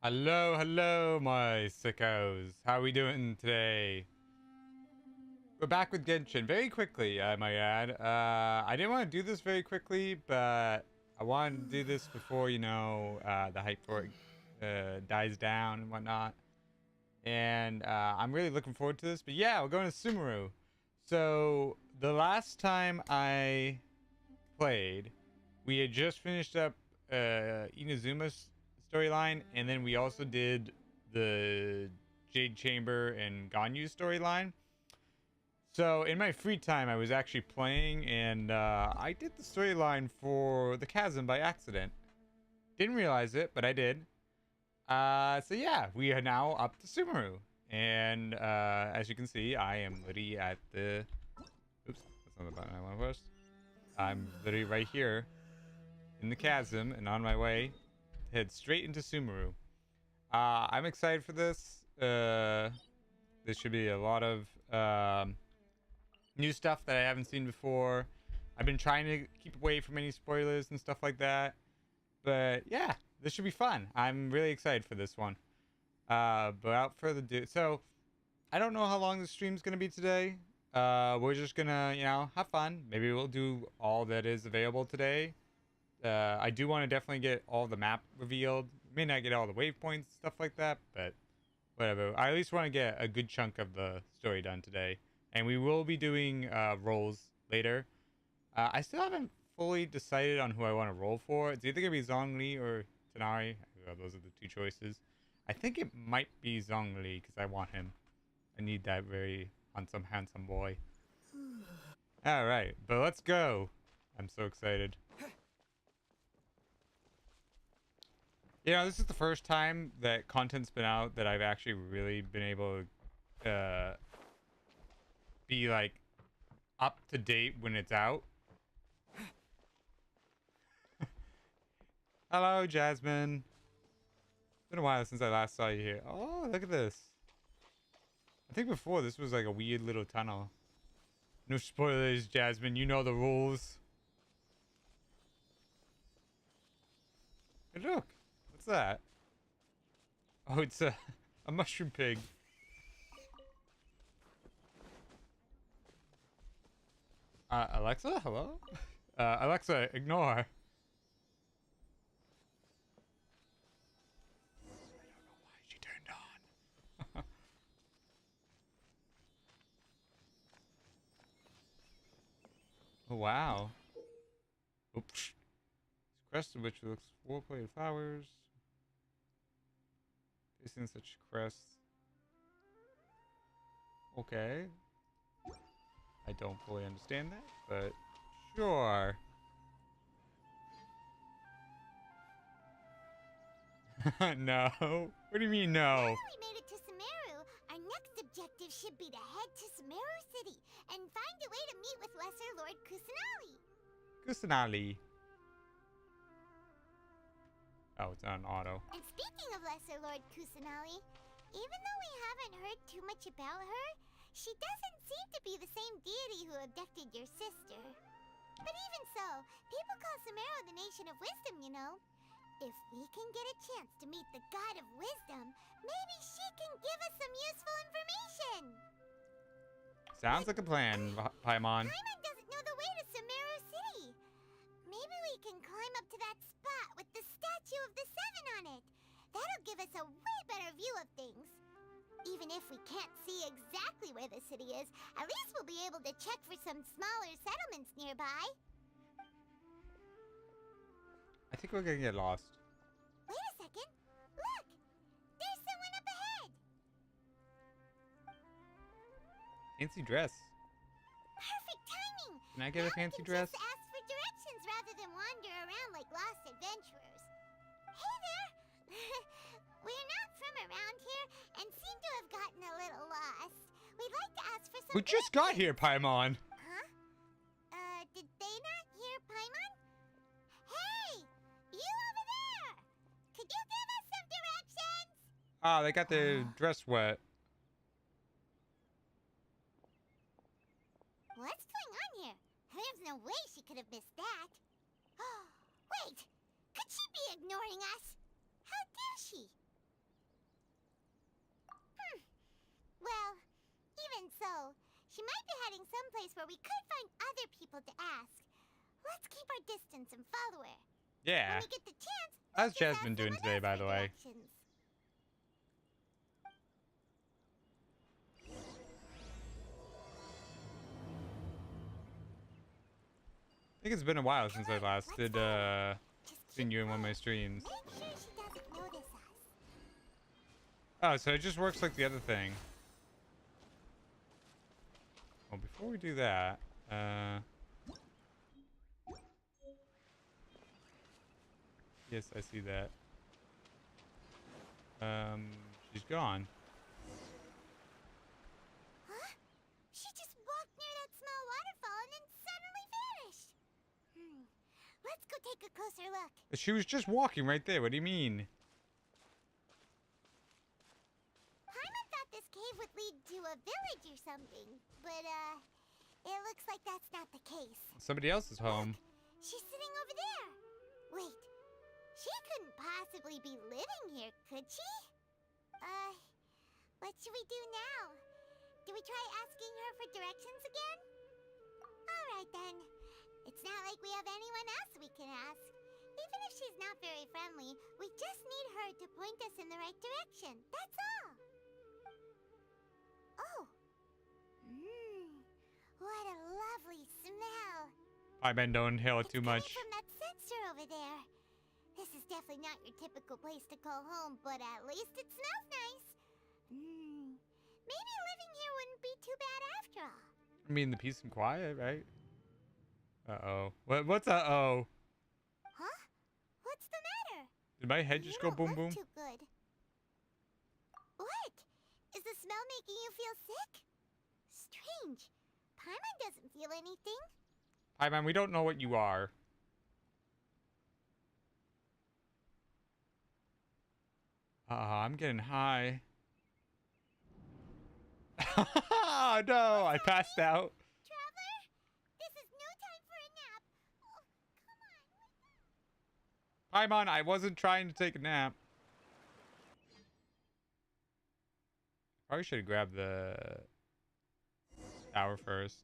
Hello, hello, my sickos. How are we doing today? We're back with Genshin very quickly, I might add. I didn't want to do this very quickly, but I wanted to do this before, the hype for it dies down and whatnot. And I'm really looking forward to this. But yeah, we're going to Sumeru. So the last time I played, we had just finished up Inazuma's storyline, and then we also did the Jade Chamber and Ganyu storyline. So in my free time, I was actually playing, and I did the storyline for the Chasm by accident. Didn't realize it, but I did. So yeah, we are now up to Sumeru, and as you can see, I am literally at the. Oops, that's not the button I want to push. I'm literally right here in the chasm and on my way to head straight into Sumeru. I'm excited for this. There should be a lot of new stuff that I haven't seen before. I've been trying to keep away from any spoilers and stuff like that. But yeah, this should be fun. I'm really excited for this one. But without further ado, so I don't know how long the stream's gonna be today. We're just gonna, have fun. Maybe we'll do all that is available today. I do want to definitely get all the map revealed. May not get all the waypoints, stuff like that, but whatever. I at least want to get a good chunk of the story done today. And we will be doing roles later. I still haven't fully decided on who I want to roll for. It's either going to be Zhongli or Tanari. Those are the two choices. I think it might be Zhongli because I want him. I need that very handsome boy. Alright, but let's go. I'm so excited. This is the first time that content's been out that I've actually really been able to be like up to date when it's out. Hello, Jasmine. It's been a while since I last saw you here. Oh, look at this. I think before this was like a weird little tunnel. No spoilers, Jasmine. You know the rules. Hey, look. What's that? Oh, it's a mushroom pig. Alexa? Hello? Alexa, ignore. I don't know why she turned on. Oh, wow. Oops. Crest of which looks four-plated flowers. Facing such crests. Okay. I don't fully understand that, but sure. No. What do you mean, no? Now that we made it to Sumeru, our next objective should be to head to Sumeru City and find a way to meet with Lesser Lord Kusanali. Kusanali. Oh, it's on auto. And speaking of Lesser Lord Kusanali, even though we haven't heard too much about her, she doesn't seem to be the same deity who abducted your sister. But even so, people call Sumeru the Nation of Wisdom, you know. If we can get a chance to meet the God of Wisdom, maybe she can give us some useful information. Sounds like a plan, Paimon. Paimon doesn't know the way to Sumeru City. Maybe we can climb up to that spot with the statue of the Seven on it. That'll give us a way better view of things. Even if we can't see exactly where the city is, at least we'll be able to check for some smaller settlements nearby. I think we're gonna get lost. Wait a second. Look! There's someone up ahead! Fancy dress. Perfect timing! Can I get a Now we fancy can dress? just ask for directions rather than wander around like lost adventurers. Hey there! We're not from around here and seem to have gotten a little lost. We'd like to ask for some We just got here, Paimon. Huh? Did they not hear Paimon? Hey! You over there! Could you give us some directions? Ah, they got their dress wet. What's going on here? There's no way she could have missed that. Wait! Could she be ignoring us? How dare she? She might be heading someplace where we could find other people to ask. Let's keep our distance and follow her. Yeah. When we get the chance, How's let's just Jasmine ask doing someone today, else by for the way? directions. I think it's been a while since I last did Just seen keep you in one of my quiet. streams. Make sure she doesn't notice us. Oh, so it just works like the other thing. Well, before we do that, yes, I see that. She's gone. Huh? She just walked near that small waterfall and then suddenly vanished. Let's go take a closer look. She was just walking right there. What do you mean? Paimon thought this cave would lead to a village or something, but it looks like that's not the case. Somebody else is home. Look, she's sitting over there. Wait, she couldn't possibly be living here, could she? What should we do now? Do we try asking her for directions again? Alright then. It's not like we have anyone else we can ask. Even if she's not very friendly, we just need her to point us in the right direction. That's all. Oh. What a lovely smell. I bet don't inhale it too It's much. coming from that sensor over there. This is definitely not your typical place to call home, but at least it smells nice. Maybe living here wouldn't be too bad after all. I mean, the peace and quiet, right? Uh-oh. What's uh-oh? Huh? What's the matter? Did my head just go You boom don't boom? look too good. What? Is the smell making you feel sick? Strange. Paimon doesn't feel anything. Hi, man, we don't know what you are. I'm getting high. Oh, no, I passed out. Traveler, this is no time for a nap. Oh, come on. Paimon, I wasn't trying to take a nap. Probably should have grabbed the tower first.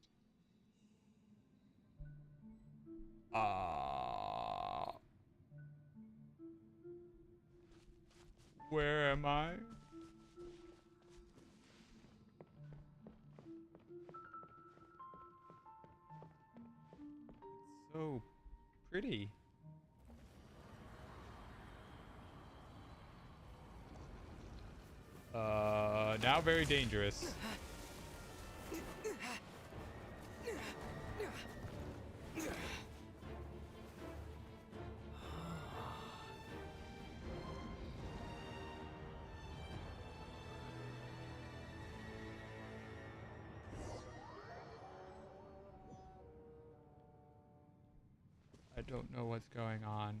Where am I? It's so pretty. Now very dangerous. I don't know what's going on.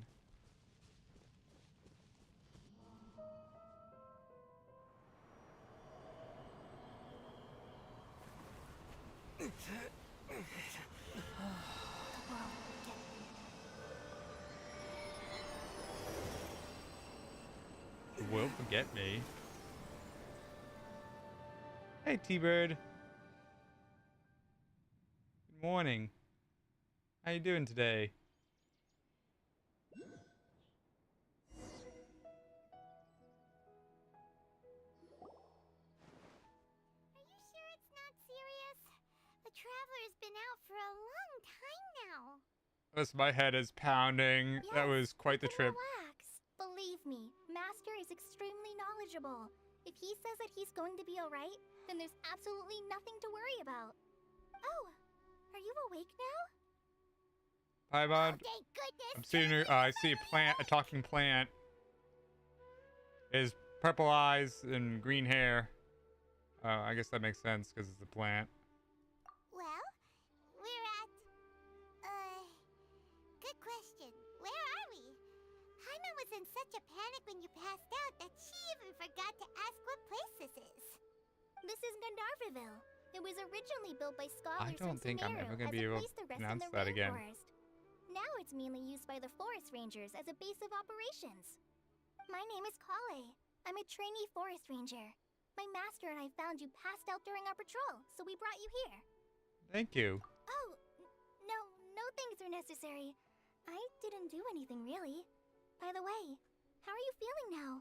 The world forget me. Hey, T-Bird. Good morning. How you doing today? Are you sure it's not serious? The Traveler's been out for a long time now. My head is pounding. That was quite the trip. Relax. Believe me, Master is extremely knowledgeable. If he says that he's going to be alright, then there's absolutely nothing to worry about. Oh, are you awake now? Paimon, Thank goodness. I'm seeing her. I see a plant, a talking plant. Is purple eyes and green hair. I guess that makes sense because it's a plant. Well, we're at... Good question. Where are we? Paimon was in such a panic when you passed out that she even forgot to ask what place this is. This is Gandharvaville. It was originally built by scholars I don't from think I'm Sumeru ever gonna as be a able place to to rest in pronounce the that again. rainforest. Now it's mainly used by the forest rangers as a base of operations. My name is Kale. I'm a trainee forest ranger. My master and I found you passed out during our patrol, so we brought you here. Thank you. Oh, no things are necessary. I didn't do anything, really. By the way, how are you feeling now?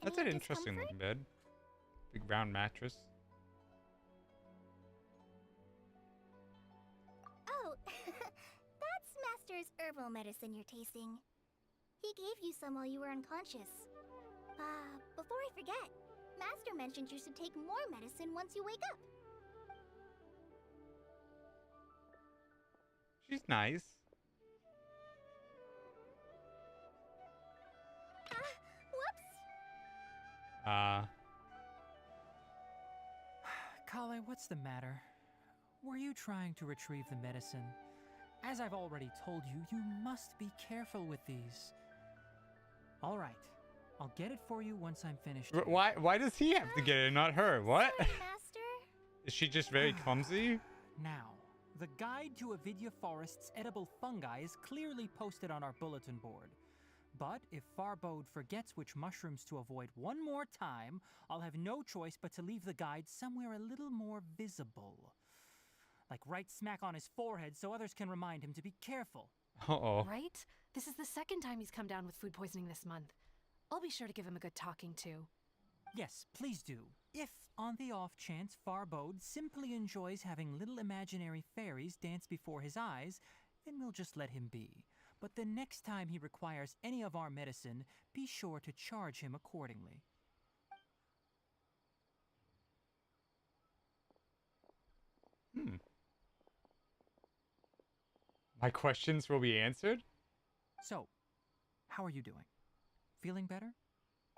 That's Any an interesting discomfort? looking bed. Big round mattress. Oh, that's Master's herbal medicine you're tasting. He gave you some while you were unconscious. Before I forget, Master mentioned you should take more medicine once you wake up. She's nice. Whoops! Kale, what's the matter? Were you trying to retrieve the medicine? As I've already told you, you must be careful with these. All right, I'll get it for you once I'm finished. Why does he have to get it, not her? What? Sorry, Master. Is she just very clumsy? Now, the guide to Avidya Forest's edible fungi is clearly posted on our bulletin board. But if Farbode forgets which mushrooms to avoid one more time, I'll have no choice but to leave the guide somewhere a little more visible. Like right smack on his forehead so others can remind him to be careful. Uh-oh. Right? This is the second time he's come down with food poisoning this month. I'll be sure to give him a good talking to. Yes, please do. If, on the off chance, Farbode simply enjoys having little imaginary fairies dance before his eyes, then we'll just let him be. But the next time he requires any of our medicine, be sure to charge him accordingly. My questions will be answered? So, how are you doing? Feeling better?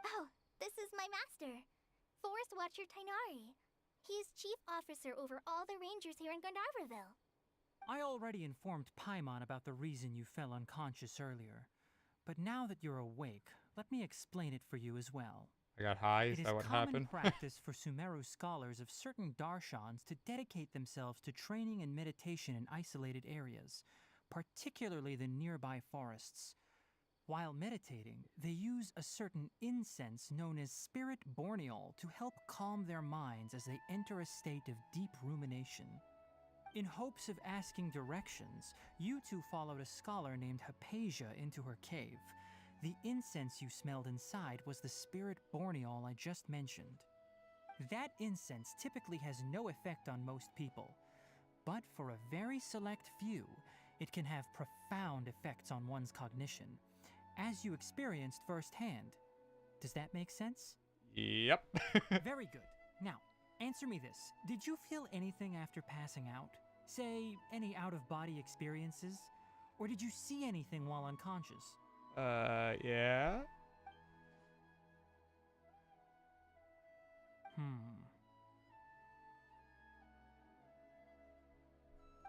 Oh, this is my master, Forest Watcher Tainari. He is chief officer over all the rangers here in Gandharvaville. I already informed Paimon about the reason you fell unconscious earlier. But now that you're awake, let me explain it for you as well. I got high, is It is that what common happened? practice for Sumeru scholars of certain darshans to dedicate themselves to training and meditation in isolated areas, particularly the nearby forests. While meditating, they use a certain incense known as spirit borneol to help calm their minds as they enter a state of deep rumination. In hopes of asking directions, you two followed a scholar named Hypatia into her cave. The incense you smelled inside was the spirit borneol I just mentioned. That incense typically has no effect on most people, but for a very select few, it can have profound effects on one's cognition, as you experienced firsthand. Does that make sense? Yep. Very good. Now, answer me this. Did you feel anything after passing out? Say, any out-of-body experiences? Or did you see anything while unconscious? Yeah?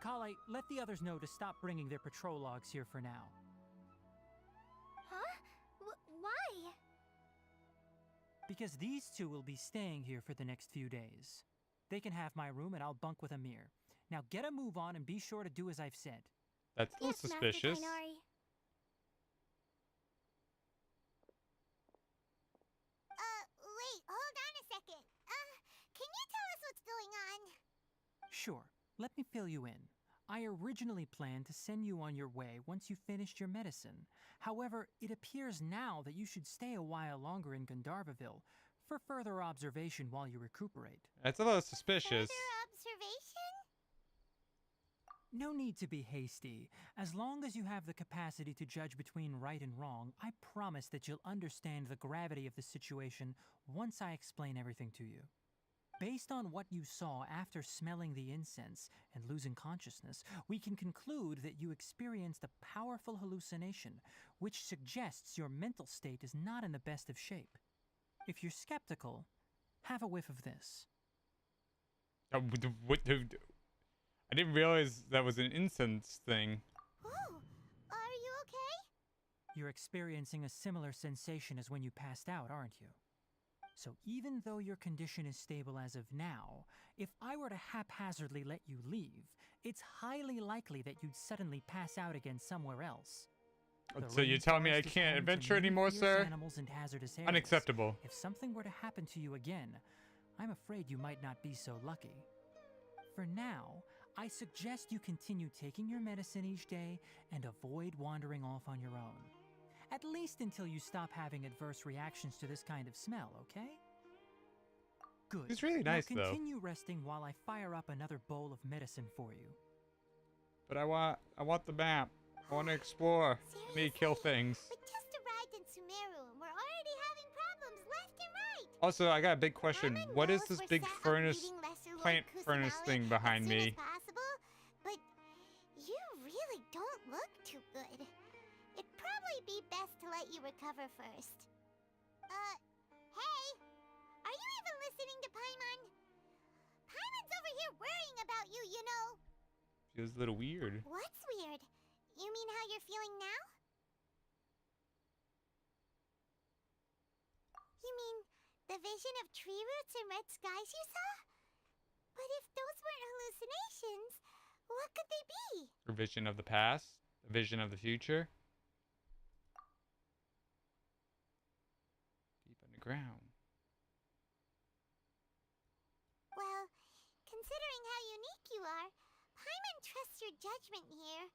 Kale, let the others know to stop bringing their patrol logs here for now. Huh? Why? Because these two will be staying here for the next few days. They can have my room and I'll bunk with Amir. Now get a move on and be sure to do as I've said. That's a little Yes, suspicious. Master Tainari. Wait, hold on a second. Can you tell us what's going on? Sure, let me fill you in. I originally planned to send you on your way once you finished your medicine. However, it appears now that you should stay a while longer in Gandharvaville for further observation while you recuperate. That's a little suspicious. Further observation? No need to be hasty. As long as you have the capacity to judge between right and wrong, I promise that you'll understand the gravity of the situation once I explain everything to you. Based on what you saw after smelling the incense and losing consciousness, we can conclude that you experienced a powerful hallucination, which suggests your mental state is not in the best of shape. If you're skeptical, have a whiff of this. I didn't realize that was an incense thing. Oh, are you okay? You're experiencing a similar sensation as when you passed out, aren't you? So even though your condition is stable as of now, if I were to haphazardly let you leave, it's highly likely that you'd suddenly pass out again somewhere else. The So you're telling me I rainforest is can't home to adventure many anymore, fierce sir? animals and hazardous areas. Unacceptable. If something were to happen to you again, I'm afraid you might not be so lucky. For now, I suggest you continue taking your medicine each day and avoid wandering off on your own. At least until you stop having adverse reactions to this kind of smell, okay? Good. He's really nice, now though. continue resting while I fire up another bowl of medicine for you. But I want the map. I want to explore. I need to kill things. We just arrived in Sumeru and we're already having problems left and right. Also, I got a big question. Paimon What is knows this we're big set on furnace, meeting Lesser Lord plant furnace Kusanali thing behind as soon me? as possible, but you really don't look too good. It'd probably be best to let you recover first. Hey! Are you even listening to Paimon? Paimon's over here worrying about you, you know. Feels a little weird. What's weird? You mean how you're feeling now? You mean the vision of tree roots and red skies you saw? But if those weren't hallucinations, what could they be? A vision of the past, a vision of the future. Deep underground. Well, considering how unique you are, Paimon trusts your judgment here.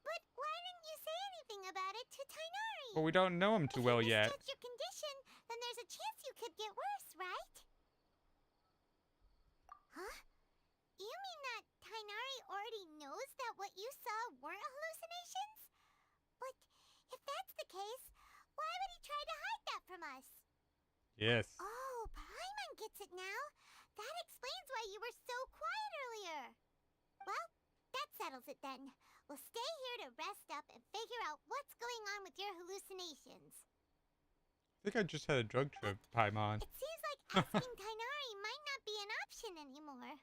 But why didn't you say anything about it to Tainari? Well, we don't know him too well yet. If you misjudge your condition, then there's a chance you could get worse, right? Huh? You mean that Tainari already knows that what you saw weren't hallucinations? But if that's the case, why would he try to hide that from us? Yes. Oh, Paimon gets it now. That explains why you were so quiet earlier. Well, that settles it then. We'll stay here to rest up and figure out what's going on with your hallucinations. I think I just had a drug trip, Paimon. It seems like asking Tainari might not be an option anymore.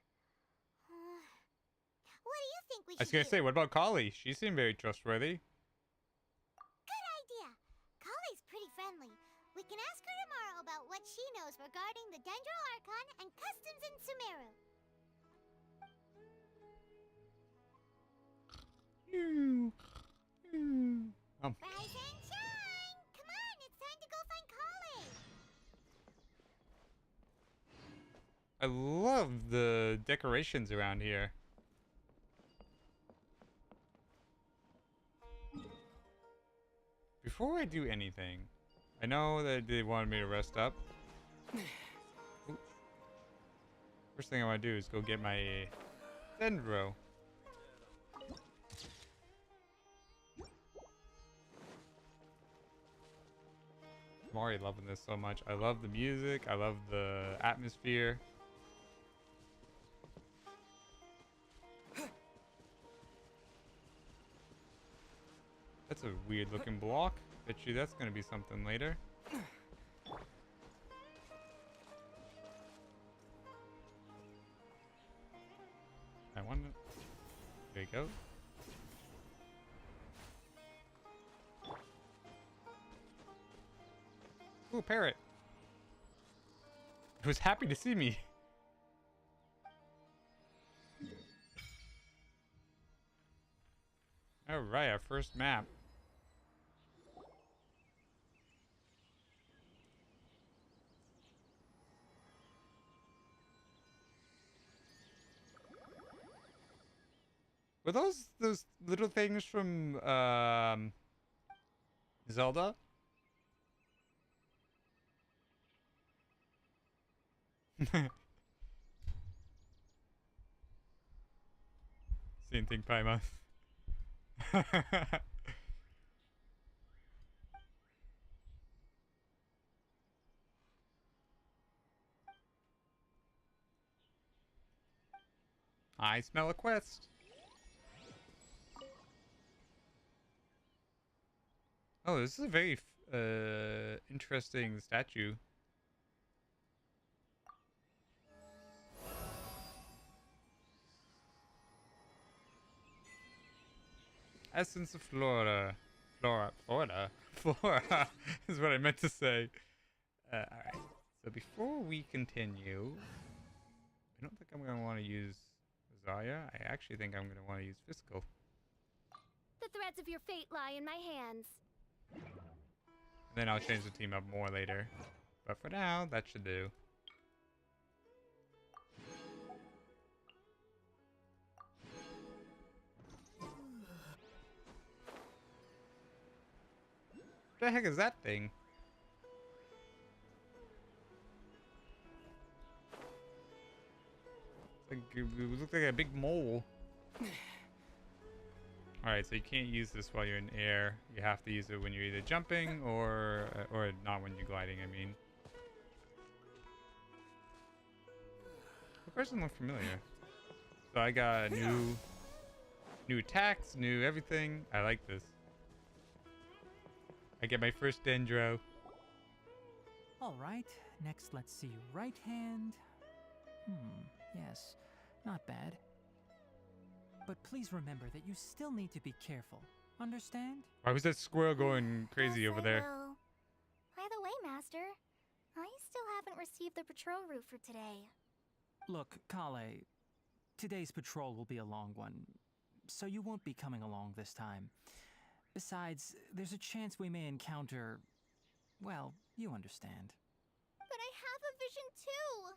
What do you think we I should was gonna do? say, what about Kali? She seemed very trustworthy. Good idea. Kali's pretty friendly. We can ask her tomorrow about what she knows regarding the Dendro Archon and customs in Sumeru. Rise and shine! Come on, it's time to go find Kali! I love the decorations around here. Before I do anything, I know that they wanted me to rest up. Ooh. First thing I want to do is go get my Dendro. I'm already loving this so much. I love the music. I love the atmosphere. That's a weird looking block. Bet you that's gonna be something later. I want it. There you go. Ooh, parrot. It was happy to see me. Alright, our first map. Were those little things from Zelda? Same thing, Paimon. I smell a quest. Oh, this is a very interesting statue. Essence of Flora. Flora is what I meant to say. Alright, so before we continue, I don't think I'm going to want to use Zaya. I actually think I'm going to want to use Fiscal. The threads of your fate lie in my hands. Then I'll change the team up more later. But for now, that should do. What the heck is that thing? Like, it looks like a big mole. Alright, so you can't use this while you're in air. You have to use it when you're either jumping or not when you're gliding, I mean. The person looked familiar. So I got new attacks, new everything. I like this. I get my first Dendro. All right, next let's see. Right hand. Yes, not bad. But please remember that you still need to be careful. Understand? Why was that squirrel going crazy Yes, over I there? will. By the way, Master, I still haven't received the patrol route for today. Look, Kale, today's patrol will be a long one, so you won't be coming along this time. Besides, there's a chance we may encounter... well, you understand. But I have a vision too!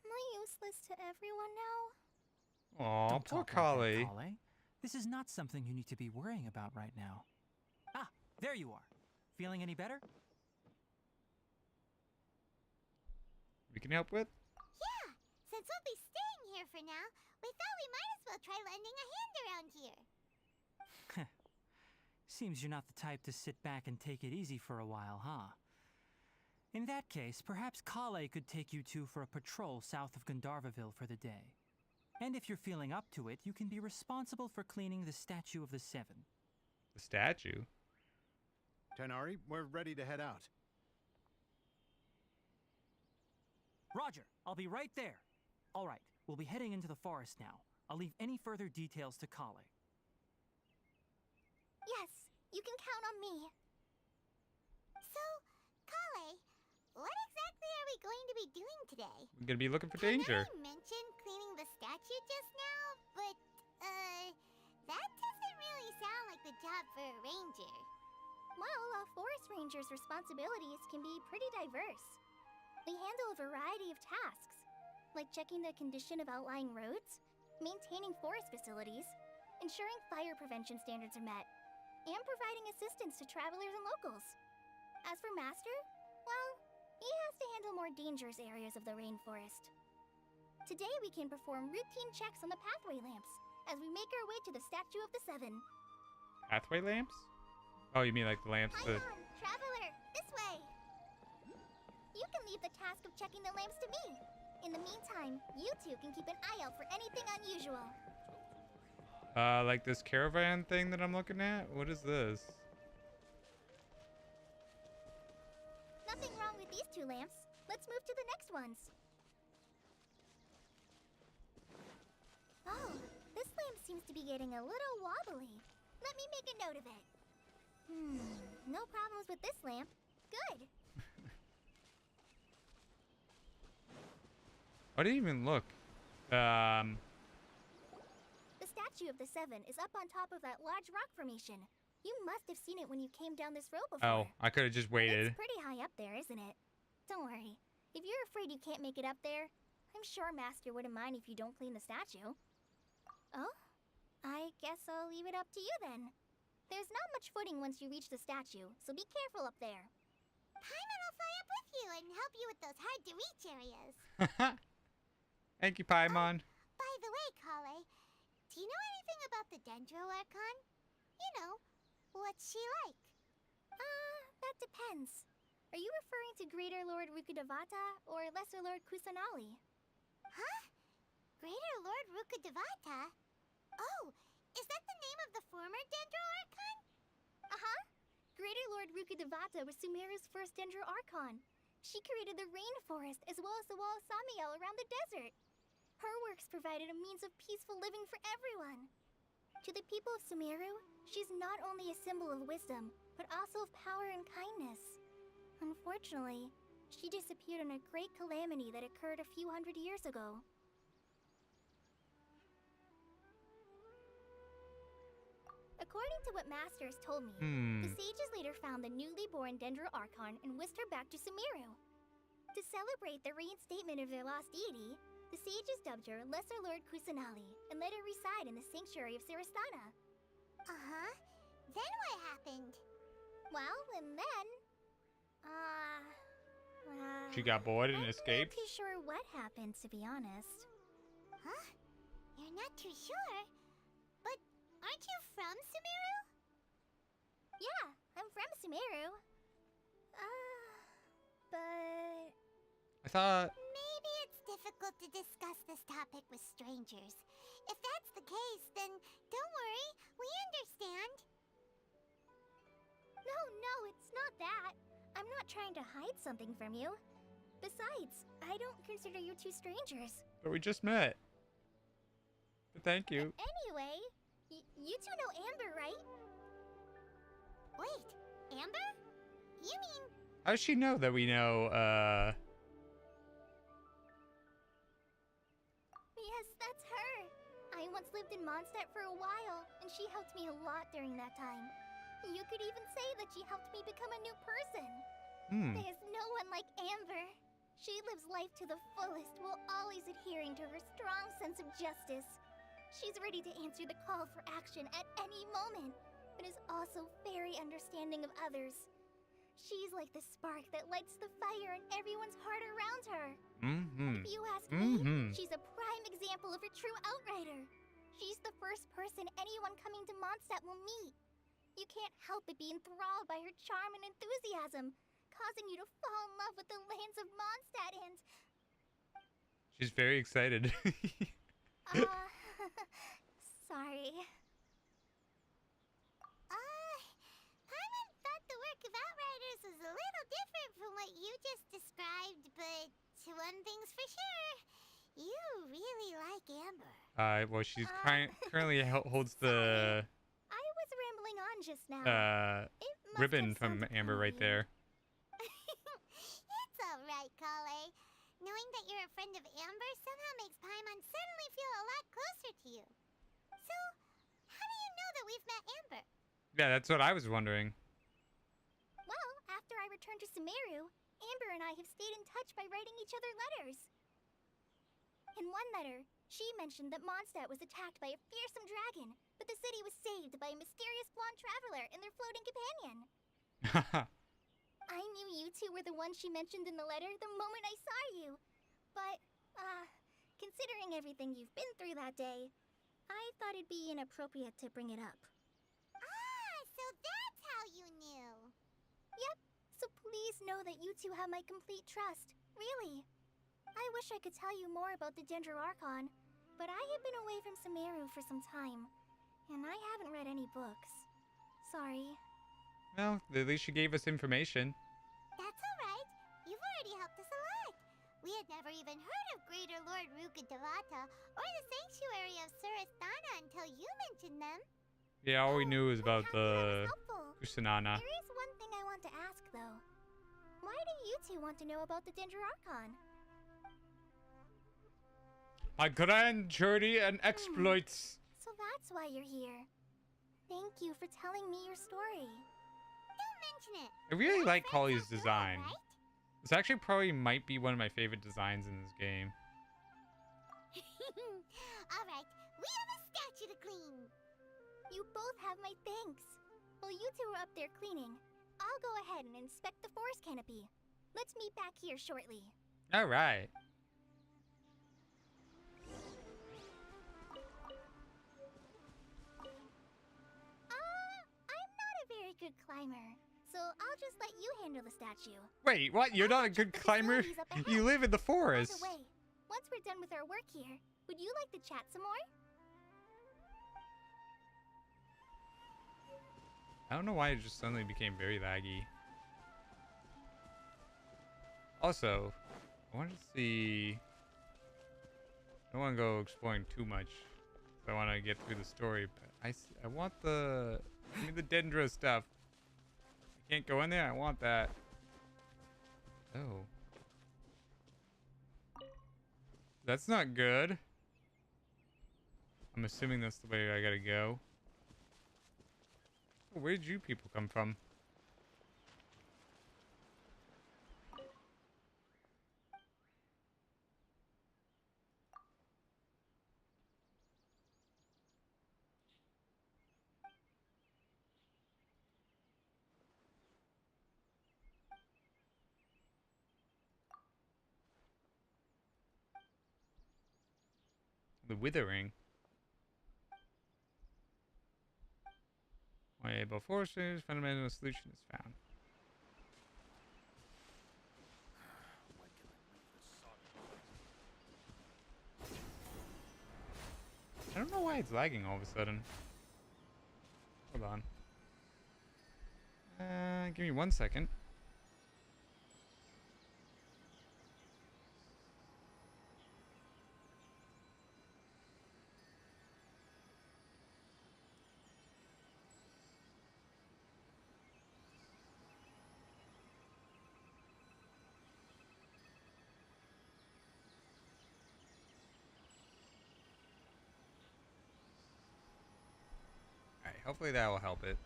Am I useless to everyone now? Aw, Don't poor talk like that, Kale. Kale. This is not something you need to be worrying about right now. Ah, there you are. Feeling any better? We can help with? Yeah, since we'll be staying here for now, we thought we might as well try lending a hand around here. Seems you're not the type to sit back and take it easy for a while, huh? In that case, perhaps Kale could take you two for a patrol south of Gandharvaville for the day. And if you're feeling up to it, you can be responsible for cleaning the Statue of the Seven. The statue? Tighnari, we're ready to head out. Roger, I'll be right there. All right, we'll be heading into the forest now. I'll leave any further details to Kale. Yes, you can count on me. So, Kale, what exactly are we going to be doing today? We're gonna be looking for danger. I mentioned cleaning the statue just now, but, that doesn't really sound like the job for a ranger. Well, a forest ranger's responsibilities can be pretty diverse. They handle a variety of tasks, like checking the condition of outlying roads, maintaining forest facilities, ensuring fire prevention standards are met, and providing assistance to travelers and locals. As for Master, well, he has to handle more dangerous areas of the rainforest. Today we can perform routine checks on the pathway lamps as we make our way to the Statue of the Seven. Pathway lamps? Oh, you mean like the lamps Hi, that... on, traveler, this way! You can leave the task of checking the lamps to me. In the meantime, you two can keep an eye out for anything unusual. Like this caravan thing that I'm looking at? What is this? Nothing wrong with these two lamps. Let's move to the next ones. Oh, this lamp seems to be getting a little wobbly. Let me make a note of it. No problems with this lamp. Good. I didn't even look. The Statue of the Seven is up on top of that large rock formation. You must have seen it when you came down this road before. Oh, I could have just waited. It's pretty high up there, isn't it? Don't worry. If you're afraid you can't make it up there, I'm sure Master wouldn't mind if you don't clean the statue. Oh? I guess I'll leave it up to you then. There's not much footing once you reach the statue, so be careful up there. Paimon will fly up with you and help you with those hard-to-reach areas. Thank you, Paimon. By the way, Kale, do you know anything about the Dendro Archon? You know, what's she like? That depends. Are you referring to Greater Lord Rukkhadevata or Lesser Lord Kusanali? Huh? Greater Lord Rukkhadevata? Oh, is that the name of the former Dendro Archon? Uh-huh. Greater Lord Rukkhadevata was Sumeru's first Dendro Archon. She created the rainforest as well as the wall of Samiel around the desert. Her works provided a means of peaceful living for everyone. To the people of Sumeru, she's not only a symbol of wisdom, but also of power and kindness. Unfortunately, she disappeared in a great calamity that occurred a few hundred years ago. According to what Masters told me, the sages later found the newly born Dendro Archon and whisked her back to Sumeru. To celebrate the reinstatement of their lost deity, the sages dubbed her Lesser Lord Kusanali and let her reside in the sanctuary of Sarastana. Uh-huh. Then what happened? Well, and then... She got bored and I'm escaped? not too sure what happened, to be honest. Huh? You're not too sure? But aren't you from Sumeru? Yeah, I'm from Sumeru. But... I thought... Maybe it's difficult to discuss this topic with strangers. If that's the case, then don't worry, we understand. No, it's not that. I'm not trying to hide something from you. Besides, I don't consider you two strangers. But we just met. But thank you. Anyway, you two know Amber, right? Wait, Amber? You mean... How does she know that we know, Yes, that's her. I once lived in Mondstadt for a while, and she helped me a lot during that time. You could even say that she helped me become a new person. There's no one like Amber. She lives life to the fullest while always adhering to her strong sense of justice. She's ready to answer the call for action at any moment, but is also very understanding of others. She's like the spark that lights the fire in everyone's heart around her. If you ask me, she's a prime example of a true outrider. She's the first person anyone coming to Mondstadt will meet. You can't help but be enthralled by her charm and enthusiasm, causing you to fall in love with the lands of Mondstadt and... She's very excited. Sorry. Paimon thought the work of Outriders was a little different from what you just described, but one thing's for sure. You really like Amber. Well, she's currently holds the... I was rambling on just now. It must ribbon have from sounded Amber right familiar. there. It's alright, Kale. Knowing that you're a friend of Amber somehow makes Paimon suddenly feel a lot closer to you. So, how do you know that we've met Amber? Yeah, that's what I was wondering. Well, after I returned to Sumeru, Amber and I have stayed in touch by writing each other letters. In one letter, she mentioned that Mondstadt was attacked by a fearsome dragon, but the city was saved by a mysterious blonde traveler and their floating companion. I knew you two were the ones she mentioned in the letter the moment I saw you. But, considering everything you've been through that day, I thought it'd be inappropriate to bring it up. Ah, so that's how you knew. Yep, so please know that you two have my complete trust. Really. I wish I could tell you more about the Ginger Archon, but I have been away from Sumeru for some time, and I haven't read any books. Sorry. Well, at least she gave us information. That's alright. You've already helped us a lot. We had never even heard of Greater Lord Rukadevata or the Sanctuary of Surasthana until you mentioned them. Yeah, all we knew was about Happy that the was helpful. Kusanana. There is one thing I want to ask, though. Why do you two want to know about the Ginger Archon? My grand journey and exploits. So that's why you're here. Thank you for telling me your story. Don't mention it. I really We're like friends Collie's after all, design. right? This actually probably might be one of my favorite designs in this game. Alright, we have a statue to clean. You both have my thanks. While you two are up there cleaning, I'll go ahead and inspect the forest canopy. Let's meet back here shortly. All right. I'm not a very good climber, so I'll just let you handle the statue. Wait, what? You're not a good climber? You live in the By forest. the way, once we're done with our work here, would you like to chat some more? I don't know why it just suddenly became very laggy. Also, I want to see... I don't want to go exploring too much. I want to get through the story, but I want the... Give me the Dendro stuff. I can't go in there? I want that. Oh. That's not good. I'm assuming that's the way I gotta go. Where did you people come from? The withering. Able forces, fundamental solution is found. I don't know why it's lagging all of a sudden. Hold on. Give me 1 second. Hopefully that will help it.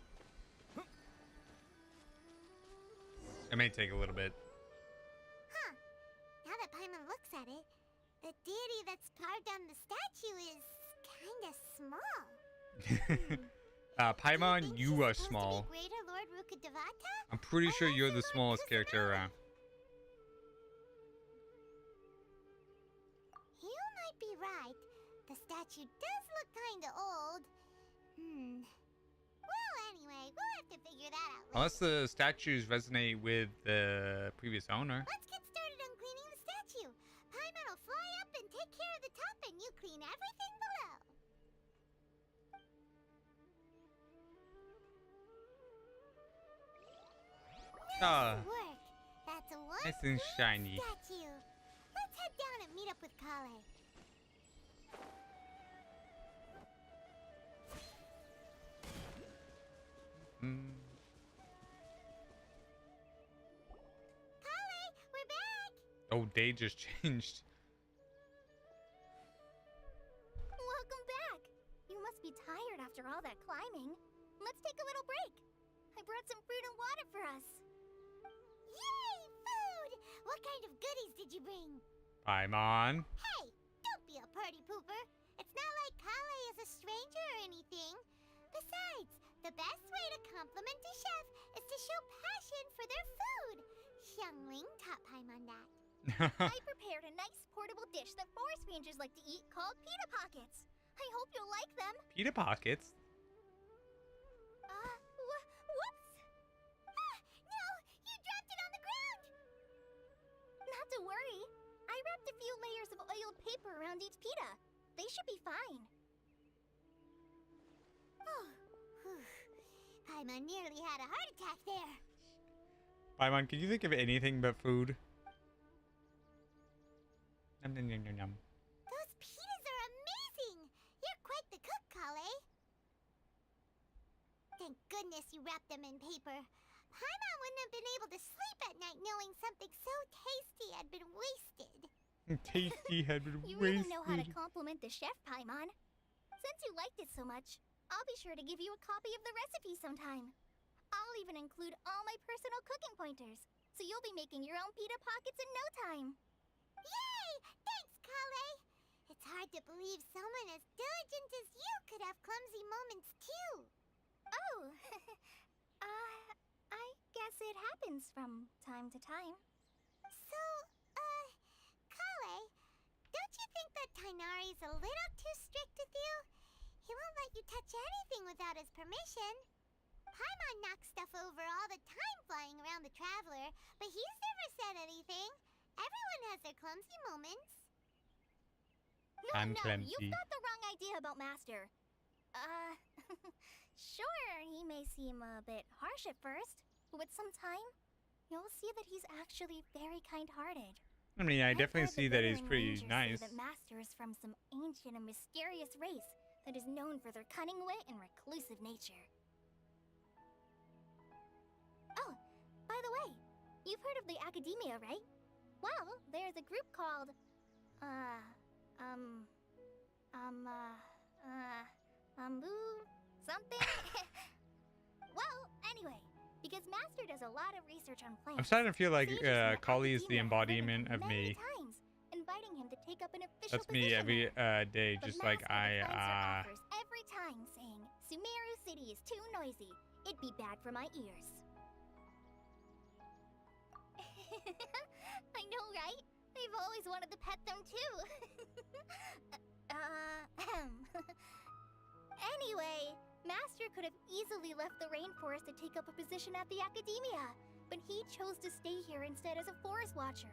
It may take a little bit. Huh. Now that Paimon looks at it, the deity that's carved on the statue is kinda small. Paimon, Think you she's are supposed to be small. Greater Lord Rukkhadevata? I'm pretty sure you're the Lord smallest character Kusanali? around. You might be right. The statue does look kinda old. Well, anyway, we'll have to figure that out later. Unless the statues resonate with the previous owner. Let's get started on cleaning the statue. Paimon will fly up and take care of the top, and you clean everything below. Ah, Nice work. That's a one nice and clean shiny. statue. Let's head down and meet up with Kale. Kale, we're back. Oh, day just changed. Welcome back. You must be tired after all that climbing. Let's take a little break. I brought some fruit and water for us. Yay, food! What kind of goodies did you bring? Paimon. Hey, don't be a party pooper. It's not like Kale is a stranger or anything. Besides, the best way to compliment a chef is to show passion for their food. Xiangling taught Paimon that. I prepared a nice portable dish that forest rangers like to eat called pita pockets. I hope you'll like them. Pita pockets. Whoops! Ah, no! You dropped it on the ground! Not to worry. I wrapped a few layers of oiled paper around each pita. They should be fine. Oh, whew. Paimon nearly had a heart attack there. Paimon, can you think of anything but food? Yum, yum, yum, yum, yum. Those pitas are amazing! You're quite the cook, Kale. Thank goodness you wrapped them in paper. Paimon wouldn't have been able to sleep at night knowing something so tasty had been wasted. Tasty had been You wasted. really know how to compliment the chef, Paimon. Since you liked it so much, I'll be sure to give you a copy of the recipe sometime. I'll even include all my personal cooking pointers, so you'll be making your own pita pockets in no time. Yay! Thanks, Kale. It's hard to believe someone as diligent as you could have clumsy moments too. Oh, I guess it happens from time to time. So, Kale, don't you think that Tainari's a little too strict with you? He won't let you touch anything without his permission. Paimon knocks stuff over all the time flying around the Traveler, but he's never said anything. Everyone has their clumsy moments. I'm No, clumsy. you've got the wrong idea about Master. Sure, he may seem a bit harsh at first, but with some time, you'll see that he's actually very kind-hearted. I mean, I I've definitely heard see the that he's Withering pretty Rangers say nice. that Master is from some ancient and mysterious race that is known for their cunning wit and reclusive nature. Oh, by the way, you've heard of the Academia, right? Well, there's a group called, something? Well, anyway, because Master does a lot of research on plants. I'm starting to feel like sages in the Kali is the Academia have written embodiment him of many me. times, inviting him to take up an official That's me position every there. day, But just like Master declines their I offers every time, saying, Sumeru City is too noisy. It'd be bad for my ears. I know, right? I've always wanted to pet them too. Anyway, Master could have easily left the rainforest to take up a position at the Academia, but he chose to stay here instead as a forest watcher,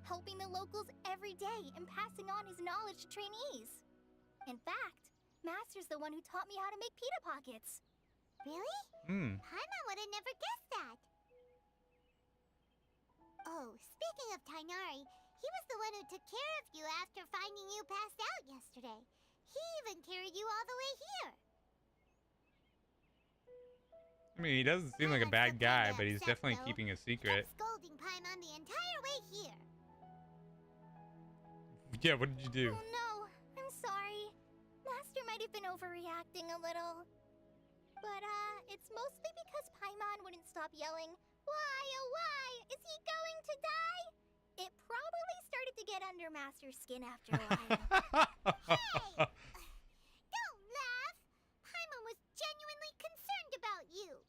helping the locals every day and passing on his knowledge to trainees. In fact, Master's the one who taught me how to make pita pockets. Really? Paimon would have never guessed that. Oh, speaking of Tainari, he was the one who took care of you after finding you passed out yesterday. He even carried you all the way here. I mean, he doesn't seem like a bad guy, but he's definitely keeping a secret. Kept scolding Paimon the entire way here. Yeah, what did you do? Oh no, I'm sorry. Master might have been overreacting a little. But, it's mostly because Paimon wouldn't stop yelling, "Why, oh why, is he going to die?" It probably started to get under Master's skin after a while. Hey! Don't laugh! Paimon was genuinely concerned about you.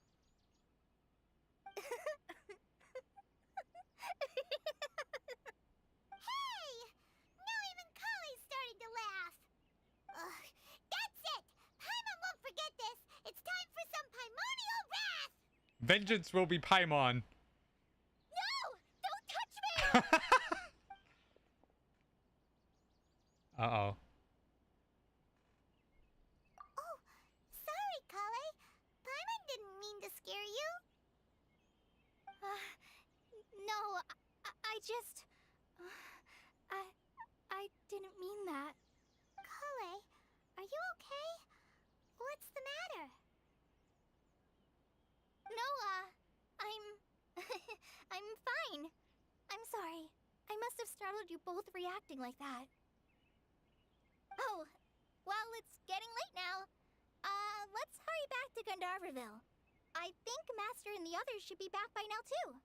Hey! Now even Kali's starting to laugh. Ugh, that's it! Paimon won't forget this. It's time for some Paimonial wrath! Vengeance will be Paimon. No! Don't touch me! Uh-oh. Oh, sorry, Kale. Paimon didn't mean to scare you. No, I just... I didn't mean that. Kale, are you okay? What's the matter? No, I'm... I'm fine. I'm sorry. I must have startled you both reacting like that. Oh, well, it's getting late now. Let's hurry back to Gandharville. I think Master and the others should be back by now, too.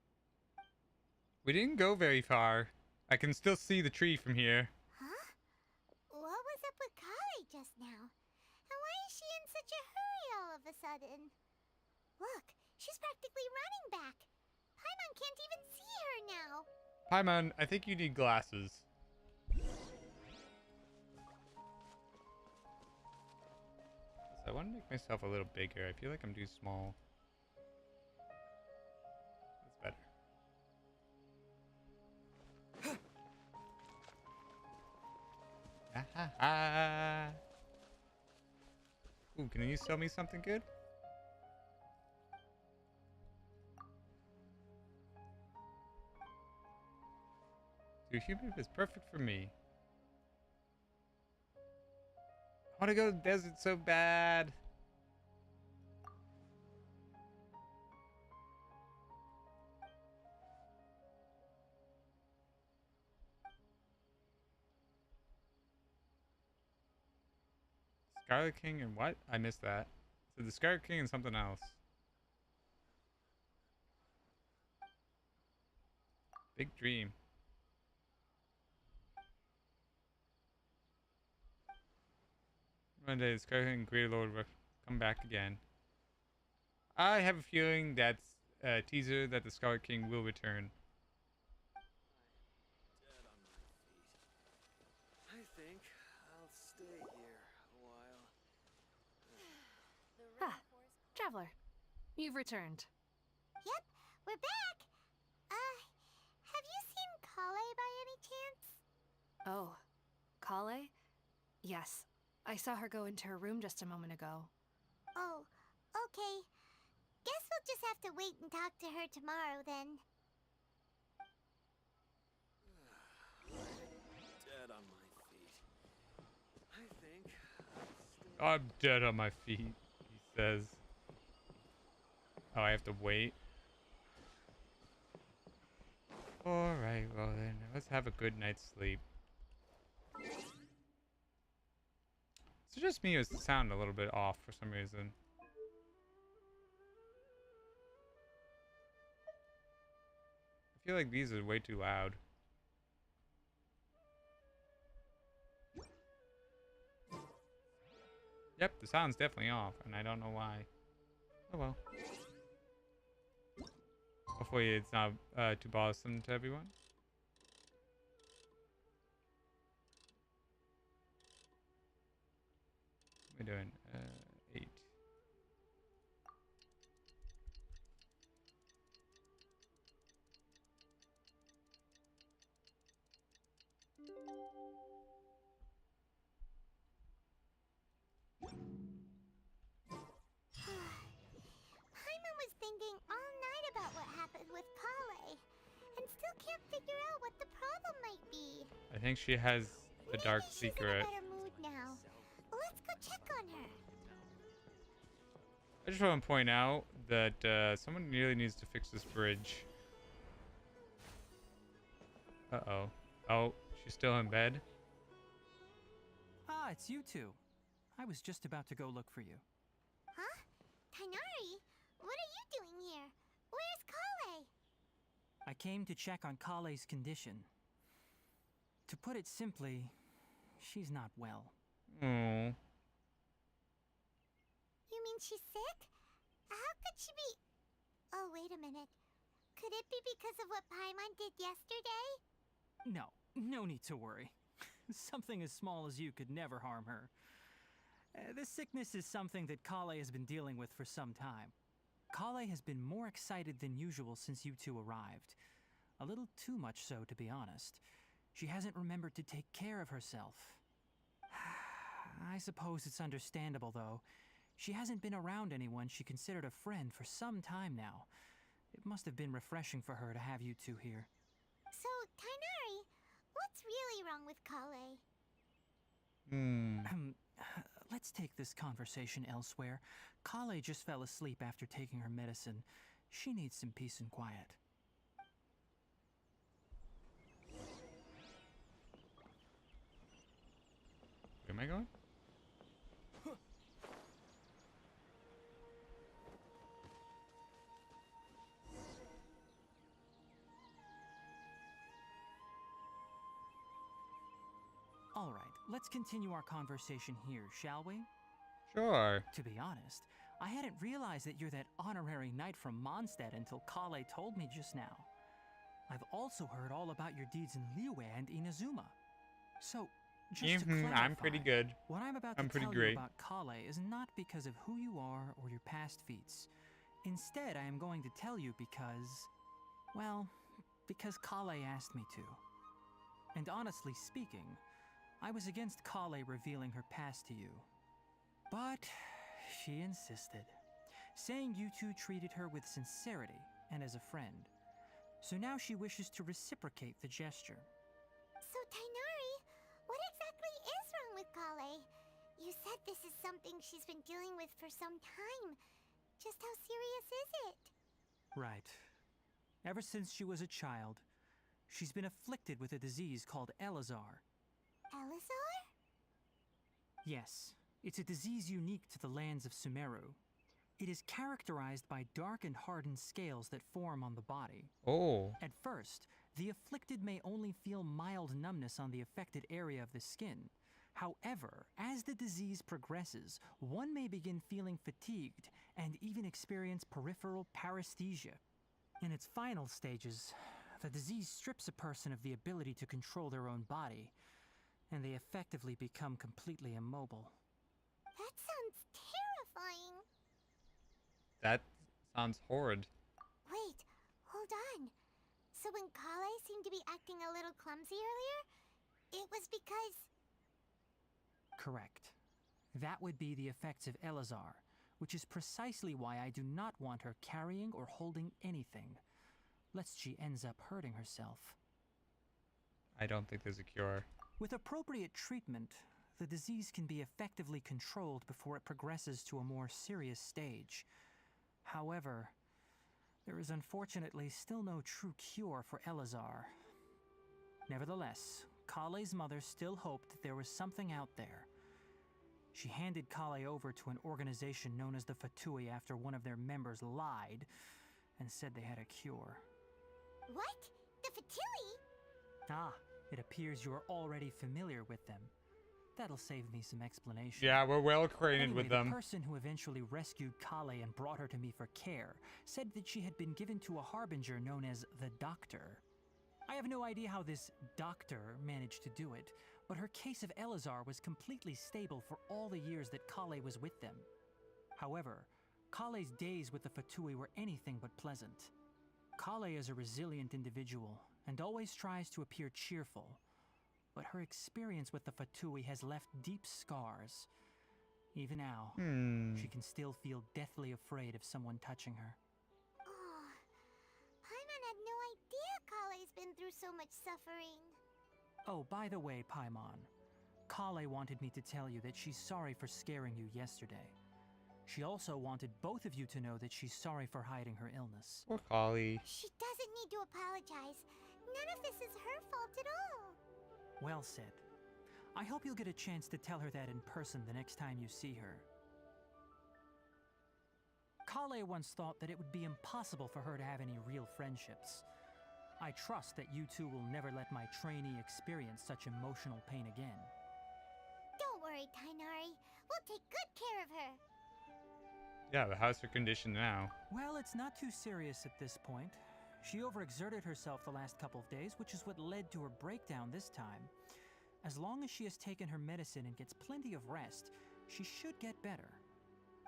We didn't go very far. I can still see the tree from here. Huh? What was up with Kale just now? And why is she in such a hurry all of a sudden? Look, she's practically running back. Paimon can't even see her now. Paimon, I think you need glasses. I want to make myself a little bigger. I feel like I'm too small. That's better. Ah, ha, ha. Ooh, can you sell me something good? Your human is perfect for me. I want to go to the desert so bad. Scarlet King and what? I missed that. So the Scarlet King and something else. Big dream. One day the Scarlet King and Greater Lord will come back again. I have a feeling that's a teaser that the Scarlet King will return. Dead on my feet. I think I'll stay here a while. Traveler, you've returned. Yep, we're back. Have you seen Kale by any chance? Oh, Kale? Yes, I saw her go into her room just a moment ago. Oh, okay. Guess we'll just have to wait and talk to her tomorrow then. Dead on my feet. I think I'll stay. I'm dead on my feet, he says. Oh, I have to wait. Alright, well then, let's have a good night's sleep. It's just me, it's the sound a little bit off for some reason. I feel like these are way too loud. Yep, the sound's definitely off, and I don't know why. Oh well. Hopefully it's not too bothersome to everyone. What am I doing? 8. Paimon was thinking all night about what happened with Kale, and still can't figure out what the problem might be. I think she has a dark Maybe she's in secret. a better mood now. Let's go check on her. I just want to point out that someone really needs to fix this bridge. Uh-oh. Oh, she's still in bed? Ah, it's you two. I was just about to go look for you. Huh? Tainari? What are you doing here? Where's Kale? I came to check on Kale's condition. To put it simply, she's not well. Oh. You mean she's sick? How could she be... Oh, wait a minute. Could it be because of what Paimon did yesterday? No need to worry. Something as small as you could never harm her. This sickness is something that Kale has been dealing with for some time. Kale has been more excited than usual since you two arrived. A little too much so, to be honest. She hasn't remembered to take care of herself. I suppose it's understandable, though. She hasn't been around anyone she considered a friend for some time now. It must have been refreshing for her to have you two here. So, Tainari, what's really wrong with Kale? Let's take this conversation elsewhere. Kale just fell asleep after taking her medicine. She needs some peace and quiet. Where am I going? All right, let's continue our conversation here, shall we? Sure. To be honest, I hadn't realized that you're that honorary knight from Mondstadt until Kale told me just now. I've also heard all about your deeds in Liyue and Inazuma. So, just to clarify, I'm pretty good. what I'm about I'm to pretty tell great. you about Kale is not because of who you are or your past feats. Instead, I am going to tell you because, well, because Kale asked me to. And honestly speaking, I was against Kale revealing her past to you. But she insisted, saying you two treated her with sincerity and as a friend. So now she wishes to reciprocate the gesture. So, Tainari, what exactly is wrong with Kale? You said this is something she's been dealing with for some time. Just how serious is it? Right. Ever since she was a child, she's been afflicted with a disease called Elazar. Elazar? Yes, it's a disease unique to the lands of Sumeru. It is characterized by dark and hardened scales that form on the body. Oh. At first, the afflicted may only feel mild numbness on the affected area of the skin. However, as the disease progresses, one may begin feeling fatigued and even experience peripheral paresthesia. In its final stages, the disease strips a person of the ability to control their own body, and they effectively become completely immobile. That sounds terrifying. That sounds horrid. Wait, hold on. So when Kale seemed to be acting a little clumsy earlier, it was because... Correct. That would be the effects of Elazar, which is precisely why I do not want her carrying or holding anything, lest she ends up hurting herself. I don't think there's a cure. With appropriate treatment, the disease can be effectively controlled before it progresses to a more serious stage. However, there is unfortunately still no true cure for Elazar. Nevertheless, Kale's mother still hoped that there was something out there. She handed Kale over to an organization known as the Fatui after one of their members lied and said they had a cure. What? The Fatui? Ah, it appears you are already familiar with them. That'll save me some explanation. Yeah, we're well acquainted Anyway, with them. the person who eventually rescued Kale and brought her to me for care said that she had been given to a harbinger known as the Doctor. I have no idea how this doctor managed to do it, but her case of Elazar was completely stable for all the years that Kale was with them. However, Kale's days with the Fatui were anything but pleasant. Kale is a resilient individual and always tries to appear cheerful, but her experience with the Fatui has left deep scars. Even now, she can still feel deathly afraid of someone touching her. Oh, Paimon had no idea Kale's been through so much suffering. Oh, by the way, Paimon, Kale wanted me to tell you that she's sorry for scaring you yesterday. She also wanted both of you to know that she's sorry for hiding her illness. Poor Kali. She doesn't need to apologize. None of this is her fault at all. Well said. I hope you'll get a chance to tell her that in person the next time you see her. Kale once thought that it would be impossible for her to have any real friendships. I trust that you two will never let my trainee experience such emotional pain again. Don't worry, Tainari. We'll take good care of her. Yeah, but how's her condition now? Well, it's not too serious at this point. She overexerted herself the last couple of days, which is what led to her breakdown this time. As long as she has taken her medicine and gets plenty of rest, she should get better.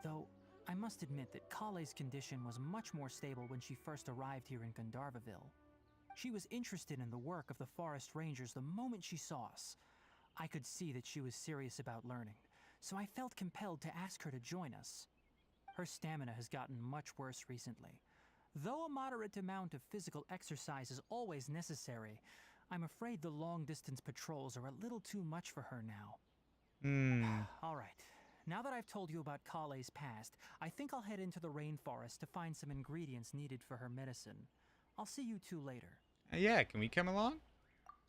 Though, I must admit that Kale's condition was much more stable when she first arrived here in Gandharvaville. She was interested in the work of the forest rangers the moment she saw us. I could see that she was serious about learning, so I felt compelled to ask her to join us. Her stamina has gotten much worse recently. Though a moderate amount of physical exercise is always necessary, I'm afraid the long-distance patrols are a little too much for her now. All right. Now that I've told you about Kale's past, I think I'll head into the rainforest to find some ingredients needed for her medicine. I'll see you two later. Yeah, can we come along?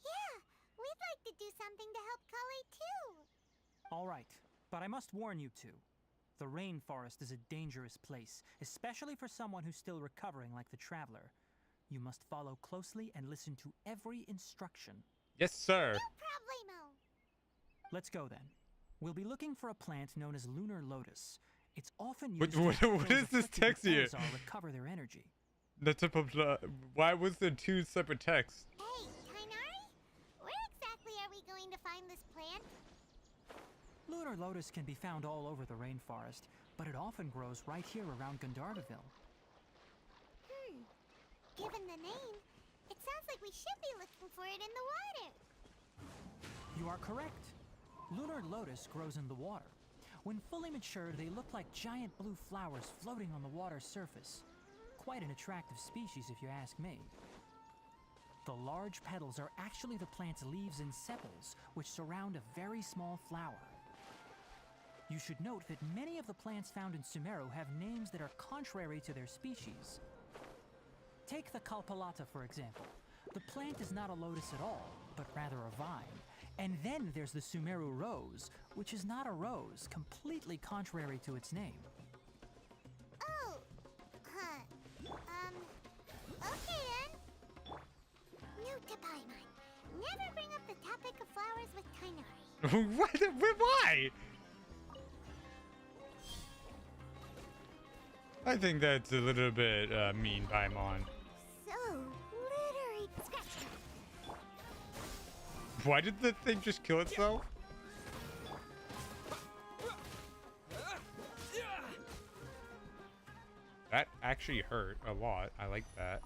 Yeah, we'd like to do something to help Kale too. All right, but I must warn you two. The rainforest is a dangerous place, especially for someone who's still recovering like the Traveler. You must follow closely and listen to every instruction. Yes, sir. No problemo. Let's go then. We'll be looking for a plant known as lunar lotus. It's often What- used what- to help what those is this affected with text here? Elazar recover their energy. That's a why was there two separate texts? Hey, Tainari? Where exactly are we going to find this plant? Lunar lotus can be found all over the rainforest, but it often grows right here around Gandharvaville. Given the name, it sounds like we should be looking for it in the water. You are correct. Lunar lotus grows in the water. When fully matured, they look like giant blue flowers floating on the water's surface. Quite an attractive species, if you ask me. The large petals are actually the plant's leaves and sepals, which surround a very small flower. You should note that many of the plants found in Sumeru have names that are contrary to their species. Take the Kalpalata, for example. The plant is not a lotus at all, but rather a vine. And then there's the Sumeru rose, which is not a rose, completely contrary to its name. Oh, okay then. Note to Paimon. Never bring up the topic of flowers with Tainari. What? Why? I think that's a little bit mean, Paimon. So, literary disgusting. Why did the thing just kill itself? That actually hurt a lot. I like that.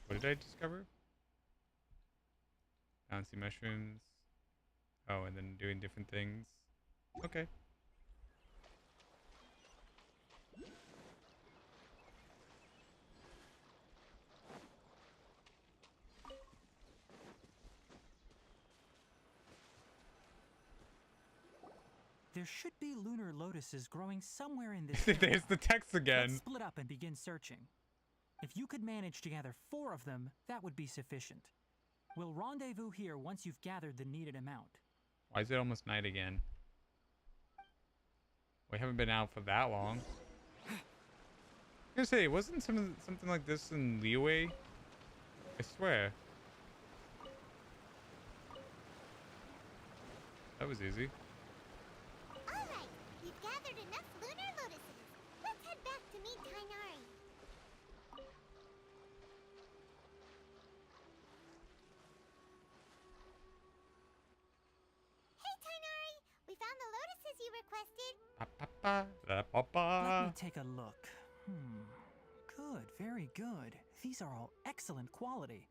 What did I discover? Bouncy mushrooms. Oh, and then doing different things. Okay. There should be lunar lotuses growing somewhere in this area. There's the text again. Let's split up and begin searching. If you could manage to gather 4 of them, that would be sufficient. We'll rendezvous here once you've gathered the needed amount. Why is it almost night again? We haven't been out for that long. I was gonna say, wasn't something like this in Liyue? I swear. That was easy. Alright, we've gathered enough lunar lotuses. Let's head back to meet Tainari. as you requested. Let me take a look. Good, very good. These are all excellent quality.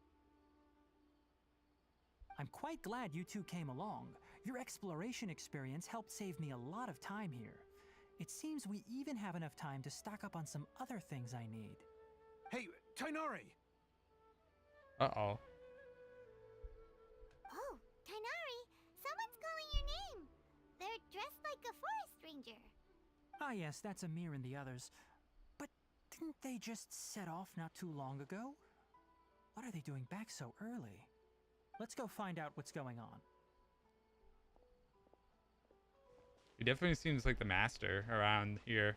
I'm quite glad you two came along. Your exploration experience helped save me a lot of time here. It seems we even have enough time to stock up on some other things I need. Hey, Tainari! Uh-oh. Oh, Tainari, someone's calling your name. They're dressed like a forest ranger. Ah yes, that's Amir and the others. But didn't they just set off not too long ago? What are they doing back so early? Let's go find out what's going on. He definitely seems like the master around here.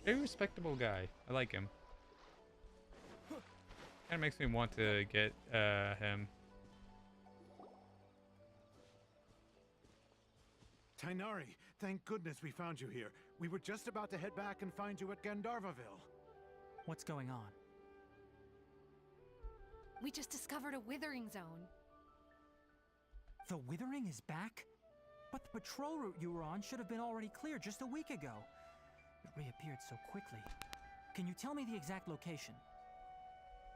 Very respectable guy. I like him. Kind of makes me want to get him. Tainari, thank goodness we found you here. We were just about to head back and find you at Gandharvaville. What's going on? We just discovered a withering zone. The Withering is back? But the patrol route you were on should have been already clear just a week ago. It reappeared so quickly. Can you tell me the exact location?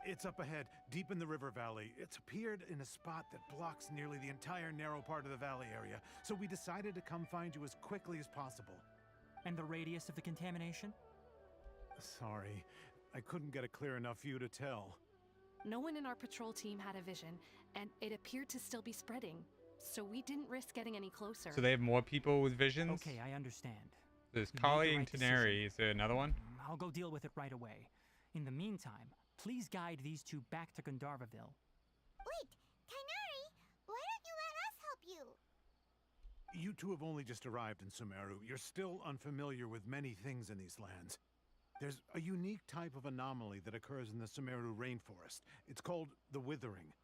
It's up ahead, deep in the river valley. It's appeared in a spot that blocks nearly the entire narrow part of the valley area, so we decided to come find you as quickly as possible. And the radius of the contamination? Sorry, I couldn't get a clear enough view to tell. No one in our patrol team had a vision, and it appeared to still be spreading. So we didn't risk getting any closer. So they have more people with visions? Okay, I understand. There's You made Kali the and right Teneri. Is there another one? I'll go deal with it right away. In the meantime, please guide these two back to Gandharvaville. Wait, Tainari, why don't you let us help you? You two have only just arrived in Sumeru. You're still unfamiliar with many things in these lands. There's a unique type of anomaly that occurs in the Sumeru rainforest. It's called the Withering.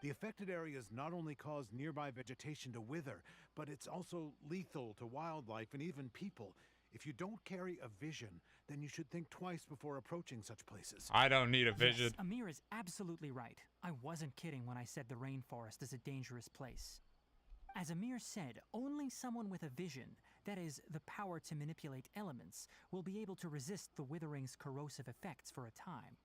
The affected areas not only cause nearby vegetation to wither, but it's also lethal to wildlife and even people. If you don't carry a vision, then you should think twice before approaching such places. I don't need a vision. Yes, Amir is absolutely right. I wasn't kidding when I said the rainforest is a dangerous place. As Amir said, only someone with a vision, that is, the power to manipulate elements, will be able to resist the Withering's corrosive effects for a time.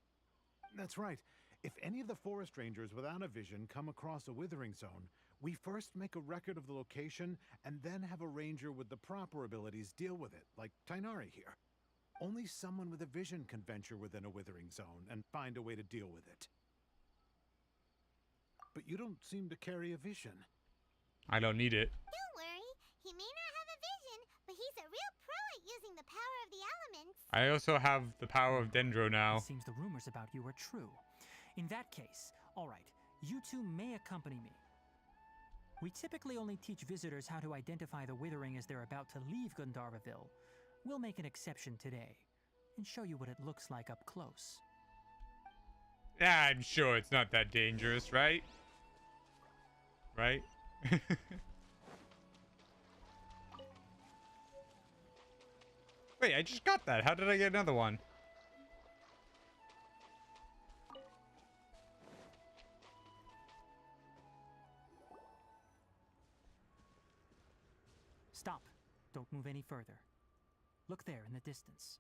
That's right. If any of the forest rangers without a vision come across a withering zone, we first make a record of the location and then have a ranger with the proper abilities deal with it, like Tainari here. Only someone with a vision can venture within a withering zone and find a way to deal with it. But you don't seem to carry a vision. I don't need it. Don't worry, he may not have a vision, but he's a real pro at using the power of the elements. I also have the power of Dendro now. It seems the rumors about you are true. In that case, all right, you two may accompany me. We typically only teach visitors how to identify the Withering as they're about to leave Gandharvaville. We'll make an exception today and show you what it looks like up close. Yeah, I'm sure it's not that dangerous, right? Right? Wait, I just got that. How did I get another one? Stop. Don't move any further. Look there in the distance.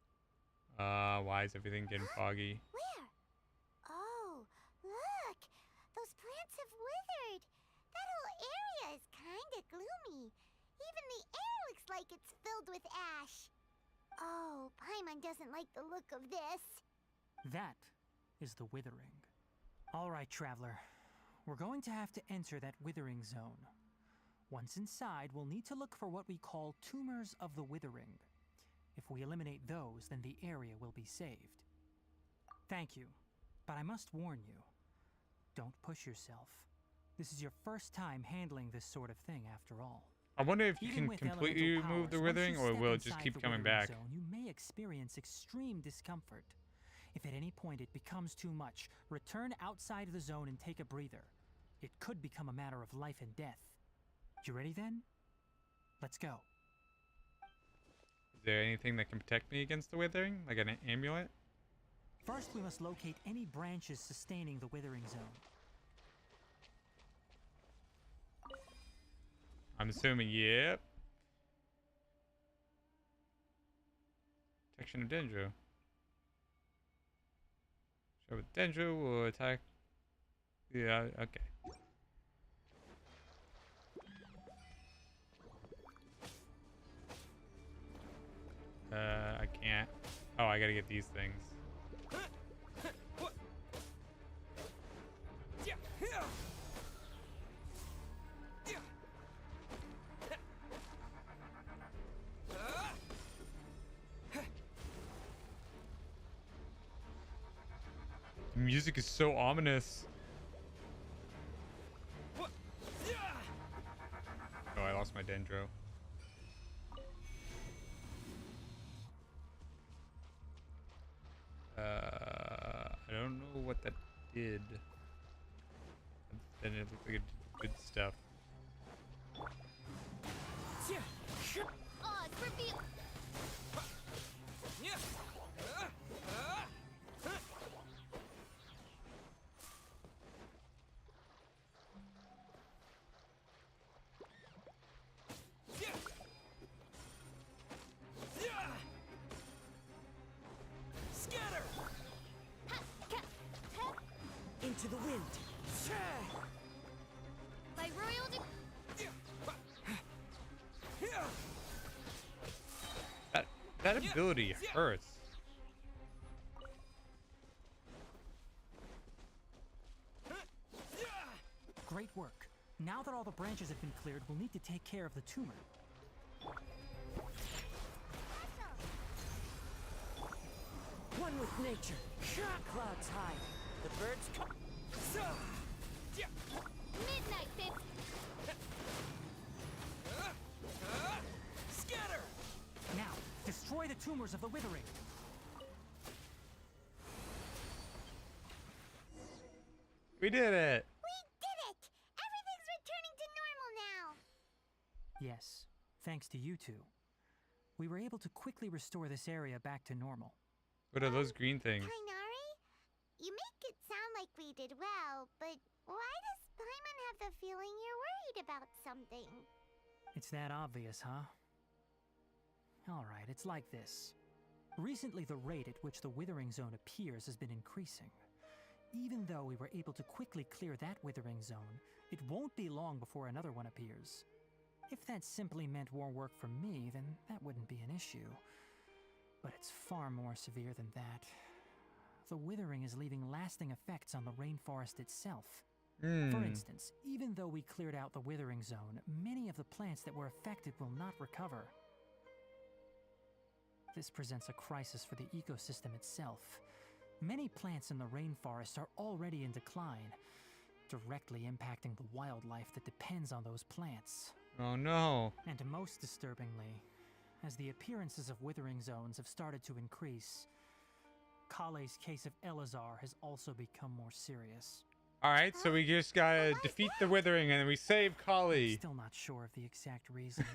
Why is everything getting foggy? Where? Oh, look! Those plants have withered. That whole area is kinda gloomy. Even the air looks like it's filled with ash. Oh, Paimon doesn't like the look of this. That is the Withering. All right, traveler. We're going to have to enter that Withering zone. Once inside, we'll need to look for what we call tumors of the Withering. If we eliminate those, then the area will be saved. Thank you, but I must warn you. Don't push yourself. This is your first time handling this sort of thing, after all. I wonder if you Even can with completely elemental remove the powers, once withering, you or step will it just inside keep the coming Withering back? Zone, you may experience extreme discomfort. If at any point it becomes too much, return outside of the zone and take a breather. It could become a matter of life and death. You ready then? Let's go. Is there anything that can protect me against the withering? Like an amulet? First, we must locate any branches sustaining the Withering Zone. I'm assuming, yep. Protection of Dendro. So with Dendro will attack. Yeah, okay. I can't. Oh, I gotta get these things. The music is so ominous. Oh, I lost my Dendro. I don't know what that did. Then it looked like it did good stuff. Oh, it's revealed. Scatter! Into the wind. By royal That ability hurts. Great work. Now that all the branches have been cleared, we'll need to take care of the tumor. One with nature. Clouds high. The birds come. midnight, bitch. Scatter! Now, destroy the tumors of the withering. We did it. We did it! Everything's returning to normal now. Yes, thanks to you two. We were able to quickly restore this area back to normal. What are those green things? Kainari, you make it sound like we did well, but why does Paimon have the feeling you're worried about something? It's that obvious, huh? Alright, it's like this. Recently, the rate at which the withering zone appears has been increasing. Even though we were able to quickly clear that withering zone, it won't be long before another one appears. If that simply meant more work for me, then that wouldn't be an issue. But it's far more severe than that. The withering is leaving lasting effects on the rainforest itself. For instance, even though we cleared out the withering zone, many of the plants that were affected will not recover. This presents a crisis for the ecosystem itself. Many plants in the rainforest are already in decline, directly impacting the wildlife that depends on those plants. Oh no. And most disturbingly, as the appearances of withering zones have started to increase, Kale's case of Elazar has also become more serious. Alright, so we just gotta defeat the withering and then we save Kali. Still not sure of the exact reason.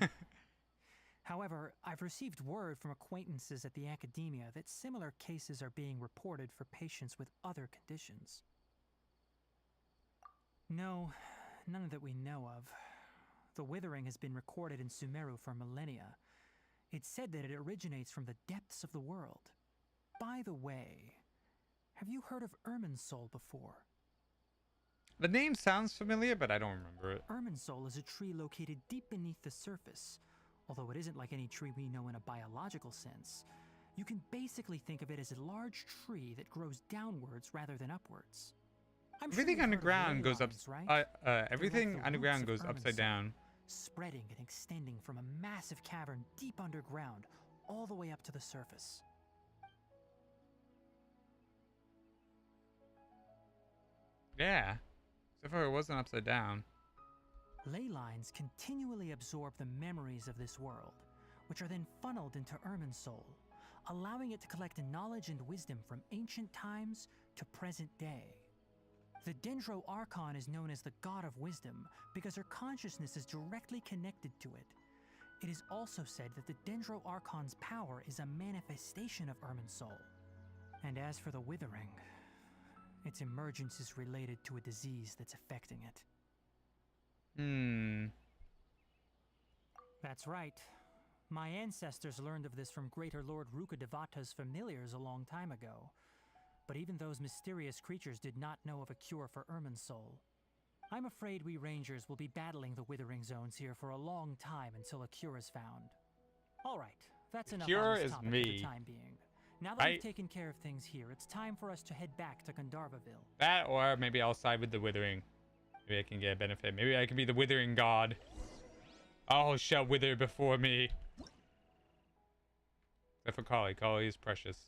However, I've received word from acquaintances at the academia that similar cases are being reported for patients with other conditions. No, none that we know of. The withering has been recorded in Sumeru for millennia. It's said that it originates from the depths of the world. By the way, have you heard of Irminsul before? The name sounds familiar, but I don't remember it. Irminsul is a tree located deep beneath the surface. Although it isn't like any tree we know in a biological sense. You can basically think of it as a large tree that grows downwards rather than upwards. I'm sure Everything you've heard of underground ley goes up. lines, right? Everything the underground roots goes of upside Irminsul. down. Spreading and extending from a massive cavern deep underground, all the way up to the surface. Yeah. Except for it wasn't upside down. Ley lines continually absorb the memories of this world, which are then funneled into Irminsul, allowing it to collect knowledge and wisdom from ancient times to present day. The Dendro Archon is known as the God of Wisdom because her consciousness is directly connected to it. It is also said that the Dendro Archon's power is a manifestation of Irminsul. And as for the Withering, its emergence is related to a disease that's affecting it. That's right. My ancestors learned of this from Greater Lord Rukkhadevata's familiars a long time ago. But even those mysterious creatures did not know of a cure for Irminsul. I'm afraid we rangers will be battling the withering zones here for a long time until a cure is found. All right, that's enough on this topic for the time being. Now that we've taken care of things here, it's time for us to head back to Gandharvaville. That, or maybe I'll side with the withering. Maybe I can get a benefit. Maybe I can be the withering god. All shall wither before me. Except for Kali. Kali is precious.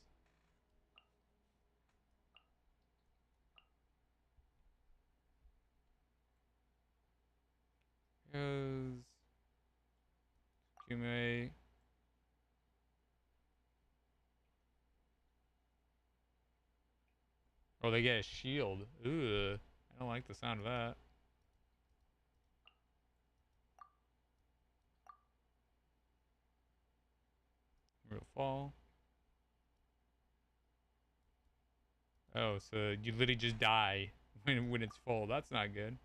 Goes Kume. Oh, they get a shield. Ugh. I don't like the sound of that. Real fall. Oh, so you literally just die when it's full. That's not good.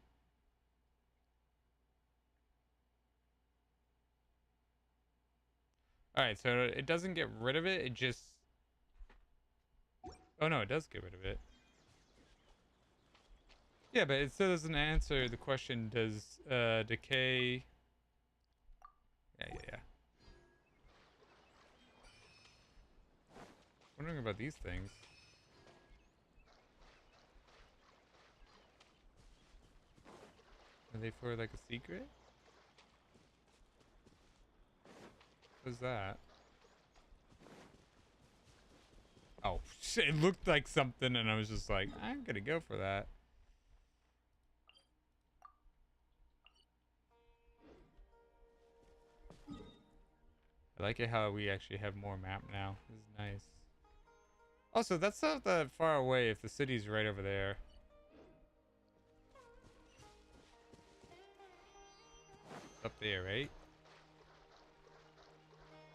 Alright, so it doesn't get rid of it, it just... Oh no, it does get rid of it. Yeah, but it still doesn't answer the question, does decay... Yeah. Wondering about these things. Are they for like a secret? What's that? Oh, shit, it looked like something and I was just like, I'm gonna go for that. I like it how we actually have more map now. This is nice. Also, that's not that far away if the city's right over there. Up there, right?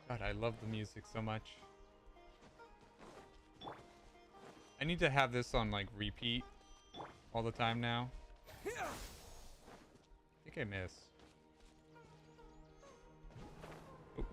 God, I love the music so much. I need to have this on like repeat all the time now. I think I missed. Ooh.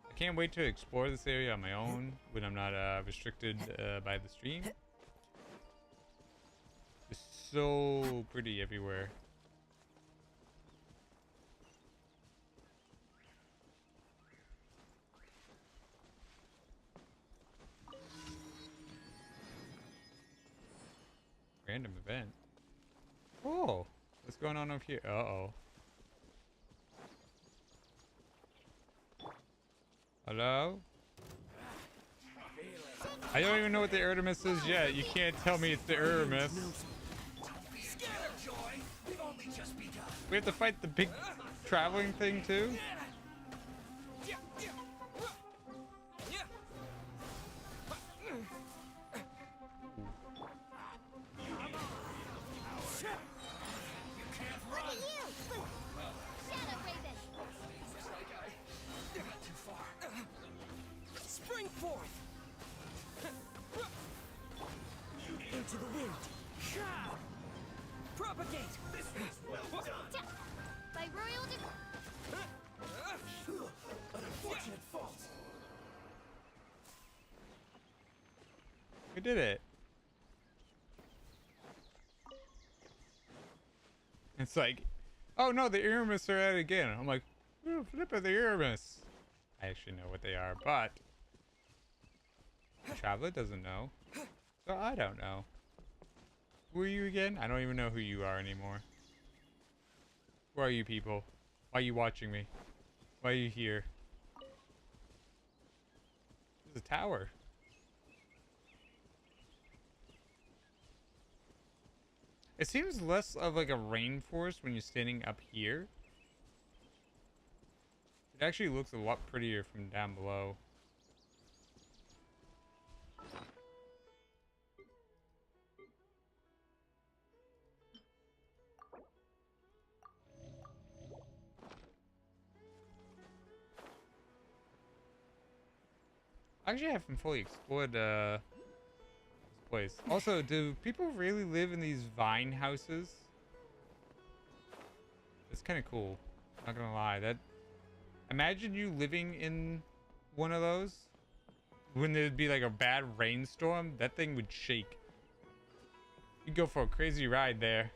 I can't wait to explore this area on my own when I'm not restricted by the stream. It's so pretty everywhere. Random event. Oh, what's going on over here? Uh-oh. Hello? I don't even know what the Artemis is yet. You can't tell me it's the Artemis. We have to fight the big traveling thing too? Into the wind. Propagate. This is well done. By royal An unfortunate fault. We did it. It's like, oh no, the Aramis are at it again. I'm like, oh, flip of the Aramis. I actually know what they are, but Traveler doesn't know. So I don't know. Who are you again? I don't even know who you are anymore. Who are you people? Why are you watching me? Why are you here? There's a tower. It seems less of like a rainforest when you're standing up here. It actually looks a lot prettier from down below. Actually, I haven't fully explored this place. Also, do people really live in these vine houses? It's kind of cool. Not gonna lie. That. Imagine you living in one of those. When there'd be like a bad rainstorm, that thing would shake. You'd go for a crazy ride there.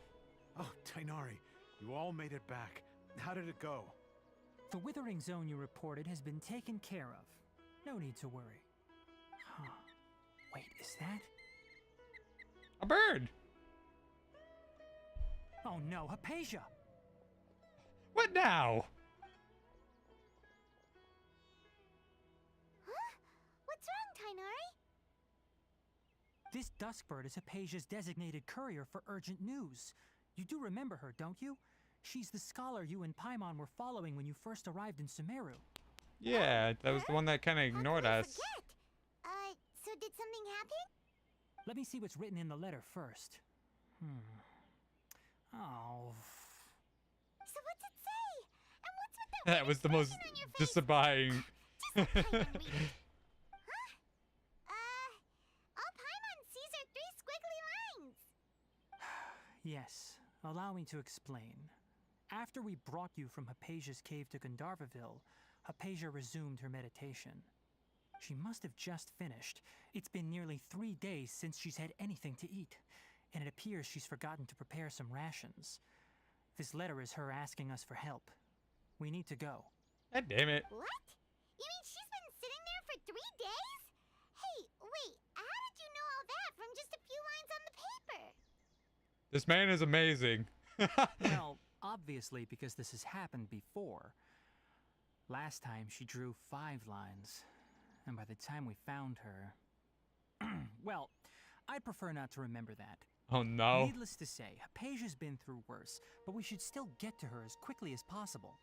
Oh, Tainari, you all made it back. How did it go? The withering zone you reported has been taken care of. No need to worry. Huh. Wait, is that? A bird! Oh no, Hypatia! What now? Huh? What's wrong, Tainari? This Duskbird is Hypatia's designated courier for urgent news. You do remember her, don't you? She's the scholar you and Paimon were following when you first arrived in Sumeru. Yeah, that was the one that kind of ignored us. Forget? So did something happen? Let me see what's written in the letter first. Oh. So what's it say? And what's with the That was the most expression on your face? disabling. Just let Paimon read it. Huh? All Paimon sees are 3 squiggly lines. Yes, allow me to explain. After we brought you from Hypatia's cave to Gandharvaville, Hypatia resumed her meditation. She must have just finished. It's been nearly 3 days since she's had anything to eat, and it appears she's forgotten to prepare some rations. This letter is her asking us for help. We need to go. God damn it. What? You mean she's been sitting there for 3 days? Hey, wait, how did you know all that from just a few lines on the paper? This man is amazing. Well, obviously because this has happened before. Last time she drew 5 lines, and by the time we found her... Well, I'd prefer not to remember that. Oh no. Needless to say, Hypatia's been through worse, but we should still get to her as quickly as possible.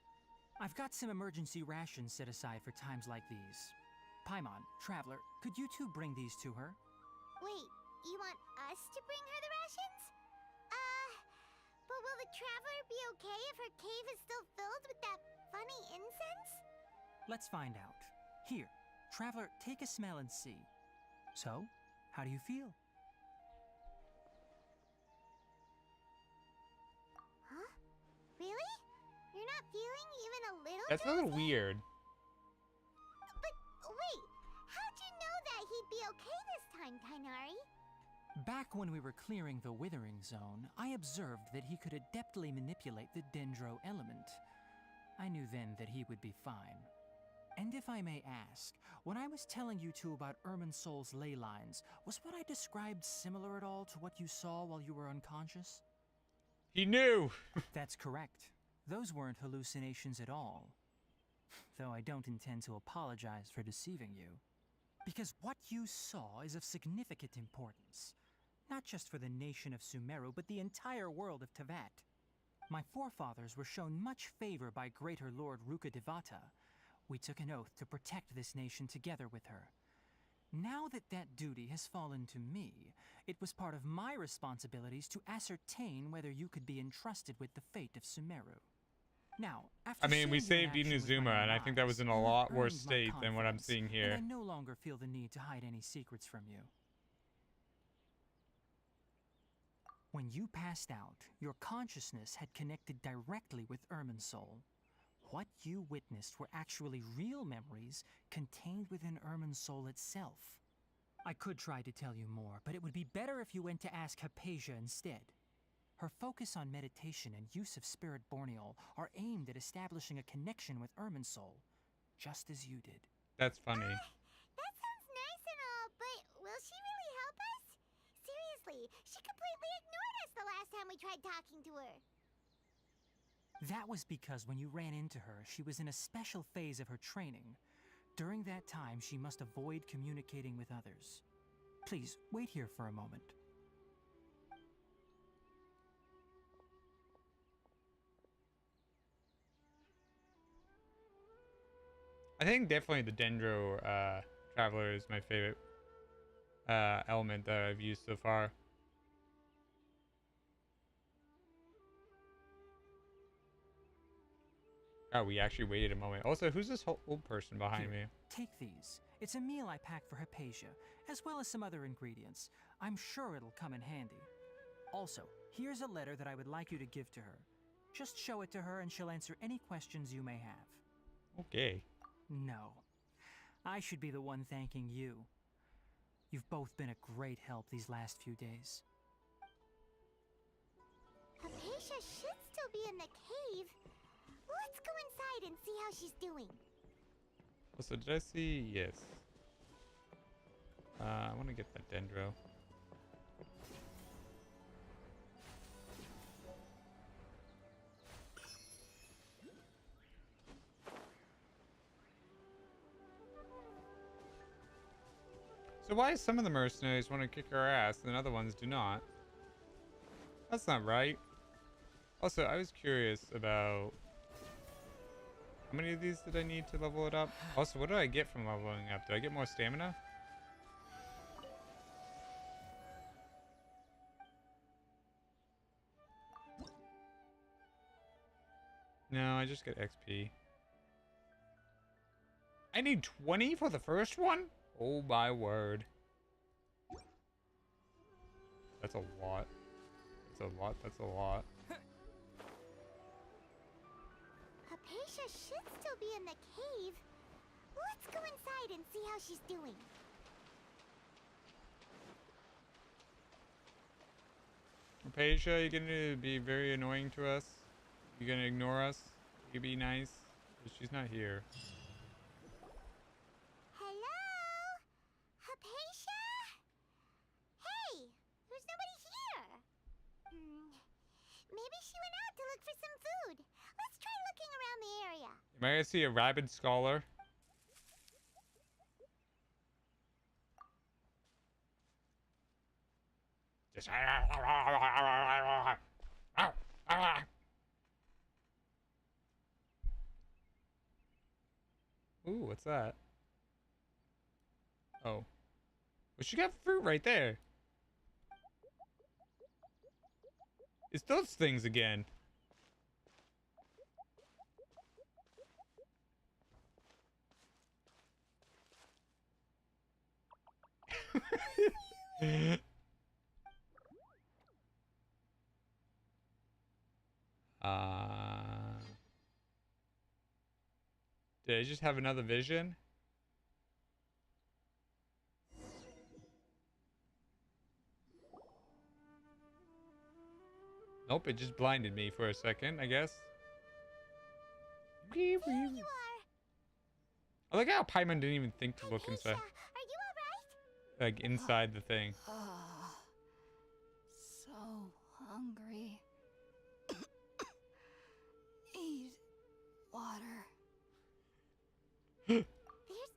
I've got some emergency rations set aside for times like these. Paimon, Traveler, could you two bring these to her? Wait, you want us to bring her the rations? But will the Traveler be okay if her cave is still filled with that funny incense? Let's find out. Here, Traveler, take a smell and see. So, how do you feel? Huh? Really? You're not feeling even a little That's a little drowsy? weird. But wait, how'd you know that he'd be okay this time, Tainari? Back when we were clearing the Withering Zone, I observed that he could adeptly manipulate the Dendro element. I knew then that he would be fine. And if I may ask, when I was telling you two about Irminsol's ley lines, was what I described similar at all to what you saw while you were unconscious? He knew. That's correct. Those weren't hallucinations at all. Though I don't intend to apologize for deceiving you. Because what you saw is of significant importance. Not just for the nation of Sumeru, but the entire world of Tevat. My forefathers were shown much favor by Greater Lord Rukkhadevata. We took an oath to protect this nation together with her. Now that that duty has fallen to me, it was part of my responsibilities to ascertain whether you could be entrusted with the fate of Sumeru. Now, after I mean, we seeing you in saved action with my Inazuma, own and I think that was in a eyes, you have lot worse earned my state than what I'm confidence, seeing and here. I no longer feel the need to hide any secrets from you. When you passed out, your consciousness had connected directly with Irminsul. What you witnessed were actually real memories contained within Irminsul itself. I could try to tell you more, but it would be better if you went to ask Hypatia instead. Her focus on meditation and use of Spirit Borneol are aimed at establishing a connection with Irminsul, just as you did. That's funny. That sounds nice and all, but will she really help us? Seriously, she completely ignored us the last time we tried talking to her. That was because when you ran into her, she was in a special phase of her training. During that time, she must avoid communicating with others. Please, wait here for a moment. I think definitely the Dendro Traveler is my favorite element that I've used so far. Oh, we actually waited a moment. Also, who's this whole old person behind Here, me? take these. It's a meal I packed for Hypatia, as well as some other ingredients. I'm sure it'll come in handy. Also, here's a letter that I would like you to give to her. Just show it to her and she'll answer any questions you may have. Okay. No. I should be the one thanking you. You've both been a great help these last few days. Hypatia should still be in the cave. Let's go inside and see how she's doing. Also, did I see? Yes. I want to get that dendro. So why some of the mercenaries want to kick our ass and other ones do not? That's not right. Also, I was curious about how many of these did I need to level it up? Also, what do I get from leveling up? Do I get more stamina? No, I just get XP. I need 20 for the first one? Oh my word. That's a lot. That's a lot. That's a lot. Hypatia should still be in the cave. Let's go inside and see how she's doing. Hypatia, you're gonna be very annoying to us. You're gonna ignore us. You be nice. But she's not here. Hello? Hypatia? Hey, there's nobody here. Maybe she went out to look for some food. Let's try looking around the area. Am I gonna see a rabid scholar? Just ooh, what's that? Oh. Well, she got fruit right there. It's those things again. Did I just have another vision? Nope, it just blinded me for a second, I guess. Here you are. I like how Paimon didn't even think to look Hypatia, inside. are you alright? Like, inside the thing. So hungry. Need water. There's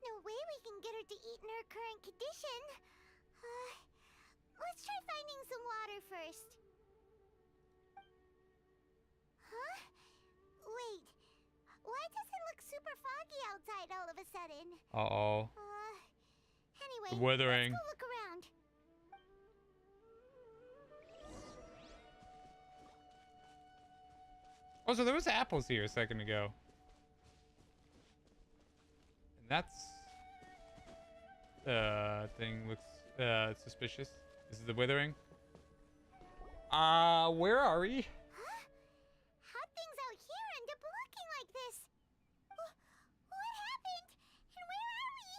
no way we can get her to eat in her current condition. Let's try finding some water first. Huh? Wait. Why does it look super foggy outside all of a sudden? Uh-oh. Anyway, The withering. let's go look around. Oh, so there was apples here a second ago. And that's... thing looks, suspicious. This is the withering. Where are we? Huh? How'd things out here end up looking like this? What happened? And where are we?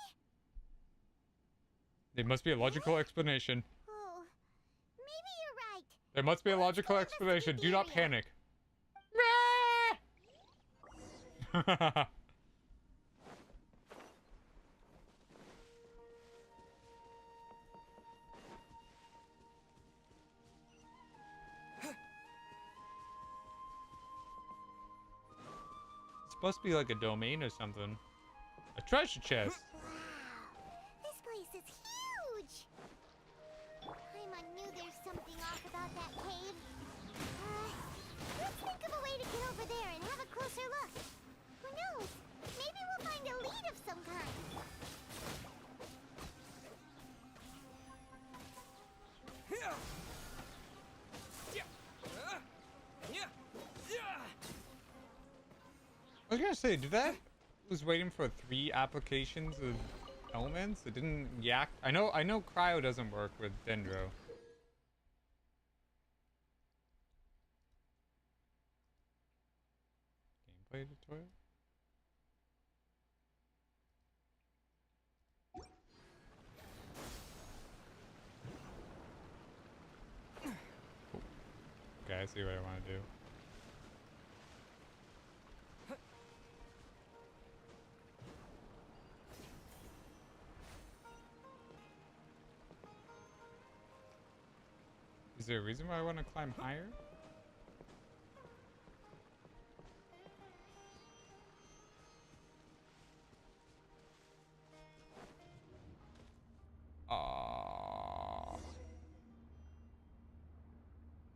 There must be a logical explanation. Oh, maybe you're right. There must be a Let's logical go investigate explanation. the Do not area. panic. It's supposed to be like a domain or something. A treasure chest. Wow, this place is huge. Paimon knew there's something off about that cave. Let's think of a way to get over there and have a closer look. Who knows? Maybe we'll find a lead of some kind. was gonna say, did that was waiting for 3 applications of elements? It didn't yak. I know cryo doesn't work with Dendro. Gameplay tutorial? Okay, I see what I want to do. Is there a reason why I want to climb higher?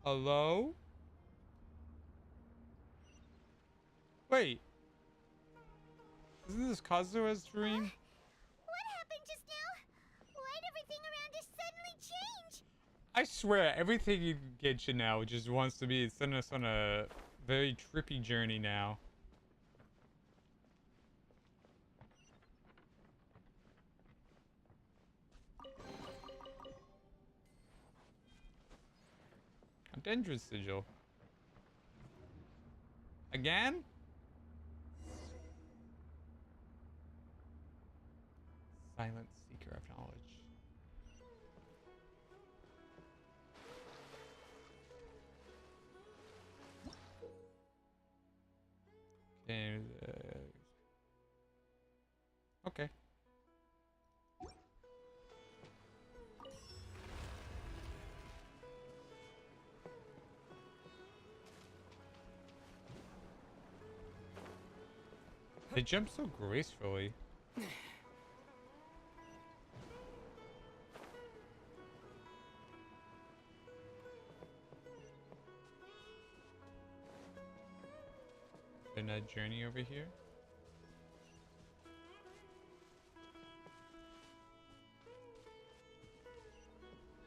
Hello? Wait. Isn't this Kazuha's dream? What happened just now? Why'd everything around us suddenly change? I swear, everything in Genshin now just wants to be send us on a very trippy journey now. A dangerous sigil. Again? Silent seeker of knowledge. Okay. Okay. They jump so gracefully. Midnight journey over here.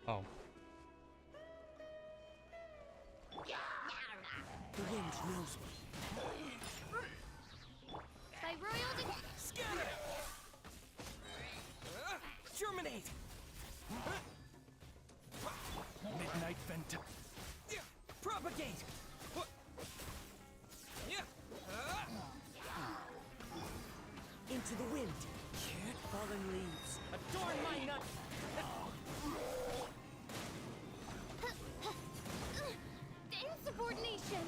Oh. The wind knows me. By royal Skerter! Germinate! Midnight Vtuber. Propagate! Into the wind. Fallen leaves. Adorn my nut. insubordination.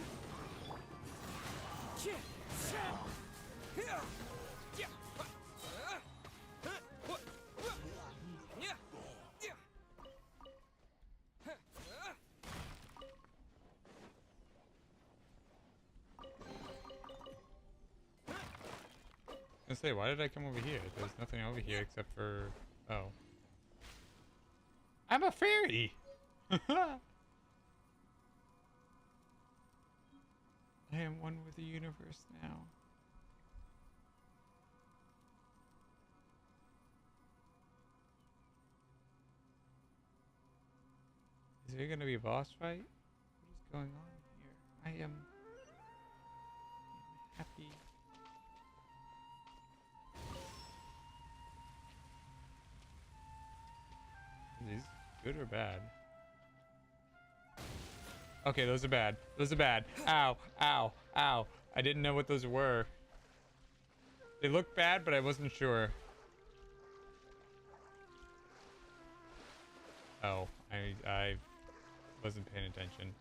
I was gonna say, why did I come over here? There's nothing over here except for... Oh. I'm a fairy! I am one with the universe now. Is there gonna be a boss fight? What is going on here? I am happy. Is these good or bad? Okay, those are bad. Those are bad. Ow, ow, ow. I didn't know what those were. They looked bad, but I wasn't sure. Oh, I wasn't paying attention.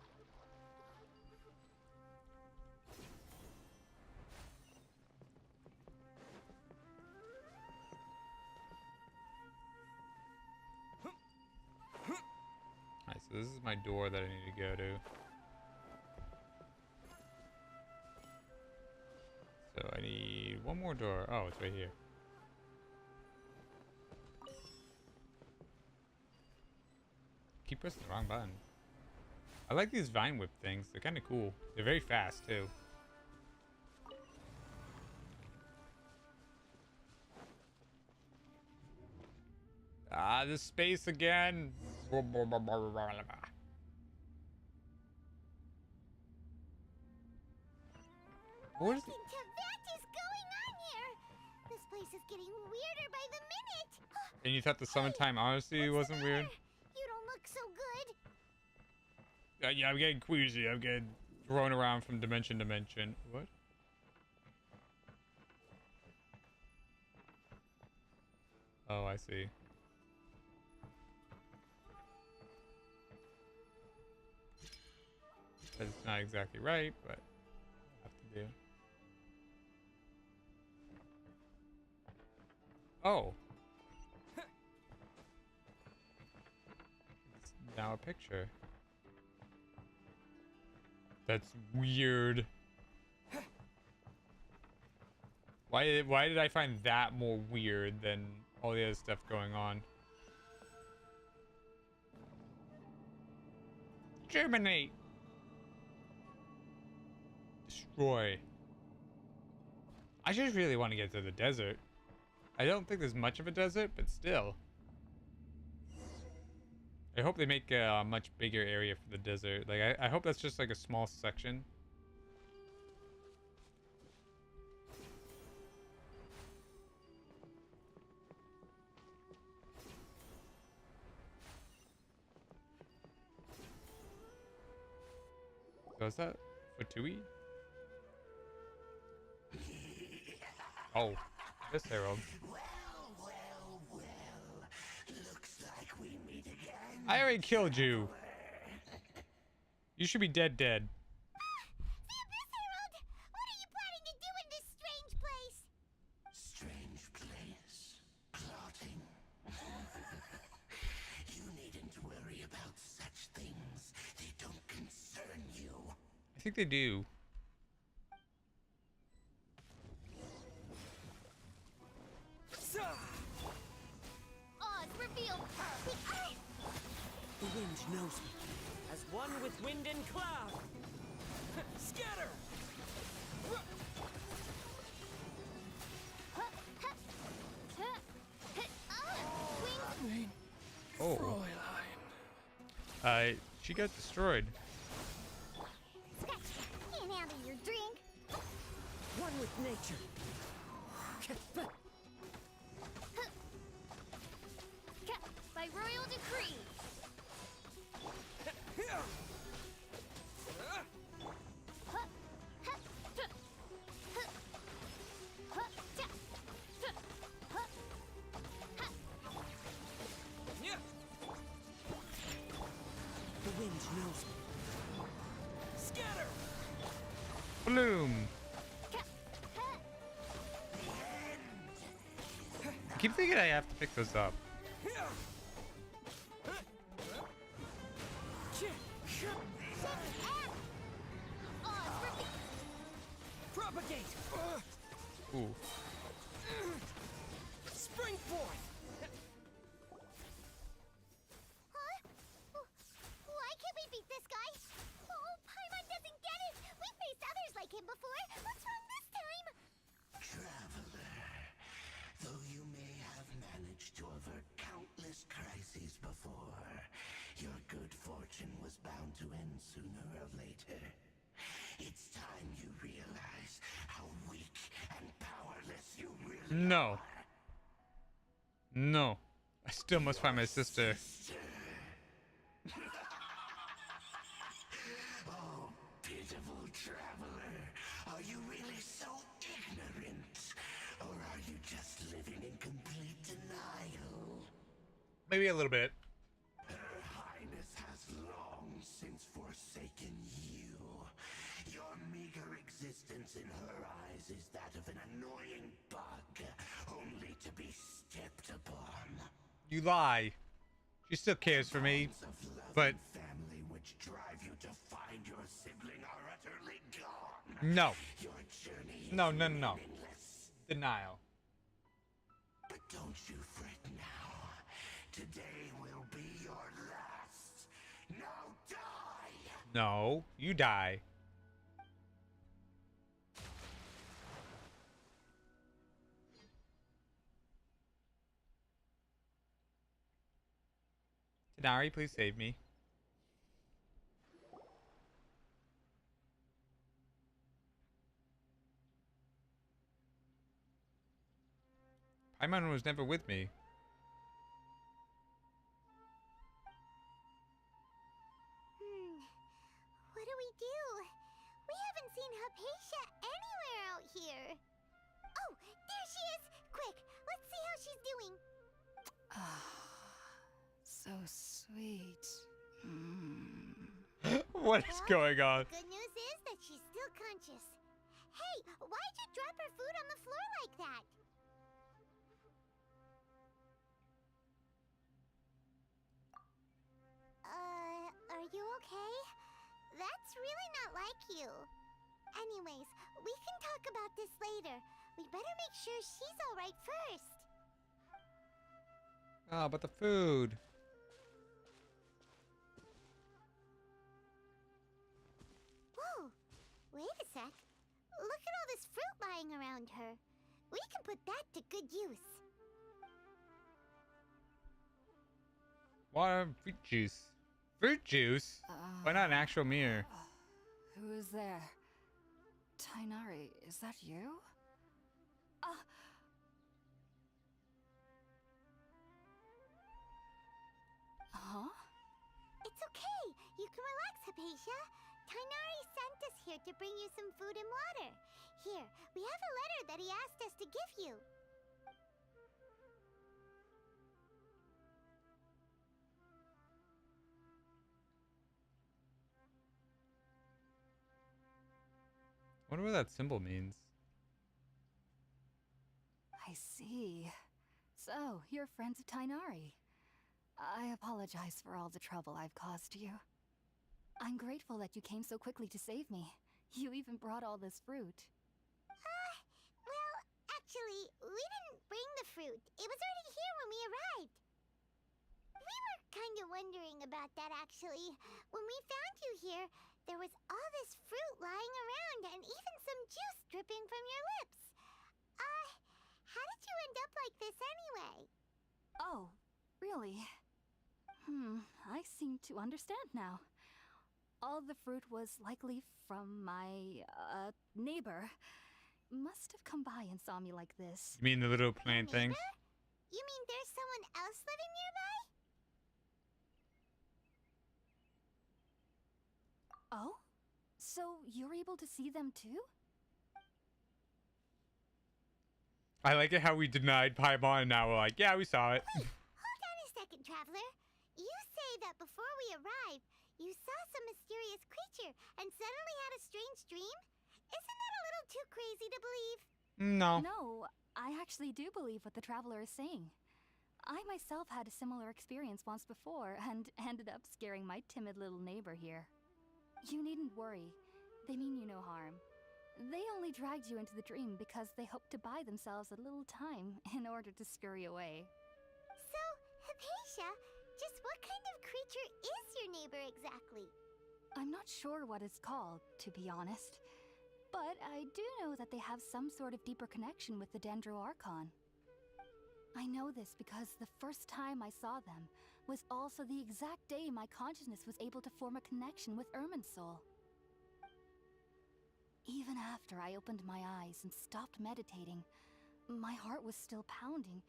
Alright, so this is my door that I need to go to. So I need one more door. Oh, it's right here. Keep pressing the wrong button. I like these vine whip things. They're kind of cool. They're very fast too. Ah, this space again. What is... Welcome to Vatu's is getting weirder by the minute. And you thought the summertime honestly wasn't weird? You don't look so good. Yeah, I'm getting queasy. I'm getting thrown around from dimension to dimension. What? Oh, I see. That's not exactly right, but I have to do. Oh. It's now a picture. That's weird. Why did I find that more weird than all the other stuff going on? Germinate. Destroy. I just really want to get to the desert. I don't think there's much of a desert, but still. I hope they make a much bigger area for the desert. Like, I hope that's just like a small section. So is that Vtuber? Oh, this Herald. Looks like we meet again. I already killed you. You should be dead. Miss Harold, what are you planning to do in this strange place? Strange place. Plotting. You needn't worry about such things. They don't concern you. I think they do. Oz, reveal. The wind knows me. As one with wind and cloud. Scatter! Oh. She got destroyed. Can't handle your drink. One with nature. By royal decree. The wind knows me. Scatter! Bloom. I keep thinking I have to pick those up. Propagate! Ooh. Spring forth! Huh? Why can't we beat this guy? Oh, Paimon doesn't get it. We've faced others like him before. What's wrong this time? Traveler, though you may have managed to avert countless crises before, your good fortune was bound to end sooner or later. It's time you realize how weak and powerless you really No. are. No. I still must find my sister. Oh, pitiful traveler. Are you really so ignorant? Or are you just living in complete denial? Maybe a little bit. Her Highness has long since forsaken you. Your meager existence in her eyes is that of an annoying bug, only to be stepped upon. You lie. She still cares for me, Bonds of love but and family which drive you to find your sibling are utterly gone. no. Your journey is No. meaningless. Denial. But don't you fret now. Today will be your last. Now die! No. You die. Tanari, please save me. Paimon was never with me. What do we do? We haven't seen Hypatia anywhere out here. Oh, there she is! Quick, let's see how she's doing. So sweet. What is going on? Good news is that she's still conscious. Hey, why'd you drop her food on the floor like that? Are you okay? That's really not like you. Anyways, we can talk about this later. We better make sure she's alright first. Oh, but the food. Whoa, wait a sec. Look at all this fruit lying around her. We can put that to good use. Water, fruit juice. Fruit juice? Why not an actual mirror? Who is there? Tainari, is that you? Huh? It's okay. You can relax, Hypatia. Tainari sent us here to bring you some food and water. Here, we have a letter that he asked us to give you. I wonder what that symbol means. I see. So, you're friends of Tainari. I apologize for all the trouble I've caused you. I'm grateful that you came so quickly to save me. You even brought all this fruit. Well, actually, we didn't bring the fruit. It was already here when we arrived. We were kind of wondering about that, actually. When we found you here, there was all this fruit lying around and even some juice dripping from your lips. How did you end up like this anyway? Oh, really? I seem to understand now. All the fruit was likely from my, neighbor. Must have come by and saw me like this. You mean the little plant thing? You mean there's someone else living nearby? Oh? So you're able to see them too? I like it how we denied Paimon and now we're like, yeah, we saw it. Wait, hold on a second, Traveler. You say that before we arrived, you saw some mysterious creature and suddenly had a strange dream? Isn't that a little too crazy to believe? No. No, I actually do believe what the Traveler is saying. I myself had a similar experience once before and ended up scaring my timid little neighbor here. You needn't worry. They mean you no harm. They only dragged you into the dream because they hoped to buy themselves a little time in order to scurry away. So, Hypatia, just what kind of creature is your neighbor exactly? I'm not sure what it's called, to be honest. But I do know that they have some sort of deeper connection with the Dendro Archon. I know this because the first time I saw them was also the exact day my consciousness was able to form a connection with Irminsul. Even after I opened my eyes and stopped meditating, my heart was still pounding,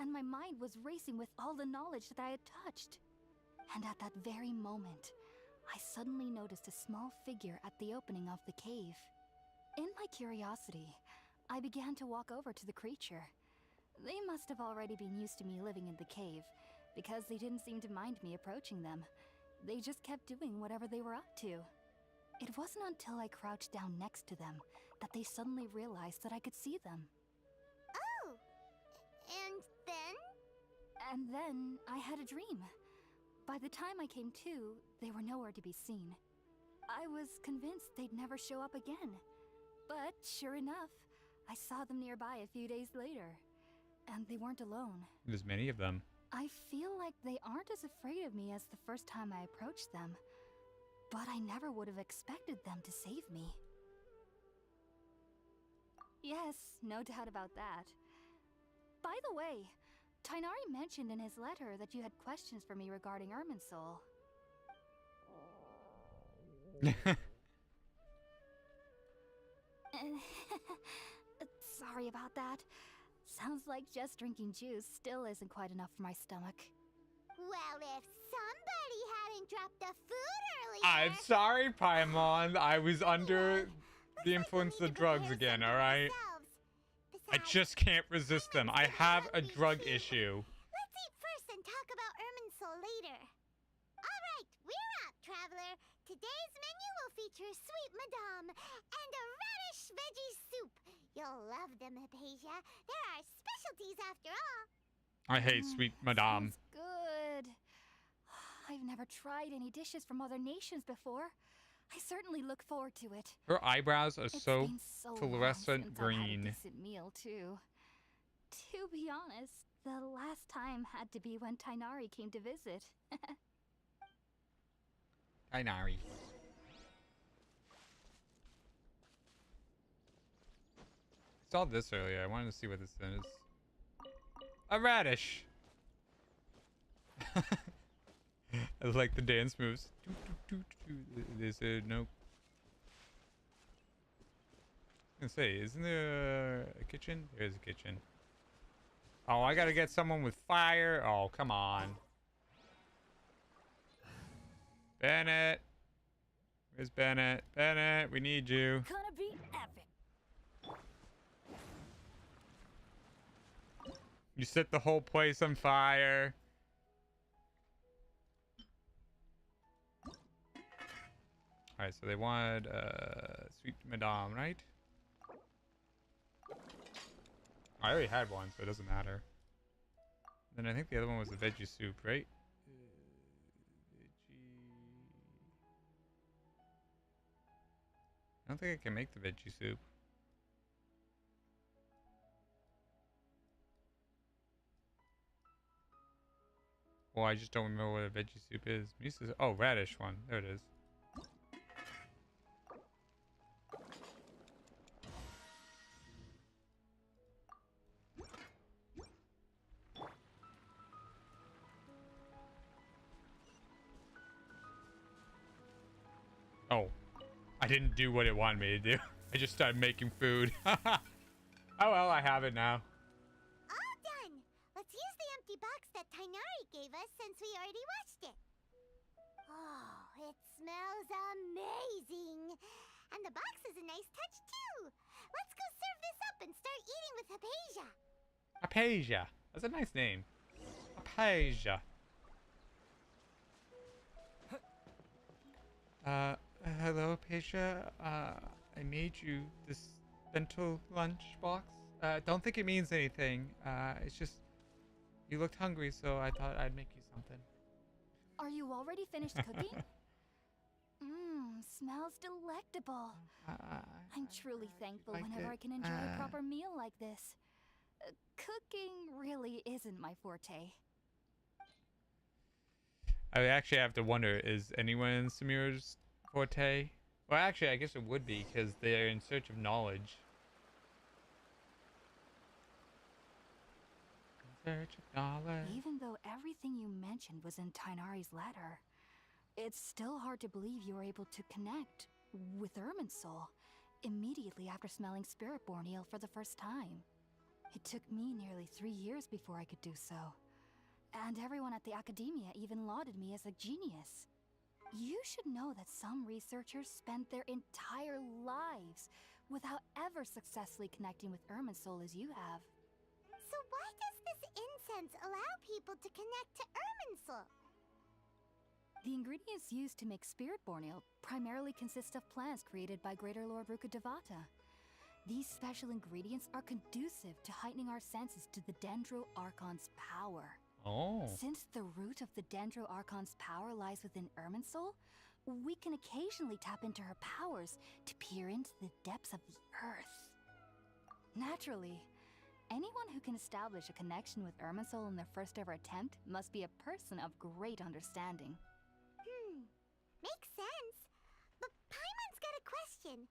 and my mind was racing with all the knowledge that I had touched. And at that very moment, I suddenly noticed a small figure at the opening of the cave. In my curiosity, I began to walk over to the creature. They must have already been used to me living in the cave, because they didn't seem to mind me approaching them. They just kept doing whatever they were up to. It wasn't until I crouched down next to them that they suddenly realized that I could see them. Oh! And then? And then I had a dream. By the time I came to, they were nowhere to be seen. I was convinced they'd never show up again. But sure enough, I saw them nearby a few days later. And they weren't alone. There's many of them. I feel like they aren't as afraid of me as the first time I approached them. But I never would have expected them to save me. Yes, no doubt about that. By the way, Tainari mentioned in his letter that you had questions for me regarding Irminsul. Sorry about that. Sounds like just drinking juice still isn't quite enough for my stomach. Well, if somebody hadn't dropped the food earlier... I'm sorry, Paimon. I was under the influence of drugs again, alright? I just can't resist them. I have a drug issue. Let's eat first and talk about Irminsul later. Alright, we're out, traveler. Today's menu will feature sweet madame and a radish veggie soup. You'll love them, Hypatia. They're our specialties after all. I hate sweet madame. Sounds good. I've never tried any dishes from other nations before. I certainly look forward to it. Her eyebrows are It's so been so long fluorescent since I've had a green. decent meal too. To be honest, the last time had to be when Tainari came to visit. Tainari. I saw this earlier. I wanted to see what this is. A radish. I like the dance moves. Is there no... I was gonna say, isn't there a kitchen? There's a kitchen. Oh, I gotta get someone with fire. Oh, come on. Bennett. Where's Bennett? Bennett, we need you. Gonna be epic. You set the whole place on fire. Alright, so they wanted sweet madame, right? I already had one, so it doesn't matter. Then I think the other one was the veggie soup, right? I don't think I can make the veggie soup. Well, I just don't remember what a veggie soup is. Oh, radish one. There it is. Oh, I didn't do what it wanted me to do. I just started making food. Oh well, I have it now. All done. Let's use the empty box that Tainari gave us since we already watched it. Oh, it smells amazing. And the box is a nice touch too. Let's go serve this up and start eating with Hypatia. Hypatia. That's a nice name. Hypatia. Hello, Hypatia. I made you this bento lunch box. Don't think it means anything. It's just you looked hungry, so I thought I'd make you something. Are you already finished cooking? Smells delectable. I'm truly thankful whenever I can enjoy a proper meal like this. Cooking really isn't my forte. I actually have to wonder, is anyone in Sumeru's forte? Well, actually, I guess it would be, because they're in search of knowledge. In search of knowledge. Even though everything you mentioned was in Tainari's letter, it's still hard to believe you were able to connect with Irminsul immediately after smelling Spiritborn eel for the first time. It took me nearly 3 years before I could do so. And everyone at the academia even lauded me as a genius. You should know that some researchers spent their entire lives without ever successfully connecting with Irminsul as you have. So why does this incense allow people to connect to Irminsul? The ingredients used to make Spiritborn eel primarily consist of plants created by Greater Lord Rukkhadevata. These special ingredients are conducive to heightening our senses to the Dendro Archon's power. Oh. Since the root of the Dendro Archon's power lies within Irminsul, we can occasionally tap into her powers to peer into the depths of the earth. Naturally, anyone who can establish a connection with Irminsul in their first ever attempt must be a person of great understanding. Makes sense. But Paimon's got a question.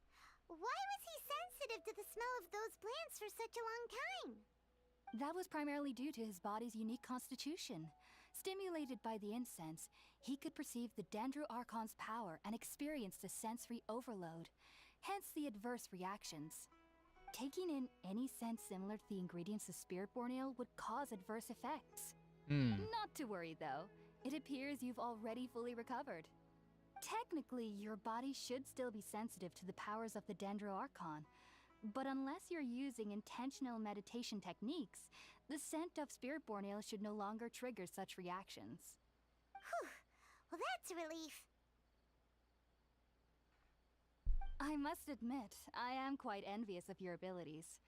Why was he sensitive to the smell of those plants for such a long time? That was primarily due to his body's unique constitution. Stimulated by the incense, he could perceive the Dendro Archon's power and experience the sensory overload, hence the adverse reactions. Taking in any scent similar to the ingredients of spirit-born ale would cause adverse effects. Not to worry though, it appears you've already fully recovered. Technically, your body should still be sensitive to the powers of the Dendro Archon, but unless you're using intentional meditation techniques, the scent of spirit-born ale should no longer trigger such reactions. Whew. Well, that's a relief. I must admit, I am quite envious of your abilities.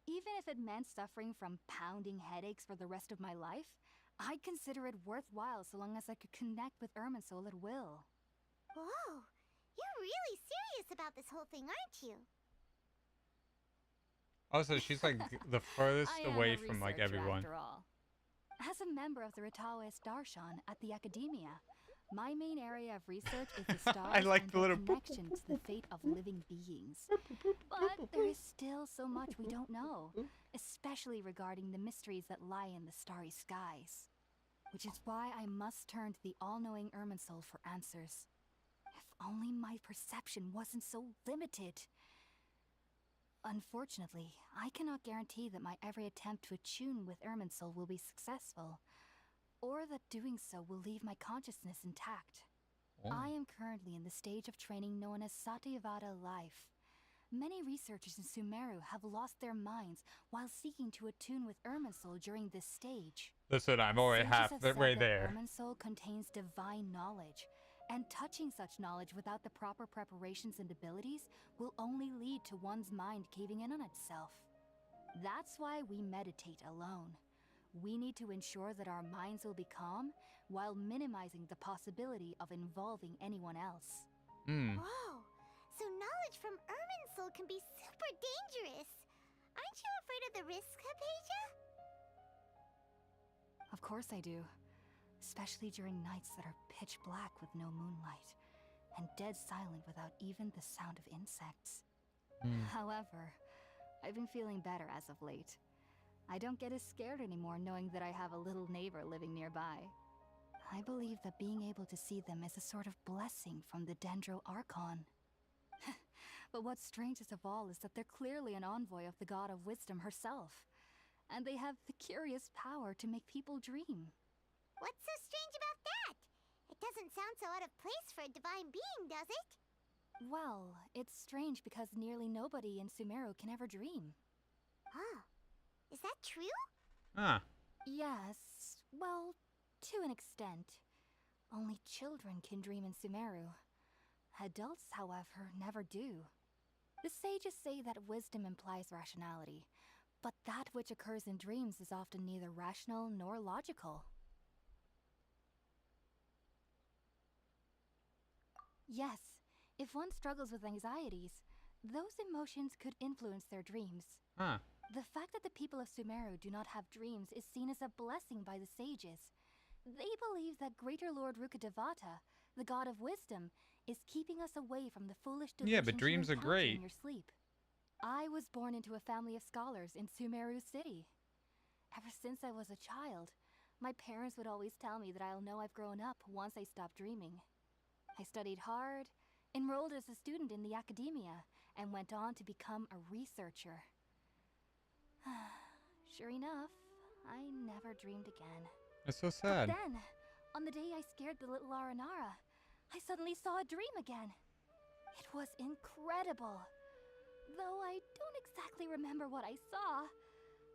Even if it meant suffering from pounding headaches for the rest of my life, I'd consider it worthwhile so long as I could connect with Irminsul at will. Whoa, you're really serious about this whole thing, aren't you? Also, she's like the furthest I am away a from like researcher, everyone. After all. As a member of the Ritaoist Darshan at the Academia, my main area of research is the stars I like and the their little boop, connection to the fate of living beings. But there is still so much we don't know, especially regarding the mysteries that lie in the starry skies. Which is why I must turn to the all-knowing Irminsul for answers. If only my perception wasn't so limited. Unfortunately, I cannot guarantee that my every attempt to attune with Irminsul will be successful, or that doing so will leave my consciousness intact. I am currently in the stage of training known as Satyavada life. Many researchers in Sumeru have lost their minds while seeking to attune with Irminsul during this stage. Listen, I'm already Sages half have the said way that there. Irminsul contains divine knowledge, and touching such knowledge without the proper preparations and abilities will only lead to one's mind caving in on itself. That's why we meditate alone. We need to ensure that our minds will be calm while minimizing the possibility of involving anyone else. Whoa, so knowledge from Irminsul can be super dangerous. Aren't you afraid of the risk, Hypatia? Of course I do. Especially during nights that are pitch black with no moonlight, and dead silent without even the sound of insects. However, I've been feeling better as of late. I don't get as scared anymore knowing that I have a little neighbor living nearby. I believe that being able to see them is a sort of blessing from the Dendro Archon. But what's strangest of all is that they're clearly an envoy of the God of Wisdom herself, and they have the curious power to make people dream. What's so strange about that? It doesn't sound so out of place for a divine being, does it? Well, it's strange because nearly nobody in Sumeru can ever dream. Oh, is that true? Ah. Yes, well, to an extent. Only children can dream in Sumeru. Adults, however, never do. The sages say that wisdom implies rationality, but that which occurs in dreams is often neither rational nor logical. Yes, if one struggles with anxieties, those emotions could influence their dreams. Huh. The fact that the people of Sumeru do not have dreams is seen as a blessing by the sages. They believe that Greater Lord Rukkhadevata, the god of wisdom, is keeping us away from the foolish delusions Yeah, but dreams you are encounter great. in your sleep. I was born into a family of scholars in Sumeru City. Ever since I was a child, my parents would always tell me that I'll know I've grown up once I stop dreaming. I studied hard, enrolled as a student in the Academia, and went on to become a researcher. Sure enough, I never dreamed again. That's so sad. But then, on the day I scared the little Aranara, I suddenly saw a dream again. It was incredible. Though I don't exactly remember what I saw,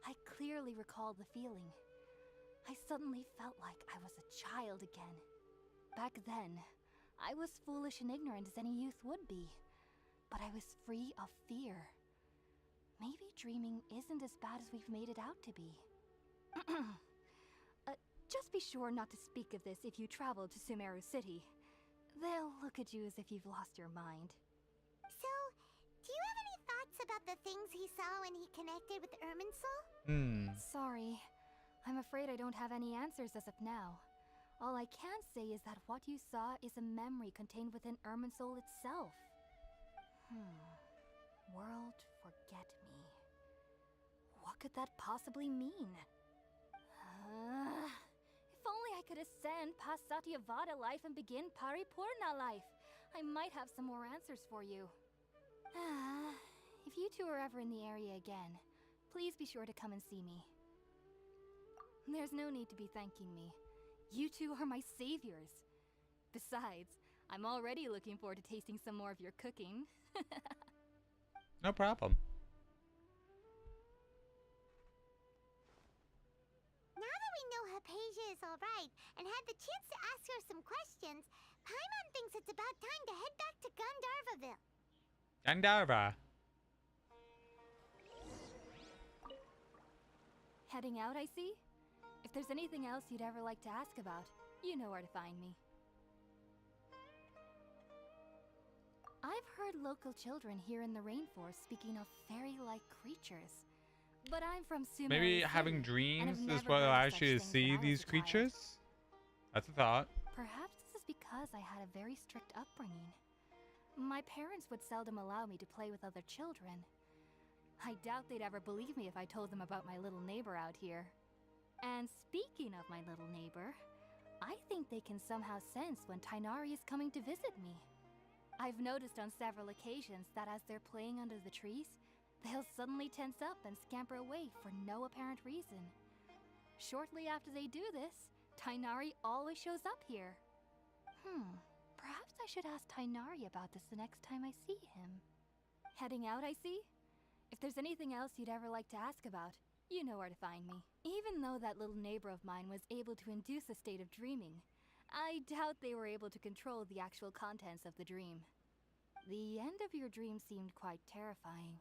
I clearly recall the feeling. I suddenly felt like I was a child again. Back then, I was foolish and ignorant as any youth would be, but I was free of fear. Maybe dreaming isn't as bad as we've made it out to be. Just be sure not to speak of this if you travel to Sumeru City. They'll look at you as if you've lost your mind. So, do you have any thoughts about the things he saw when he connected with Irminsul? Sorry. I'm afraid I don't have any answers as of now. All I can say is that what you saw is a memory contained within Irminsul itself. World forget me. What could that possibly mean? If only I could ascend past Satyavada life and begin Paripurna life, I might have some more answers for you. If If you two are ever in the area again, please be sure to come and see me. There's no need to be thanking me. You two are my saviors. Besides, I'm already looking forward to tasting some more of your cooking. No problem. Now that we know Hypatia is alright and had the chance to ask her some questions, Paimon thinks it's about time to head back to Gandharvaville. Gandharva. Heading out, I see? If there's anything else you'd ever like to ask about, you know where to find me. I've heard local children here in the rainforest speaking of fairy-like creatures. But I'm from Sumeru. Maybe City, having and dreams have is never what heard allows of you to such things see when I was these a child. creatures. That's a thought. Perhaps this is because I had a very strict upbringing. My parents would seldom allow me to play with other children. I doubt they'd ever believe me if I told them about my little neighbor out here. And speaking of my little neighbor, I think they can somehow sense when Tighnari is coming to visit me. I've noticed on several occasions that as they're playing under the trees, they'll suddenly tense up and scamper away for no apparent reason. Shortly after they do this, Tighnari always shows up here. Perhaps I should ask Tighnari about this the next time I see him. Heading out, I see? If there's anything else you'd ever like to ask about, you know where to find me. Even though that little neighbor of mine was able to induce a state of dreaming, I doubt they were able to control the actual contents of the dream. The end of your dream seemed quite terrifying.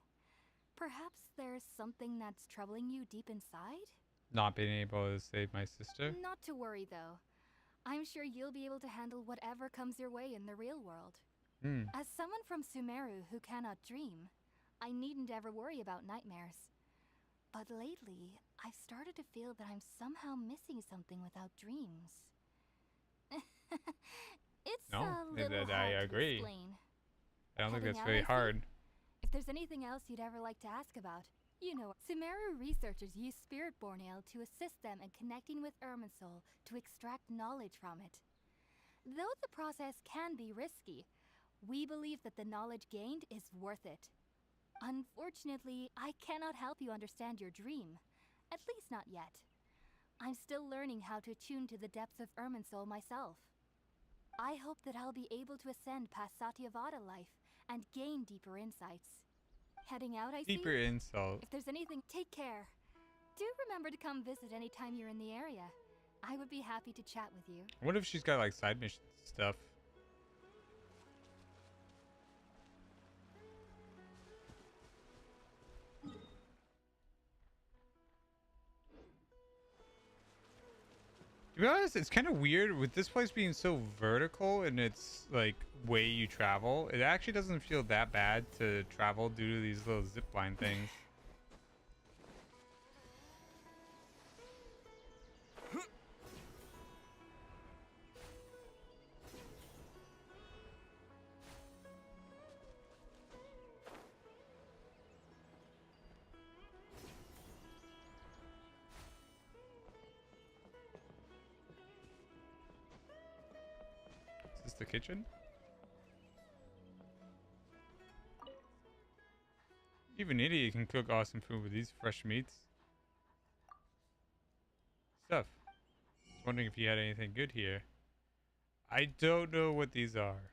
Perhaps there's something that's troubling you deep inside? Not being able to save my sister. Not to worry, though. I'm sure you'll be able to handle whatever comes your way in the real world. As someone from Sumeru who cannot dream, I needn't ever worry about nightmares. But lately, I've started to feel that I'm somehow missing something without dreams. It's No, a little I hard agree. to explain. I don't think Heading that's out, very I see? hard. If there's anything else you'd ever like to ask about, you know, Sumeru researchers use Spirit-born ale to assist them in connecting with Irminsul to extract knowledge from it. Though the process can be risky, we believe that the knowledge gained is worth it. Unfortunately, I cannot help you understand your dream. At least not yet. I'm still learning how to attune to the depths of Irminsul myself. I hope that I'll be able to ascend past Satyavada life and gain deeper insights. Heading out, I see? Deeper insult. If there's anything, take care. Do remember to come visit anytime you're in the area. I would be happy to chat with you. What if she's got like side mission stuff? To be honest, it's kind of weird with this place being so vertical in its like way you travel. It actually doesn't feel that bad to travel due to these little zipline things. Is this the kitchen? Even an idiot can cook awesome food with these fresh meats. Stuff. Just wondering if you had anything good here. I don't know what these are.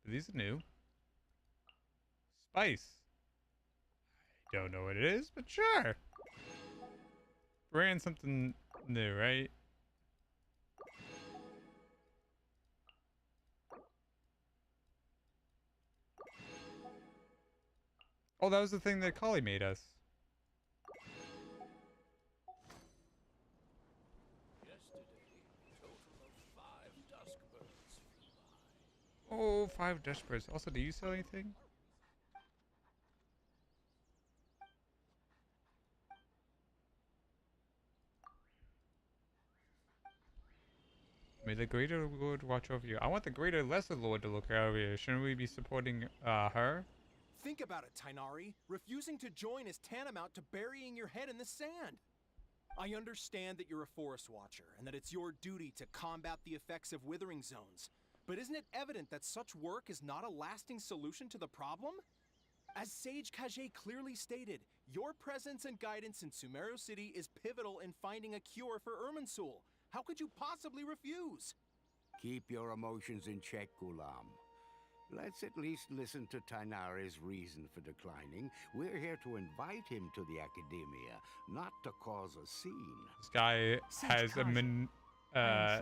These are new. Spice. I don't know what it is, but sure. We're in something new, right? Oh, that was the thing that Kali made us. Oh, 5 dust birds. Also, do you sell anything? May the greater lord watch over you. I want the greater lesser lord to look over you. Shouldn't we be supporting her? Think about it, Tighnari. Refusing to join is tantamount to burying your head in the sand. I understand that you're a forest watcher, and that it's your duty to combat the effects of withering zones. But isn't it evident that such work is not a lasting solution to the problem? As Sage Kage clearly stated, your presence and guidance in Sumeru City is pivotal in finding a cure for Irminsul. How could you possibly refuse? Keep your emotions in check, Gulam. Let's at least listen to Tainari's reason for declining. We're here to invite him to the Academia, not to cause a scene. This guy has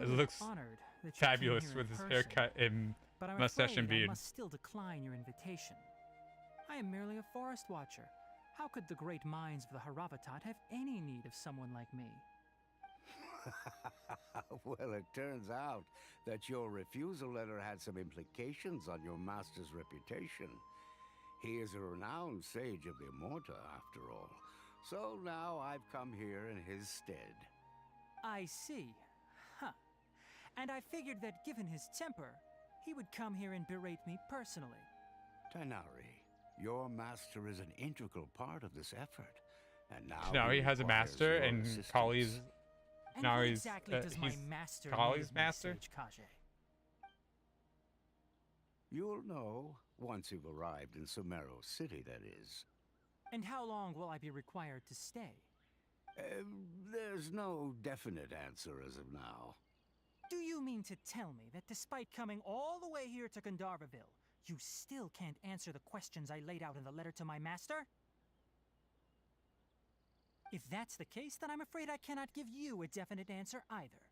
looks honored that you came fabulous here in with his person, haircut and but I'm mustache and afraid I beard. must still decline your invitation. I am merely a forest watcher. How could the great minds of the Haravatat have any need of someone like me? Well, it turns out that your refusal letter had some implications on your master's reputation. He is a renowned sage of the Immorta, after all. So now I've come here in his stead. I see. Huh. And I figured that given his temper, he would come here and berate me personally. Tainari, your master is an integral part of this effort. And now Tainari has a master, and Kali's And what Nari's, exactly does my he's master Kali's need of me, master? Sage Kage? You'll know once you've arrived in Sumeru City, that is. And how long will I be required to stay? There's no definite answer as of now. Do you mean to tell me that despite coming all the way here to Gandharvaville, you still can't answer the questions I laid out in the letter to my master? If that's the case, then I'm afraid I cannot give you a definite answer either.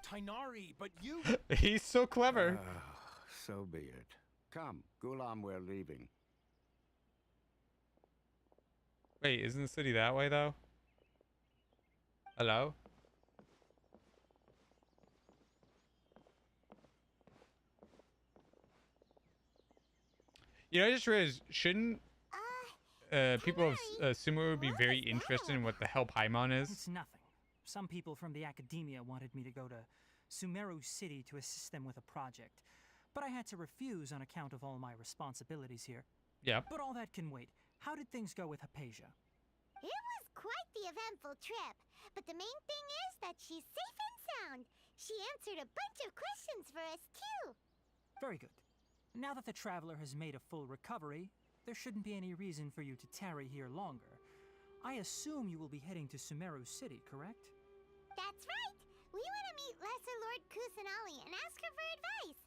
Tainari, but you... He's so clever. So be it. Come, Gulam, we're leaving. Wait, isn't the city that way though? Hello? You know, I just realized, shouldn't people of Sumeru be very interested in what the hell Paimon is? It's nothing. Some people from the academia wanted me to go to Sumeru City to assist them with a project, but I had to refuse on account of all my responsibilities here. Yeah. But all that can wait. How did things go with Hypatia? It was quite the eventful trip, but the main thing is that she's safe and sound. She answered a bunch of questions for us, too. Very good. Now that the traveler has made a full recovery, there shouldn't be any reason for you to tarry here longer. I assume you will be heading to Sumeru City, correct? That's right. We want to meet Lesser Lord Kusanali and ask her for advice.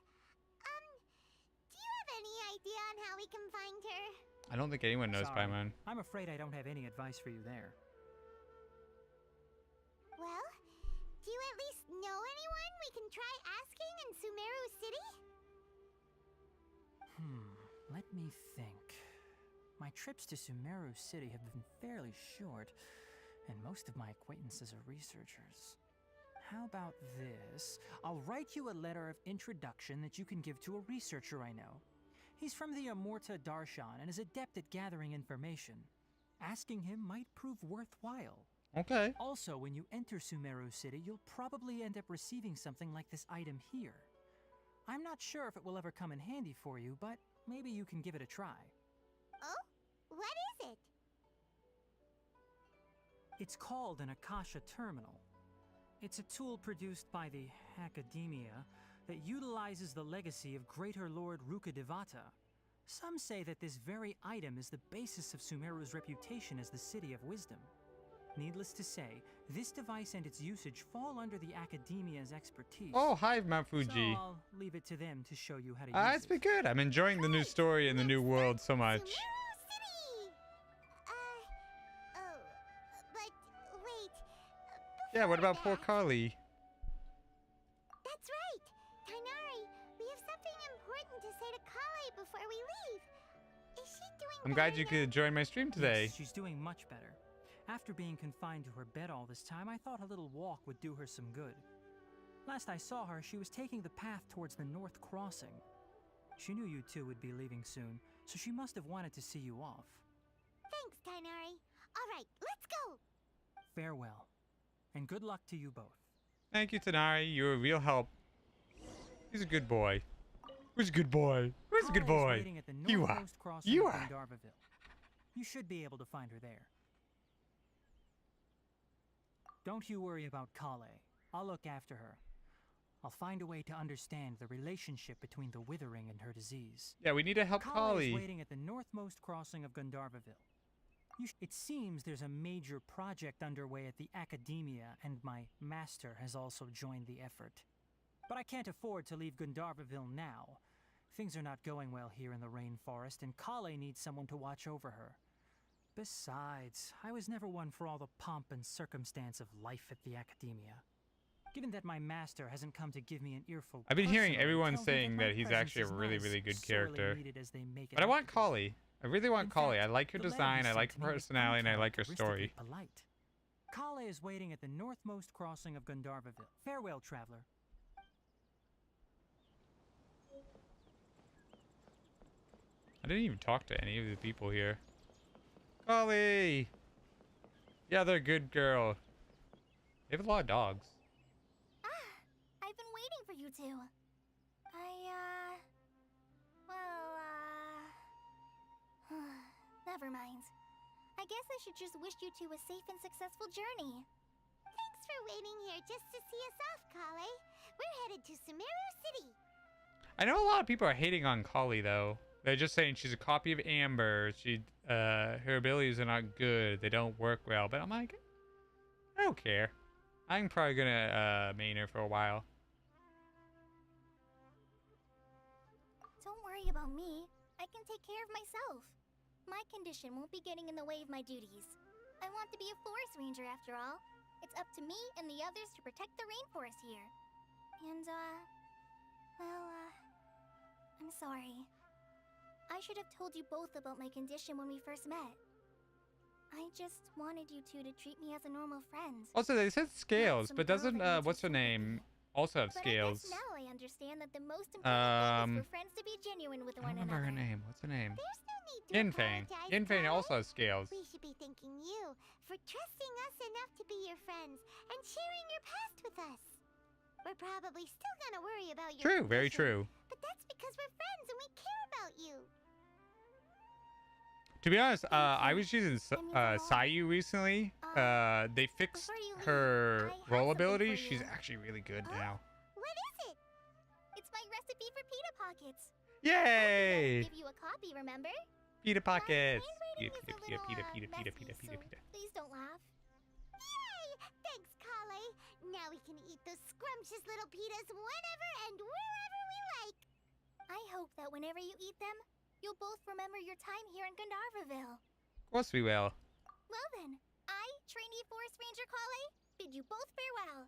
Do you have any idea on how we can find her? I don't think anyone knows Sorry. Paimon. I'm afraid I don't have any advice for you there. Well, do you at least know anyone we can try asking in Sumeru City? Let me think. My trips to Sumeru City have been fairly short, and most of my acquaintances are researchers. How about this? I'll write you a letter of introduction that you can give to a researcher I know. He's from the Immorta Darshan and is adept at gathering information. Asking him might prove worthwhile. Okay. Also, when you enter Sumeru City, you'll probably end up receiving something like this item here. I'm not sure if it will ever come in handy for you, but maybe you can give it a try. Oh? What is it? It's called an Akasha Terminal. It's a tool produced by the Academia that utilizes the legacy of Greater Lord Rukkhadevata. Some say that this very item is the basis of Sumeru's reputation as the City of Wisdom. Needless to say, this device and its usage fall under the Academia's expertise. Oh, hi, Mount Fuji. So I'll leave it to them to show you how to use It's it. been good. I'm enjoying the new story and the new world so much. Sumeru City! Oh, but wait. Yeah, what before about poor that- Carly? That's right. Tainari, we have something important to say to Kale before we leave. Is she doing I'm glad better you now? could join my stream today. Yes, she's doing much better. After being confined to her bed all this time, I thought a little walk would do her some good. Last I saw her, she was taking the path towards the North Crossing. She knew you two would be leaving soon, so she must have wanted to see you off. Thanks, Tainari. All right, let's go. Farewell, and good luck to you both. Thank you, Tanari. You're a real help. He's a good boy. Who's a good boy? Who's a good Kale is boy? waiting at the You are. northmost crossing You of are. Gandharvaville. You should be able to find her there. Don't you worry about Kale. I'll look after her. I'll find a way to understand the relationship between the withering and her disease. Yeah, we need to help Kale Kali. is waiting at the northmost crossing of Gandharvaville. It seems there's a major project underway at the Academia, and my master has also joined the effort. But I can't afford to leave Gandharvaville now. Things are not going well here in the rainforest, and Kale needs someone to watch over her. Besides, I was never one for all the pomp and circumstance of life at the Academia. Given that my master hasn't come to give me an earful, I've been hearing personally, everyone tells me saying my that he's presence actually a is really, not really as good sorely character. needed as they make it But I out want to be. Kali. I really want In Kali. fact, I like her the letter design, he I like sent her me was personality, and I like her story. uncharacteristically polite. Kale is waiting at the northmost crossing of Gandharvaville. Farewell, traveler. I didn't even talk to any of the people here. Kali! Yeah, they're a good girl. They have a lot of dogs. I've been waiting for you two. Never mind. I guess I should just wish you two a safe and successful journey. Thanks for waiting here just to see us off, Kale. We're headed to Sumeru City. I know a lot of people are hating on Kali, though. They're just saying she's a copy of Amber. Her abilities are not good. They don't work well. But I'm like, I don't care. I'm probably gonna main her for a while. Don't worry about me. I can take care of myself. My condition won't be getting in the way of my duties. I want to be a forest ranger after all. It's up to me and the others to protect the rainforest here. And, I'm sorry. I should have told you both about my condition when we first met. I just wanted you two to treat me as a normal friend. Also, they said scales, some but girl doesn't, that needs what's her your name, also have But scales? I guess now I understand that the most important thing is for friends to be genuine with I one don't remember another. her name. What's her name? There's no need to Ginfang. apologize, Ginfang Kale. also has scales. We should be thanking you for trusting us enough to be your friends and sharing your past with us. We're probably still gonna worry about your True, very condition, true. but that's because we're friends and we care about you. To be honest, I you. was using That means a lot. Sayu recently. They fixed before you leave, her I have roll something ability. for She's you. actually really good Oh? now. What is it? It's my recipe for pita pockets. Yay! Give you a copy, remember? Pita pockets. My handwriting is a little, Pita. messy, so please don't laugh. Yay! Thanks, Kale. Now we can eat those scrumptious little pitas whenever and wherever we like. I hope that whenever you eat them, you'll both remember your time here in Gandharvaville. Of course we will. Well then, I, trainee Forest Ranger Kale, bid you both farewell.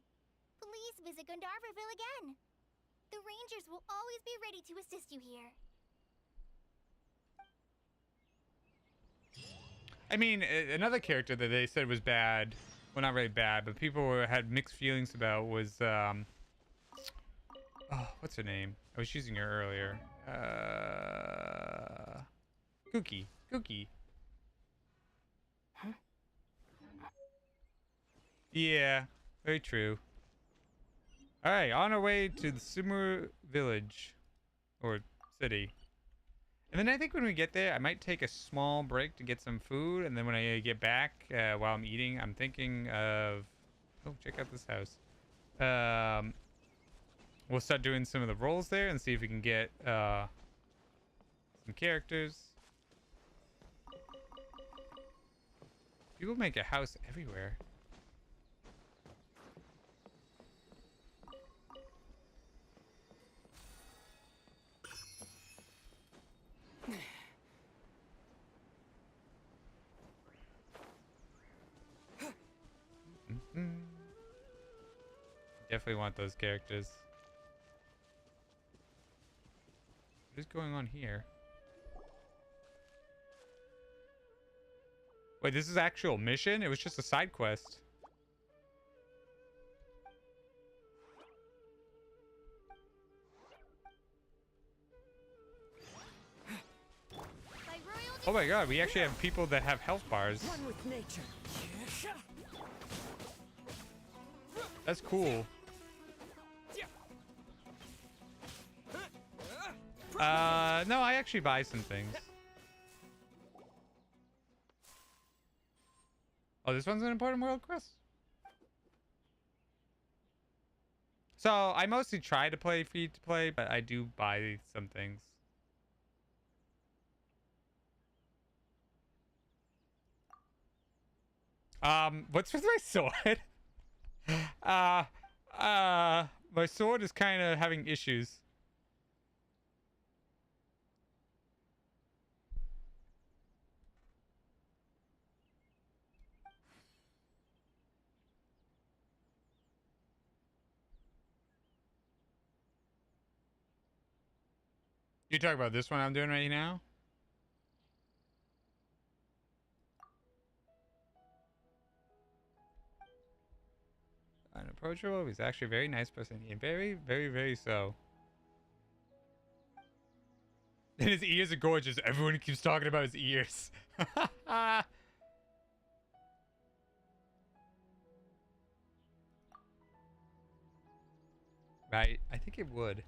Please visit Gandharvaville again. The Rangers will always be ready to assist you here. I mean, another character that they said was bad. Well, not really bad, but people had mixed feelings about was, oh, what's her name? I was using her earlier. Cookie. Huh? Yeah, very true. Alright, on our way to the Sumeru village. Or city. And then I think when we get there, I might take a small break to get some food. And then when I get back, while I'm eating, I'm thinking of... Oh, check out this house. We'll start doing some of the roles there and see if we can get some characters. People make a house everywhere. Definitely want those characters. What is going on here? Wait, this is actual mission? It was just a side quest. Oh my god, we actually have people that have health bars. One with nature. That's cool. No, I actually buy some things. Oh, this one's an important world quest? So I mostly try to play free to play, but I do buy some things. What's with my sword? My sword is kind of having issues. You talk about this one I'm doing right now? Unapproachable. He's actually a very nice person. And very, very, very so. And his ears are gorgeous. Everyone keeps talking about his ears. Right? I think it would.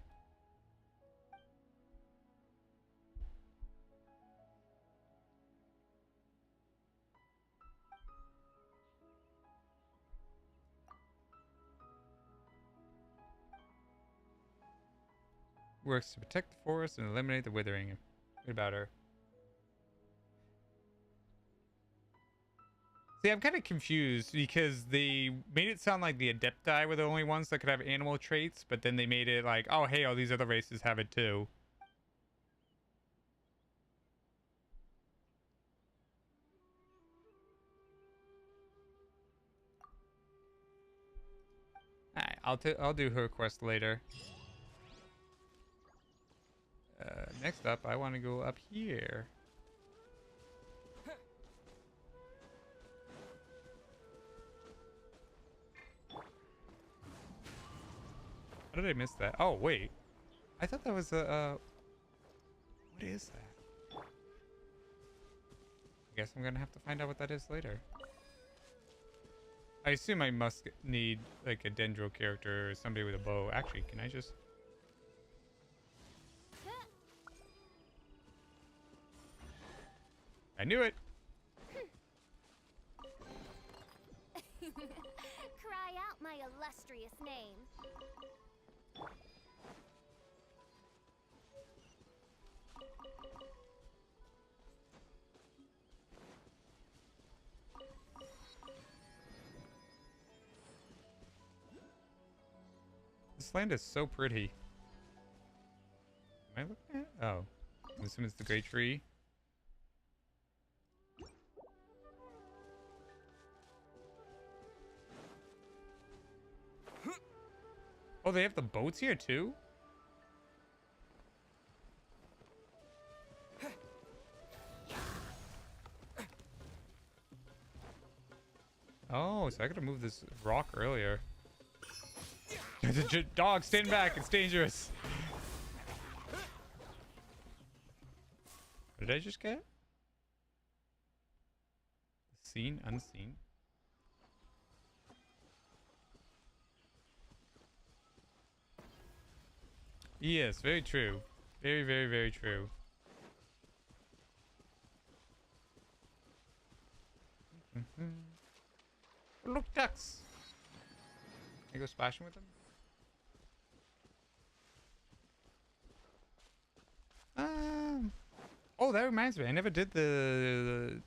Works to protect the forest and eliminate the withering. What about her? See, I'm kind of confused because they made it sound like the Adepti were the only ones that could have animal traits, but then they made it like, oh, hey, all these other races have it too. Alright, I'll do her quest later. Next up, I want to go up here. How did I miss that? Oh, wait. I thought that was a... What is that? I guess I'm gonna have to find out what that is later. I assume I must need, like, a Dendro character or somebody with a bow. Actually, can I just... I knew it! Cry out my illustrious name. This land is so pretty. Am I looking at? Oh. I'm assuming it's the great tree. Oh, they have the boats here too? Oh, so I could have moved this rock earlier. Dog, stand back. It's dangerous. What did I just get? Seen, unseen. Yes, very true. Very, very, very true. Look, ducks. Can I go splashing with them? Oh, that reminds me. I never did the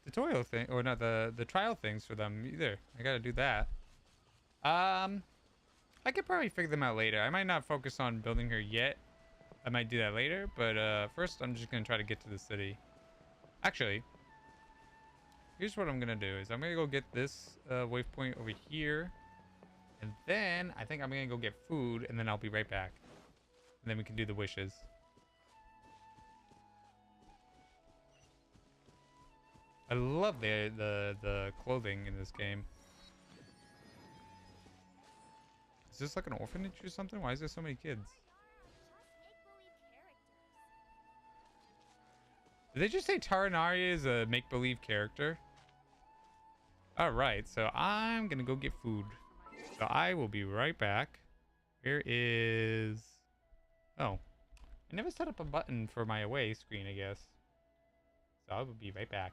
tutorial thing, or not the trial things for them either. I gotta do that. I could probably figure them out later. I might not focus on building her yet. I might do that later, but first I'm just gonna try to get to the city. Actually, here's what I'm gonna do: is I'm gonna go get this waypoint over here, and then I think I'm gonna go get food, and then I'll be right back, and then we can do the wishes. I love the clothing in this game. Is this like an orphanage or something? Why is there so many kids? Did they just say Taranari is a make-believe character? Alright, so I'm gonna go get food. So I will be right back. Where is... Oh. I never set up a button for my away screen, I guess. So I will be right back.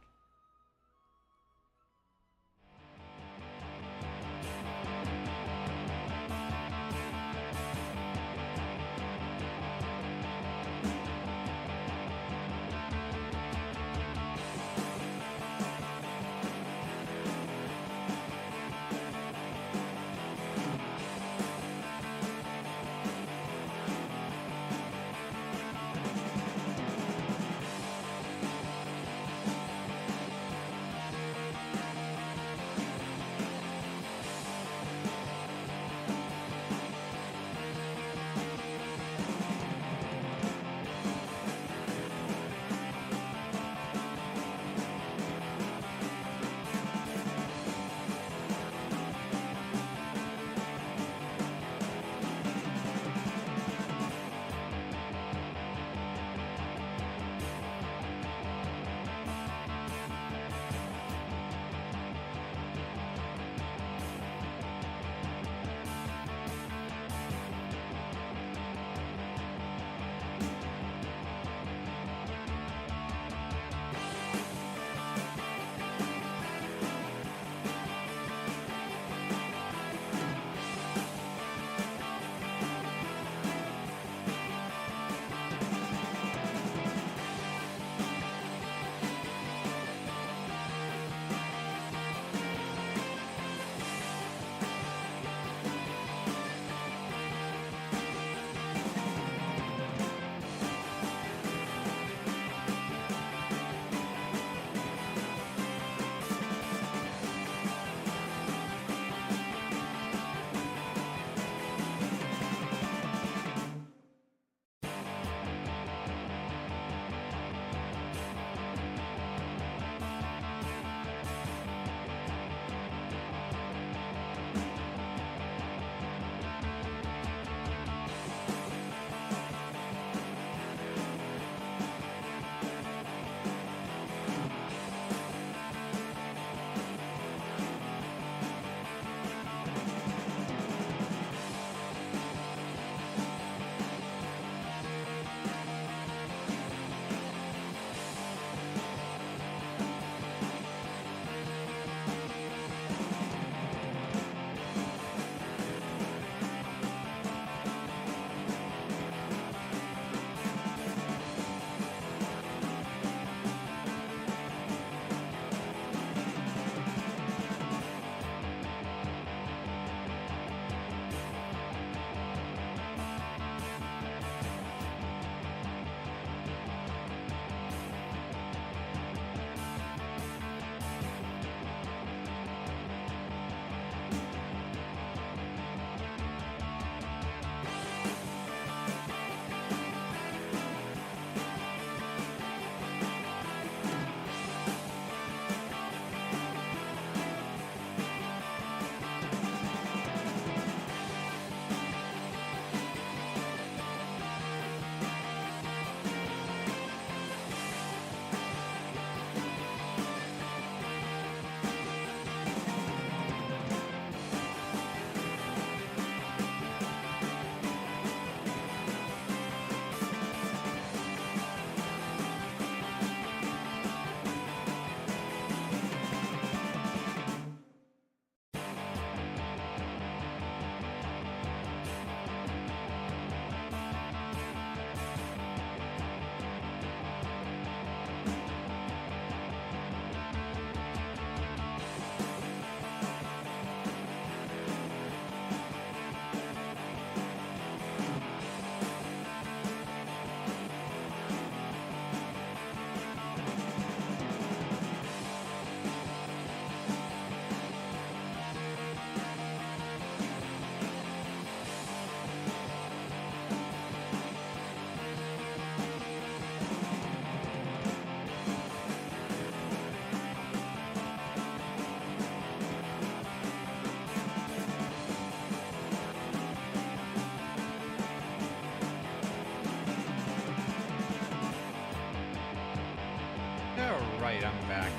Alright, I'm back.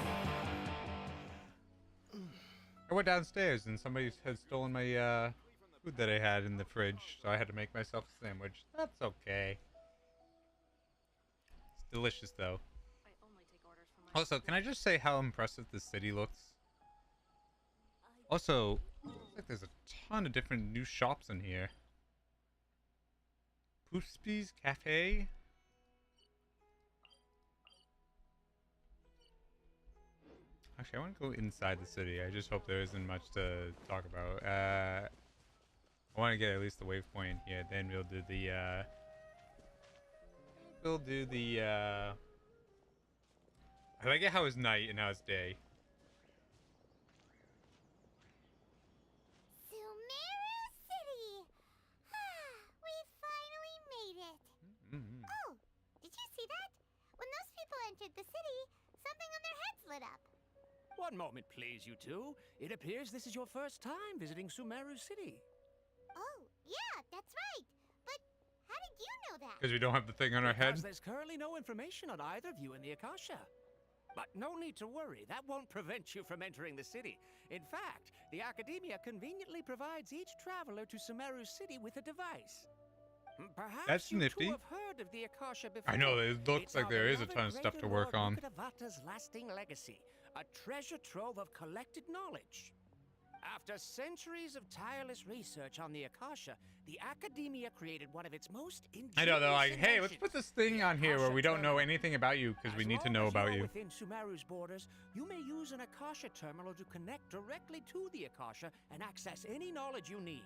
I went downstairs and somebody had stolen my food that I had in the fridge, so I had to make myself a sandwich. That's okay. It's delicious though. Also, can I just say how impressive this city looks? Also, looks like there's a ton of different new shops in here. Poofspies Cafe? Actually, I want to go inside the city. I just hope there isn't much to talk about. I want to get at least the waypoint here. Then we'll do the I like it how it's night and how it's day. Sumeru City! We finally made it! Oh, did you see that? When those people entered the city, something on their heads lit up. One moment, please, you two. It appears this is your first time visiting Sumeru City. Oh, yeah, that's right. But how did you know that? Because we don't have the thing on our head. Because there's currently no information on either of you in the Akasha. But no need to worry, that won't prevent you from entering the city. In fact, the Academia conveniently provides each traveler to Sumeru City with a device. Perhaps That's you nifty. two have heard of the Akasha before. I know, it looks It's like our there is a beloved ton of stuff Great to work Lord on. Vtuber's lasting legacy, a treasure trove of collected knowledge. After centuries of tireless research on the Akasha, the Academia created one of its most ingenious I know, they're like, hey, let's inventions, put this thing on here where we don't know anything about you because we need to know about you. Within Sumeru's borders, you may use an Akasha terminal to connect directly to the Akasha and access any knowledge you need.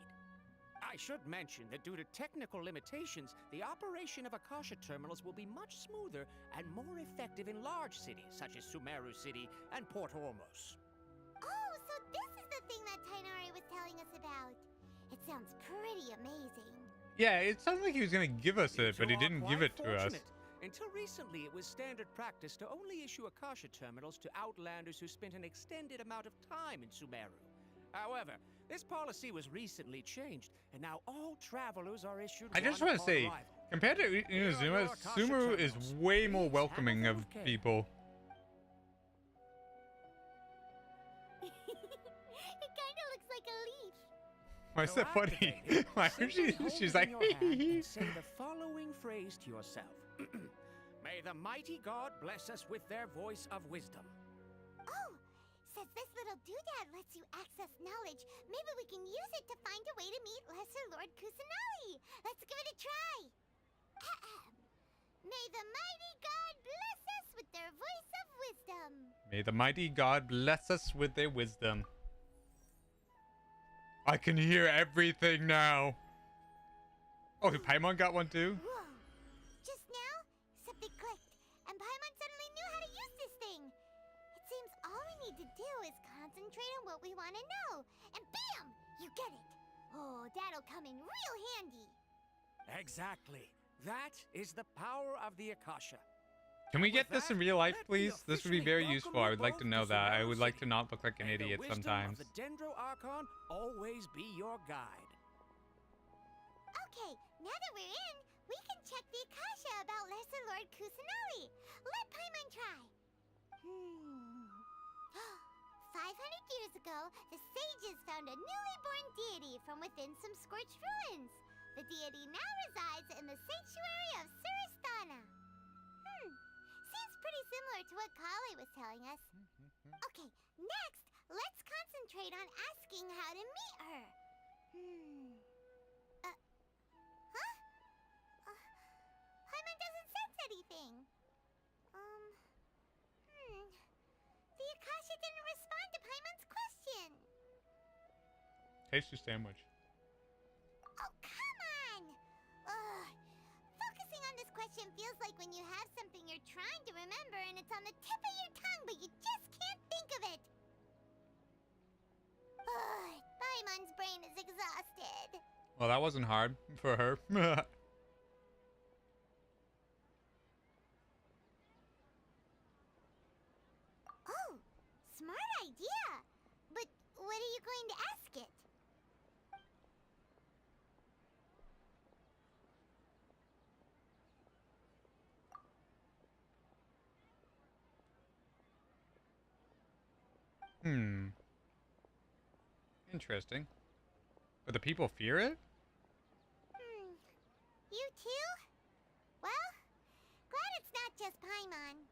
I should mention that due to technical limitations, the operation of Akasha terminals will be much smoother and more effective in large cities such as Sumeru City and Port Ormos. Oh, so this is the thing that Tainari was telling us about. It sounds pretty amazing. Yeah, it sounded like he was going to give us it, but he didn't give it to us. Until recently, it was standard practice to only issue Akasha terminals to outlanders who spent an extended amount of time in Sumeru. However, this policy was recently changed, and now all travelers are issued I just one want to upon say, arrival. compared to Inazuma, Sumeru is way more welcoming of people. It kinda looks like a leaf. Why is that funny? Why would she's like, Hold it in your hand and say the following phrase to yourself. May the mighty God bless us with their voice of wisdom. Oh, since this little doodad lets you access knowledge, maybe we can use it to find a way to meet Lesser Lord Kusanali. Let's give it a try. May the mighty God bless us with their voice of wisdom. May the mighty God bless us with their wisdom. I can hear everything now. Oh, Paimon got one too? Whoa. Just now, something clicked, and Paimon suddenly knew how to use this thing. It seems all we need to do is concentrate on what we want to know, and bam! You get it. Oh, that'll come in real handy. Exactly. That is the power of the Akasha. Can we get this in real life, please? This would be very useful. I would like to know that. I would like to not look like an idiot sometimes. The Dendro Archon always be your guide. Okay, now that we're in, we can check the Akasha about Lesser Lord Kusanali. Let Paimon try. 500 years ago, the sages found a newly born deity from within some scorched ruins. The deity now resides in the sanctuary of Suristana. Seems pretty similar to what Kali was telling us. Okay, next, let's concentrate on asking how to meet her. Paimon doesn't sense anything. The Akasha didn't respond to Paimon's question. Taste your sandwich. Oh, come on! Focusing on this question feels like when you have something you're trying to remember and it's on the tip of your tongue, but you just can't think of it. Paimon's brain is exhausted. Well, that wasn't hard for her. Oh, smart idea. But what are you going to ask it? Interesting. But the people fear it? You too? Well, glad it's not just Paimon.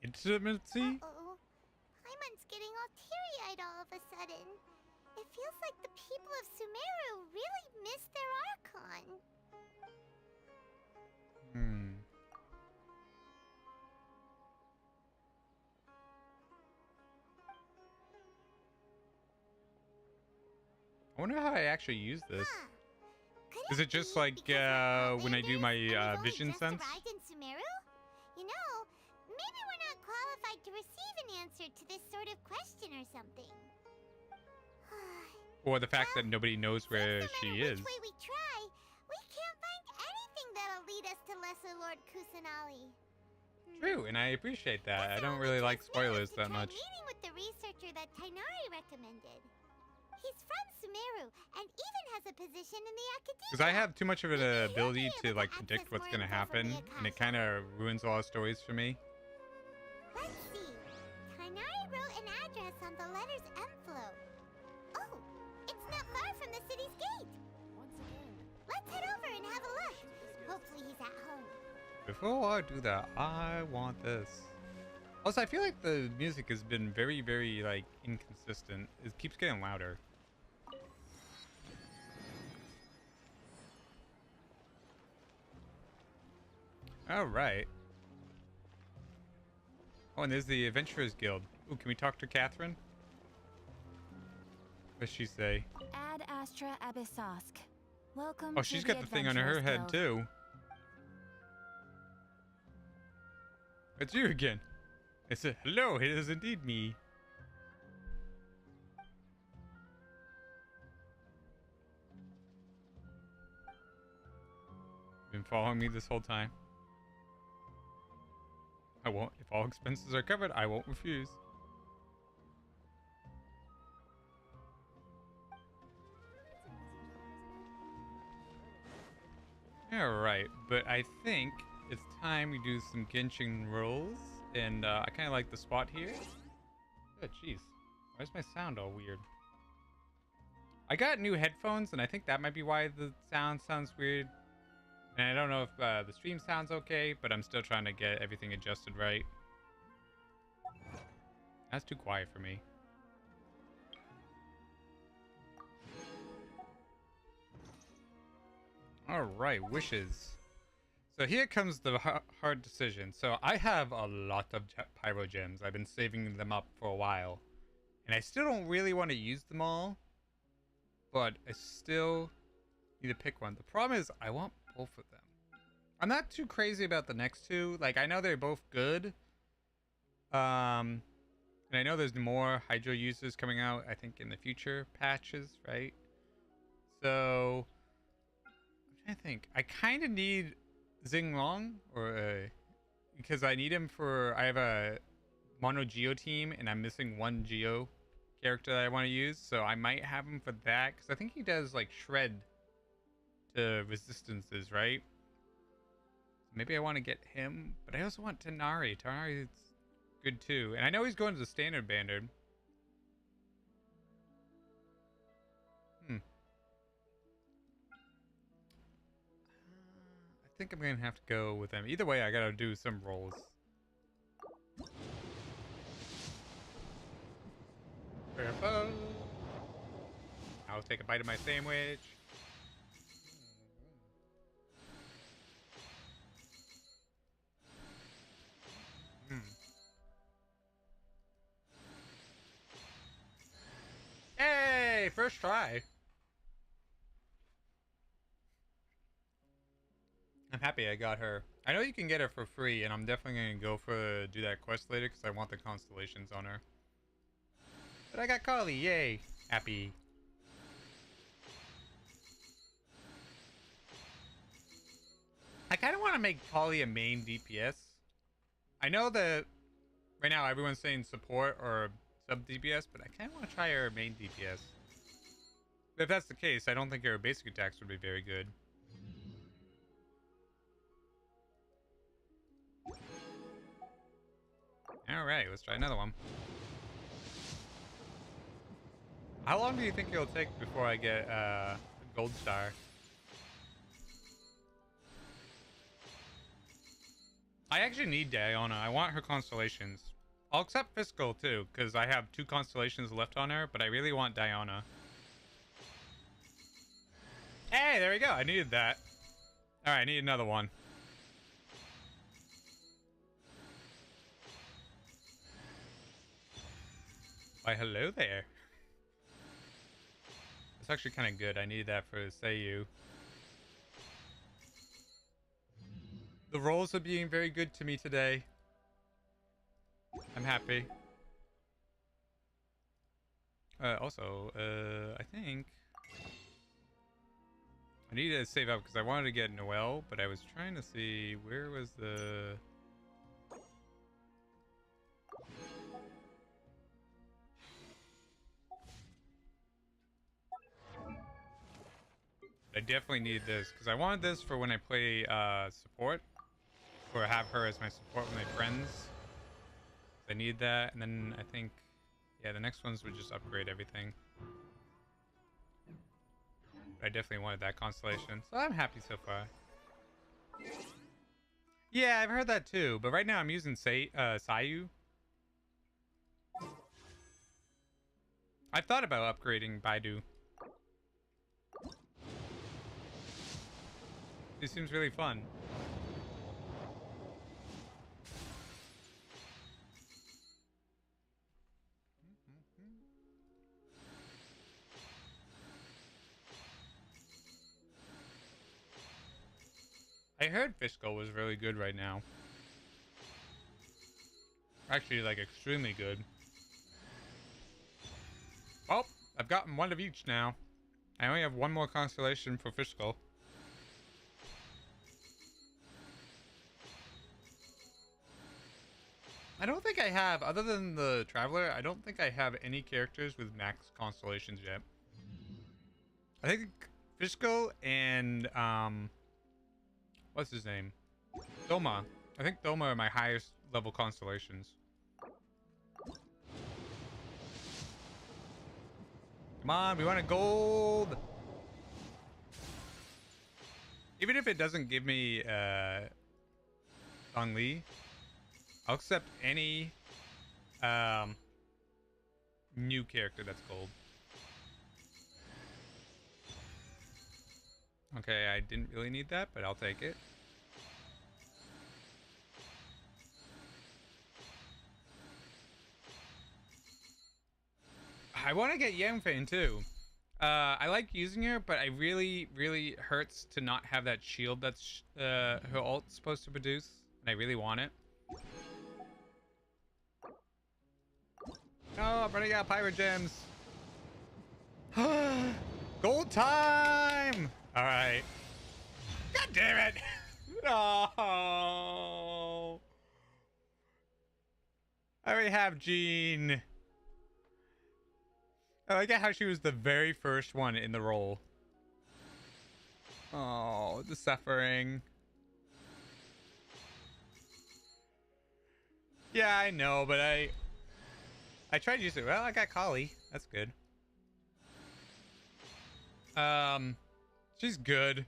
Intimacy? Uh-oh. Paimon's getting all teary-eyed all of a sudden. It feels like the people of Sumeru really miss their archon. I wonder how I actually use this. Could Is it just be like because we're when I do outlanders my and we've only vision just sense? arrived in Sumeru? You know, maybe we're not qualified to receive an answer to this sort of question or something. Or the fact that nobody knows where No she matter is. which way we try, we can't find anything that'll lead us to Lesser Lord Kusanali. True, and I appreciate that. I don't really like spoilers that much. Meeting with the researcher that Tainari recommended. He's from Sumeru and even has a position in the academia. Because I have too much of an ability to like predict what's going to happen, and it kind of ruins a lot of stories for me. Let's see. Tainari wrote an address on the letter's envelope. Oh, it's not far from the city's gate. Once again. Let's head over and have a look. Hopefully he's at home. Before I do that, I want this. Also, I feel like the music has been very, very like inconsistent. It keeps getting louder. All right. Oh, and there's the Adventurers Guild. Ooh, can we talk to Catherine? What's she say? Ad Astra Abyssosk. Welcome Oh, to she's got the thing on her Adventurers head Guild. too. It's you again. I said, hello, it is indeed me. Been following me this whole time. I won't. If all expenses are covered, I won't refuse. Alright, but I think it's time we do some Genshin rolls. And I kind of like the spot here. Oh, jeez. Why is my sound all weird? I got new headphones, and I think that might be why the sound sounds weird. And I don't know if the stream sounds okay, but I'm still trying to get everything adjusted right. That's too quiet for me. Alright, wishes. So here comes the hard decision. So I have a lot of pyro gems. I've been saving them up for a while. And I still don't really want to use them all. But I still need to pick one. The problem is I want both of them. I'm not too crazy about the next two. Like, I know they're both good. And I know there's more Hydro users coming out, I think, in the future patches, right? So I'm trying to think. I kind of need Xinglong, or because I need him for, I have a mono Geo team and I'm missing one Geo character that I want to use, so I might have him for that because I think he does like shred to resistances, right? Maybe I want to get him, but I also want Tanari. Tanari's good too, and I know he's going to the standard banded. I think I'm gonna have to go with them. Either way, I gotta do some rolls. Careful. I'll take a bite of my sandwich. Hey, first try. I'm happy I got her. I know you can get her for free, and I'm definitely going to go for do that quest later because I want the constellations on her. But I got Kali, yay! Happy. I kind of want to make Kali a main DPS. I know that right now everyone's saying support or sub DPS, but I kind of want to try her main DPS. If that's the case, I don't think her basic attacks would be very good. Alright, let's try another one. How long do you think it'll take before I get a gold star? I actually need Diana. I want her constellations. I'll accept Fiscal too, because I have 2 constellations left on her, but I really want Diana. Hey, there we go. I needed that. Alright, I need another one. Why, hello there. That's actually kind of good. I needed that for Seiyu. The rolls are being very good to me today. I'm happy. Also, I think I needed to save up because I wanted to get Noelle, but I was trying to see where was the... I definitely need this because I wanted this for when I play support, or have her as my support with my friends. I need that, and then I think, yeah, the next ones would just upgrade everything. I definitely wanted that constellation, so I'm happy so far. Yeah, I've heard that too, but right now I'm using Seiyu. I've thought about upgrading Baidu. It seems really fun. I heard Fiscal was really good right now. Actually, like, extremely good. Oh, I've gotten one of each now. I only have one more constellation for Fiscal. I don't think I have, other than the Traveler, I don't think I have any characters with max constellations yet. I think Fiscal and, what's his name? Thoma. I think Thoma are my highest level constellations. Come on, we want a gold! Even if it doesn't give me, Song Li, I'll accept any new character that's gold. Okay, I didn't really need that, but I'll take it. I want to get Yanfei too. I like using her, but I really hurts to not have that shield that's her ult's supposed to produce, and I really want it. No, I'm running out of Pyro Gems. Gold time! Alright. God damn it! No! I already have Jean. I like how she was the very first one in the role. Oh, the suffering. Yeah, I know, but I tried using it. Well, I got Kali. That's good. She's good.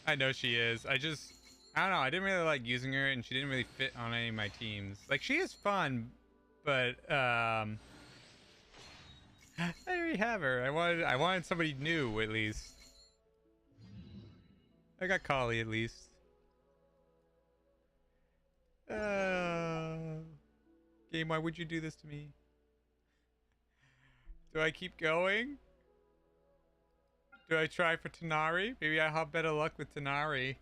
I know she is. I don't know. I didn't really like using her, and she didn't really fit on any of my teams. Like, she is fun, but I already have her. I wanted somebody new at least. I got Kali at least. Game, why would you do this to me? Do I keep going? Do I try for Tanari? Maybe I have better luck with Tanari.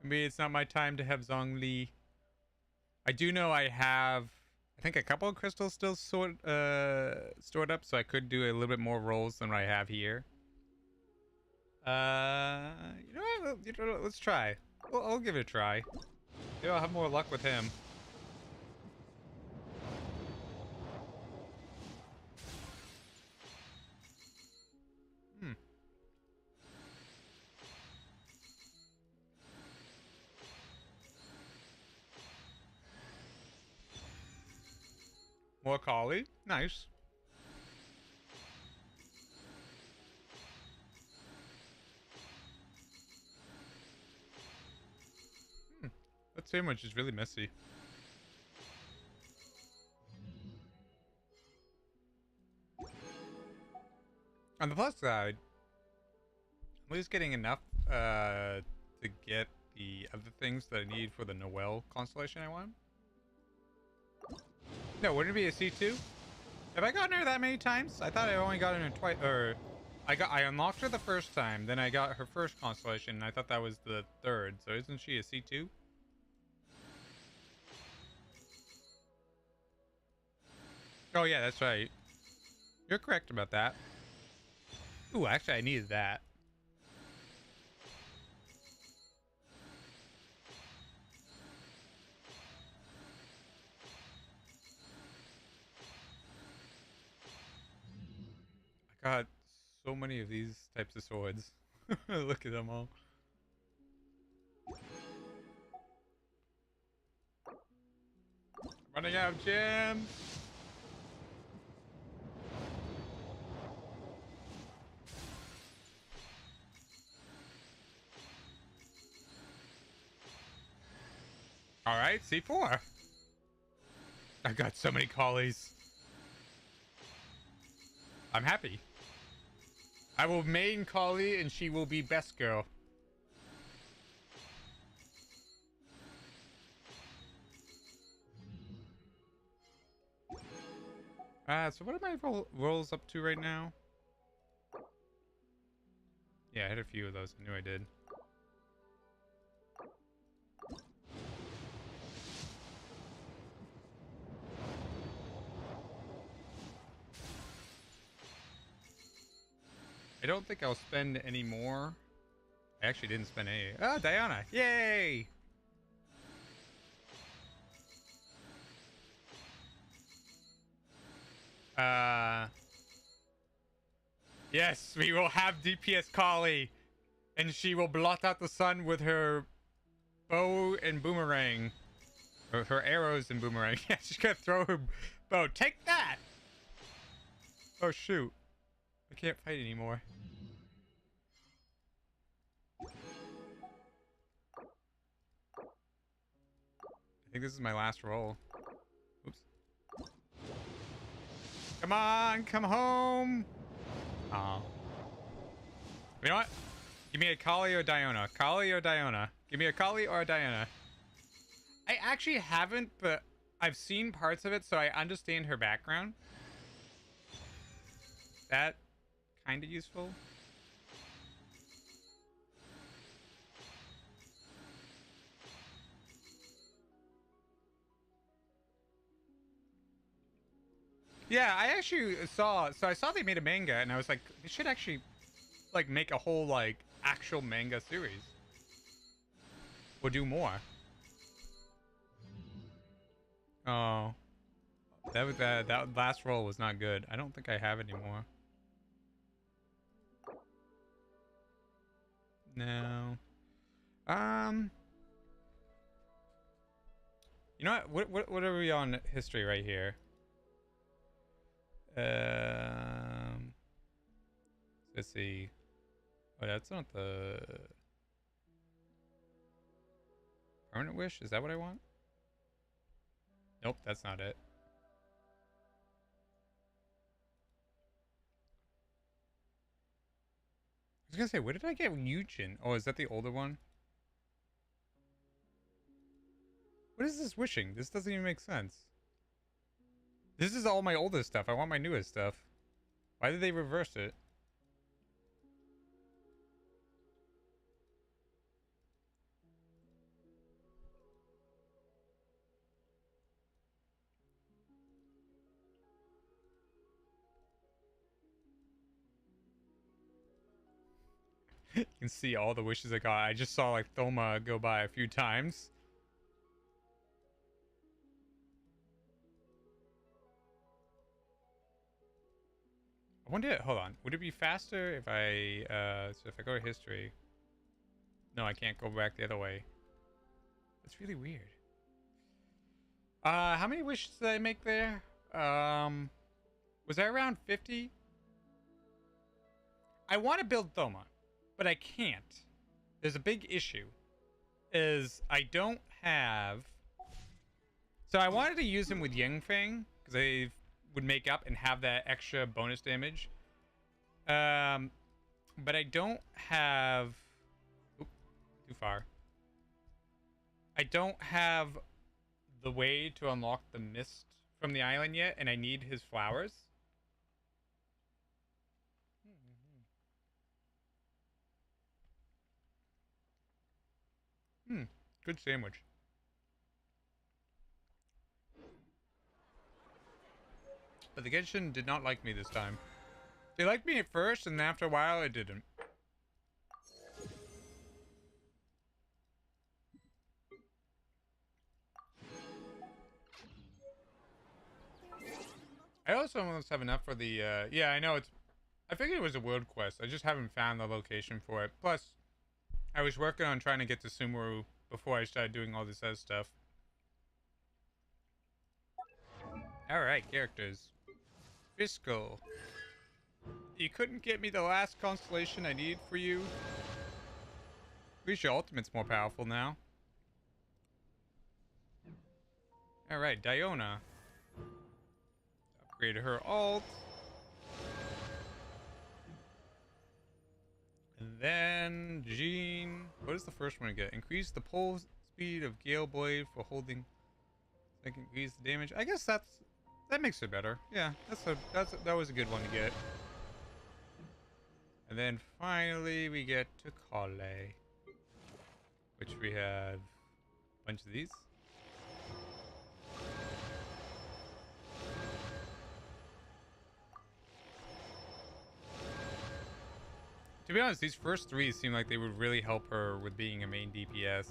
Maybe it's not my time to have Zhongli. I do know I have, I think, a couple of crystals still stored up, so I could do a little bit more rolls than what I have here. You know what? Let's try. I'll give it a try. Maybe I'll have more luck with him. More Kali. Nice. That sandwich is really messy. On the plus side, I'm just getting enough to get the other things that I need for the Noel constellation I want. No, wouldn't it be a C2? Have I gotten her that many times? I thought I only got her twice, or I unlocked her the first time, then I got her first constellation, and I thought that was the third, so isn't she a C2? Oh yeah, that's right. You're correct about that. Ooh, actually I needed that. I got so many of these types of swords. Look at them all. Running out of gems. All right, C4. I got so many collies. I'm happy. I will main collie and she will be best girl. So what are my rolls up to right now? Yeah, I had a few of those. I knew I did. I don't think I'll spend any more. I actually didn't spend any. Oh, Diana. Yay! Yes, we will have DPS Kali. And she will blot out the sun with her bow and boomerang. Or her arrows and boomerang. Yeah, she's gonna throw her bow. Take that! Oh, shoot. I can't fight anymore. I think this is my last roll. Oops. Come on, come home. Oh. You know what? Give me a Kali or Diana. Kali or Diana. Give me a Kali or a Diana. I actually haven't, but I've seen parts of it, so I understand her background. That kind of useful. Yeah, I actually saw, so I saw they made a manga and I was like, they should actually like make a whole like actual manga series. Or do more. Oh. That last roll was not good. I don't think I have any more. No. You know what are we on history right here? Let's see. Oh, that's not the permanent wish. Is that what I want? Nope, that's not it. I was gonna say, where did I get Yujin? Oh, is that the older one? What is this wishing? This doesn't even make sense. This is all my oldest stuff. I want my newest stuff. Why did they reverse it? You can see all the wishes I got. I just saw like Thoma go by a few times. I wonder, hold on. Would it be faster if I, so if I go to history? No, I can't go back the other way. That's really weird. How many wishes did I make there? Was I around 50? I want to build Thoma, but I can't. There's a big issue. Is I don't have... So I wanted to use him with Yangfang, because they would make up and have that extra bonus damage. But I don't have... Oop, too far. I don't have the way to unlock the mist from the island yet, and I need his flowers. Good sandwich. But the Genshin did not like me this time. They liked me at first, and after a while, it didn't. I also almost have enough for the, yeah, I know it's... I figured it was a world quest. I just haven't found the location for it. Plus, I was working on trying to get to Sumeru before I started doing all this other stuff. Alright, characters. Fiscal. You couldn't get me the last constellation I needed for you? At least your ultimate's more powerful now. Alright, Diona. Upgraded her ult. And then Jean. What is the first one to get? Increase the pull speed of Gale Blade for holding. So I can increase the damage. I guess that makes it better. Yeah, that was a good one to get. And then finally we get to Kale, which we have a bunch of these. To be honest, these first three seem like they would really help her with being a main DPS.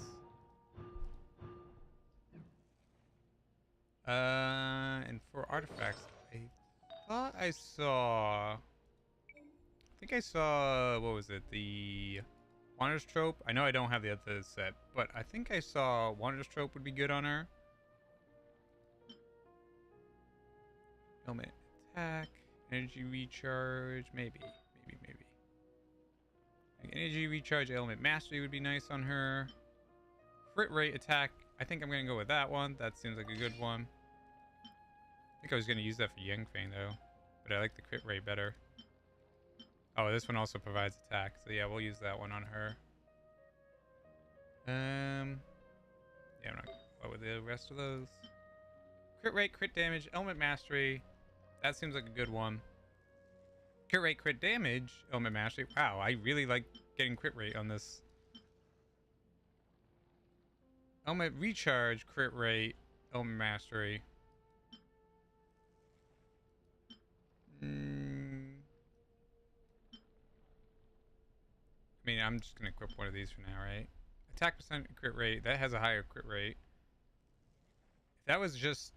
And for artifacts, I thought I saw... I think I saw... What was it? The Wanderer's Trope? I know I don't have the other set, but I think I saw Wanderer's Trope would be good on her. Element attack, energy recharge, maybe. Energy recharge, element mastery would be nice on her. Crit rate attack, I think I'm gonna go with that one. That seems like a good one. I think I was gonna use that for Yangfang though, but I like the crit rate better. Oh, this one also provides attack, so yeah, we'll use that one on her. Yeah, I'm not gonna go with the rest of those. Crit rate, crit damage, element mastery. That seems like a good one. Crit rate, crit damage, element mastery. Wow, I really like getting crit rate on this. Element recharge, crit rate, element mastery. I mean, I'm just gonna equip one of these for now, right? Attack percent, crit rate. That has a higher crit rate. If that was just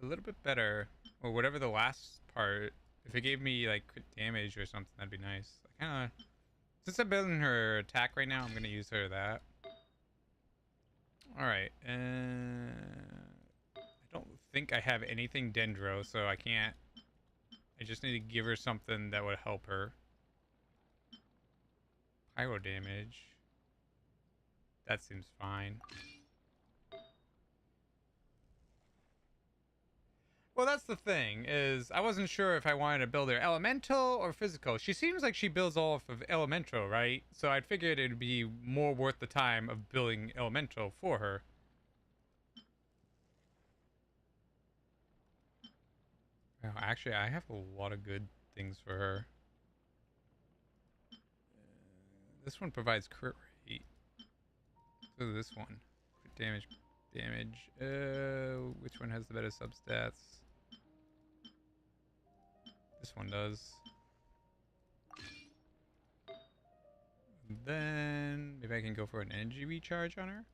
a little bit better, or whatever the last part. If it gave me like crit damage or something, that'd be nice. I kinda, since I'm building her attack right now, I'm gonna use her that. Alright, I don't think I have anything Dendro, so I can't. I just need to give her something that would help her. Pyro damage. That seems fine. Well, that's the thing, is I wasn't sure if I wanted to build her elemental or physical. She seems like she builds off of elemental, right? So I figured it'd be more worth the time of building elemental for her. Well, actually, I have a lot of good things for her. This one provides crit rate. So this one. Crit damage. Which one has the better substats? This one does. Then maybe I can go for an energy recharge on her.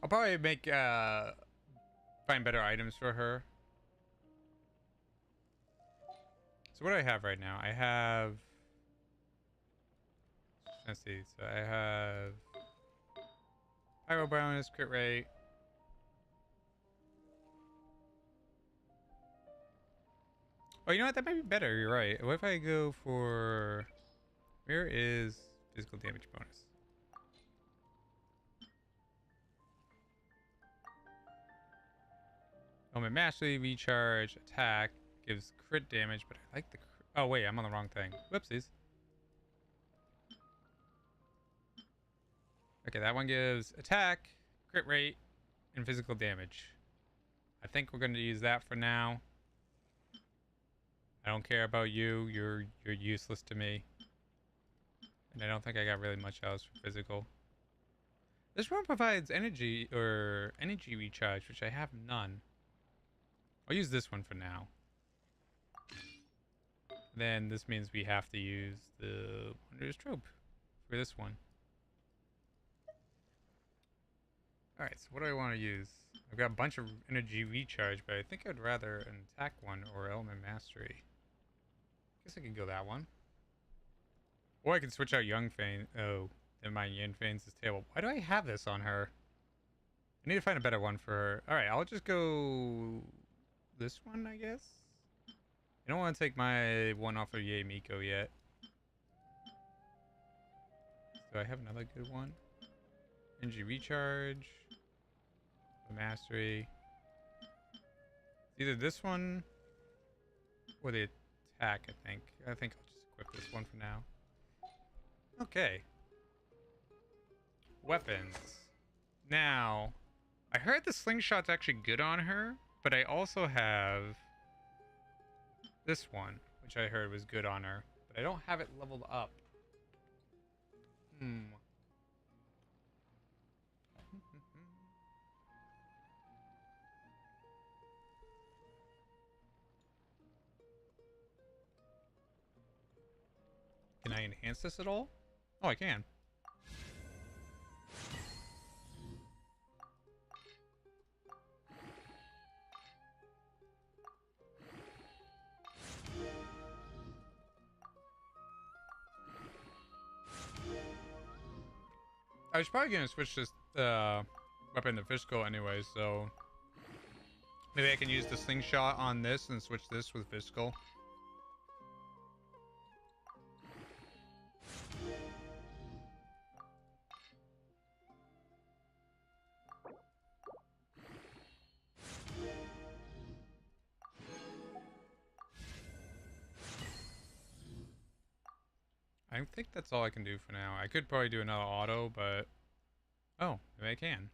I'll probably make find better items for her. So what do I have right now? I have, let's see, so I have Pyro bonus, crit rate. Oh, you know what? That might be better. You're right. What if I go for... Where is physical damage bonus? Element mastery, recharge, attack, gives crit damage, but I like the... Oh, wait, I'm on the wrong thing. Whoopsies. Okay, that one gives attack, crit rate, and physical damage. I think we're going to use that for now. I don't care about you. You're useless to me. And I don't think I got really much else for physical. This one provides energy or energy recharge, which I have none. I'll use this one for now. Then this means we have to use the Wanderer's Trope for this one. Alright, so what do I want to use? I've got a bunch of energy recharge, but I think I'd rather an attack one or element mastery. Guess I could go that one. Or I could switch out Young Fane. Oh, then my Yin Fane's is terrible. Why do I have this on her? I need to find a better one for her. Alright, I'll just go... this one, I guess? I don't want to take my one off of Yay Miko yet. Do I have another good one? Energy recharge. Mastery. It's either this one or the attack, I think. I think I'll just equip this one for now. Okay. Weapons. Now, I heard the slingshot's actually good on her, but I also have this one, which I heard was good on her, but I don't have it leveled up. Can I enhance this at all? Oh, I can. I was probably going to switch this weapon to physical anyway, so maybe I can use the slingshot on this and switch this with physical. I think that's all I can do for now. I could probably do another auto, but... Oh, maybe I can.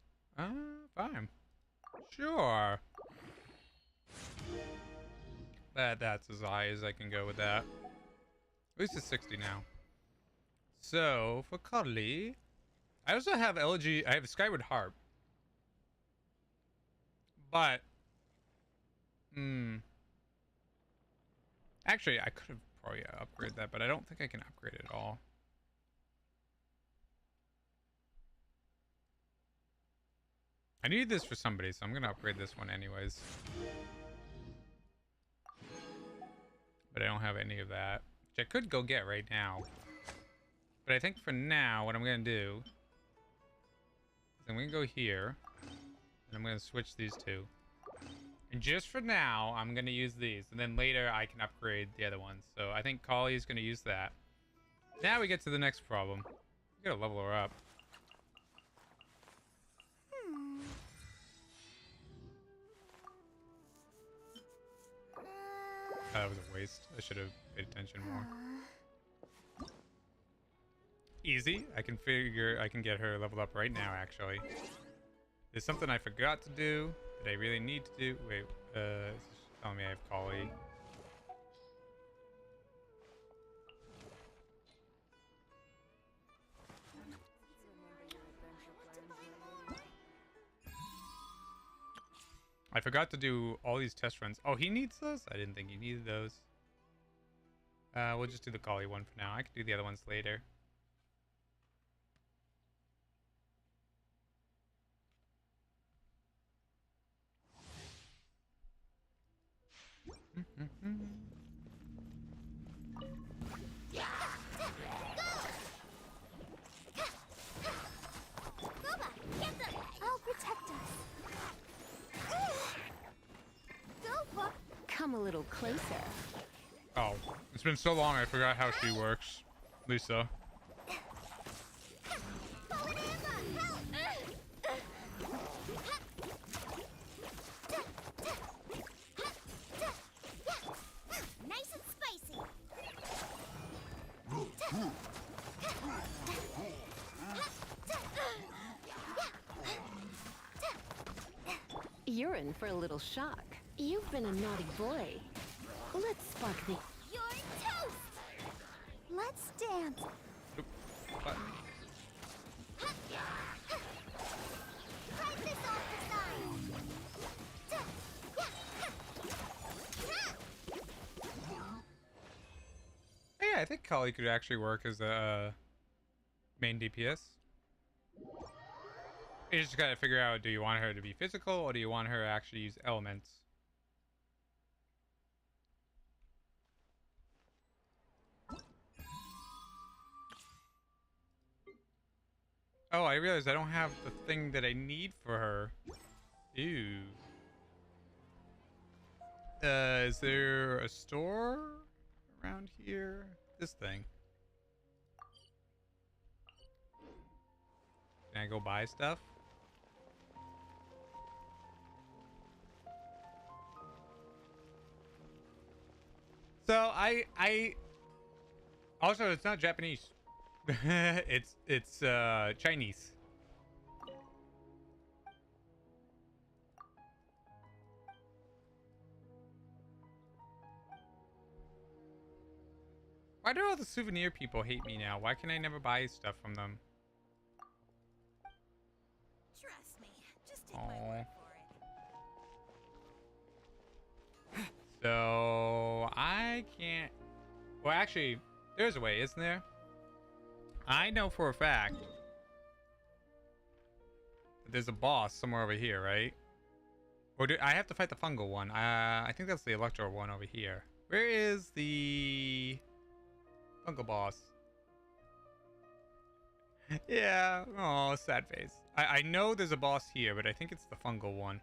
Fine. Sure. That's as high as I can go with that. At least it's 60 now. So, for Cuddly... I also have LG... I have Skyward Harp. But... Actually, I could have probably upgrade that, but I don't think I can upgrade it at all. I need this for somebody, so I'm gonna upgrade this one anyways. But I don't have any of that, which I could go get right now. But I think for now, what I'm gonna do is I'm gonna go here, and I'm gonna switch these two. And just for now, I'm going to use these. And then later, I can upgrade the other ones. So I think Kali is going to use that. Now we get to the next problem. We got to level her up. That was a waste. I should have paid attention more. Easy. I can figure I can get her leveled up right now, actually. There's something I forgot to do that I really need to do. Wait, it's telling me I have Kali. I forgot to do all these test runs. Oh, he needs those? I didn't think he needed those. We'll just do the Kali one for now. I can do the other ones later. closer. Oh, it's been so long I forgot how she works. Lisa. Nice and spicy. You're in for a little shock. You've been a naughty boy. Let's spark the... You're toast. Let's dance. What? Try this off the Yeah, I think Kali could actually work as a main DPS. You just gotta figure out, do you want her to be physical or do you want her to actually use elements? Oh, I realized I don't have the thing that I need for her. Ew. Is there a store around here? This thing. Can I go buy stuff? So I also, it's not Japanese. it's Chinese. Why do all the souvenir people hate me now? Why can I never buy stuff from them? Trust me. Just take my word for it. So I can't. Well, actually, there's a way, isn't there? I know for a fact that there's a boss somewhere over here, right? Or do I have to fight the fungal one? I think that's the electro one over here. Where is the fungal boss? Yeah. Oh, sad face. I know there's a boss here, but I think it's the fungal one.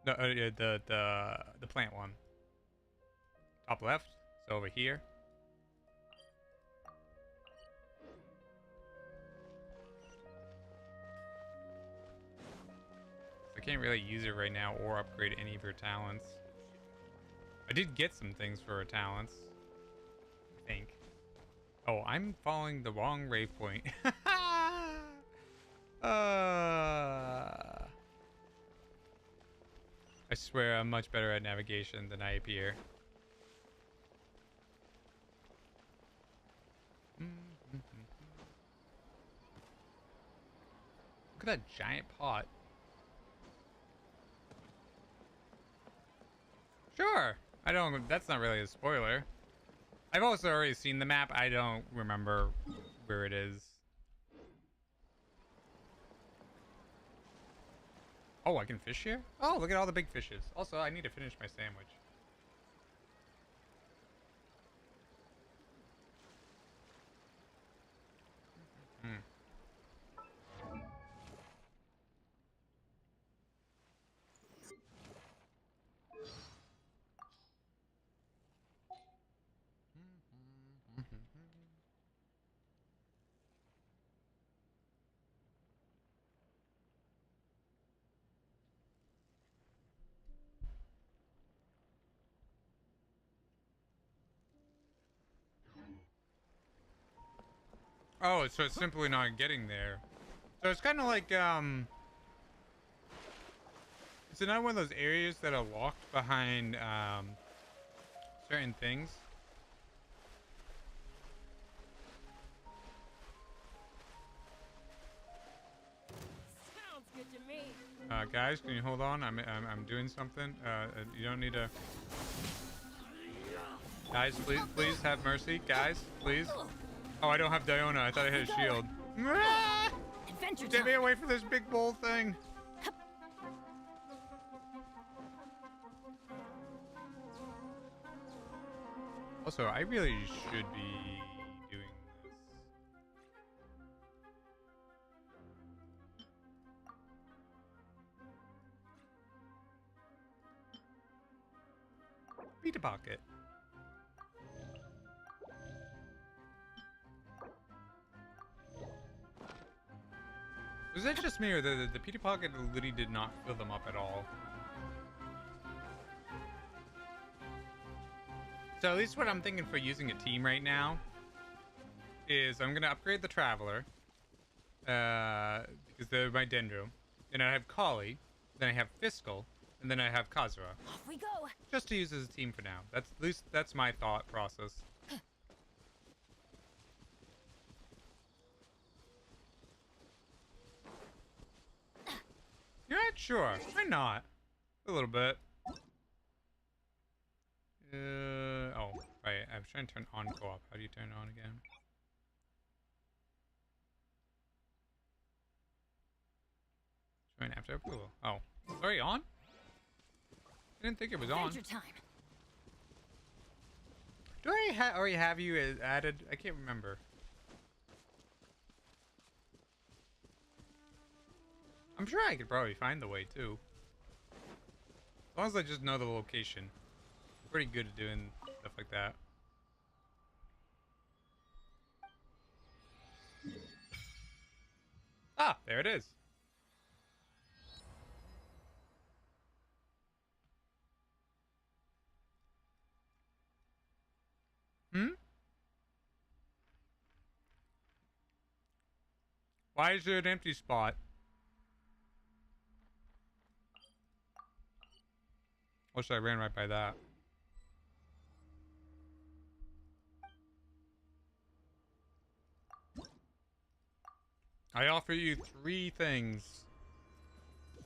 No, the plant one. Top left. So over here. I can't really use it right now or upgrade any of her talents. I did get some things for her talents, I think. Oh, I'm following the wrong rave point. I swear I'm much better at navigation than I appear. Look at that giant pot. Sure. I don't. That's not really a spoiler. I've also already seen the map. I don't remember where it is. Oh, I can fish here? Oh, look at all the big fishes. Also, I need to finish my sandwich. Oh, so it's simply not getting there. So it's kind of like, is it not one of those areas that are locked behind, certain things? Sounds good to me. Guys, can you hold on? I'm doing something. You don't need to. Guys, please have mercy. Guys, please. Oh, I don't have Diona. I thought I had a shield. Get me away from this big bull thing. Also, I really should be doing this. Beat a pocket. Was that just me, or the Petey Pocket literally did not fill them up at all? So at least what I'm thinking for using a team right now is I'm gonna upgrade the Traveler, because they're my Dendro. Then I have Kali, then I have Fiscal, and then I have Kazura. Off we go. Just to use as a team for now. That's at least that's my thought process. You're not sure? Why not? A little bit. Oh, right. I was trying to turn on co-op. How do you turn it on again? Join after approval. Oh, sorry, on? I didn't think it was on. Adventure time. Do I already have you added? I can't remember. I'm sure I could probably find the way too. As long as I just know the location. I'm pretty good at doing stuff like that. Ah, there it is. Hmm? Why is there an empty spot? Wish I ran right by that. I offer you 3 things.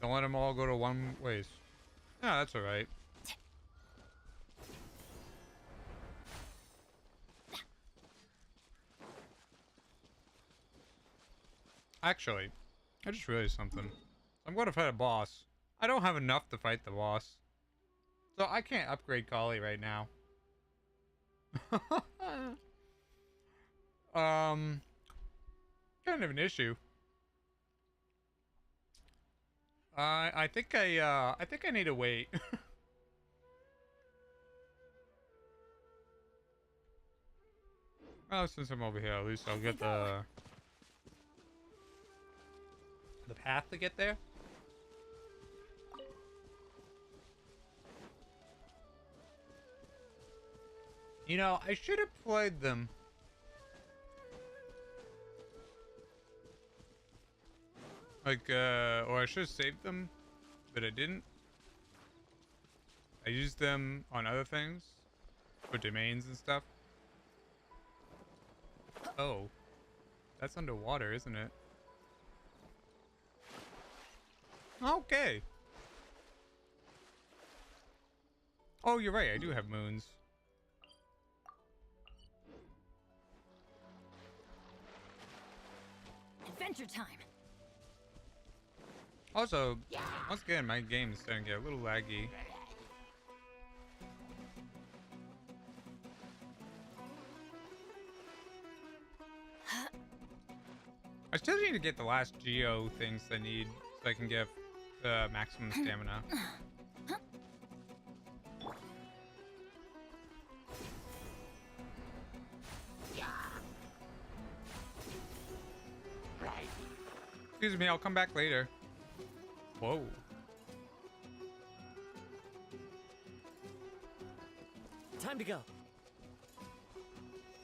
Don't let them all go to one waste. Yeah, that's alright. Actually, I just realized something. I'm going to fight a boss. I don't have enough to fight the boss. So I can't upgrade Kali right now. Kind of an issue. I think I need to wait. Well, since I'm over here, at least I'll get the path to get there. You know, I should have played them. Like, or I should have saved them, but I didn't. I used them on other things, for domains and stuff. Oh, that's underwater, isn't it? Okay. Oh, you're right, I do have moons. Adventure time. Also, once again, my game is starting to get a little laggy. I still need to get the last Geo things I need so I can get maximum stamina. Excuse me, I'll come back later. Whoa. Time to go.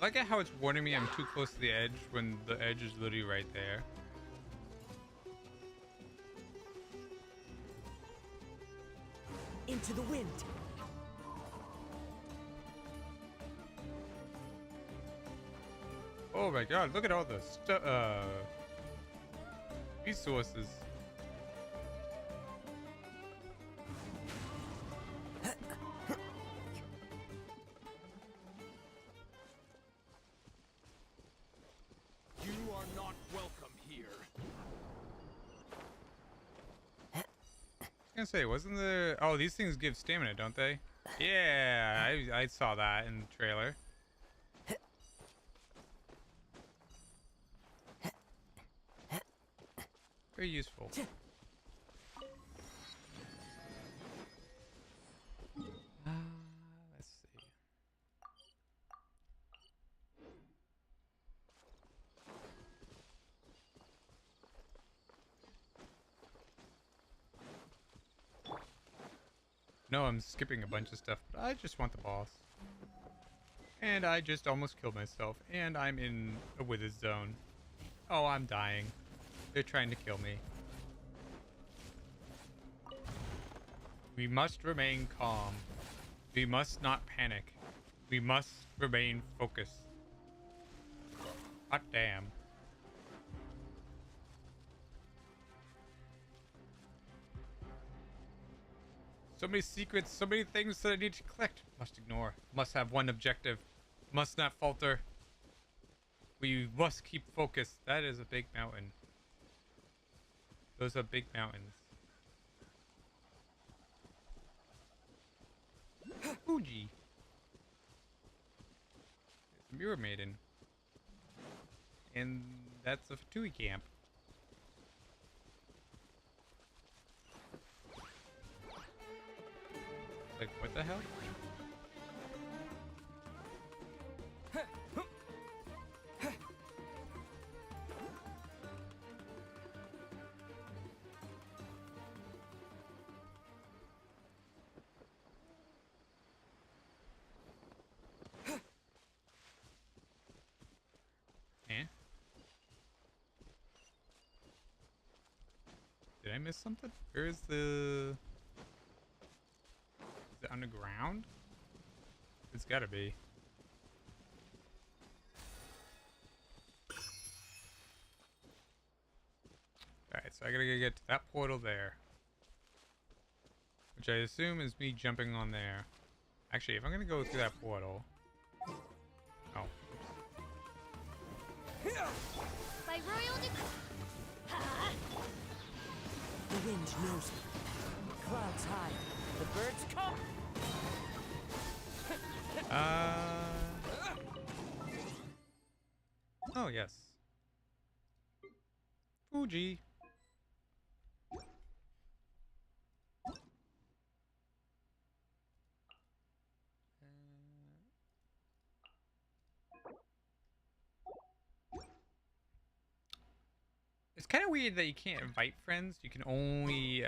I like it how it's warning me I'm too close to the edge when the edge is literally right there. Into the wind. Oh my god, look at all the resources. You are not welcome here. I was gonna say, wasn't there... Oh, these things give stamina, don't they? Yeah, I saw that in the trailer. Very useful. Let's see. No, I'm skipping a bunch of stuff, but I just want the boss. And I just almost killed myself, and I'm in a wither zone. Oh, I'm dying. They're trying to kill me. We must remain calm. We must not panic. We must remain focused. Hot damn. So many secrets, so many things that I need to collect. Must ignore. Must have one objective. Must not falter. We must keep focused. That is a big mountain. Those are big mountains. Fuji. There's a Mirror Maiden. And that's a Fatui camp. Like, what the hell? Eh? Did I miss something? Where is the... Is it underground? It's gotta be. Alright, so I gotta get to that portal there. Which I assume is me jumping on there. Actually, if I'm gonna go through that portal... Oh. By royal The wind knows me. Clouds high. The birds come. Oh, yes. Fuji. It's kind of weird that you can't invite friends. You can only,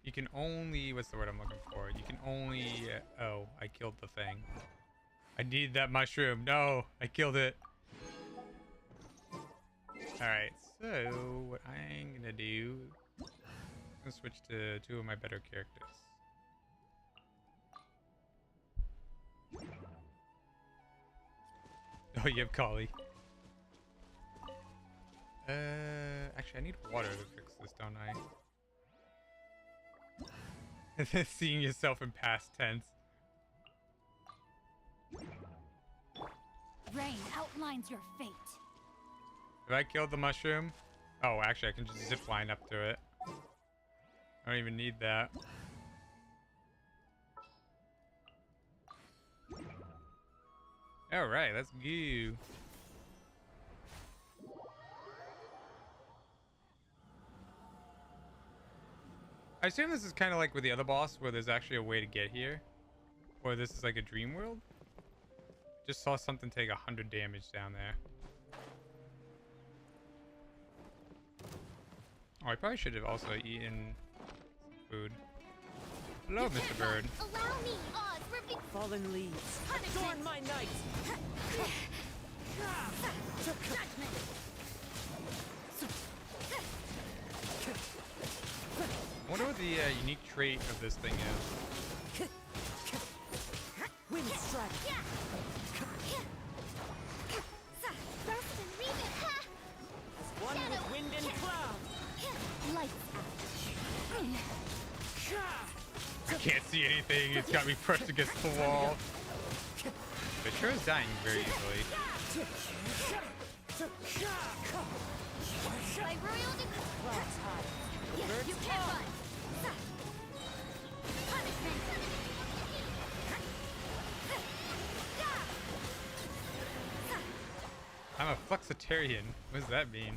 you can only, what's the word I'm looking for? You can only, oh, I killed the thing. I need that mushroom. No, I killed it. Alright, so what I'm gonna do, I'm gonna switch to two of my better characters. Oh, you have Kali. Actually, I need water to fix this, don't I? Seeing yourself in past tense. Rain outlines your fate. Have I killed the mushroom? Oh, actually, I can just zip line up to it. I don't even need that. Alright, let's go. I assume this is kind of like with the other boss, where there's actually a way to get here. Or this is like a dream world. Just saw something take 100 damage down there. Oh, I probably should have also eaten some food. Hello, Mr. Bird. Allow me, Oz, ripping Fallen leaves. Adorn my night. judgment. I wonder what the unique trait of this thing is. Wind strike. As one with wind and cloud. Lights I can't see anything. It's got me pressed against the wall. But sure is dying very easily. By royal Clouds high. you can't run. Punishment. I'm a flexitarian. What does that mean?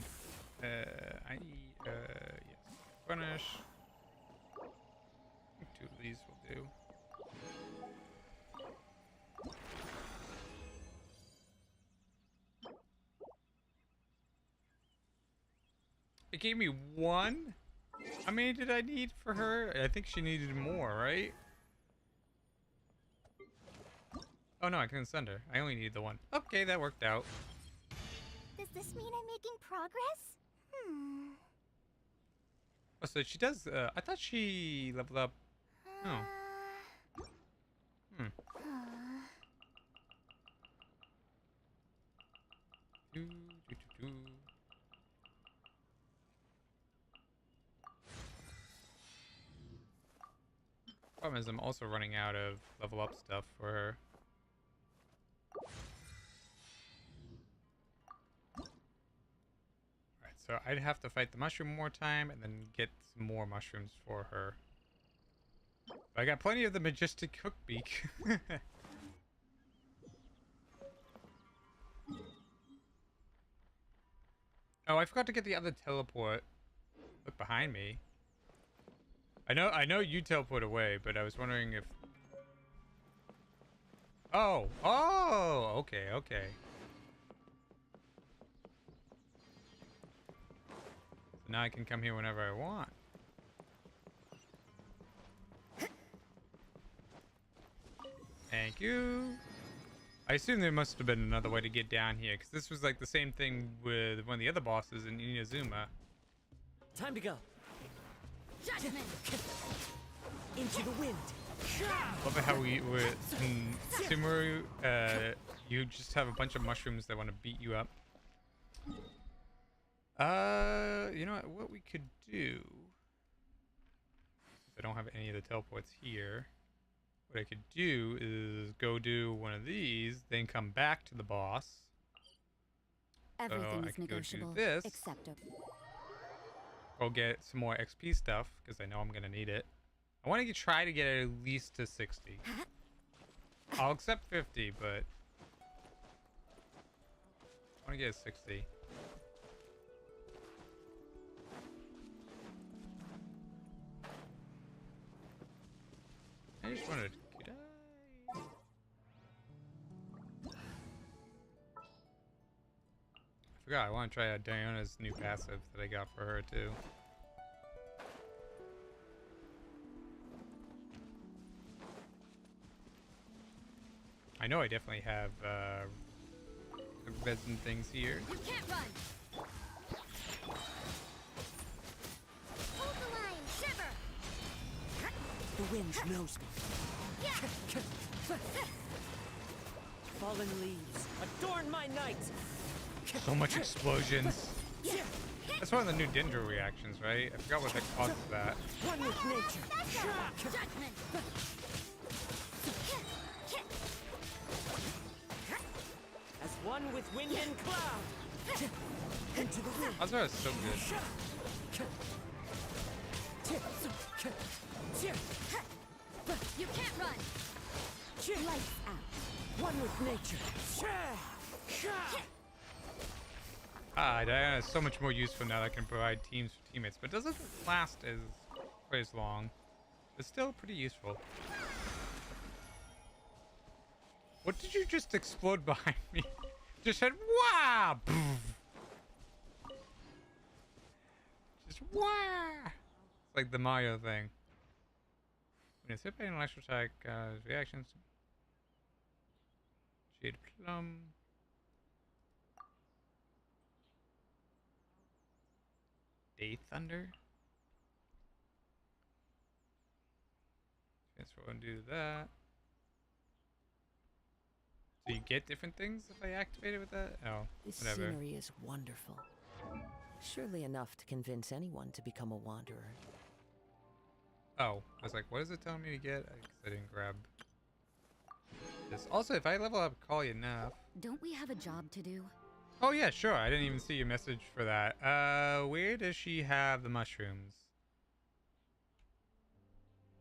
Yes. Punish. I think 2 of these will do. gave me one? How many did I need for her? I think she needed more, right? Oh no, I couldn't send her. I only needed the one. Okay, that worked out. Does this mean I'm making progress? Oh, so she does, I thought she leveled up. Oh. Problem is I'm also running out of level up stuff for her. Alright, so I'd have to fight the mushroom one more time and then get some more mushrooms for her. But I got plenty of the majestic hook beak. Oh, I forgot to get the other teleport. Look behind me. I know you teleport away, but I was wondering if... Oh! Oh! Okay, okay. So now I can come here whenever I want. Thank you. I assume there must have been another way to get down here, because this was like the same thing with one of the other bosses in Inazuma. Time to go. Judgment. Into the wind. Love it how we were in Sumeru, you just have a bunch of mushrooms that want to beat you up. You know what we could do? I don't have any of the teleports here. What I could do is go do one of these, then come back to the boss. Everything I is could go do negotiable, this. except Go get some more XP stuff, because I know I'm going to need it. I want to try to get at least to 60. I'll accept 50, but I want to get 60. I just wanted... Could I... I forgot, I want to try out Diana's new passive that I got for her, too. I know I definitely have, resin things here. You can't run! Hold the line, shiver! The wind knows me. Fallen leaves, adorn my night! So much explosions. That's one of the new Dendro reactions, right? I forgot what that causes that. One with nature. As one with wind and cloud. Into the wind. Azura is so good. You can't run! Lights out. One with nature. Diana is so much more useful now that I can provide teams for teammates, but doesn't last as quite as long. It's still pretty useful. What did you just explode behind me? Just said wah! Just wah! It's like the Mario thing. When it's hit by an electro attack, reactions. Jade plum. Day Thunder. Transfer and do that. So you get different things if I activate it with that? Oh, This whatever. scenery is wonderful. Surely enough to convince anyone to become a wanderer. Oh, I was like, what is it telling me to get? I guess I didn't grab this. Also, if I level up Kali enough. Don't we have a job to do? Oh yeah, sure. I didn't even see your message for that. Where does she have the mushrooms?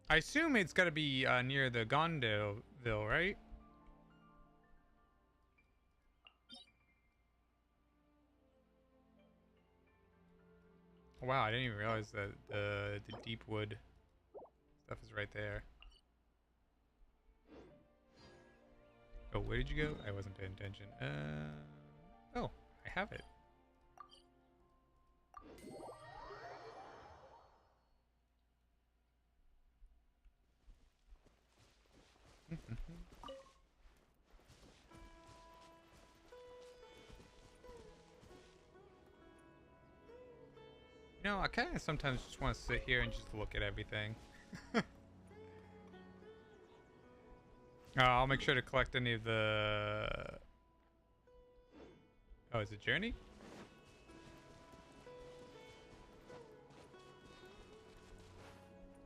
I assume it's got to be near the Gondelville, right? Wow, I didn't even realize that the deep wood stuff is right there. Oh, where did you go? I wasn't paying attention. Oh, I have it. You know, I kind of sometimes just want to sit here and just look at everything. I'll make sure to collect any of the... Oh, is it Journey?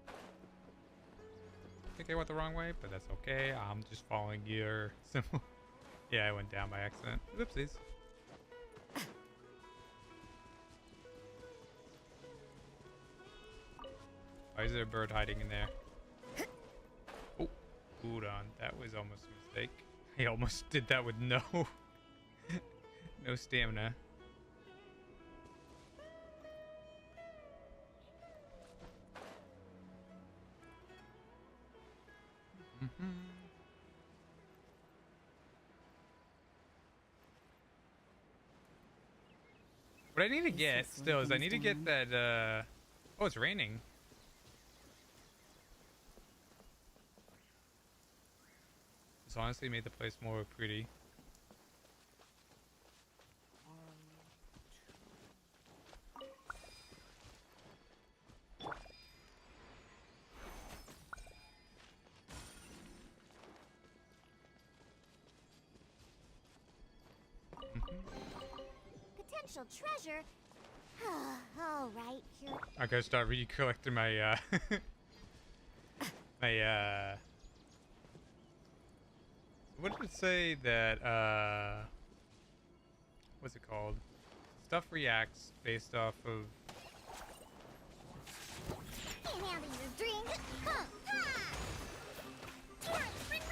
I think I went the wrong way, but that's okay. I'm just following your symbol. Yeah, I went down by accident. Oopsies. Why is there a bird hiding in there? Oh, hold on. That was almost a mistake. I almost did that with no... no stamina. What I need to get still is I need to get that, oh, it's raining. It's honestly made the place more pretty. Potential treasure? All right, here. I gotta start recollecting my, my, what did it say that, what's it called? Stuff reacts based off of... Hey, now that you're drink. Huh. Ha! Bring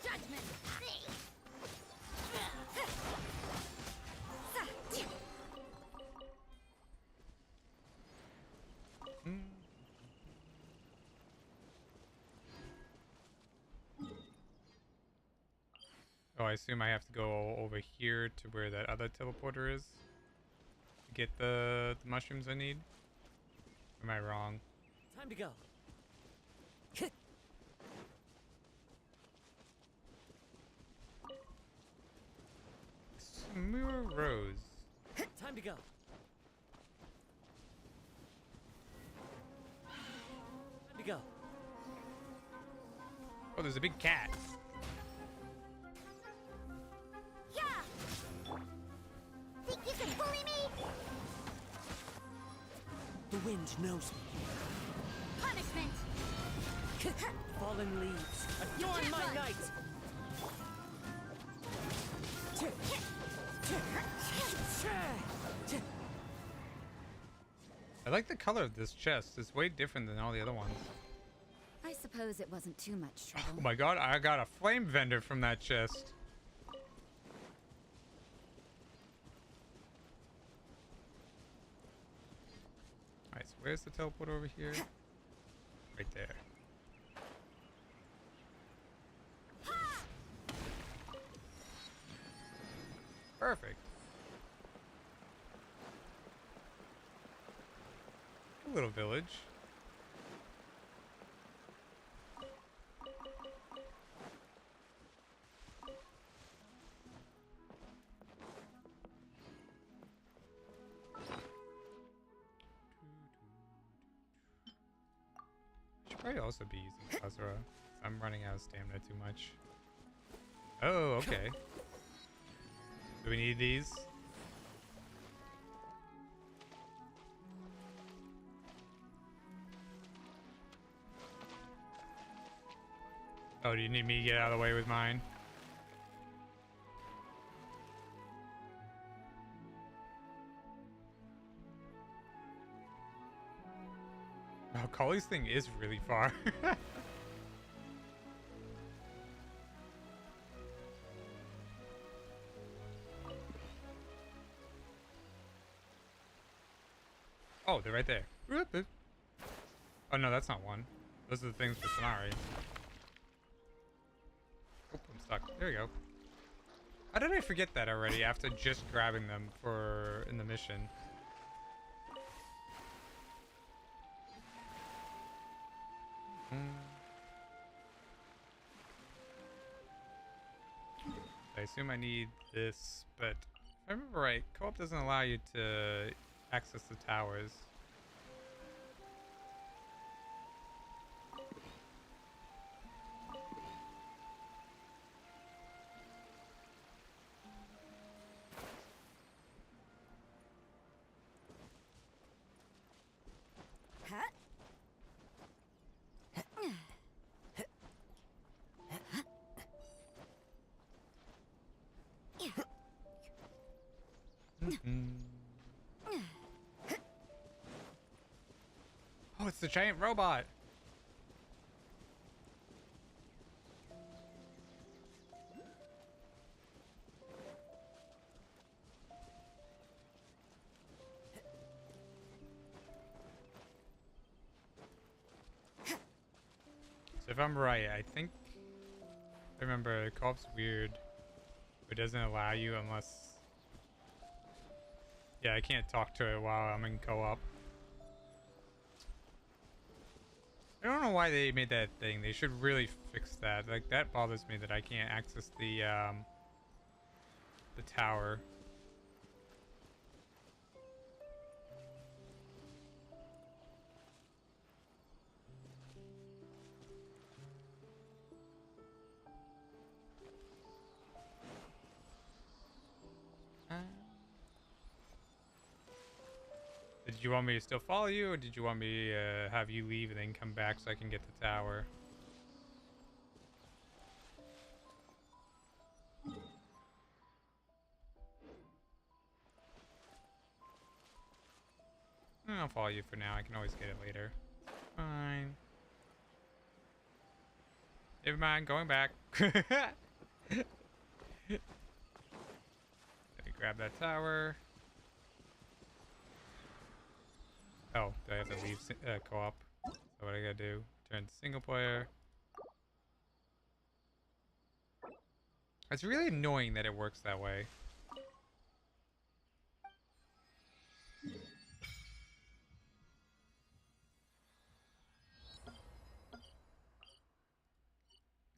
Judgment. Oh, I assume I have to go over here to where that other teleporter is to get the mushrooms I need. Am I wrong? Time to go. Sumeru Rose. Time to go. Time to go. Oh, there's a big cat. Think you can bully me? The wind knows me. Punishment. Fallen leaves, adorn my night. I like the color of this chest. It's way different than all the other ones. I suppose it wasn't too much trouble. Oh my god, I got a flame vendor from that chest. Alright, so where's the teleporter over here? Right there. Perfect. A little village. Should probably also be using Khazra. I'm running out of stamina too much. Oh, okay. Do we need these? Oh, do you need me to get out of the way with mine? Oh, Collie's thing is really far. Oh, they're right there. Oh no, that's not one. Those are the things for Sonari. Oh, I'm stuck. There we go. How did I forget that already after just grabbing them for in the mission? I assume I need this, but if I remember right, co-op doesn't allow you to access the towers. Oh, it's the giant robot. So if I'm right, I think I remember co-op's weird. It doesn't allow you unless... Yeah, I can't talk to it while I'm in co-op. I don't know why they made that thing. They should really fix that. Like, that bothers me that I can't access the tower. Did you want me to still follow you, or did you want me to have you leave and then come back so I can get the tower? I'll follow you for now. I can always get it later. Fine. Never mind, going back. Let me grab that tower. Oh, do I have to leave co-op? So what I gotta do? Turn to single player. It's really annoying that it works that way.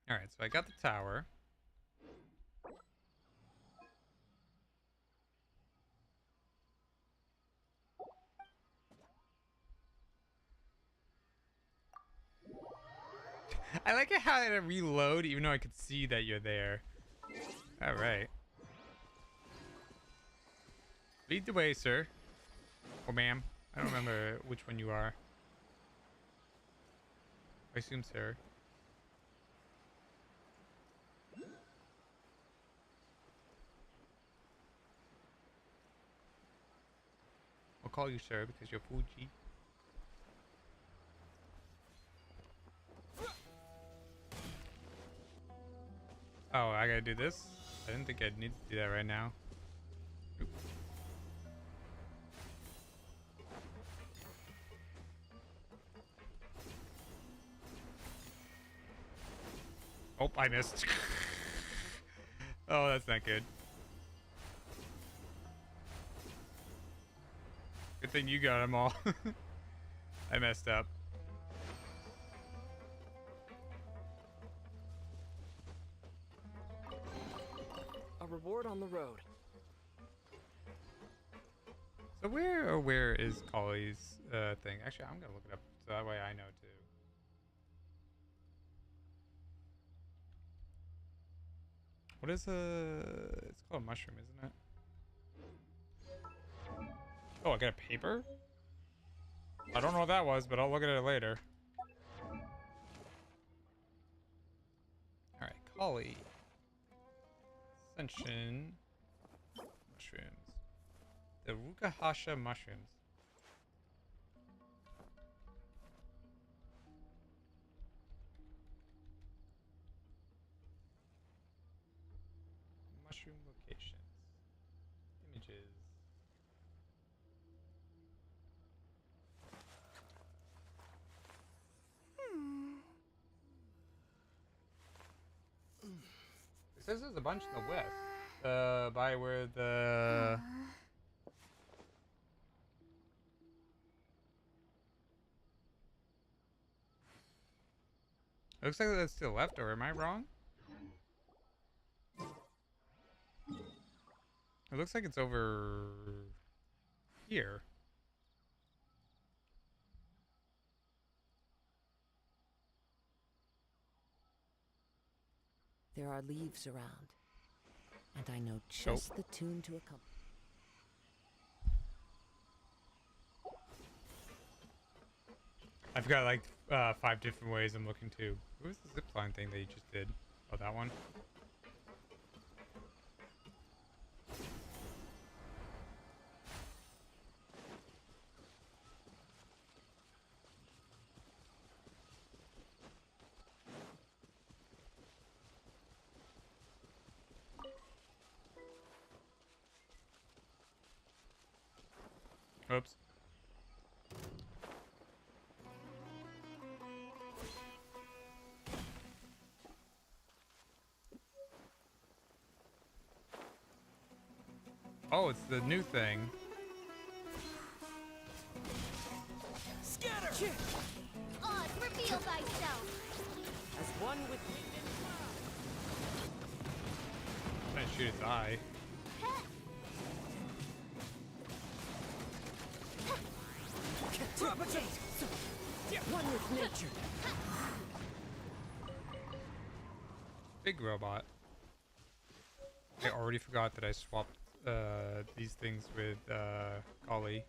Alright, so I got the tower. I like it how it reload even though I could see that you're there. Alright. Lead the way, sir. Or ma'am. I don't remember which one you are. I assume sir. I'll call you sir because you're Fuji. Oh, I gotta do this? I didn't think I'd need to do that right now. Oop. Oh, I missed. Oh, that's not good. Good thing you got them all. I messed up. A reward on the road. So where is Collie's thing? Actually, I'm gonna look it up so that way I know too. What is it's called a mushroom, isn't it? Oh, I got a paper? I don't know what that was, but I'll look at it later. Alright, Collie. Ascension. Mushrooms. The Rukahasha mushrooms. Mushroom locations. Images. It says there's a bunch in the west. By where the... It looks like that's to the left, or am I wrong? It looks like it's over here. There are leaves around, and I know just the tune to accompany. I've got like 5 different ways I'm looking to. What was the zipline thing that you just did? Oh, that one? Oops. Oh, it's the new thing. Skerter! Oz, reveal thyself! As one with Trying to shoot its eye. one with nature. Big robot. I already forgot that I swapped these things with Golly.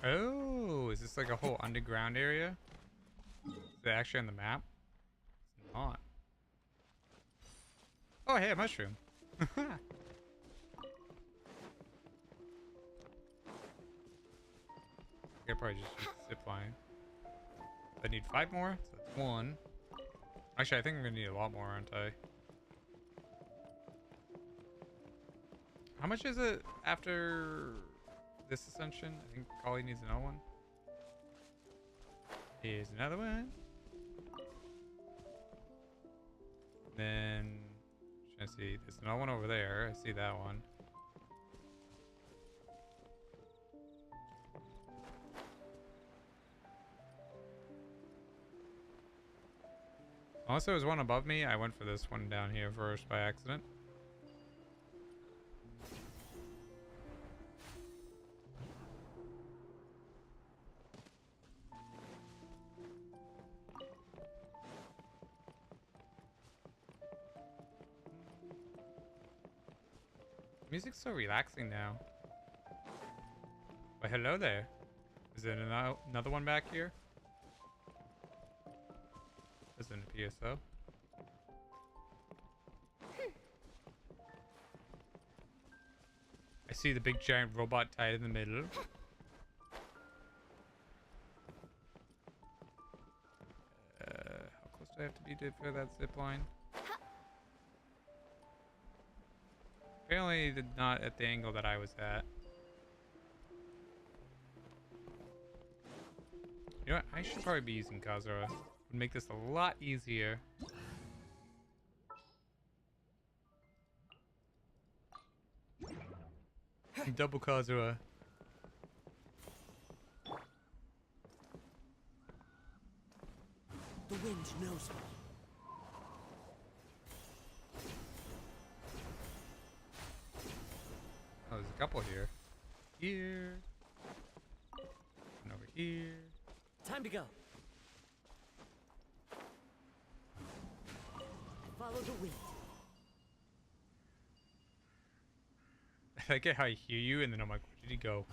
Oh, is this like a whole underground area? Is it actually on the map? It's not. Oh, hey, a mushroom. I could probably just use the zip line. I need 5 more, so that's 1. Actually, I think I'm gonna need a lot more, aren't I? How much is it after this ascension? I think Golly needs another one. Here's another one. Then, trying to see, there's another one over there. I see that one. Unless there was one above me, I went for this one down here first by accident. Music's so relaxing now. But hello there. Is there another one back here? Doesn't appear so. I see the big giant robot tied in the middle. How close do I have to be for that zip line? Apparently not at the angle that I was at. You know what? I should probably be using Kazura. Would make this a lot easier. Double Kazura. The wind knows me. Oh, there's a couple here. Here. And over here. Time to go. Follow the wind. I get how I hear you, and then I'm like, where did he go?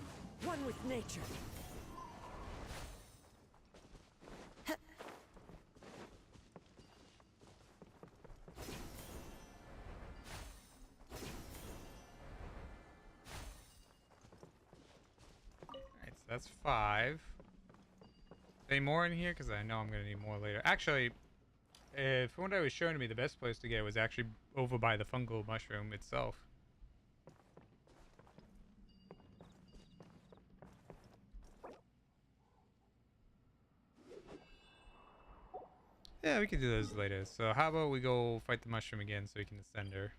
One with nature. Alright, so that's 5. Any more in here? Because I know I'm going to need more later. Actually, from what I was showing me, the best place to get was actually over by the fungal mushroom itself. Yeah, we can do those later. So how about we go fight the mushroom again so we can ascend her.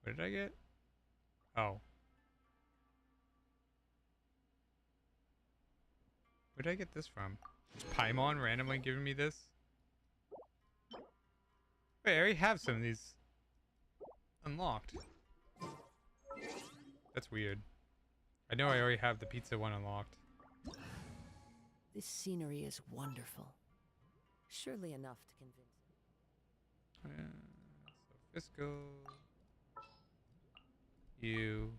What did I get? Oh. Where did I get this from? Is Paimon randomly giving me this? Wait, I already have some of these unlocked. That's weird. I know I already have the pizza one unlocked. This scenery is wonderful. Surely enough to convince. So fiscal. You.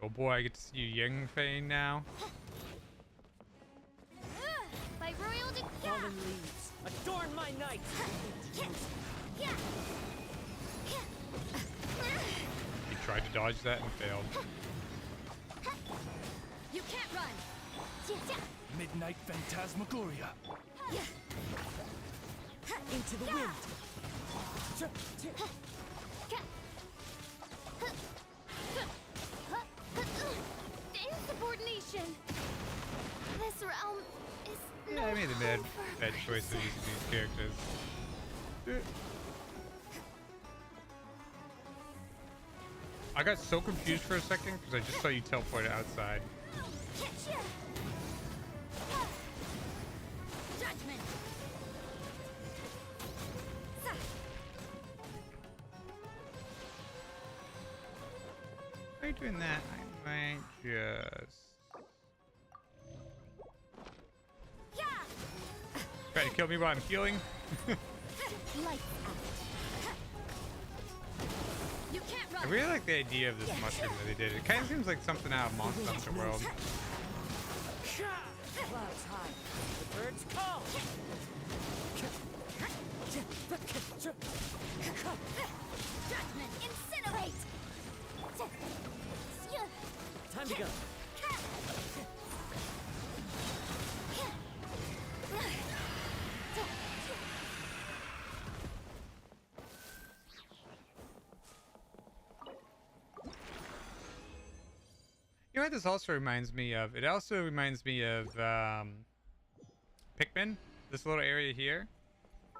Oh boy, I get to see you Yangfei now. By royal Fallen leaves, adorn my night! He tried to dodge that and failed. You can't run! Midnight Phantasmagoria. Into the wind! Insubordination! This realm is Yeah, I made the bad choice of using these characters. I got so confused for a second because I just saw you teleport outside. Judgment! Why are you doing that? I might just... Try to kill me while I'm healing? I really like the idea of this mushroom that they did. It kind of seems like something out of Monster Hunter World. Clouds high, the birds call! Judgment! Incinerate! Time to go. You know what this also reminds me of? It also reminds me of Pikmin, this little area here.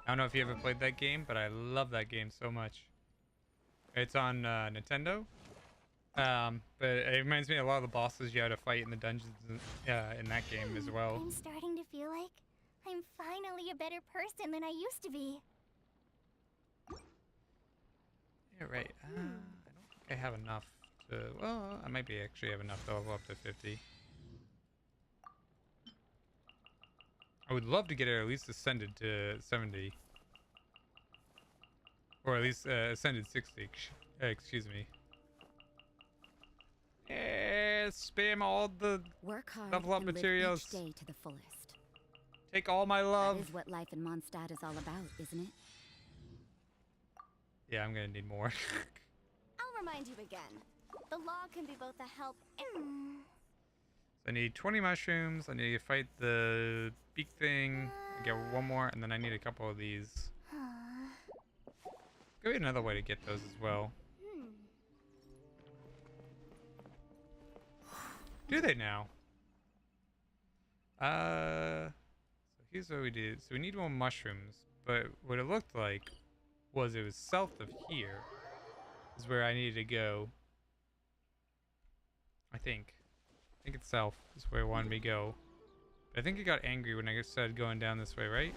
I don't know if you ever played that game, but I love that game so much. It's on Nintendo. But it reminds me of a lot of the bosses you had to fight in the dungeons in that game as well. I'm starting to feel like I'm finally a better person than I used to be. Yeah, right. I don't think I have enough to... Well, I might be actually have enough to level up to 50. I would love to get it at least ascended to 70. Or at least ascended 60. Excuse me. Yeah, spam all the Work hard level up and materials. live each day to the fullest. Take all my love. That is what life in Mondstadt is all about, isn't it? Yeah, I'm gonna need more. I'll remind you again. The law can be both a help and... I need 20 mushrooms. I need to fight the beak thing. I get one more, and then I need a couple of these. Could be another way to get those as well. Do they now? So here's what we did. So we need more mushrooms, but what it looked like was it was south of here is where I needed to go. I think it's south is where it wanted me to go. But I think it got angry when I started going down this way, right?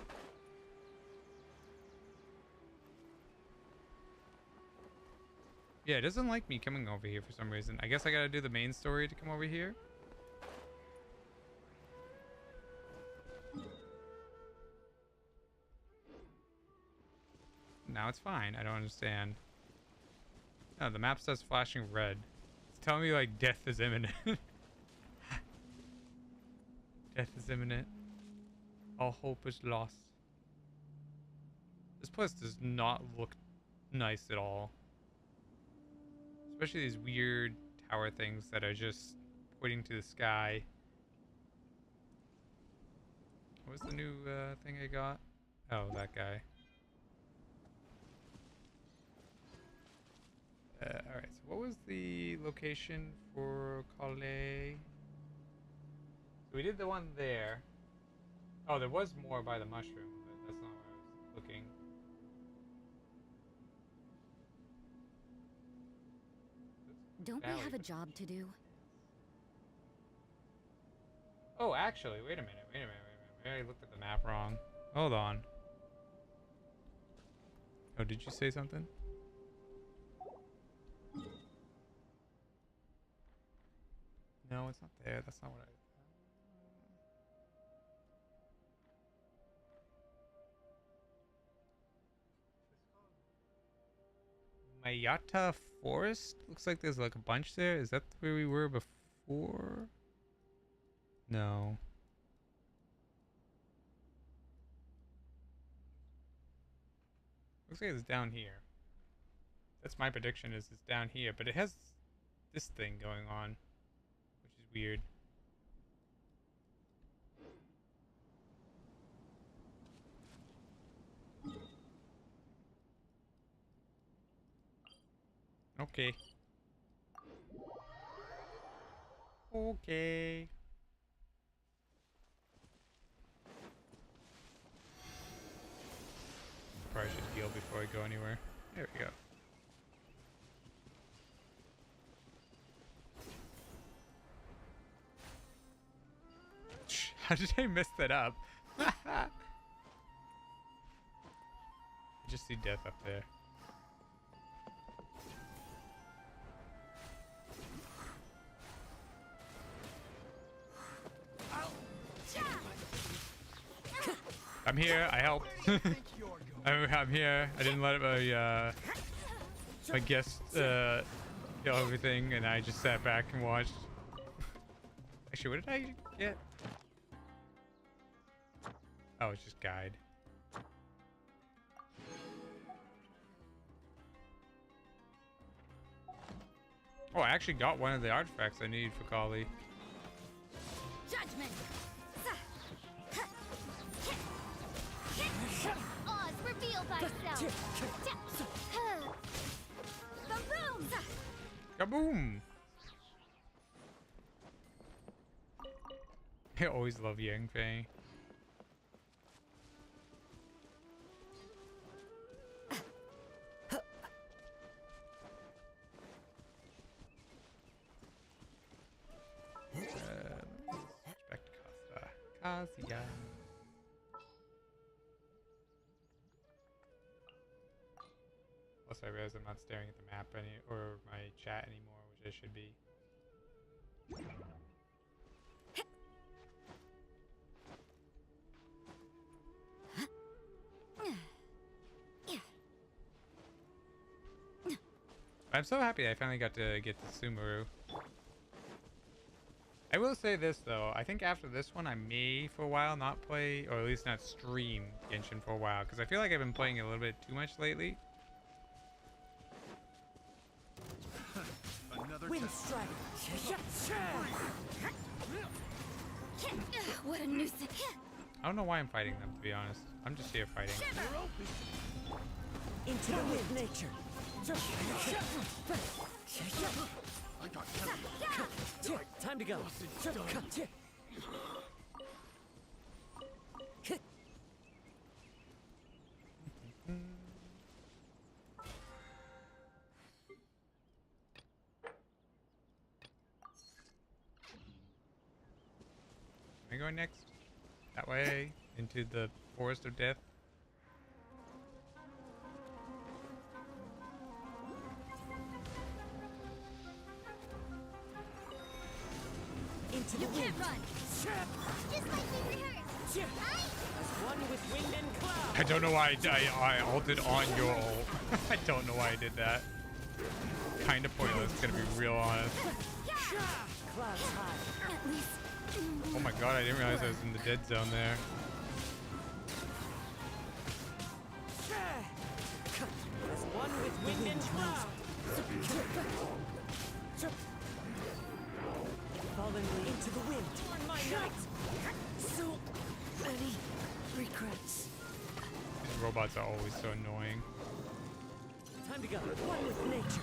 Yeah, it doesn't like me coming over here for some reason. I guess I gotta do the main story to come over here. Now it's fine. I don't understand. No, the map starts flashing red. It's telling me like death is imminent. Death is imminent. All hope is lost. This place does not look nice at all. Especially these weird tower things that are just pointing to the sky. What was the new thing I got? Oh, that guy. Alright, so what was the location for Calais? So we did the one there. Oh, there was more by the mushroom, but that's not where I was looking. Don't Valley. we have a job to do? Oh, actually, wait a minute. Maybe I looked at the map wrong. Hold on. Oh, did you say something? No, it's not there. That's not what I... Mayata Forest? Looks like there's like a bunch there. Is that where we were before? No. Looks like it's down here. That's my prediction, is it's down here, but it has this thing going on, which is weird. Okay. Okay. Probably should heal before I go anywhere. There we go. How did I mess that up? I just see death up there. I'm here. I helped. I'm here. I didn't let my guest kill everything, and I just sat back and watched. Actually, what did I get? Oh, it's just guide. Oh, I actually got one of the artifacts I need for Kali. Judgment. Oz, reveal thyself. Kaboom! I always love Yang Fei. Respect Kazuya. Plus, I realize I'm not staring at the map or my chat anymore, which I should be. I'm so happy I finally got to get to Sumeru. I will say this though, I think after this one I may for a while not play, or at least not stream Genshin for a while, because I feel like I've been playing a little bit too much lately. Wind strike. What a nuisance. I don't know why I'm fighting them, to be honest. I'm just here fighting. Into the wind nature. Time to go. Am I going next? That way? Into the Forest of Death? Into the wind. Run. Just like we rehearsed. As one with wind and cloud. I don't know why I ulted on your ult. I don't know why I did that. Kinda pointless, gonna be real honest. Clouds high. At least. Oh my god, I didn't realize I was in the dead zone there. As one with wind and cloud. Fallen into the wind. On my night. So many regrets. These robots are always so annoying. Time to go. One with nature.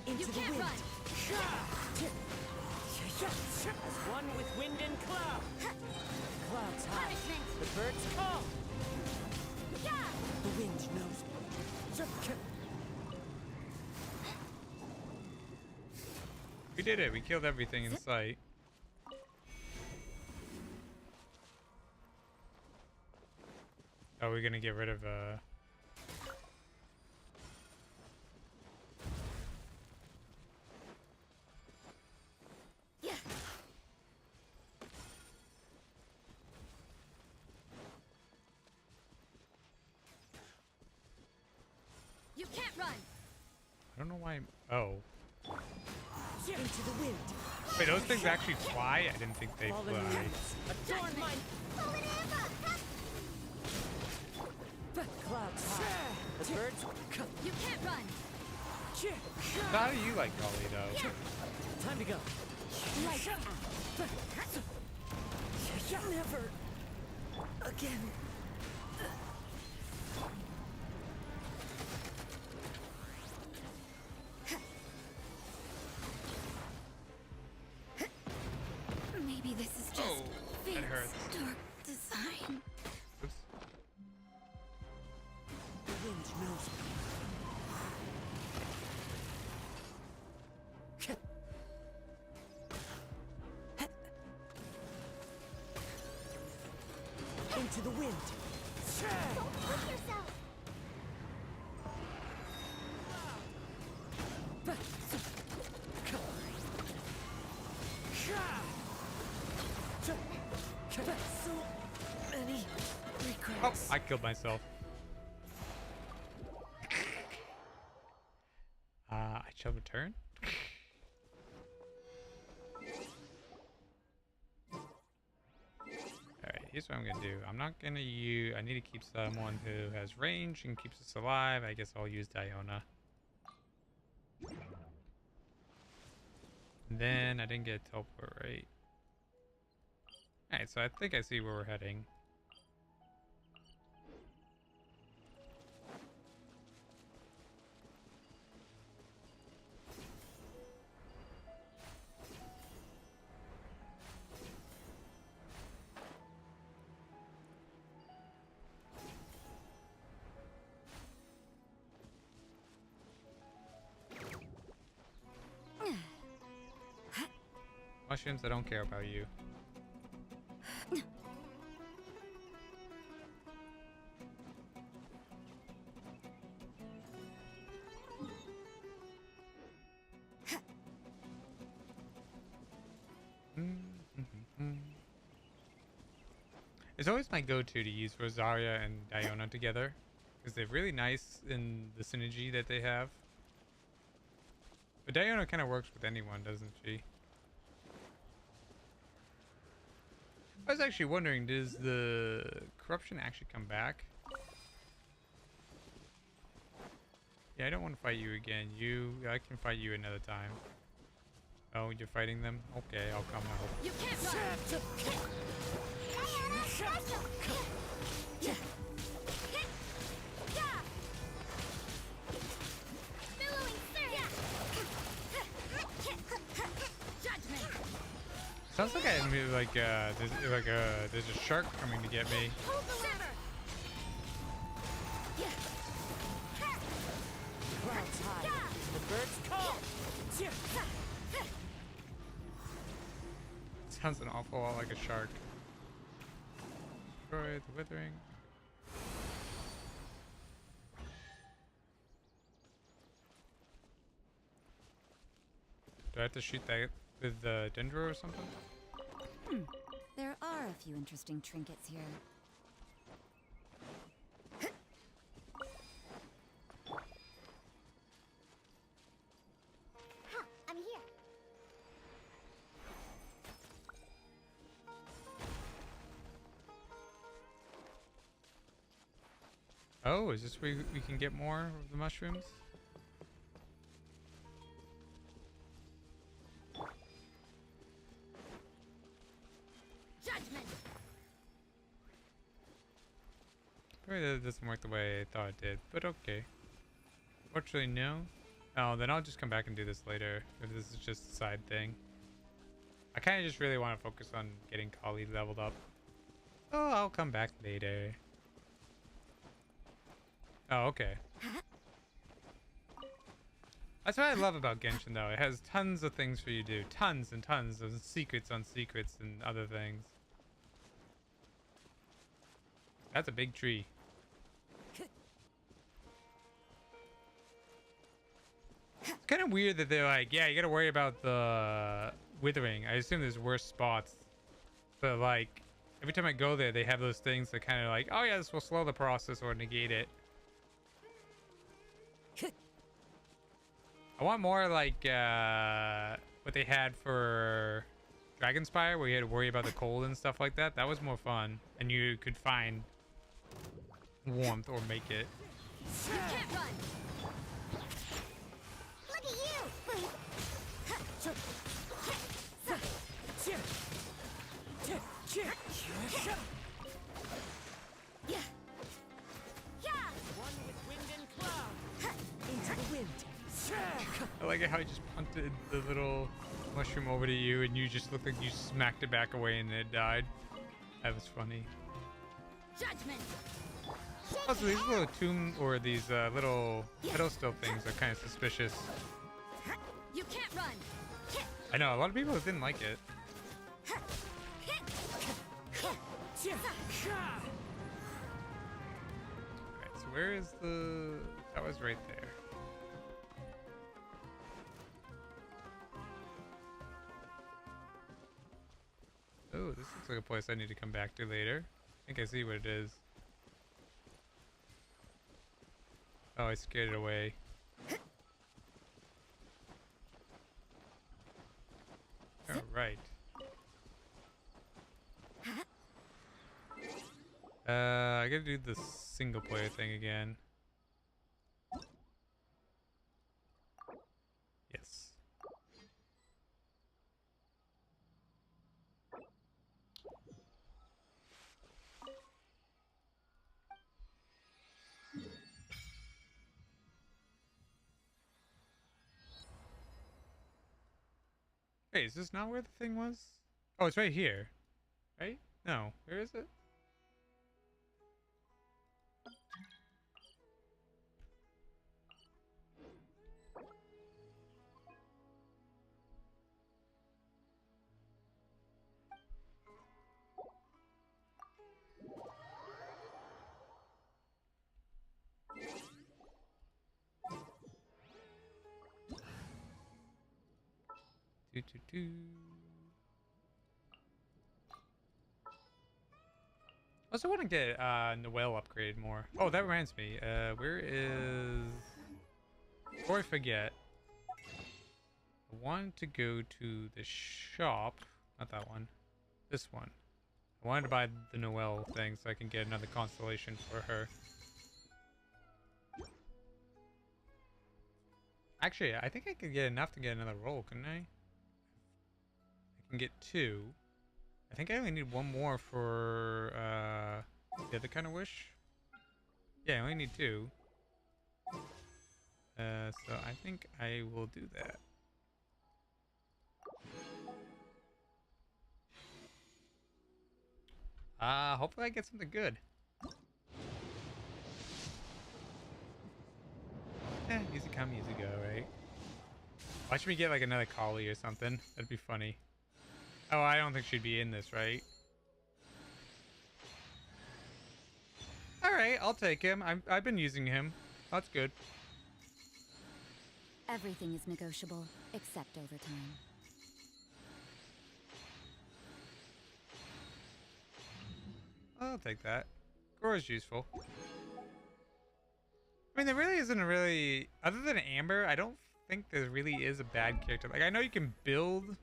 Into You the can't wind. run. As one with wind and cloud. Clouds high. The birds call. The wind knows me. We did it. We killed everything in sight. Oh, we're gonna get rid of You can't run. I don't know why. Oh. Into the wind. Wait, those things actually fly? I didn't think they fly. Adorn my clouds high. The birds. You can't run. So how do you like Golly though? Time to go. Lights out. Never again. Maybe this is just that fate's hurts. dark design. Oops. The wind knows me. Into the wind. Don't push yourself. So many regrets. Oh, I killed myself. I shall return. Alright, here's what I'm gonna do. I'm not gonna use. I need to keep someone who has range and keeps us alive. I guess I'll use Diona. And then I didn't get a teleport right. Alright, so I think I see where we're heading. Mushrooms, I don't care about you. It's always my go-to to use Rosaria and Diona together, because they're really nice in the synergy that they have. But Diona kind of works with anyone, doesn't she? I was actually wondering, does the corruption actually come back? Yeah, I don't want to fight you again. I can fight you another time. Oh, you're fighting them? Okay, I'll come help. You can't run. Sounds like there's a shark coming to get me. Clouds high. The birds call. Sounds an awful lot like a shark. Destroy the withering. Do I have to shoot that with the dendro or something? There are a few interesting trinkets here. I'm here. Oh, is this where we can get more of the mushrooms? Judgment. Probably that doesn't work the way I thought it did, but okay. Fortunately, no. Oh, then I'll just come back and do this later, if this is just a side thing. I kind of just really want to focus on getting Kali leveled up. Oh, I'll come back later. Oh, okay. That's what I love about Genshin, though. It has tons of things for you to do. Tons and tons of secrets on secrets and other things. That's a big tree. It's kind of weird that they're like, yeah, you gotta worry about the withering. I assume there's worse spots. But, like, every time I go there, they have those things that kind of like, oh, yeah, this will slow the process or negate it. I want more like what they had for Dragonspire, where you had to worry about the cold and stuff like that. That was more fun, and you could find warmth or make it. You can't run. Look at you. One with wind and cloud. Into the wind. I like how he just punted the little mushroom over to you, and you just looked like you smacked it back away and it died. That was funny. Judgment. Also, these little tomb or these little pedestal things are kind of suspicious. You can't run. I know a lot of people didn't like it. Alright, so where is the... That was right there. Oh, this looks like a place I need to come back to later. I think I see what it is. Oh, I scared it away. Alright. I gotta do the single player thing again. Yes. Wait, is this not where the thing was? Oh, it's right here. Right? No. Where is it? I also want to get Noelle upgraded more. Oh, that reminds me. Where is... Before I forget, I wanted to go to the shop. Not that one. This one. I wanted to buy the Noelle thing so I can get another constellation for her. Actually, I think I could get enough to get another roll, couldn't I? I can get 2. I think I only need 1 more for the other kind of wish. Yeah, I only need 2. So I think I will do that. Hopefully I get something good. Easy come, easy go, right? Watch me get like another collie or something. That'd be funny. Oh, I don't think she'd be in this, right? Alright, I'll take him. I've been using him. That's good. Everything is negotiable, except overtime. I'll take that. Gora's useful. I mean, there really isn't a really... Other than Amber, I don't think there really is a bad character. Like, I know you can build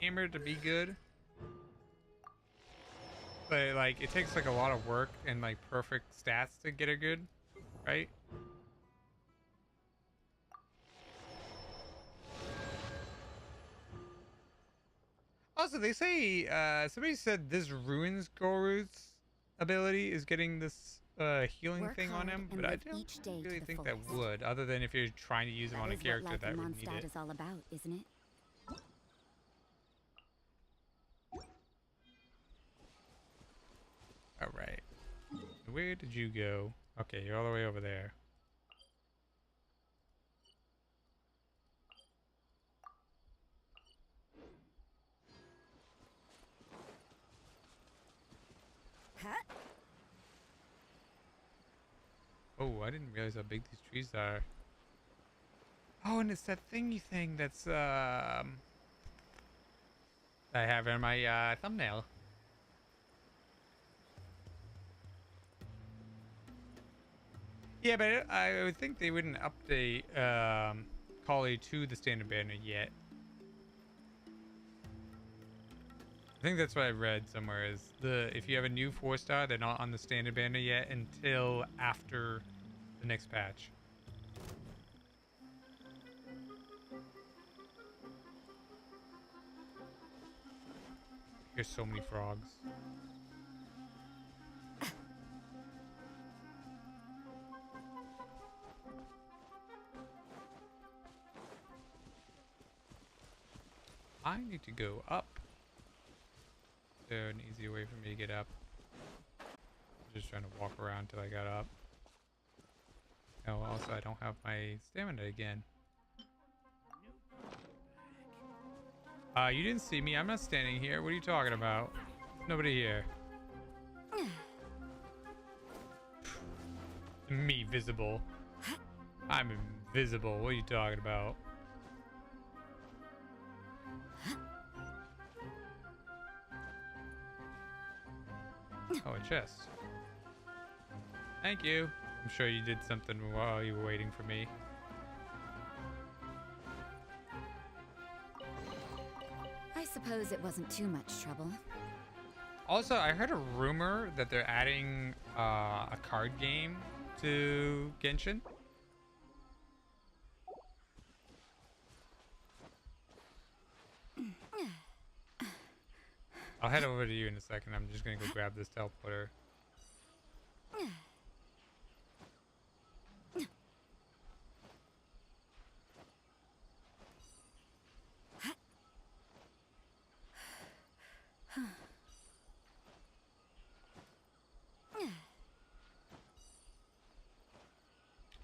Amber to be good. But, like, it takes, like, a lot of work and, like, perfect stats to get her good. Right? Also, they say... somebody said this ruins Goru's ability is getting this... healing Work thing on him, but I don't really think that would, other than if you're trying to use him on a character that would need it. Is all about, isn't it? All right. Where did you go? Okay, you're all the way over there. Oh, I didn't realize how big these trees are. Oh, and it's that thingy thing that's I have in my thumbnail. Yeah, but I would think they wouldn't update Collie to the standard banner yet. I think that's what I read somewhere, is if you have a new 4-star, they're not on the standard banner yet until after the next patch. There's so many frogs. I need to go up. Is there an easy way for me to get up? I'm just trying to walk around till I got up. Oh, also I don't have my stamina again. You didn't see me. I'm not standing here. What are you talking about? There's nobody here. Me visible. I'm invisible. What are you talking about? Oh, a chest. Thank you. I'm sure you did something while you were waiting for me. I suppose it wasn't too much trouble. Also, I heard a rumor that they're adding a card game to Genshin. I'll head over to you in a second. I'm just gonna go grab this teleporter.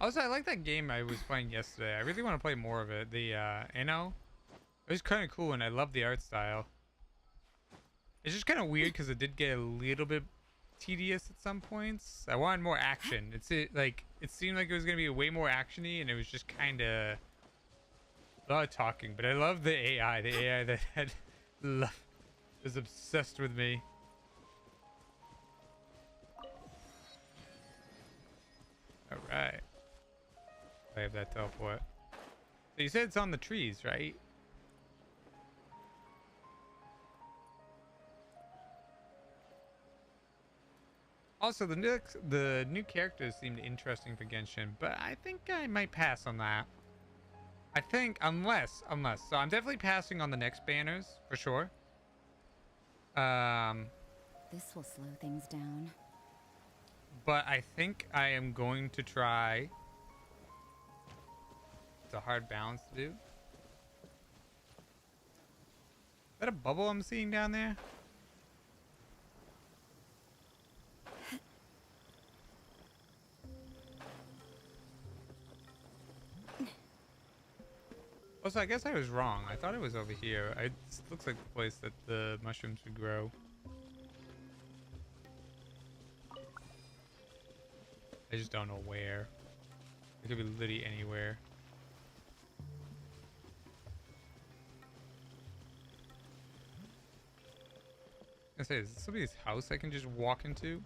Also, I like that game I was playing yesterday. I really want to play more of it. The Anno. It was kind of cool, and I love the art style. It's just kind of weird because it did get a little bit tedious at some points. I wanted more action. It seemed like it was gonna be way more actiony, and it was just kind of a lot of talking. But I love the AI. The AI that had was obsessed with me. All right. I have that teleport. So you said it's on the trees, right? Also, the new characters seemed interesting for Genshin, but I think I might pass on that. I think unless, so I'm definitely passing on the next banners for sure. This will slow things down. But I think I am going to try. It's a hard balance to do. Is that a bubble I'm seeing down there? Also, I guess I was wrong. I thought it was over here. It looks like the place that the mushrooms would grow. I just don't know where. It could be literally anywhere. I say, is this somebody's house I can just walk into?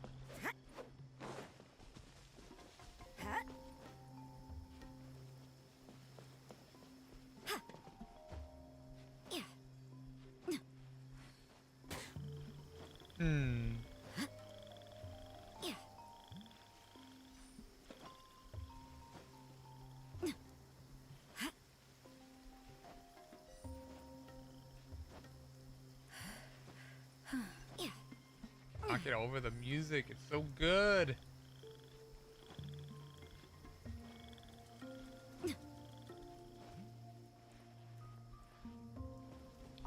Knock it over the music. It's so good.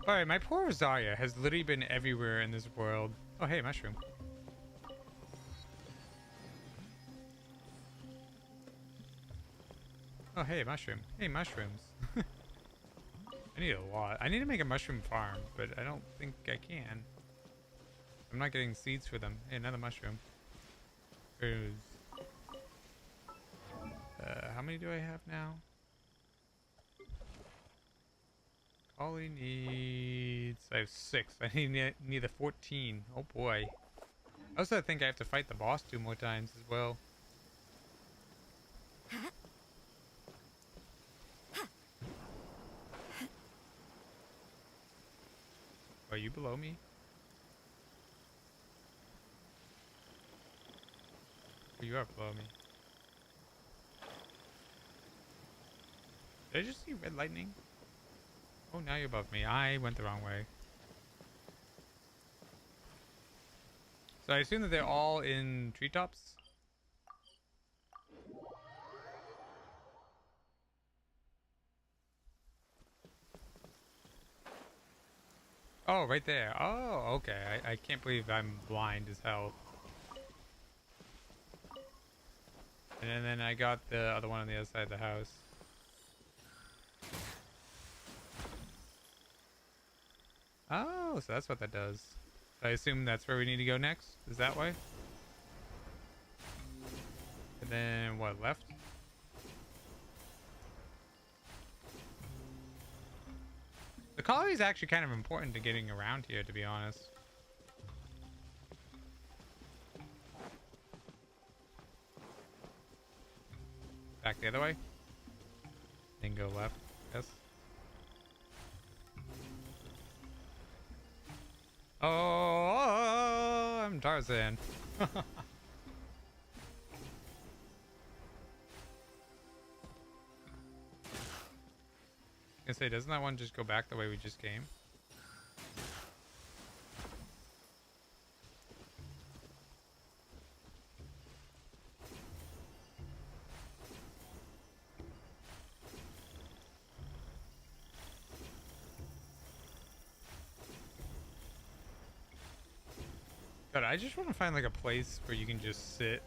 Alright, my poor Rosaria has literally been everywhere in this world. Oh, hey, mushroom. Oh, hey, mushroom. Hey, mushrooms. I need a lot. I need to make a mushroom farm, but I don't think I can. I'm not getting seeds for them. Hey, another mushroom. There's... how many do I have now? Collie needs... I have 6. I need a 14. Oh boy. I also think I have to fight the boss 2 more times as well. Are you below me? Oh, you are below me. Did I just see red lightning? Oh, now you're above me. I went the wrong way. So I assume that they're all in treetops? Oh, right there. Oh, okay. I can't believe I'm blind as hell. And then I got the other one on the other side of the house. Oh, so that's what that does. I assume that's where we need to go next? Is that way? And then what, left? The colony is actually kind of important to getting around here, to be honest. Back the other way? Then go left, yes. Oh, I'm Tarzan. I say, doesn't that one just go back the way we just came? God, I just want to find like a place where you can just sit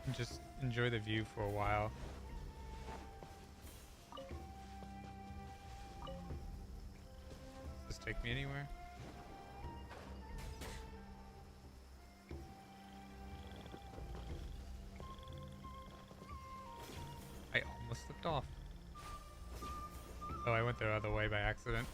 and just enjoy the view for a while. Does this take me anywhere? I almost slipped off. Oh, I went the other way by accident.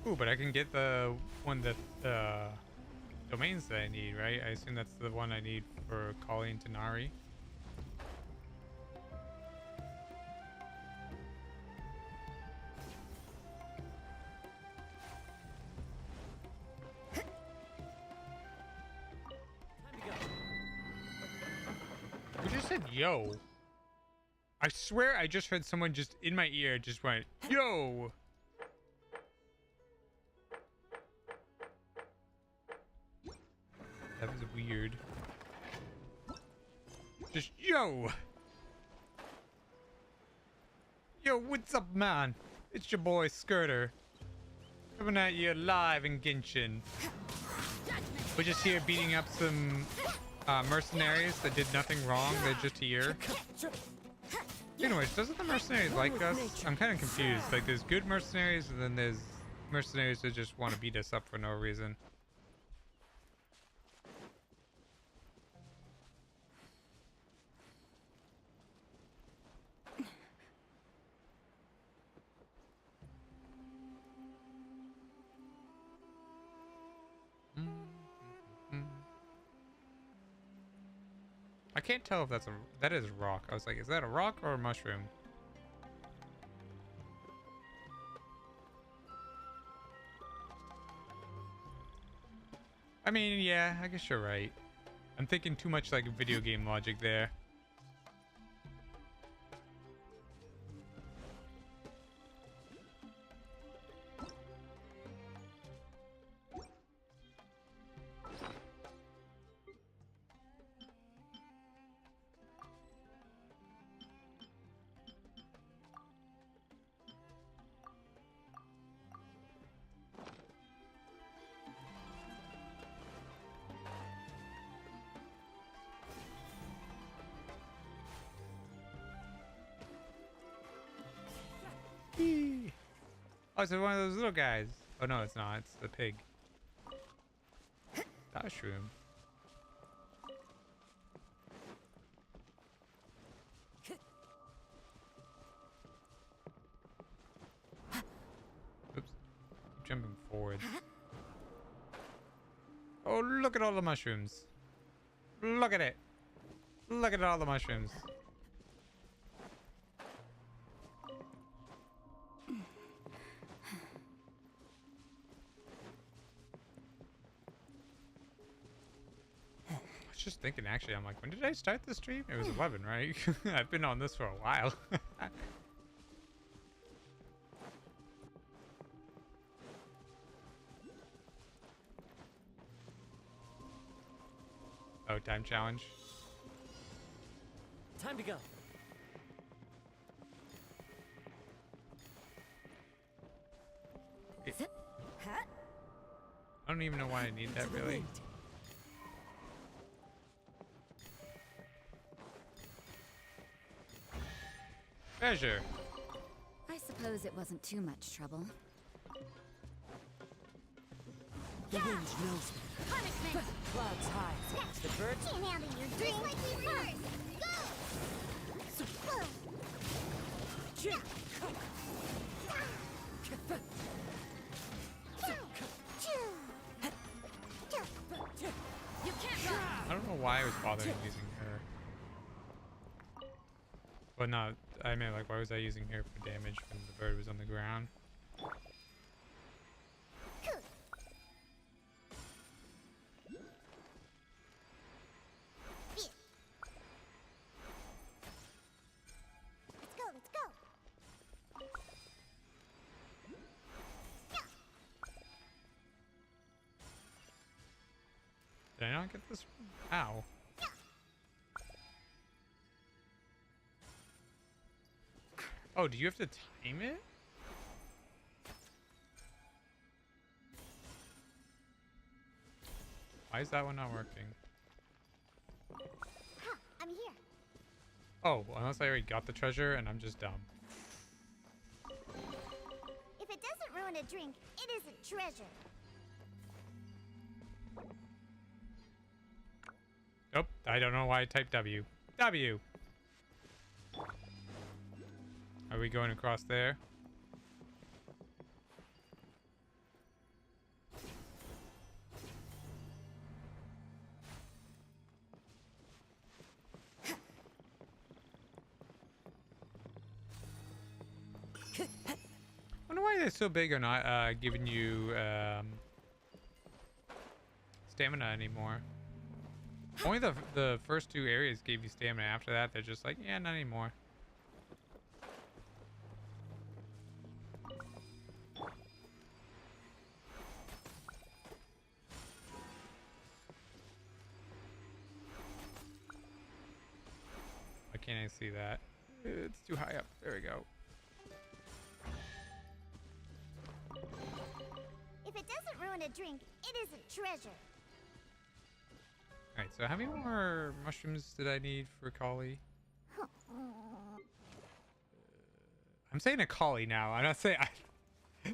Ooh, but I can get the one that domains that I need, right? I assume that's the one I need for calling Tanari. Who just said yo? I swear I just heard someone just in my ear just went yo. That was weird. Just yo. Yo, what's up, man? It's your boy Skerter, coming at you live in Genshin. We're just here beating up some mercenaries that did nothing wrong. They're just here. Anyways, doesn't the mercenaries like us? I'm kind of confused. Like, there's good mercenaries, and then there's mercenaries that just want to beat us up for no reason. I can't tell if that is a rock. I was like, is that a rock or a mushroom? I mean, yeah, I guess you're right. I'm thinking too much like video game logic there. Eee. Oh, it's one of those little guys. Oh no, it's not. It's the pig. Mushroom. Oops. Keep jumping forward. Oh, look at all the mushrooms. Look at it. Look at all the mushrooms. I was just thinking, actually, I'm like, when did I start the stream? It was 11, right? I've been on this for a while. Oh, time challenge. Time to go. I don't even know why I need that, really. Treasure. I suppose it wasn't too much trouble. The wind knows me. Punishment! Clouds high. The birds. Can't handle your drink like me first! You can't run! I don't know why I was bothering using her. But no, I mean, like, why was I using her for damage when the bird was on the ground? Let's go! Did I not get this one? Ow. Oh, do you have to time it? Why is that one not working? I'm here. Oh, well, unless I already got the treasure and I'm just dumb. If it doesn't ruin a drink, it isn't treasure. Nope, I don't know why I typed W. W! Are we going across there? Wonder why they're so big or not giving you stamina anymore. Only the first two areas gave you stamina. After that, they're just like, yeah, not anymore. Why can't I see that? It's too high up. There we go. If it doesn't ruin a drink, it isn't treasure. Alright, so how many more mushrooms did I need for Kali? I'm saying a Kali now. I'm not saying...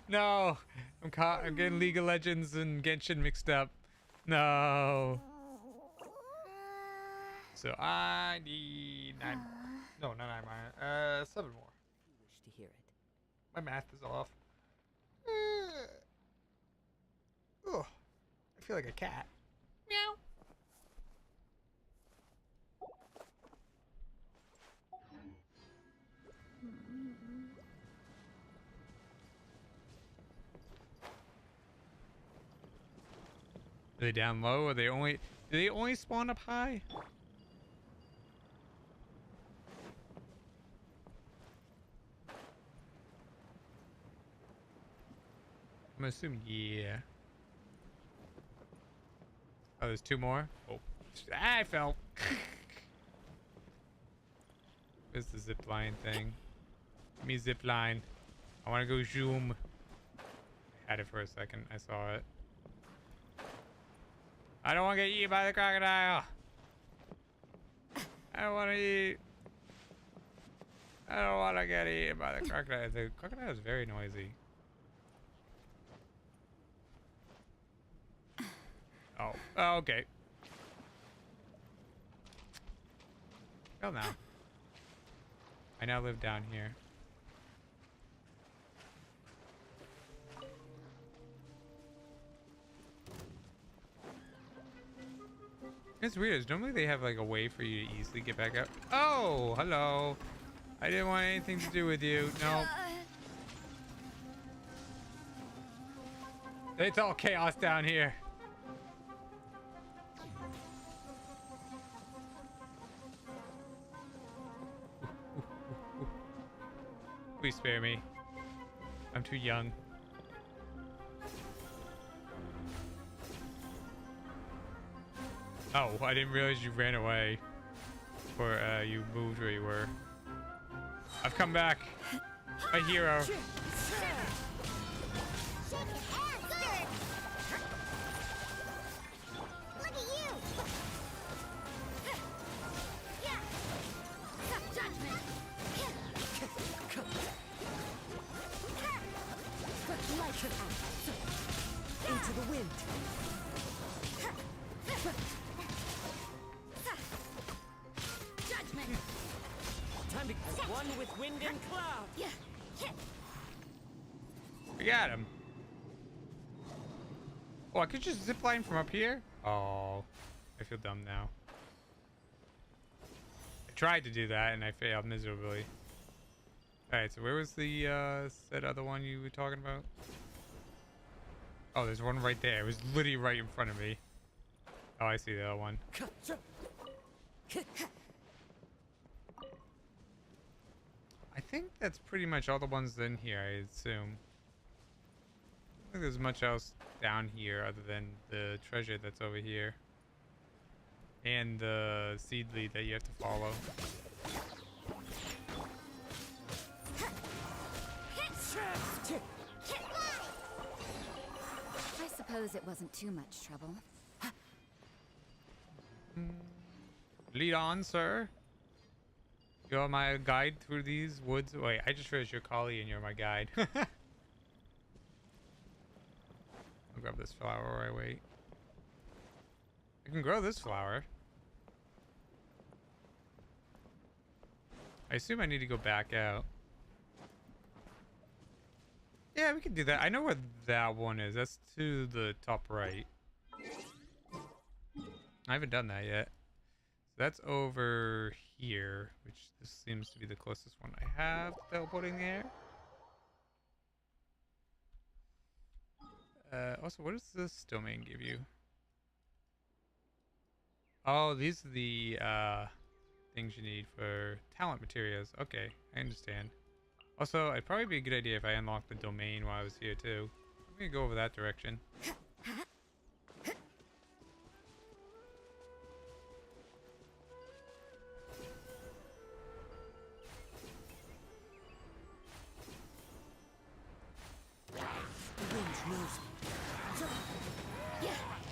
No! I'm getting League of Legends and Genshin mixed up. No! So I need 9 more. No, not 9 more. 7 more. You wish to hear it. My math is off. Ugh. I feel like a cat. Meow. Are they down low? Are they only... Do they only spawn up high? I'm assuming, yeah. Oh, there's 2 more? Oh. I fell. Where's the zip line thing? Give me zip line. I want to go zoom. I had it for a second. I saw it. I don't want to get eaten by the crocodile. I don't want to eat. I don't want to get eaten by the crocodile. The crocodile is very noisy. Oh, oh okay. Well, now. I now live down here. It's weird. Is normally they have like a way for you to easily get back up. Oh, hello. I didn't want anything to do with you. No. It's all chaos down here. Please spare me. I'm too young. Oh, I didn't realize you ran away. Or you moved where you were. I've come back. My hero. Into the wind. Judgment. Time to go one with wind and cloud. We got him. Oh, I could just zip line from up here? Oh, I feel dumb now. I tried to do that and I failed miserably. Alright, so where was the said other one you were talking about? Oh, there's one right there. It was literally right in front of me. Oh, I see the other one. I think that's pretty much all the ones in here, I assume. I don't think there's much else down here other than the treasure that's over here. And the seed lead that you have to follow. I suppose it wasn't too much trouble. Lead on, sir. You're my guide through these woods. Wait, I just realized you're Kali and you're my guide. I'll grab this flower while I wait. I can grow this flower. I assume I need to go back out. Yeah, we can do that. I know where that one is. That's to the top right. I haven't done that yet. So that's over here, which this seems to be the closest one I have to teleporting there. Also, what does this domain give you? Oh, these are the things you need for talent materials. Okay, I understand. Also, it'd probably be a good idea if I unlocked the domain while I was here too. I'm gonna go over that direction.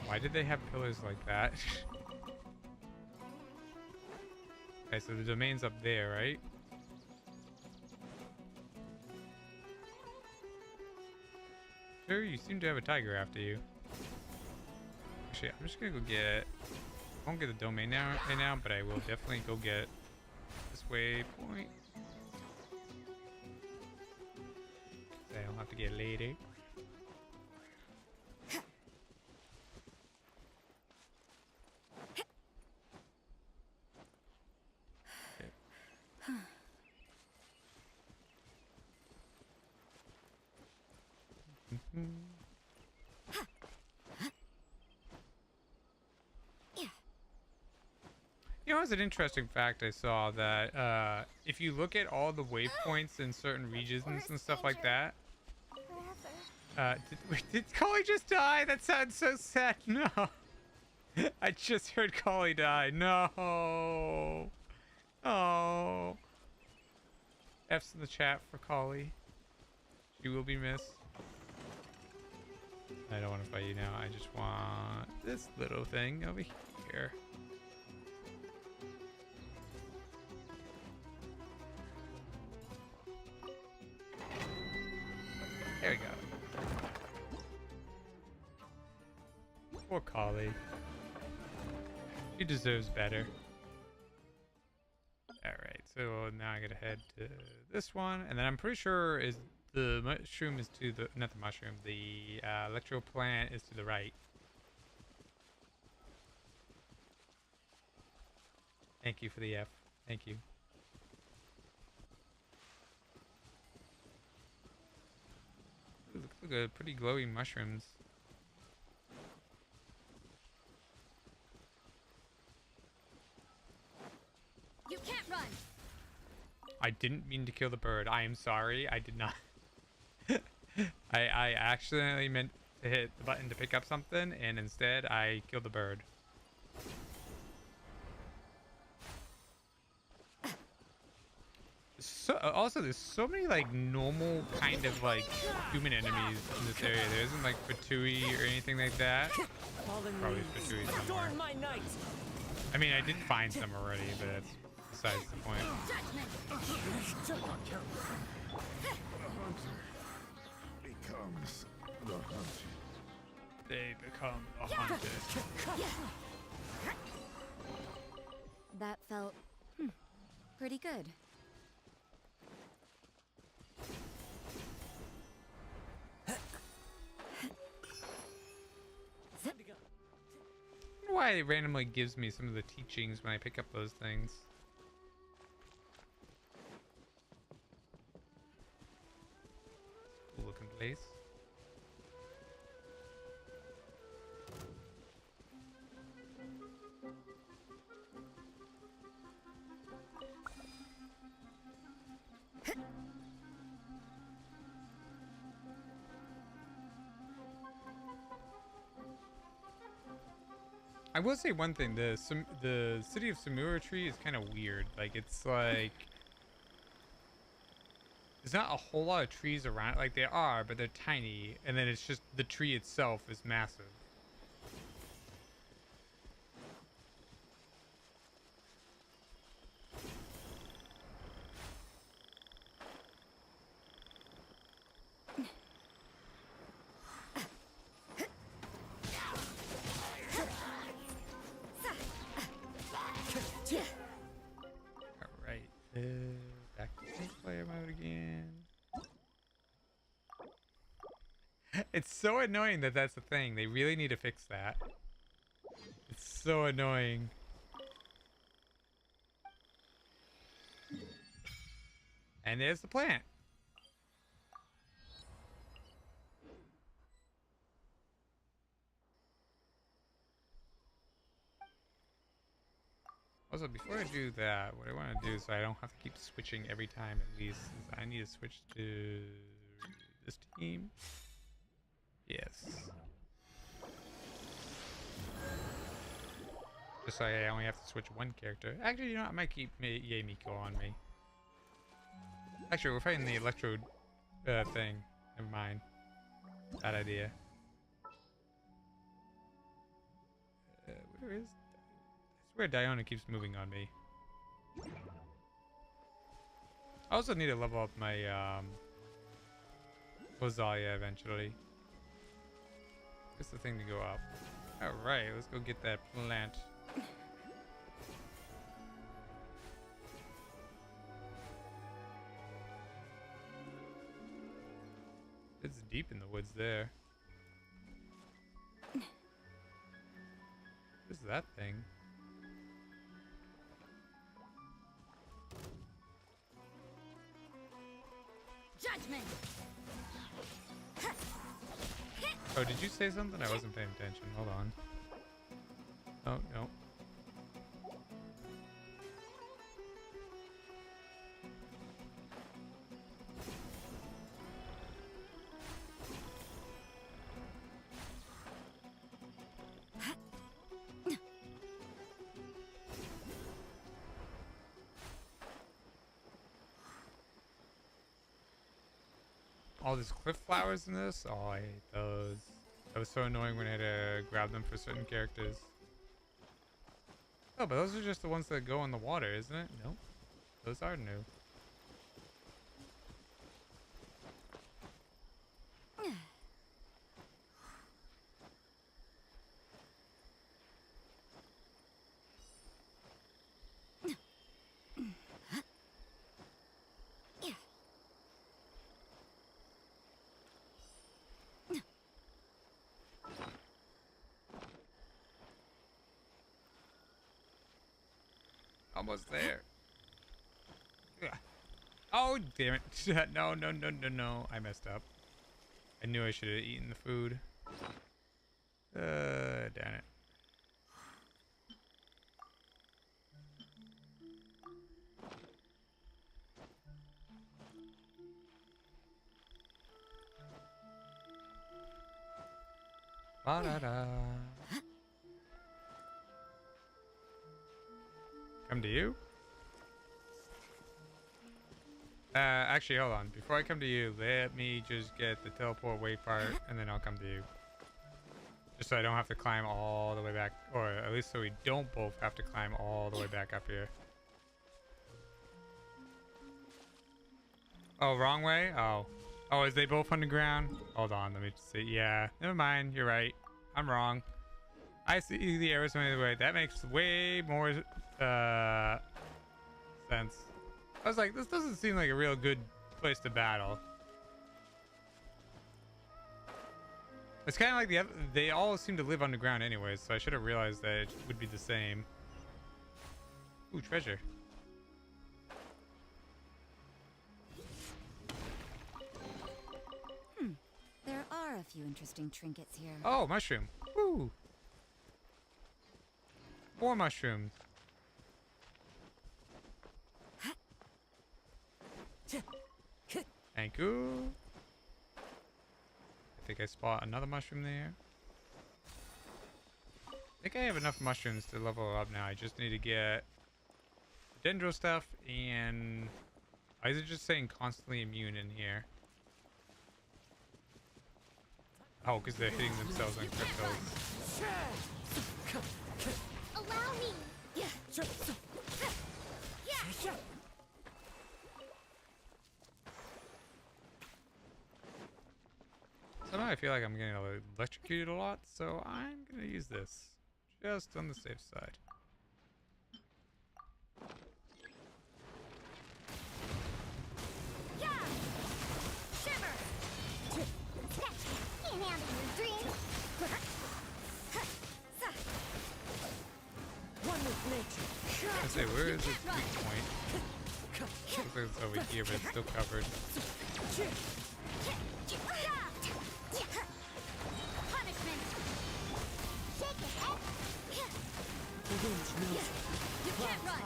Why did they have pillars like that? Okay, so the domain's up there, right? Sure, you seem to have a tiger after you. Actually, I'm just gonna go get... I won't get the domain now, right now, but I will definitely go get this waypoint. That I'll have to get later. You know, it's an interesting fact I saw that if you look at all the waypoints in certain regions and stuff like that. Did Collie just die? That sounds so sad. No. I just heard Collie die. No. Oh. F's in the chat for Collie. She will be missed. I don't want to fight you now. I just want this little thing over here. There we go. Poor Collie. He deserves better. Alright, so now I gotta head to this one. And then I'm pretty sure is the mushroom is to the... Not the mushroom. The electro plant is to the right. Thank you for the F. Thank you. Ooh, looks like a pretty glowing mushrooms. You can't run. I didn't mean to kill the bird. I am sorry. I did not. I accidentally meant to hit the button to pick up something, and instead I killed the bird. So also, there's so many like normal kind of like human enemies in this area. There isn't like Fatui or anything like that. Probably Fatui somewhere. I mean, I did find some already, but that's besides the point. Becomes the hunted. They become a hunted. That felt pretty good. I wonder why it randomly gives me some of the teachings when I pick up those things. Cool looking place. I will say one thing, the city of Sumeru tree is kind of weird. Like, it's like... There's not a whole lot of trees around it. Like, there are, but they're tiny. And then it's just the tree itself is massive. Back to player mode again. It's so annoying that that's the thing. They really need to fix that. It's so annoying. And there's the plant. Also, before I do that, what I want to do so I don't have to keep switching every time at least, is I need to switch to this team. Yes. Just so I only have to switch one character. Actually, you know what? I might keep Miko on me. Actually, we're fighting the electro thing. Never mind. Bad idea. Where is... I swear Diona keeps moving on me. I also need to level up my Rosalia eventually. It's the thing to go up. Alright, let's go get that plant. It's deep in the woods there. What is that thing? Judgment. Oh, did you say something? I wasn't paying attention. Hold on. Oh, no. All these cliff flowers in this? Oh, I hate those. That was so annoying when I had to grab them for certain characters. Oh, but those are just the ones that go in the water, isn't it? Nope. Those are new. Almost there. Ugh. Oh, damn it. No, no, no, no, no. I messed up. I knew I should have eaten the food. Damn it. Ba-da-da. Come to you? Actually, hold on. Before I come to you, let me just get the teleport way part, and then I'll come to you. Just so I don't have to climb all the way back, or at least so we don't both have to climb all the way back up here. Oh, wrong way? Oh. Oh, is they both underground? Hold on, let me just see. Yeah, never mind. You're right. I'm wrong. I see the arrows from the way. That makes way more sense. I was like, this doesn't seem like a real good place to battle. It's kind of like the other, they all seem to live underground anyways, so I should have realized that it would be the same. Ooh, treasure. There are a few interesting trinkets here. Oh, mushroom. Woo! More mushrooms. Thank you. I think I spot another mushroom there. I think I have enough mushrooms to level up now. I just need to get the dendro stuff and... Why is it just saying constantly immune in here? Oh, because they're hitting themselves on cryptos. Allow me. Somehow I feel like I'm getting electrocuted a lot, so I'm gonna use this just on the safe side. I say, where is its weak point? Looks like it's over here, but it's still covered. You can't run.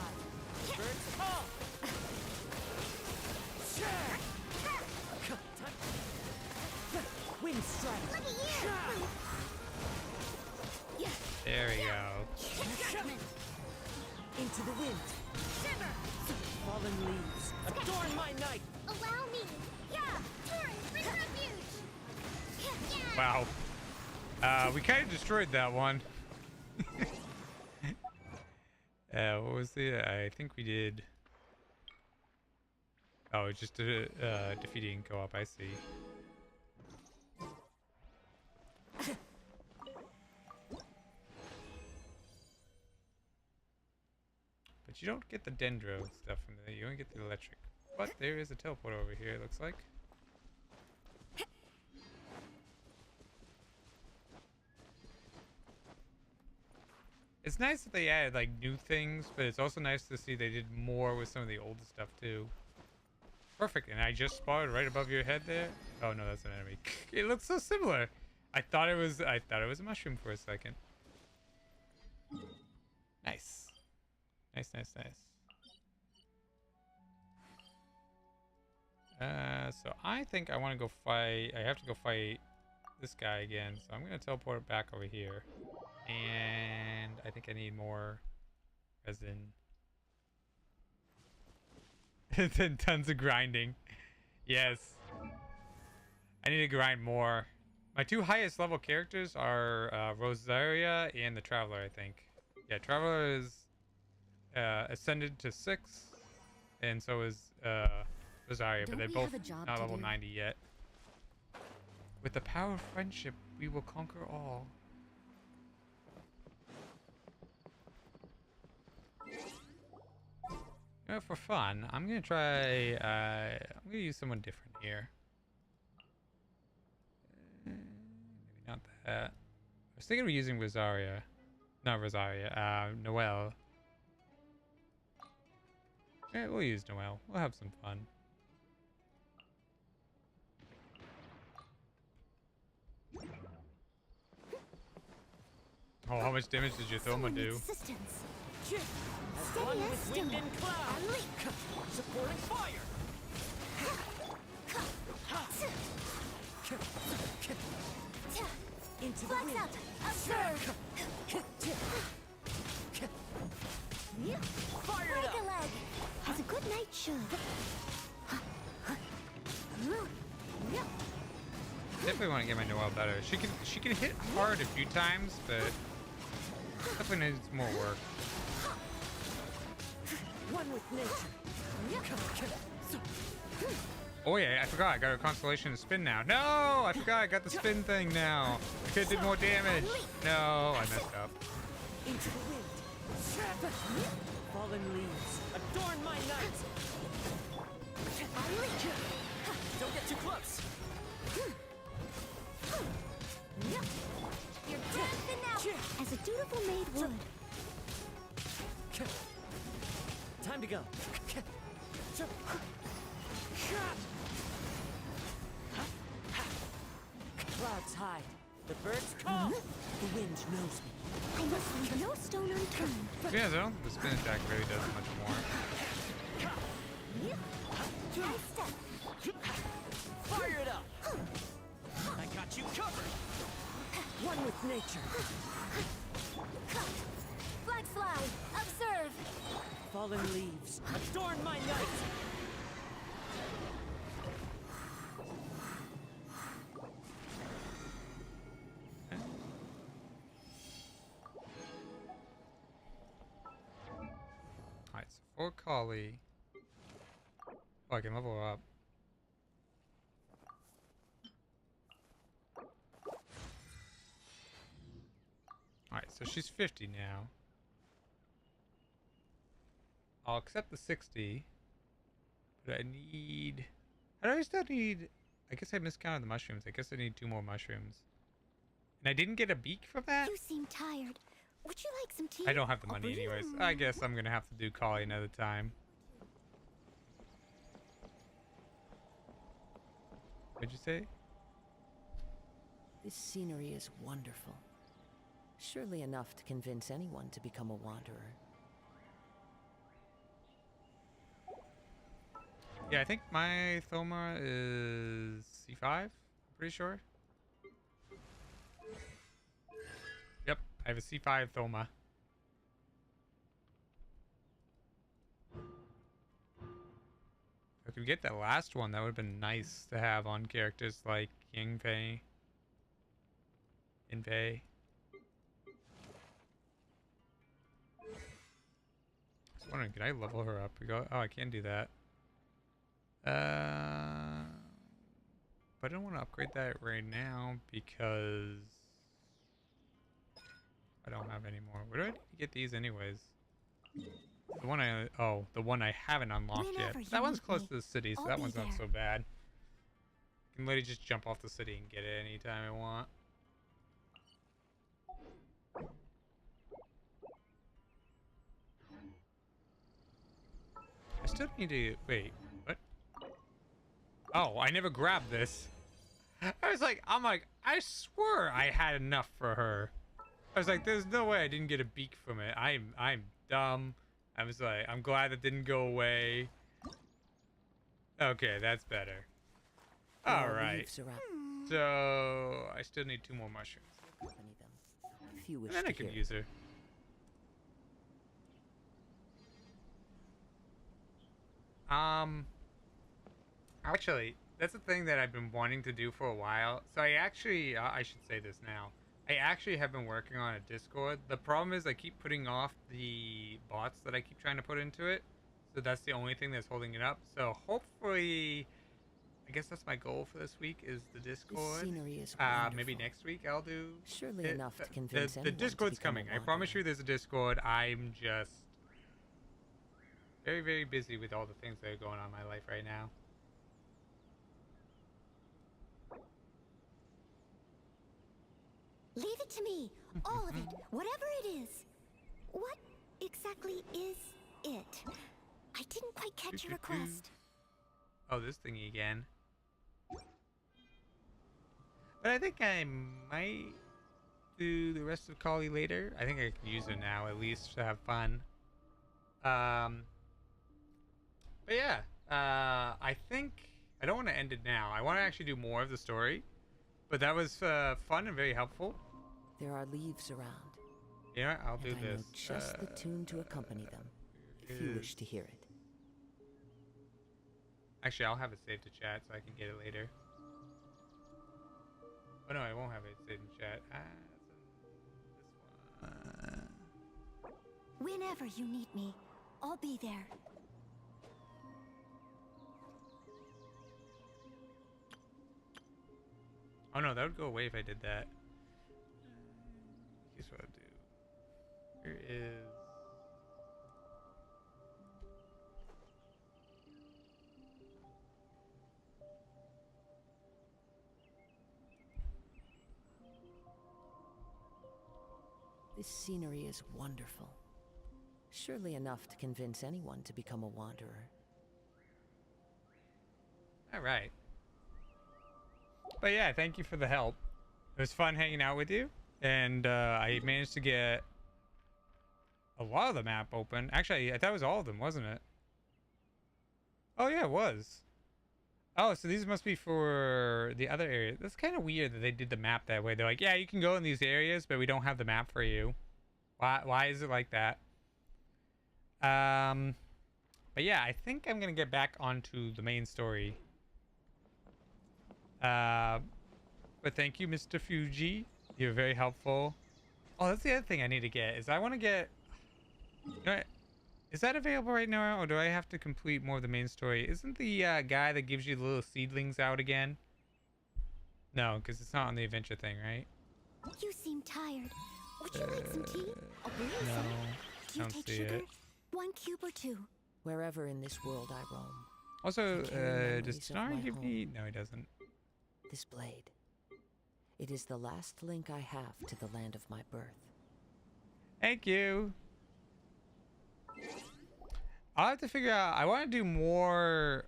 Wind strike. Look at you. There we go. Into the wind. Fallen leaves. Adorn my night. Allow me. Yeah. Turn. Bring refuge. Wow. We kind of destroyed that one. What was the... I think we did... Oh, just defeating co-op, I see. But you don't get the dendro stuff from there. You only get the electric. But there is a teleport over here, it looks like. It's nice that they added like new things, but it's also nice to see they did more with some of the older stuff too. Perfect, and I just spotted right above your head there. Oh no, that's an enemy. It looks so similar. I thought it was a mushroom for a second. Nice. Nice, nice, nice. So I think I want to go fight. I have to go fight this guy again. So I'm gonna teleport it back over here. And I think I need more resin. Then tons of grinding. Yes. I need to grind more. My two highest level characters are Rosaria and the Traveler, I think. Yeah, Traveler is ascended to 6. And so is Rosaria, but they're both not level 90 yet. With the power of friendship, we will conquer all. You know, for fun, I'm gonna try. I'm gonna use someone different here. Maybe not that. I was thinking of using Rosaria. Not Rosaria. Noelle. Yeah, we'll use Noelle. We'll have some fun. Oh, how much damage did your Thoma do? Assistance. As one with wind and cloud. Supporting fire. Into the wind. Observe. Fire it up. Break a leg. As a good knight should. Definitely want to get my Noelle better. She can hit hard a few times, but definitely needs more work. One with nature. Oh yeah, I forgot. I got a constellation to spin now. No, I forgot. I got the spin thing now. I could have did more damage. No, I messed up. Into the wind. Fallen leaves. Adorn my night. Don't get too close. You're dead now, as a dutiful maid would. Time to go. Clouds hide. The birds call. The wind knows me. I must leave no stone unturned. Yeah, though, the spin attack really does much more. Dry step. Fire it up. I got you covered. One with nature. Flag fly. Observe. Fallen leaves. Adorn my night. Alright, so for Kali. Oh, I can level her up. Alright, so she's 50 now. I'll accept the 60. But I need... How do I still need... I guess I miscounted the mushrooms. I guess I need 2 more mushrooms. And I didn't get a beak from that? You seem tired. Would you like some tea? I don't have the money anyways. I guess I'm gonna have to do Kali another time. What'd you say? This scenery is wonderful. Surely enough to convince anyone to become a wanderer. Yeah, I think my Thoma is C5. I'm pretty sure. Yep, I have a C5 Thoma. If I could get that last one, that would have been nice to have on characters like Yingfei. Envtuber. I was wondering, can I level her up? Oh, I can do that. But I don't want to upgrade that right now because I don't have any more. Where do I need to get these anyways? The one I haven't unlocked yet. That one's close to the city, so that one's not so bad. I can literally just jump off the city and get it anytime I want. I still need to... Wait, what? Oh, I never grabbed this. I'm like, I swear I had enough for her. I was like, there's no way I didn't get a beak from it. I'm dumb. I was like, I'm glad it didn't go away. Okay, that's better. Alright. So, I still need 2 more mushrooms. And then I can use her. Actually, that's a thing that I've been wanting to do for a while. So I actually, I should say this now. I actually have been working on a Discord. The problem is I keep putting off the bots that I keep trying to put into it. So that's the only thing that's holding it up. So hopefully, I guess that's my goal for this week is the Discord. This scenery is maybe next week I'll do. Surely enough to convince the Discord's coming. I promise you there's a Discord. I'm just very, very busy with all the things that are going on in my life right now. Leave it to me. All of it. Whatever it is. What exactly is it? I didn't quite catch your request. Oh, this thingy again. But I think I might do the rest of Kali later. I think I can use it now at least to have fun. But yeah, I think I don't want to end it now. I want to actually do more of the story. But that was fun and very helpful. There are leaves around. Yeah, I'll do and I this. know just the tune to accompany them, if you wish to hear it. Actually, I'll have it saved to chat so I can get it later. Oh no, I won't have it saved in chat. This one. Whenever you need me, I'll be there. Oh no, that would go away if I did that. Here's what I'll do. Here is... This scenery is wonderful. Surely enough to convince anyone to become a wanderer. Alright. But yeah, thank you for the help. It was fun hanging out with you. And I managed to get a lot of the map open. Actually, I thought it was all of them, wasn't it? Oh yeah, it was. Oh, so these must be for the other area. That's kind of weird that they did the map that way. They're like, yeah, you can go in these areas, but we don't have the map for you. Why is it like that? But yeah, I think I'm gonna get back onto the main story. But thank you, Mr. Fuji. You're very helpful. Oh, that's the other thing I need to get is I want to get... Is that available right now, or do I have to complete more of the main story? Isn't the guy that gives you the little seedlings out again? No, because it's not on the adventure thing, right? You seem tired. Would you like some tea? I'll bring you no, some. Do you don't take see sugar? it. 1 cube or 2? Wherever in this world I roam. Also, I carry does memories of Tanari my give home. me... No, he doesn't. This blade. It is the last link I have to the land of my birth. Thank you. I'll have to figure out... I want to do more...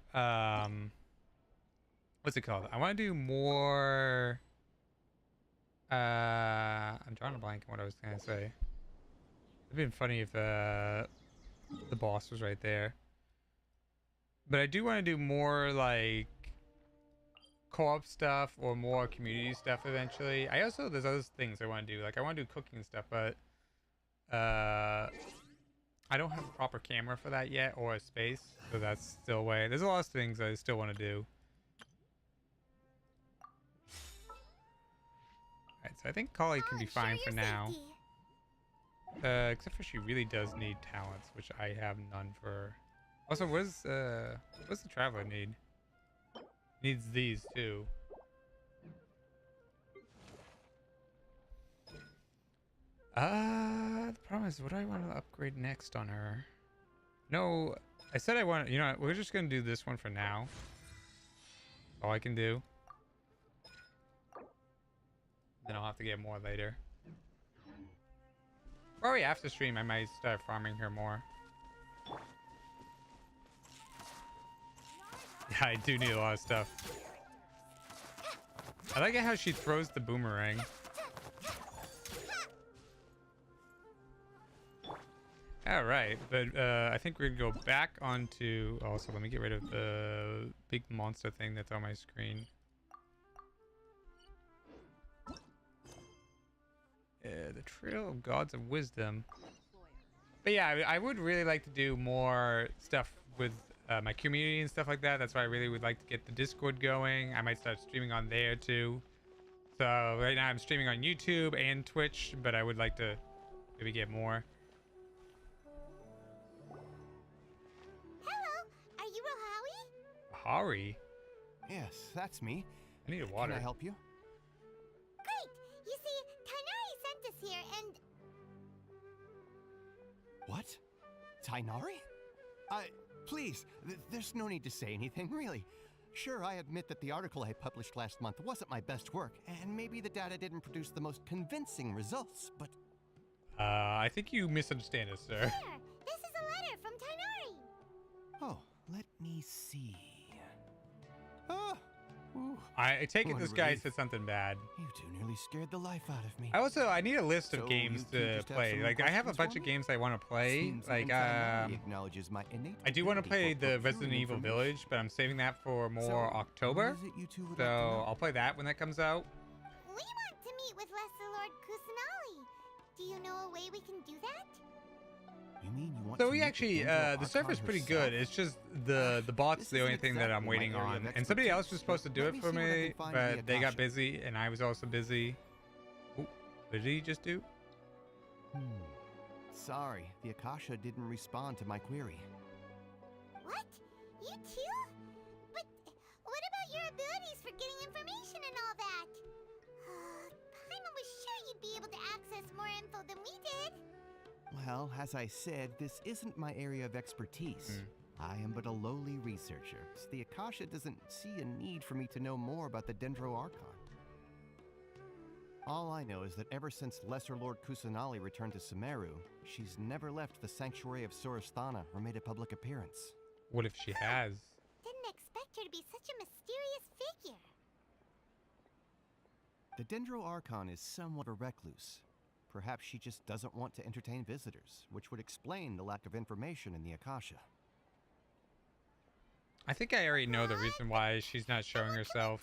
what's it called? I want to do more... I'm drawing a blank on what I was going to say. It'd been funny if the boss was right there. But I do want to do more, like... co-op stuff or more community stuff eventually. I also... There's other things I want to do. Like, I want to do cooking stuff, but... I don't have a proper camera for that yet, or a space, so that's still away. There's a lot of things I still want to do. Alright, so I think Kali can be fine for now. Except for she really does need talents, which I have none for. Also, what's the Traveler need? Needs these too. The problem is, what do I want to upgrade next on her? No, I said I want. You know what, we're just gonna do this one for now. All I can do. Then I'll have to get more later. Probably after stream, I might start farming her more. Yeah, I do need a lot of stuff. I like how she throws the boomerang. Alright, but I think we're gonna go back onto... Also, let me get rid of the big monster thing that's on my screen. The Trail of Gods of Wisdom. But yeah, I would really like to do more stuff with my community and stuff like that. That's why I really would like to get the Discord going. I might start streaming on there too. So right now I'm streaming on YouTube and Twitch, but I would like to maybe get more. Hello, are you Rohawi? Hari? Yes, that's me. I need a water. Can I help you? Great! You see, Tainari sent us here and... What? Tainari? Please, there's no need to say anything, really. Sure, I admit that the article I published last month wasn't my best work, and maybe the data didn't produce the most convincing results, but... I think you misunderstand us, sir. Here, this is a letter from Tainari. Oh, let me see. Oh, ooh, I take it what a this guy relief. said something bad. You two nearly scared the life out of me. I need a list of So games you two to just have play. some Like I have a questions bunch for of me? games I want to play. Seems Like even Tighnari acknowledges my innate I do want to ability play for the procuring Resident Evil information. Village, but I'm saving that for more So, October. what is it you two would So like to know? I'll play that when that comes out. We want to meet with Lesser Lord Kusanali. Do you know a way we can do that? You mean you want So to we meet actually, the Dendro the server's Archon pretty herself? good. It's just the bot's This the only isn't thing that I'm exactly my waiting area on. of And somebody else expertise, was supposed to do let it me for see what I me, can find in the but they got Akasha. busy, and I was also busy. Ooh, what did he just do? Sorry, the Akasha didn't respond to my query. What? You too? But what about your abilities for getting information and all that? Paimon was sure you'd be able to access more info than we did. Well, as I said, this isn't my area of expertise. I am but a lowly researcher, so the Akasha doesn't see a need for me to know more about the Dendro Archon. All I know is that ever since Lesser Lord Kusanali returned to Sumeru, she's never left the Sanctuary of Sorasthana or made a public appearance. What if she has? Didn't expect her to be such a mysterious figure. The Dendro Archon is somewhat a recluse. Perhaps she just doesn't want to entertain visitors, which would explain the lack of information in the Akasha. I think I already know the reason why she's not showing herself.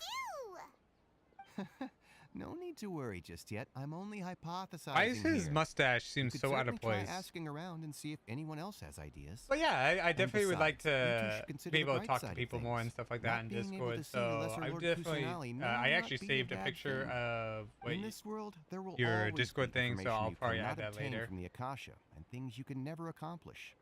No need to worry just yet. I'm only hypothesizing. Why is his here. mustache You seems could so out of certainly try place? asking around and see if anyone else has ideas. But yeah, I And definitely would like besides, you two to should consider be the able to bright talk to side of people more and things. stuff like Not that in being able Discord. to see So Lesser I Lord definitely, Kusanali may I not actually be a saved a bad picture thing. of what In this world, there will your always Discord be thing, so information I'll you probably cannot add that obtain later. from the Akasha, and things you can never accomplish.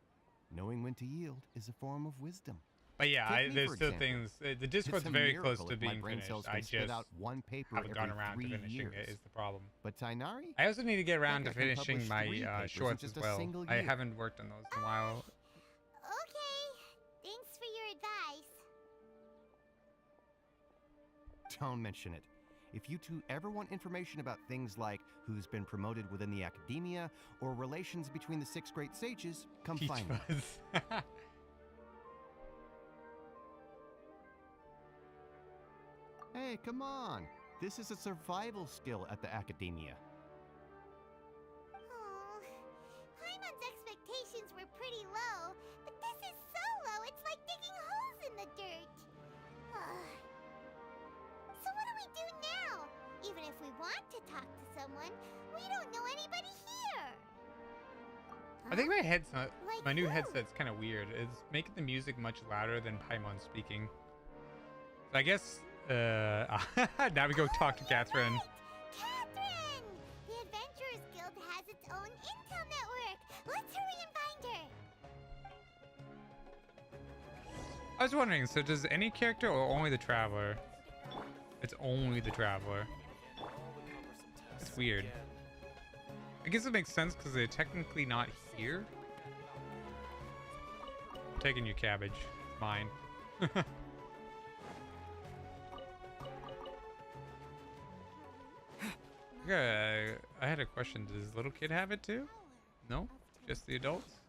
Knowing when to yield is a form of wisdom. But yeah, Take me, there's for still example. things. The It's Discord's a very miracle close to if my being brain finished. cells I can spit just out one paper haven't gone every around to 3 finishing it. years. Is the problem. But Tighnari? I also need to get around to I can finishing publish my 3 papers in shorts as just a well. single I year. haven't worked on those in a while. Okay. Thanks for your advice. Don't mention it. If you two ever want information about things like who's been promoted within the academia or relations between the 6 great sages, come Peach find me. Fuzz. Hey, come on. This is a survival skill at the academia. Oh, Paimon's expectations were pretty low, but this is so low it's like digging holes in the dirt. So what do we do now? Even if we want to talk to someone, we don't know anybody here. I think my headset, Like my new who? headset's kind of weird. It's making the music much louder than Paimon speaking. So I guess now we go talk to Catherine. Catherine! The Adventurers Guild has its own intel network. Let's hurry and find her. I was wondering, so does any character or only the Traveler? It's only the Traveler. It's weird. I guess it makes sense because they're technically not here. I'm taking your cabbage. It's mine. Okay, I had a question. Does little kid have it too? No? Just the adults?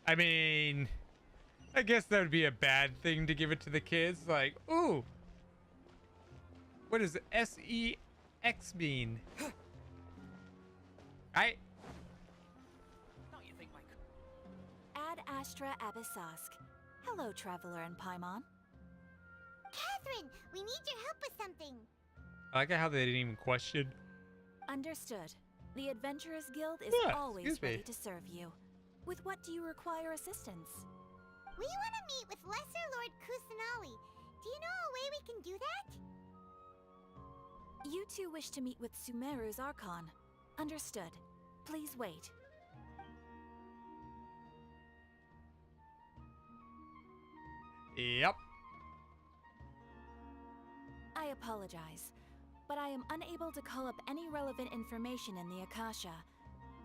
I mean, I guess that would be a bad thing to give it to the kids. Like, ooh, what does SEX mean? Ad Astra Abyssosk. Hello, Traveler and Paimon. Catherine, we need your help with something. I like how they didn't even question. Understood. The Adventurers Guild is Yeah, always excuse me. ready to serve you. With what do you require assistance? We want to meet with Lesser Lord Kusanali. Do you know a way we can do that? You two wish to meet with Sumeru's Archon. Understood. Please wait. Yep. I apologize, but I am unable to call up any relevant information in the Akasha.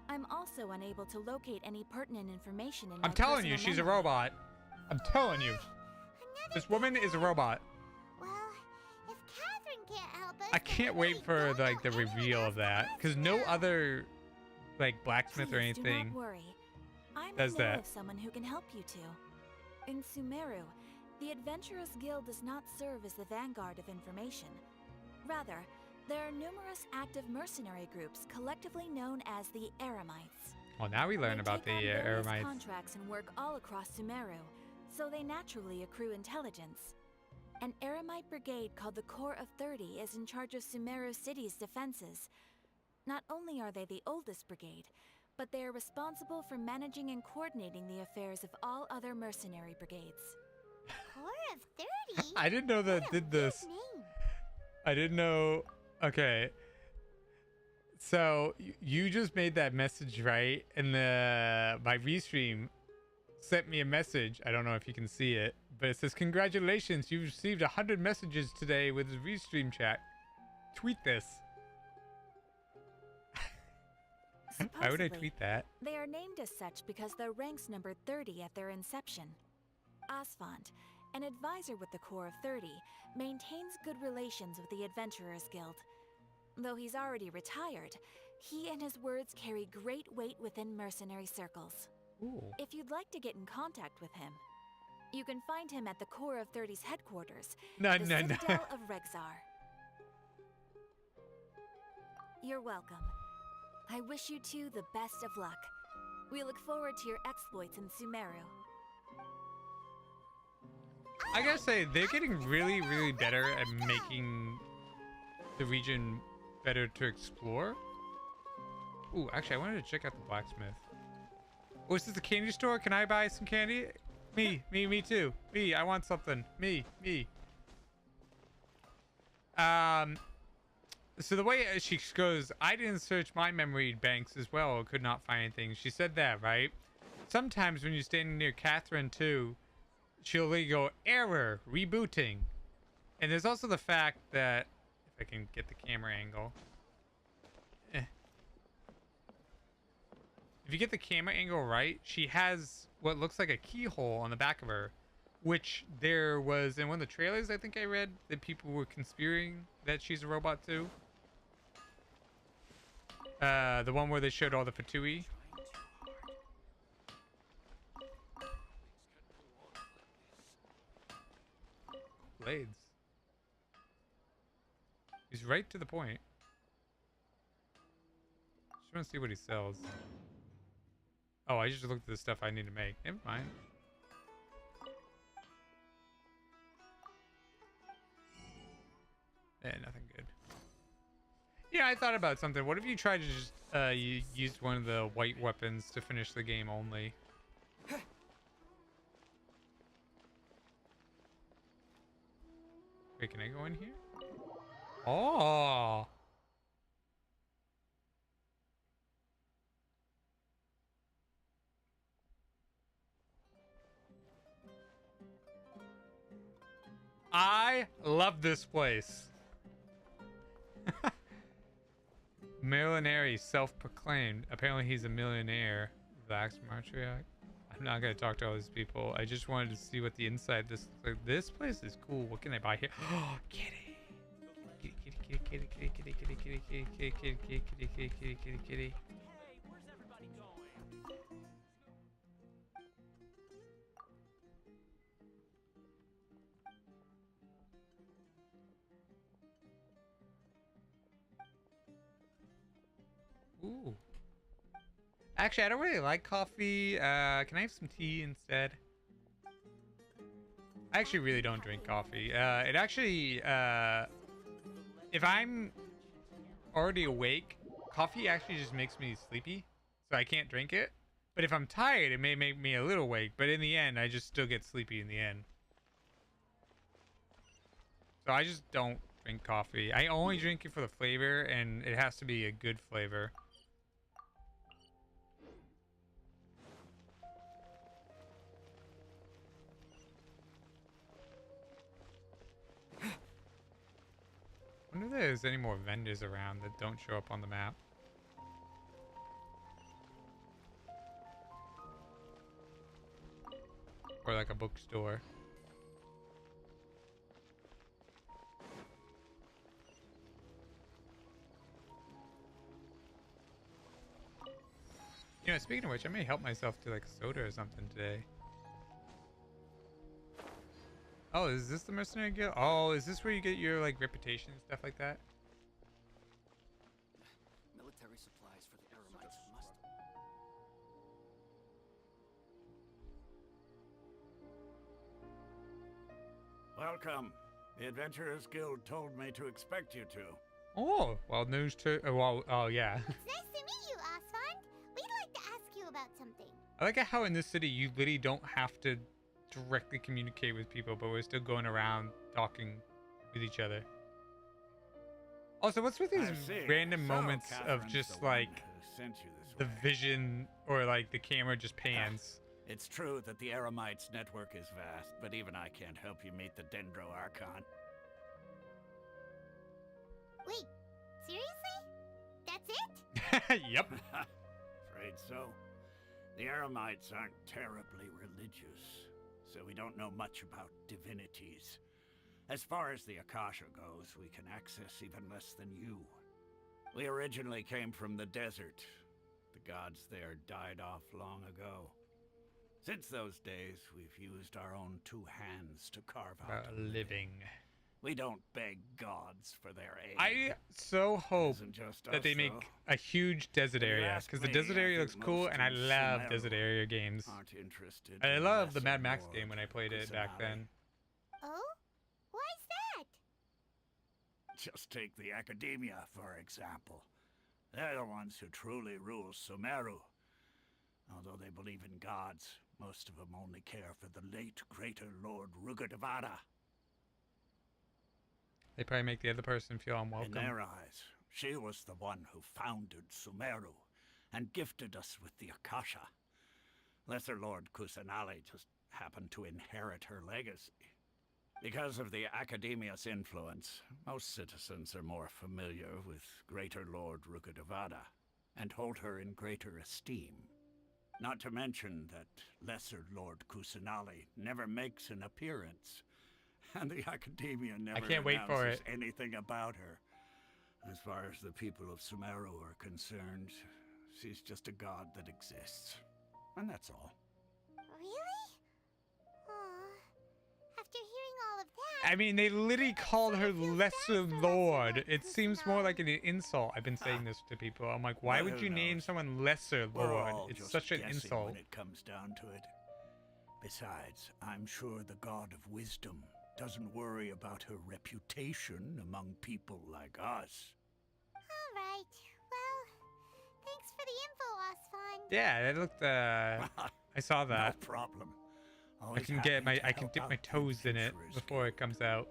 I'm also unable to locate any pertinent information in my I'm telling you, personal she's a memory. robot. I'm telling you. This woman is a robot. Well, if Catherine can't help us, I can't wait for like the reveal of that, because no other like blacksmith or Please do anything not worry. I may does know that. of someone who can help you two. In Sumeru, the Adventurers Guild does not serve as the vanguard of information. Rather, there are numerous active mercenary groups collectively known as the Eremites. Well, now we learn about the They take on various Eremites. contracts and work all across Sumeru, so they naturally accrue intelligence. An Eremite brigade called the Corps of 30 is in charge of Sumeru City's defenses. Not only are they the oldest brigade, but they are responsible for managing and coordinating the affairs of all other mercenary brigades. Corps of 30? I didn't know that did this. Name. I didn't know. Okay. So you just made that message, right? And my restream sent me a message. I don't know if you can see it, but it says, "Congratulations, you've received 100 messages today with the restream chat. Tweet this." Why would I tweet that? They are named as such because their ranks numbered 30 at their inception. Asfand, an advisor with the Corps of 30, maintains good relations with the Adventurers Guild. Though he's already retired, he and his words carry great weight within mercenary circles. Ooh. If you'd like to get in contact with him, you can find him at the Corps of 30's headquarters, the Citadel of Rexar. You're welcome. I wish you two the best of luck. We look forward to your exploits in Sumeru. I gotta say, they're getting really, really better at making the region better to explore. Ooh, actually, I wanted to check out the blacksmith. Oh, is this the candy store? Can I buy some candy? Me too. Me, I want something. Me. So the way she goes, I didn't search my memory banks as well. Could not find anything. She said that, right? Sometimes when you're standing near Catherine too, she'll let you go, error, rebooting. And there's also the fact that, if I can get the camera angle. If you get the camera angle right, she has what looks like a keyhole on the back of her, which there was in one of the trailers I think I read that people were conspiring that she's a robot too. The one where they showed all the Fatui. Blades. He's right to the point. Just want to see what he sells. Oh, I just looked at the stuff I need to make. Never mind. Nothing good. Yeah, I thought about something. What if you tried to just you used one of the white weapons to finish the game only? Wait, can I go in here? Oh! I love this place. Millionaire, self-proclaimed. Apparently he's a millionaire. Vax Matriarch. I'm not gonna talk to all these people. I just wanted to see what the inside this like. This place is cool. What can I buy here? Oh, kitty. Kitty, kitty, kitty, kitty, kitty, kitty, kitty, kitty, kitty, kitty, kitty, kitty, kitty, kitty, kitty. Ooh. Actually, I don't really like coffee. Can I have some tea instead? I actually really don't drink coffee. It actually, if I'm already awake, coffee actually just makes me sleepy, so I can't drink it. But if I'm tired, it may make me a little awake, but in the end, I just still get sleepy in the end. So I just don't drink coffee. I only drink it for the flavor, and it has to be a good flavor. I wonder if there's any more vendors around that don't show up on the map. Or like a bookstore. You know, speaking of which, I may help myself to like a soda or something today. Oh, is this the mercenary guild? Oh, is this where you get your like reputation and stuff like that? Military supplies for the Eremites must. Welcome. The Adventurers Guild told me to expect you two. Oh, well, news to well, oh yeah. It's nice to meet you, Osfond. We'd like to ask you about something. I like how in this city you literally don't have to directly communicate with people, but we're still going around talking with each other. Also, what's with these random moments of just like the vision or like the camera just pans? It's true that the Eremites' network is vast, but even I can't help you meet the Dendro Archon. Wait, seriously? That's it? Yep. Afraid so. The Eremites aren't terribly religious, so we don't know much about divinities. As far as the Akasha goes, we can access even less than you. We originally came from the desert. The gods there died off long ago. Since those days, we've used our own two hands to carve out a living. We don't beg gods for their aid. I so hope that they make a huge desert area, because the desert area looks cool, and I love desert area games. I love the Mad Max game when I played it back then. Oh? Why's that? Just take the Academia, for example. They're the ones who truly rule Sumeru. Although they believe in gods, most of them only care for the late greater Lord Rugadavada. They probably make the other person feel unwelcome. In their eyes, she was the one who founded Sumeru and gifted us with the Akasha. Lesser Lord Kusanali just happened to inherit her legacy. Because of the Academia's influence, most citizens are more familiar with Greater Lord Rugadavada and hold her in greater esteem. Not to mention that Lesser Lord Kusanali never makes an appearance, and the Academia never announces anything about her. As far as the people of Sumeru are concerned, she's just a god that exists. And that's all. Really? Aw. After hearing all of that... I mean, they literally called her Lesser Lord. It seems more like an insult. I've been saying this to people. I'm like, why would you name someone Lesser Lord? It's such an insult. When it comes down to it. Besides, I'm sure the god of wisdom doesn't worry about her reputation among people like us. All right. Well, thanks for the info, Osfond. Yeah, it looked. I saw that. No problem. I can get my. I can dip my toes in it before it comes out.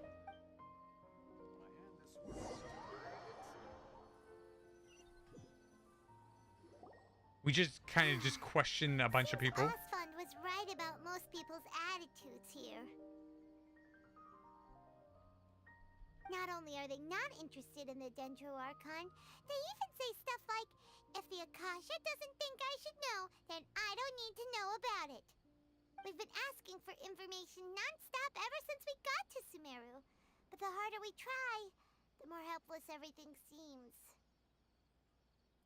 We just kind of just question a bunch of people. Osfond was right about most people's attitudes here. Not only are they not interested in the Dendro Archon, they even say stuff like, if the Akasha doesn't think I should know, then I don't need to know about it. We've been asking for information non-stop ever since we got to Sumeru. But the harder we try, the more helpless everything seems.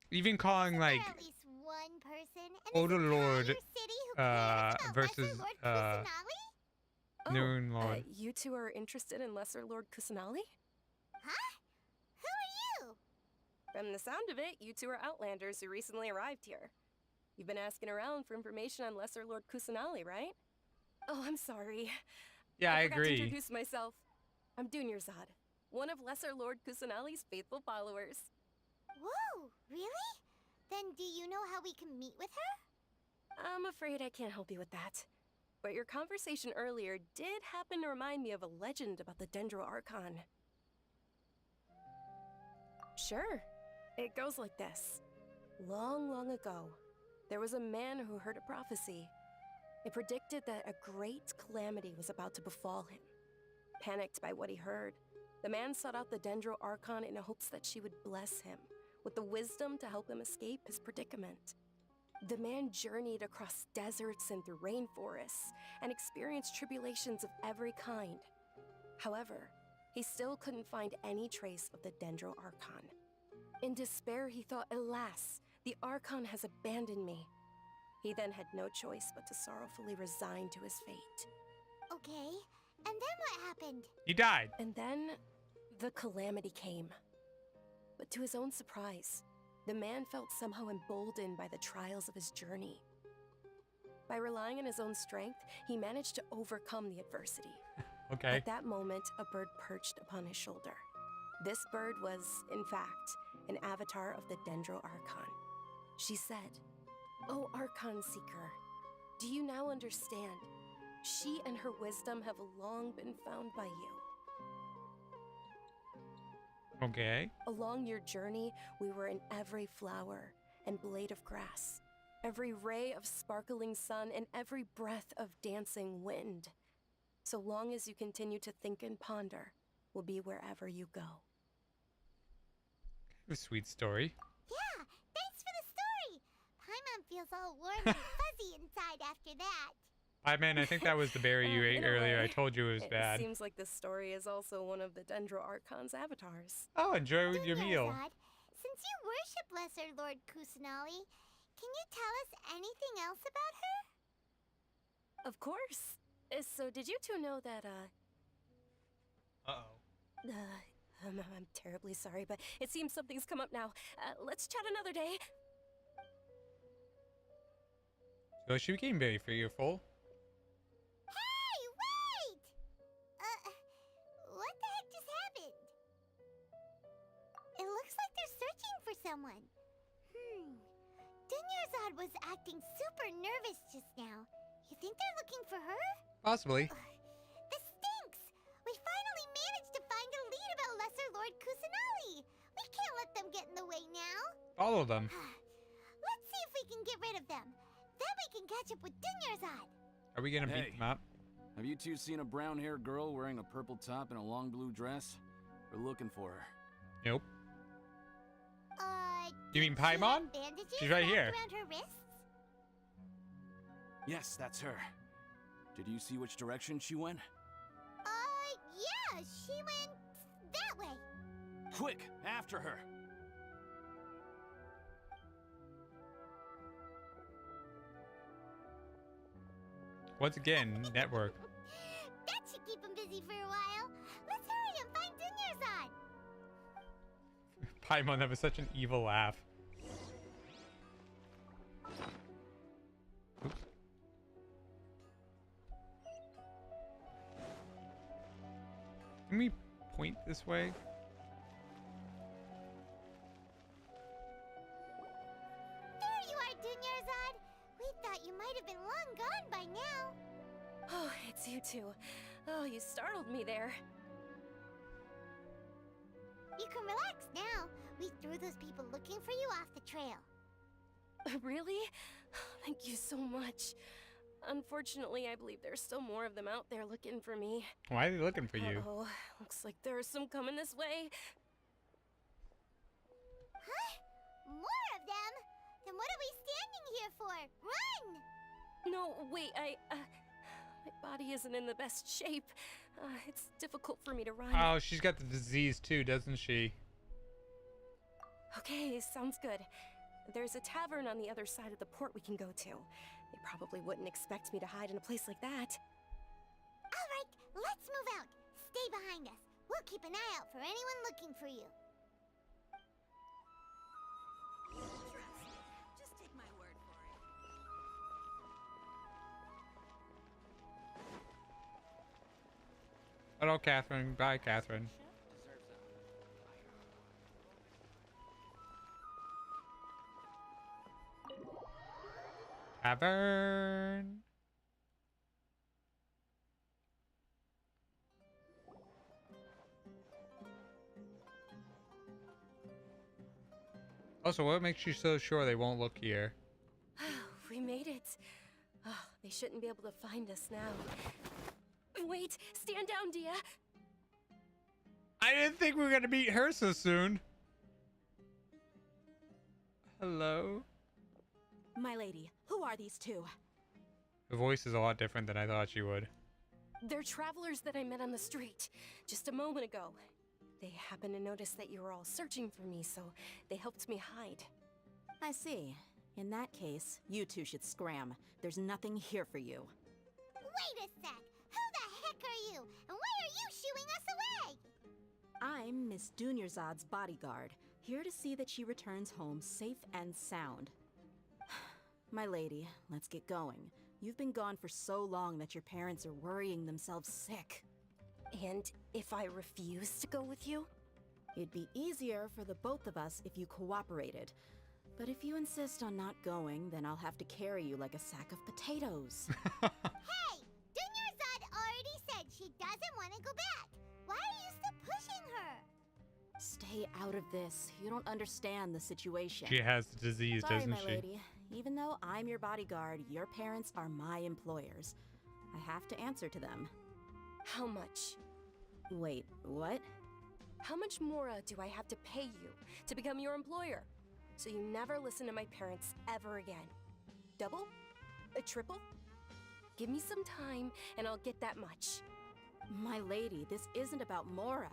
Even calling like at least one person in Older Lord city who cares about versus Lesser Lord Kusanali? Noon Lord. You two are interested in Lesser Lord Kusanali? Huh? Who are you? From the sound of it, you two are Outlanders who recently arrived here. You've been asking around for information on Lesser Lord Kusanali, right? Oh, I'm sorry. Yeah, I forgot agree. to introduce myself. I'm Dunyarzad, one of Lesser Lord Kusanali's faithful followers. Whoa, really? Then do you know how we can meet with her? I'm afraid I can't help you with that. But your conversation earlier did happen to remind me of a legend about the Dendro Archon. Sure. It goes like this. Long, long ago, there was a man who heard a prophecy. It predicted that a great calamity was about to befall him. Panicked by what he heard, the man sought out the Dendro Archon in hopes that she would bless him with the wisdom to help him escape his predicament. The man journeyed across deserts and through rainforests and experienced tribulations of every kind. However, he still couldn't find any trace of the Dendro Archon. In despair, he thought, alas, the Archon has abandoned me. He then had no choice but to sorrowfully resign to his fate. Okay, And then what happened? He died. And then the calamity came. But to his own surprise, the man felt somehow emboldened by the trials of his journey. By relying on his own strength, he managed to overcome the adversity. Okay. At that moment, a bird perched upon his shoulder. This bird was, in fact, an avatar of the Dendro Archon. She said, "Oh, Archon Seeker, do you now understand? She and her wisdom have long been found by you. Okay. Along your journey, we were in every flower and blade of grass, every ray of sparkling sun, and every breath of dancing wind. So long as you continue to think and ponder, we'll be wherever you go." A sweet story. Yeah, thanks for the story. Paimon feels all warm and fuzzy inside after that. Paimon, I think that was the berry you ate In a earlier. way, I told you it was bad. It seems like this story is also one of the Dendro Archon's avatars. Oh, enjoy your meal. Biohazard, since you worship Lesser Lord Kusanali, can you tell us anything else about her? Of course. So did you two know that, Uh-oh. I'm terribly sorry, but it seems something's come up now. Let's chat another day. So she became very fearful. Hey, wait! What the heck just happened? It looks like they're searching for someone. Dunyarzad was acting super nervous just now. You think they're looking for her? Possibly. This stinks! We finally managed to find a lead about Lesser Lord Kusanali. We can't let them get in the way now. Follow them. Let's see if we can get rid of them. Then we can catch up with Dunyarzad. Are we gonna beat them up? Have you two seen a brown-haired girl wearing a purple top and a long blue dress? We're looking for her. Nope. You mean Paimon? She's right here. Around her wrists? Yes, that's her. Did you see which direction she went? Yeah, she went that way. Quick, after her! Once again, network. That should keep him busy for a while. Let's hurry and find Dunyarzad. Paimon, that was such an evil laugh. Oops. Can we point this way? There you are, Dunyarzad. We thought you might have been long gone by now. Oh, it's you two. Oh, you startled me there. You can relax now. We threw those people looking for you off the trail. Really? Thank you so much. Unfortunately, I believe there's still more of them out there looking for me. Why are they looking for you? Oh, looks like there are some coming this way. Huh? More of them? Then what are we standing here for? Run! No, wait, my body isn't in the best shape. It's difficult for me to run. Oh, she's got the disease too, doesn't she? Okay, sounds good. There's a tavern on the other side of the port we can go to. They probably wouldn't expect me to hide in a place like that. All right, let's move out. Stay behind us. We'll keep an eye out for anyone looking for you. Just take my word for it. Hello, Catherine. Bye, Catherine. Tavern. Also, what makes you so sure they won't look here? We made it. Oh, they shouldn't be able to find us now. Wait, stand down, Dia. I didn't think we were gonna meet her so soon. Hello? My lady, who are these two? Her voice is a lot different than I thought she would. They're travelers that I met on the street just a moment ago. They happened to notice that you were all searching for me, so they helped me hide. I see. In that case, you two should scram. There's nothing here for you. Wait a sec. Who the heck are you? And why are you shooing us away? I'm Miss Dunyarzad's bodyguard, here to see that she returns home safe and sound. My lady, let's get going. You've been gone for so long that your parents are worrying themselves sick. And if I refuse to go with you? It'd be easier for the both of us if you cooperated. But if you insist on not going, then I'll have to carry you like a sack of potatoes. Hey! Dunyarzad already said she doesn't want to go back. Why are you still pushing her? Stay out of this. You don't understand the situation. She has the disease, Sorry, doesn't my she? lady. Even though I'm your bodyguard, your parents are my employers. I have to answer to them. How much? Wait, what? How much more do I have to pay you to become your employer? So you never listen to my parents ever again. Double? A triple? Give me some time and I'll get that much. My lady, this isn't about Mora.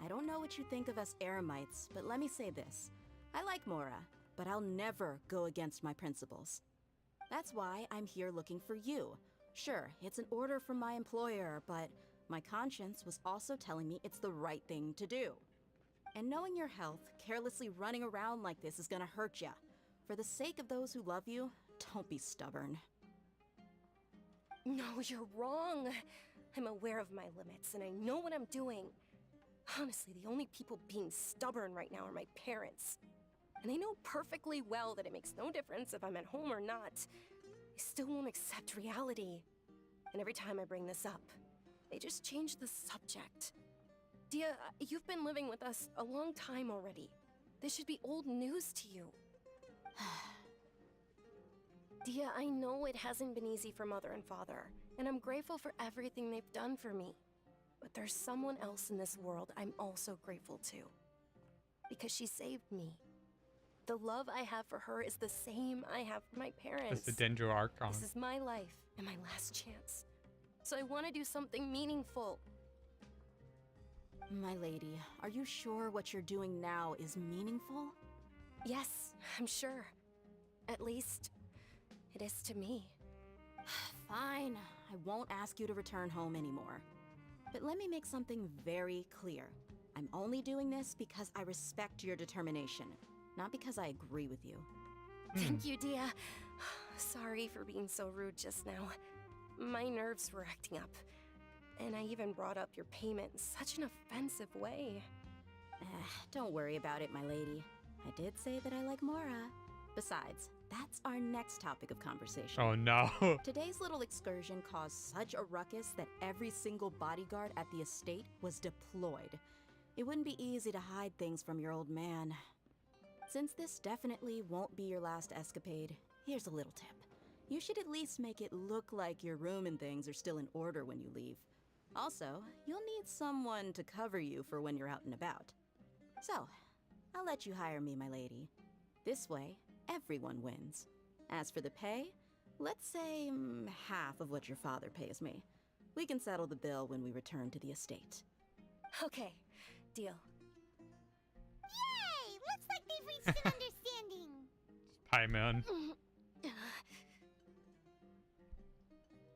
I don't know what you think of us Eremites, but let me say this. I like Mora, but I'll never go against my principles. That's why I'm here looking for you. Sure, it's an order from my employer, but my conscience was also telling me it's the right thing to do. And knowing your health, carelessly running around like this is gonna hurt ya. For the sake of those who love you, don't be stubborn. No, you're wrong. I'm aware of my limits and I know what I'm doing. Honestly, the only people being stubborn right now are my parents. And they know perfectly well that it makes no difference if I'm at home or not. They still won't accept reality. And every time I bring this up, they just change the subject. Dia, you've been living with us a long time already. This should be old news to you. Dia, I know it hasn't been easy for Mother and Father, and I'm grateful for everything they've done for me. But there's someone else in this world I'm also grateful to. Because she saved me. The love I have for her is the same I have for my parents. That's the Dendro Archon. This is my life and my last chance. So I want to do something meaningful. My lady, are you sure what you're doing now is meaningful? Yes, I'm sure. At least, it is to me. Fine, I won't ask you to return home anymore. But let me make something very clear. I'm only doing this because I respect your determination, not because I agree with you. Thank you, Dia. Sorry for being so rude just now. My nerves were acting up. And I even brought up your payment in such an offensive way. Don't worry about it, my lady. I did say that I like Mora. Besides, that's our next topic of conversation. Oh no. Today's little excursion caused such a ruckus that every single bodyguard at the estate was deployed. It wouldn't be easy to hide things from your old man. Since this definitely won't be your last escapade, here's a little tip. You should at least make it look like your room and things are still in order when you leave. Also, you'll need someone to cover you for when you're out and about. So, I'll let you hire me, my lady. This way, everyone wins. As for the pay, let's say half of what your father pays me. We can settle the bill when we return to the estate. Okay, deal. Yay! Looks like they've reached an understanding. Hi, man.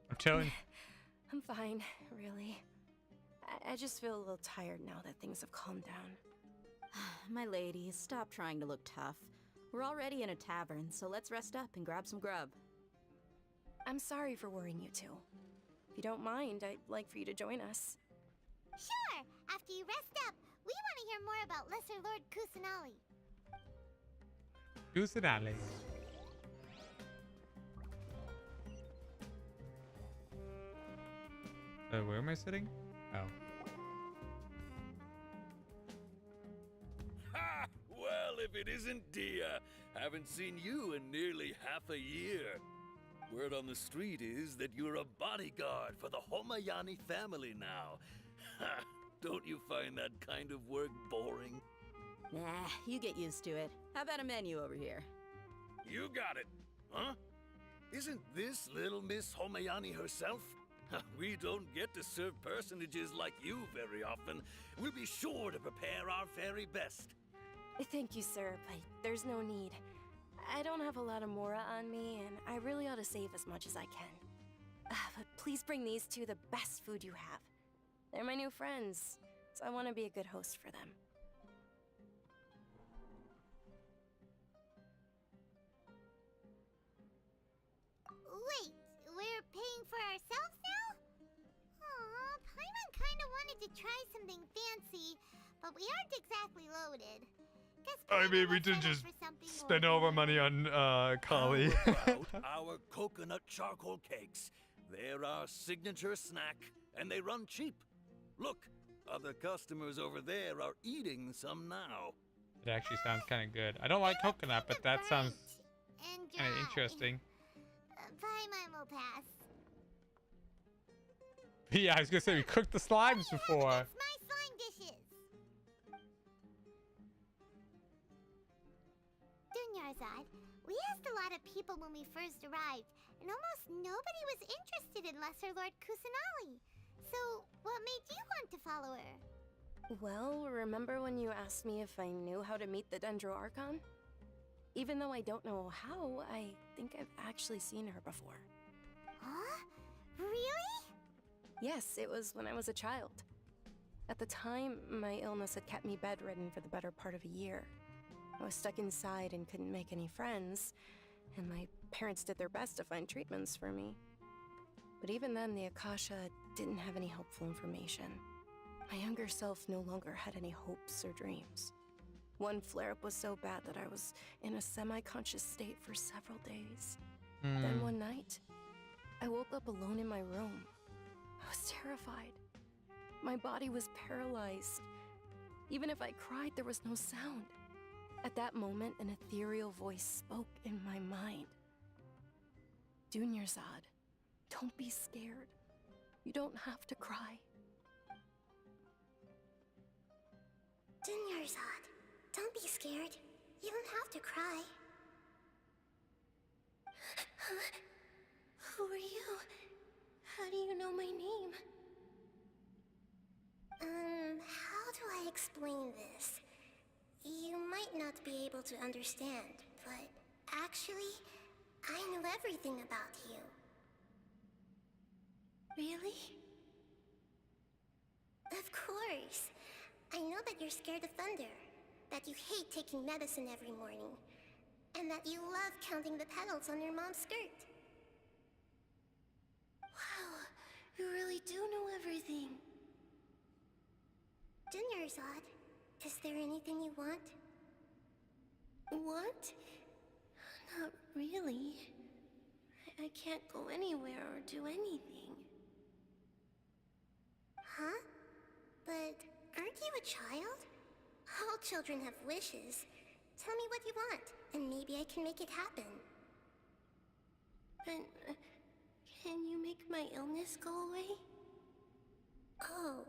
I'm chilling. I'm fine, really. I just feel a little tired now that things have calmed down. My lady, stop trying to look tough. We're already in a tavern, so let's rest up and grab some grub. I'm sorry for worrying you two. If you don't mind, I'd like for you to join us. Sure! After you rest up, we want to hear more about Lesser Lord Kusanali. Kusanali. Where am I sitting? Oh. Ha! Well, if it isn't Dia. Haven't seen you in nearly half a year. Word on the street is that you're a bodyguard for the Homayani family now. Ha! Don't you find that kind of work boring? Nah, you get used to it. How about a menu over here? You got it. Huh? Isn't this little Miss Homayani herself? We don't get to serve personages like you very often. We'll be sure to prepare our very best. Thank you, sir, but there's no need. I don't have a lot of Mora on me, and I really ought to save as much as I can. But please bring these two the best food you have. They're my new friends, so I want to be a good host for them. Wait, we're paying for ourselves now? Aw, Paimon kinda wanted to try something fancy, but we aren't exactly loaded. I mean, we did just spend all our money on Kali. How about our coconut charcoal cakes? They're our signature snack, and they run cheap. Look, other customers over there are eating some now. It actually sounds kind of good. I don't like coconut, but that sounds kind of interesting. Paimon will pass. Yeah, I was gonna say we cooked the slimes before. It's my slime dishes. Dunyarzad, we asked a lot of people when we first arrived, and almost nobody was interested in Lesser Lord Kusanali. So, what made you want to follow her? Well, remember when you asked me if I knew how to meet the Dendro Archon? Even though I don't know how, I think I've actually seen her before. Huh? Really? Yes, it was when I was a child. At the time, my illness had kept me bedridden for the better part of a year. I was stuck inside and couldn't make any friends, and my parents did their best to find treatments for me. But even then, the Akasha didn't have any helpful information. My younger self no longer had any hopes or dreams. One flare-up was so bad that I was in a semi-conscious state for several days. Then one night, I woke up alone in my room. I was terrified. My body was paralyzed. Even if I cried, there was no sound. At that moment, an ethereal voice spoke in my mind. Dunyarzad, don't be scared. You don't have to cry. Dunyarzad, don't be scared. You don't have to cry. Who are you? How do you know my name? How do I explain this? You might not be able to understand, but actually, I know everything about you. Really? Of course. I know that you're scared of thunder, that you hate taking medicine every morning, and that you love counting the petals on your mom's skirt. Wow, you really do know everything. Dunyarzad, is there anything you want? Want? Not really. I can't go anywhere or do anything. Huh? But aren't you a child? All children have wishes. Tell me what you want, and maybe I can make it happen. But can you make my illness go away? Oh.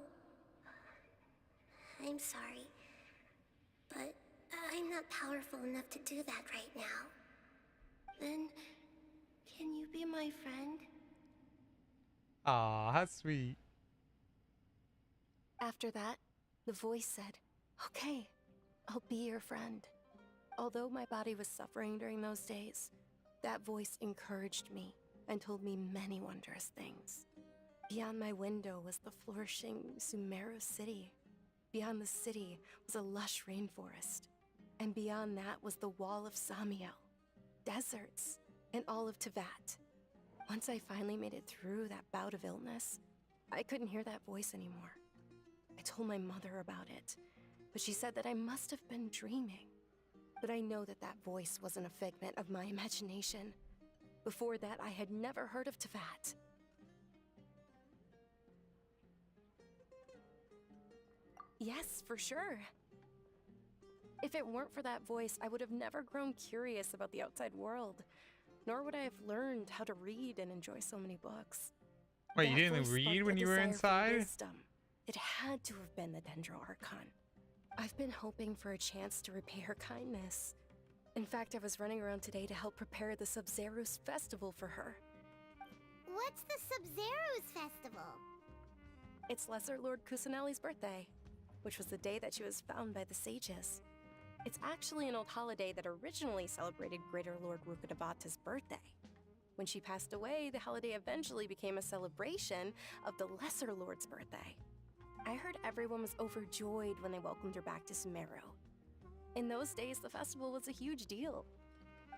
I'm sorry. But I'm not powerful enough to do that right now. Then, can you be my friend? Aw, how sweet. After that, the voice said, "Okay, I'll be your friend." Although my body was suffering during those days, that voice encouraged me and told me many wondrous things. Beyond my window was the flourishing Sumeru city. Beyond the city was a lush rainforest. And beyond that was the wall of Samiel, deserts, and all of Teyvat. Once I finally made it through that bout of illness, I couldn't hear that voice anymore. I told my mother about it, but she said that I must have been dreaming. But I know that that voice wasn't a figment of my imagination. Before that, I had never heard of Teyvat. Yes, for sure. If it weren't for that voice, I would have never grown curious about the outside world, nor would I have learned how to read and enjoy so many books. Wait, you That didn't voice read sparked when a you were desire for inside? wisdom. It had to have been the Dendro Archon. I've been hoping for a chance to repay her kindness. In fact, I was running around today to help prepare the Sub-Zero's festival for her. What's the Sub-Zero's festival? It's Lesser Lord Kusanali's birthday, which was the day that she was found by the sages. It's actually an old holiday that originally celebrated Greater Lord Rukkhadabhata's birthday. When she passed away, the holiday eventually became a celebration of the Lesser Lord's birthday. I heard everyone was overjoyed when they welcomed her back to Sumeru. In those days, the festival was a huge deal.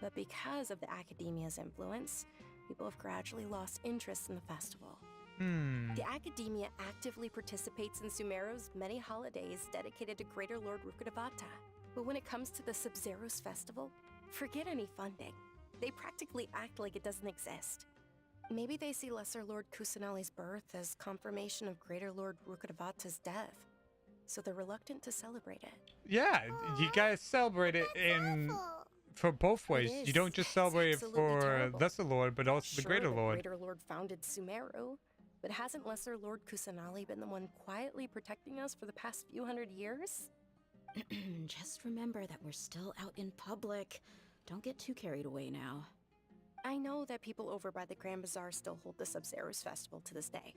But because of the Academia's influence, people have gradually lost interest in the festival. The Academia actively participates in Sumeru's many holidays dedicated to Greater Lord Rukkhadevata. But when it comes to the Sub-Zero's festival, forget any funding. They practically act like it doesn't exist. Maybe they see Lesser Lord Kusanali's birth as confirmation of Greater Lord Rukkhadevata's death, so they're reluctant to celebrate it. Yeah, you guys celebrate it for both ways. You don't just celebrate it for Lesser Lord, but also the Greater Lord. Greater Lord founded Sumeru, but hasn't Lesser Lord Kusanali been the one quietly protecting us for the past few hundred years? Just remember that we're still out in public. Don't get too carried away now. I know that people over by the Grand Bazaar still hold the Sub-Zero's festival to this day,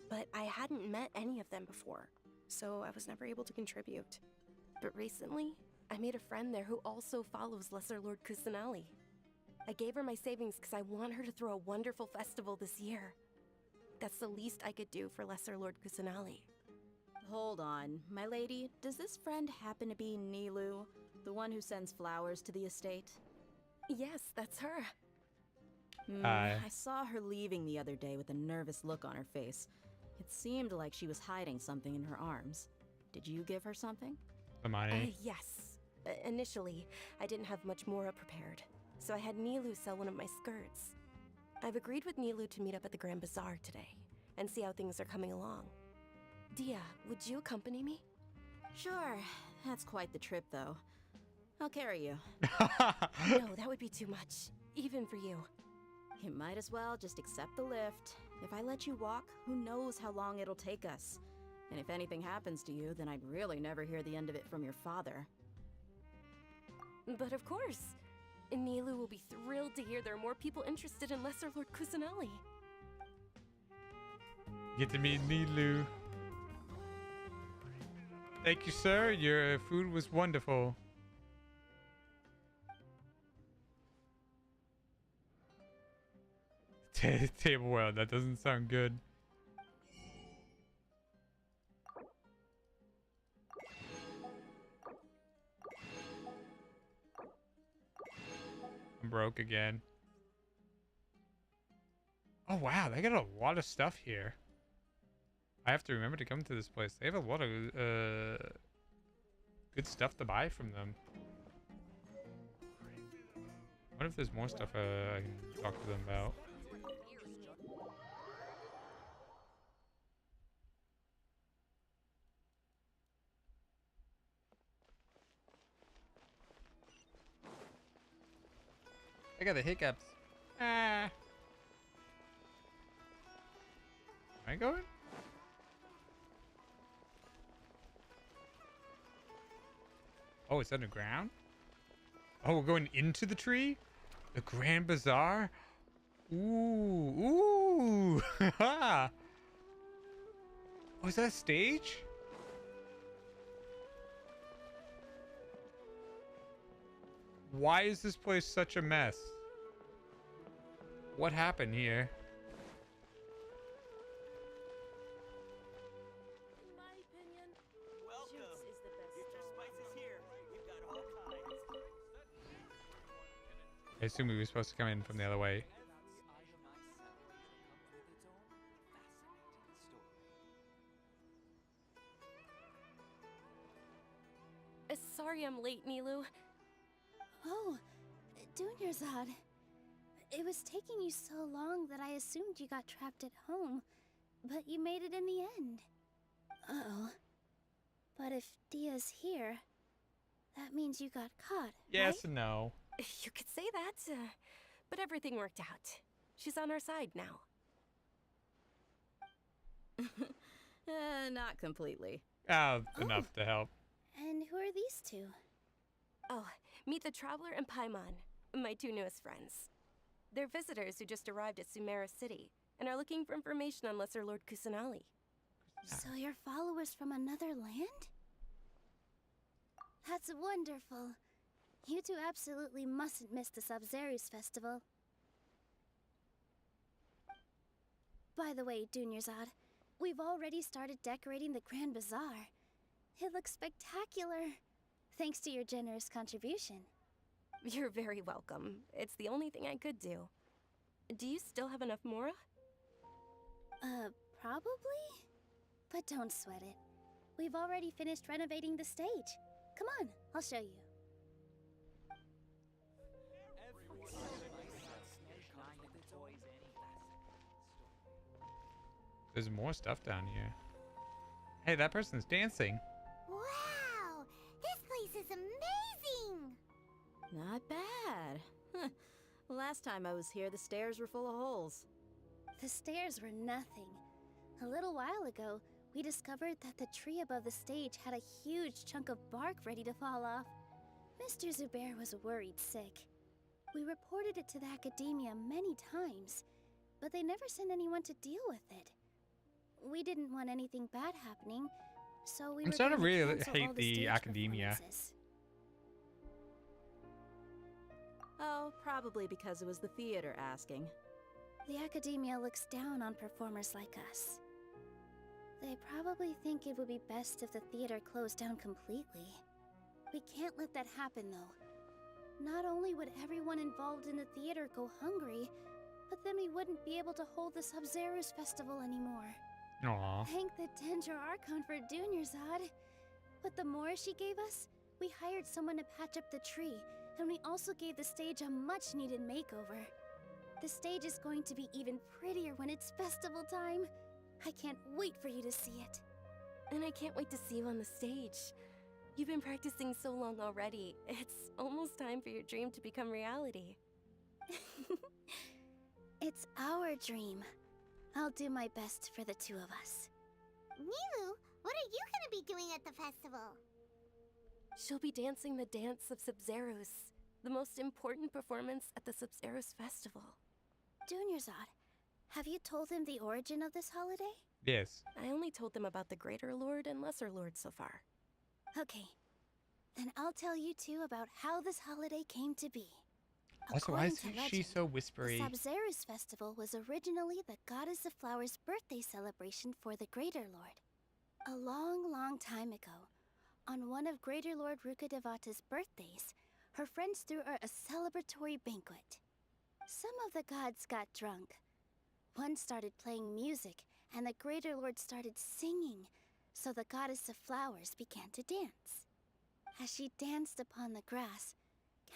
but I hadn't met any of them before, so I was never able to contribute. But recently, I made a friend there who also follows Lesser Lord Kusanali. I gave her my savings because I want her to throw a wonderful festival this year. That's the least I could do for Lesser Lord Kusanali. Hold on, my lady, does this friend happen to be Nilu, the one who sends flowers to the estate? Yes, that's her. I saw her leaving the other day with a nervous look on her face. It seemed like she was hiding something in her arms. Did you give her something? The money? Yes. Initially, I didn't have much more prepared, so I had Nilu sell one of my skirts. I've agreed with Nilu to meet up at the Grand Bazaar today and see how things are coming along. Dia, would you accompany me? Sure. That's quite the trip, though. I'll carry you. No, that would be too much, even for you. You might as well just accept the lift. If I let you walk, who knows how long it'll take us. And if anything happens to you, then I'd really never hear the end of it from your father. But of course. Nilu will be thrilled to hear there are more people interested in Lesser Lord Kusanali. Get to meet Nilu. Thank you, sir. Your food was wonderful. Table well, that doesn't sound good. I'm broke again. Oh wow, they got a lot of stuff here. I have to remember to come to this place. They have a lot of good stuff to buy from them. I wonder if there's more stuff I can talk to them about. I got the hiccups. Am I going? Oh, it's underground? Oh, we're going into the tree? The Grand Bazaar? Ooh, ooh. Oh, is that a stage? Why is this place such a mess? What happened here? In my opinion, welcome. Is the best. Get your spices here. We've got all kinds. I assume we were supposed to come in from the other way. Sorry I'm late, Nilu. Oh, Dunyarzad. It was taking you so long that I assumed you got trapped at home, but you made it in the end. Uh-oh. But if Dia's here, that means you got caught, Yes right? and no. You could say that, but everything worked out. She's on our side now. Not completely. Enough to help. And who are these two? Oh, meet the Traveler and Paimon, my two newest friends. They're visitors who just arrived at Sumeru City and are looking for information on Lesser Lord Kusanali. So you're followers from another land? That's wonderful. You two absolutely mustn't miss the Sub-Zero's festival. By the way, Dunyarzad, we've already started decorating the Grand Bazaar. It looks spectacular, thanks to your generous contribution. You're very welcome. It's the only thing I could do. Do you still have enough Mora? Probably? But don't sweat it. We've already finished renovating the stage. Come on, I'll show you. There's more stuff down here. Hey, that person's dancing. Wow! This place is amazing! Not bad. Huh. Last time I was here, the stairs were full of holes. The stairs were nothing. A little while ago, we discovered that the tree above the stage had a huge chunk of bark ready to fall off. Mr. Zubair was worried sick. We reported it to the academia many times, but they never sent anyone to deal with it. We didn't want anything bad happening, so we I'm were starting to going really cancel hate all the stage academia. performances. Oh, probably because it was the theater asking. The academia looks down on performers like us. They probably think it would be best if the theater closed down completely. We can't let that happen, though. Not only would everyone involved in the theater go hungry, but then we wouldn't be able to hold the Sub-Zero's festival anymore. Aww. Thank the Dendro Archon for Dunyarzad. With the more she gave us, we hired someone to patch up the tree, and we also gave the stage a much-needed makeover. The stage is going to be even prettier when it's festival time. I can't wait for you to see it. And I can't wait to see you on the stage. You've been practicing so long already. It's almost time for your dream to become reality. It's our dream. I'll do my best for the two of us. Nilu, what are you gonna be doing at the festival? She'll be dancing the dance of Sub-Zeros, the most important performance at the Sub-Zeros festival. Dunyarzad, have you told them the origin of this holiday? Yes. I only told them about the Greater Lord and Lesser Lord so far. Okay. Then I'll tell you two about how this holiday came to be. Also, why is According to she legend, so whispery? The Sub-Zeros festival was originally the Goddess of Flowers' birthday celebration for the Greater Lord. A long, long time ago, on one of Greater Lord Rukkhadevata's birthdays, her friends threw her a celebratory banquet. Some of the gods got drunk. One started playing music, and the Greater Lord started singing, so the Goddess of Flowers began to dance. As she danced upon the grass,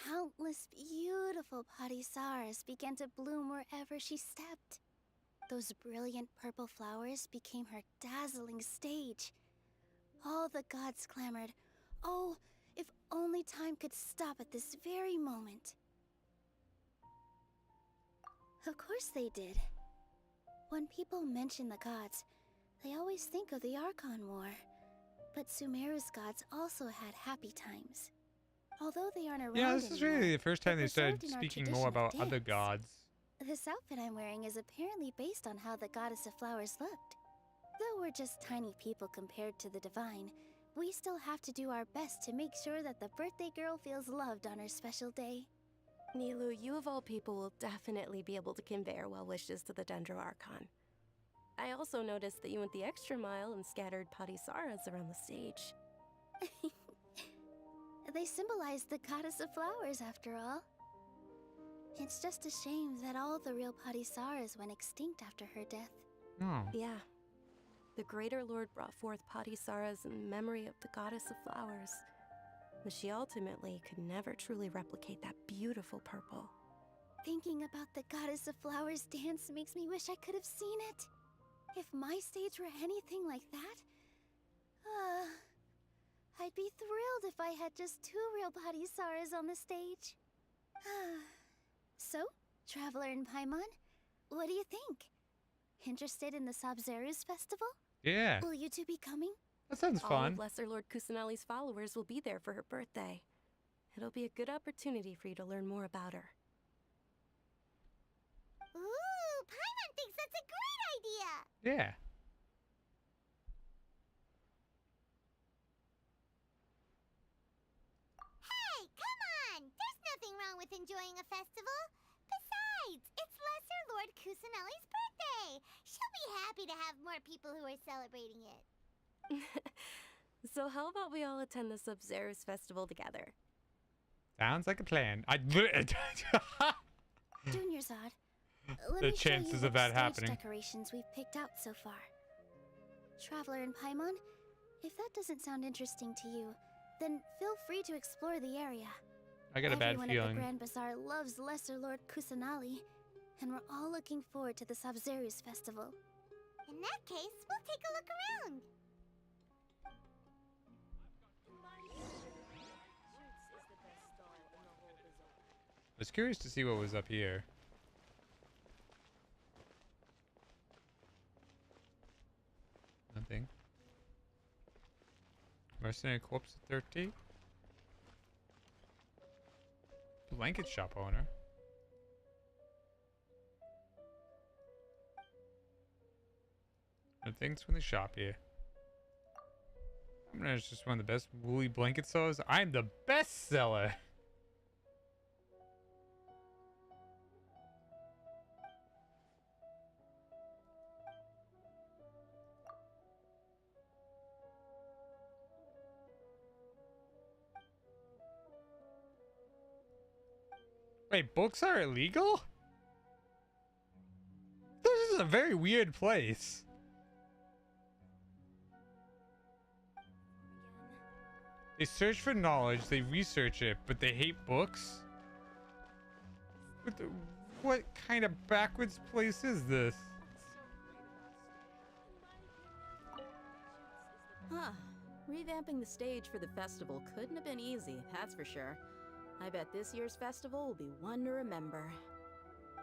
countless beautiful Parisaras began to bloom wherever she stepped. Those brilliant purple flowers became her dazzling stage. All the gods clamored, "Oh, if only time could stop at this very moment." Of course they did. When people mention the gods, they always think of the Archon War. But Sumeru's gods also had happy times. Although they aren't around Yeah, this is really the first time they started preserved in our speaking tradition more of about other dance. gods. This outfit I'm wearing is apparently based on how the Goddess of Flowers looked. Though we're just tiny people compared to the Divine, we still have to do our best to make sure that the birthday girl feels loved on her special day. Nilu, you of all people will definitely be able to convey our well wishes to the Dendro Archon. I also noticed that you went the extra mile and scattered Parisaras around the stage. They symbolize the Goddess of Flowers, after all. It's just a shame that all the real Parisaras went extinct after her death. Oh. Yeah. The Greater Lord brought forth Parisaras in memory of the Goddess of Flowers, but she ultimately could never truly replicate that beautiful purple. Thinking about the Goddess of Flowers dance makes me wish I could have seen it. If my stage were anything like that, I'd be thrilled if I had just 2 real Parisaras on the stage. So, Traveler and Paimon, what do you think? Interested in the Sub-Zeros festival? Yeah. Will you two be coming? That sounds All fun. of Lesser Lord Kusanali's followers will be there for her birthday. It'll be a good opportunity for you to learn more about her. Ooh, Paimon thinks that's a great idea! Yeah. Hey, come on! There's nothing wrong with enjoying a festival. Besides, it's Lesser Lord Kusanali's birthday. She'll be happy to have more people who are celebrating it. So how about we all attend the Sub-Zero's festival together? Sounds like a plan. Junior Zod, let The me show you chances which of that stage happening. decorations we've picked out so far. Traveler and Paimon, if that doesn't sound interesting to you, then feel free to explore the area. I got a bad Everyone at feeling. the Grand Bazaar loves Lesser Lord Kusanali, and we're all looking forward to the Sub-Zero's festival. In that case, we'll take a look around. I was curious to see what was up here. Nothing. Mercenary Corpse 30. Blanket shop owner. No things from the shop here. I'm gonna just one of the best woolly blanket sellers. I'm the best seller. Wait, books are illegal? This is a very weird place. They search for knowledge, they research it, but they hate books? What kind of backwards place is this? Huh. Revamping the stage for the festival couldn't have been easy, that's for sure. I bet this year's festival will be one to remember.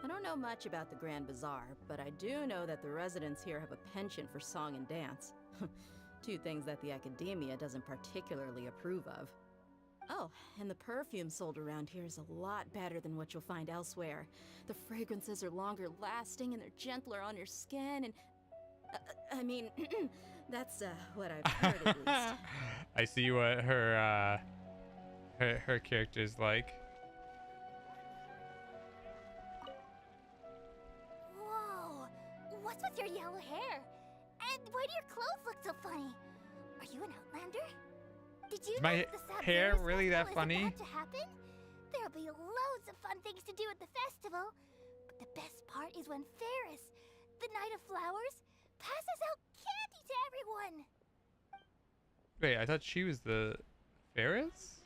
I don't know much about the Grand Bazaar, but I do know that the residents here have a penchant for song and dance. Two things that the academia doesn't particularly approve of. Oh, and the perfume sold around here is a lot better than what you'll find elsewhere. The fragrances are longer lasting and they're gentler on your skin and... I mean, that's what I've heard at least. I see what her character is like. Whoa! What's with your yellow hair? And why do your clothes look so funny? Are you an Outlander? Did you My know that the hair Sub-Zero's really that festival is funny? about to happen? There'll be loads of fun things to do at the festival. But the best part is when Ferris, the Knight of Flowers, passes out candy to everyone. Wait, I thought she was the Ferris?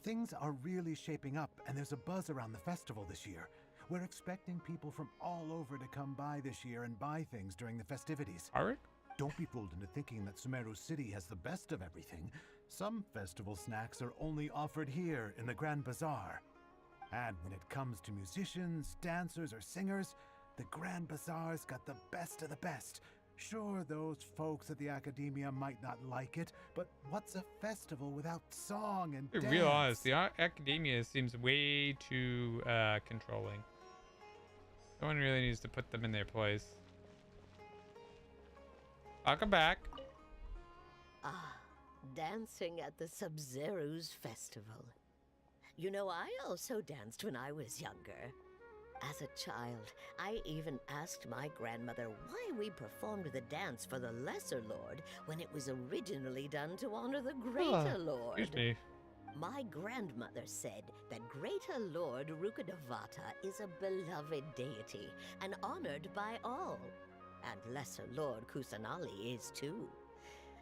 Things are really shaping up, and there's a buzz around the festival this year. We're expecting people from all over to come by this year and buy things during the festivities. Arik? Don't be fooled into thinking that Sumeru City has the best of everything. Some festival snacks are only offered here in the Grand Bazaar. And when it comes to musicians, dancers, or singers, the Grand Bazaar's got the best of the best. Sure, those folks at the academia might not like it, but what's a festival without song and To be dance? real honest, the academia seems way too controlling. Someone really needs to put them in their place. Welcome back. Ah, dancing at the Sub-Zero's festival. You know, I also danced when I was younger. As a child, I even asked my grandmother why we performed the dance for the Lesser Lord when it was originally done to honor the Greater Lord. Excuse me. My grandmother said that Greater Lord Rukkhadevata is a beloved deity and honored by all. And Lesser Lord Kusanali is too.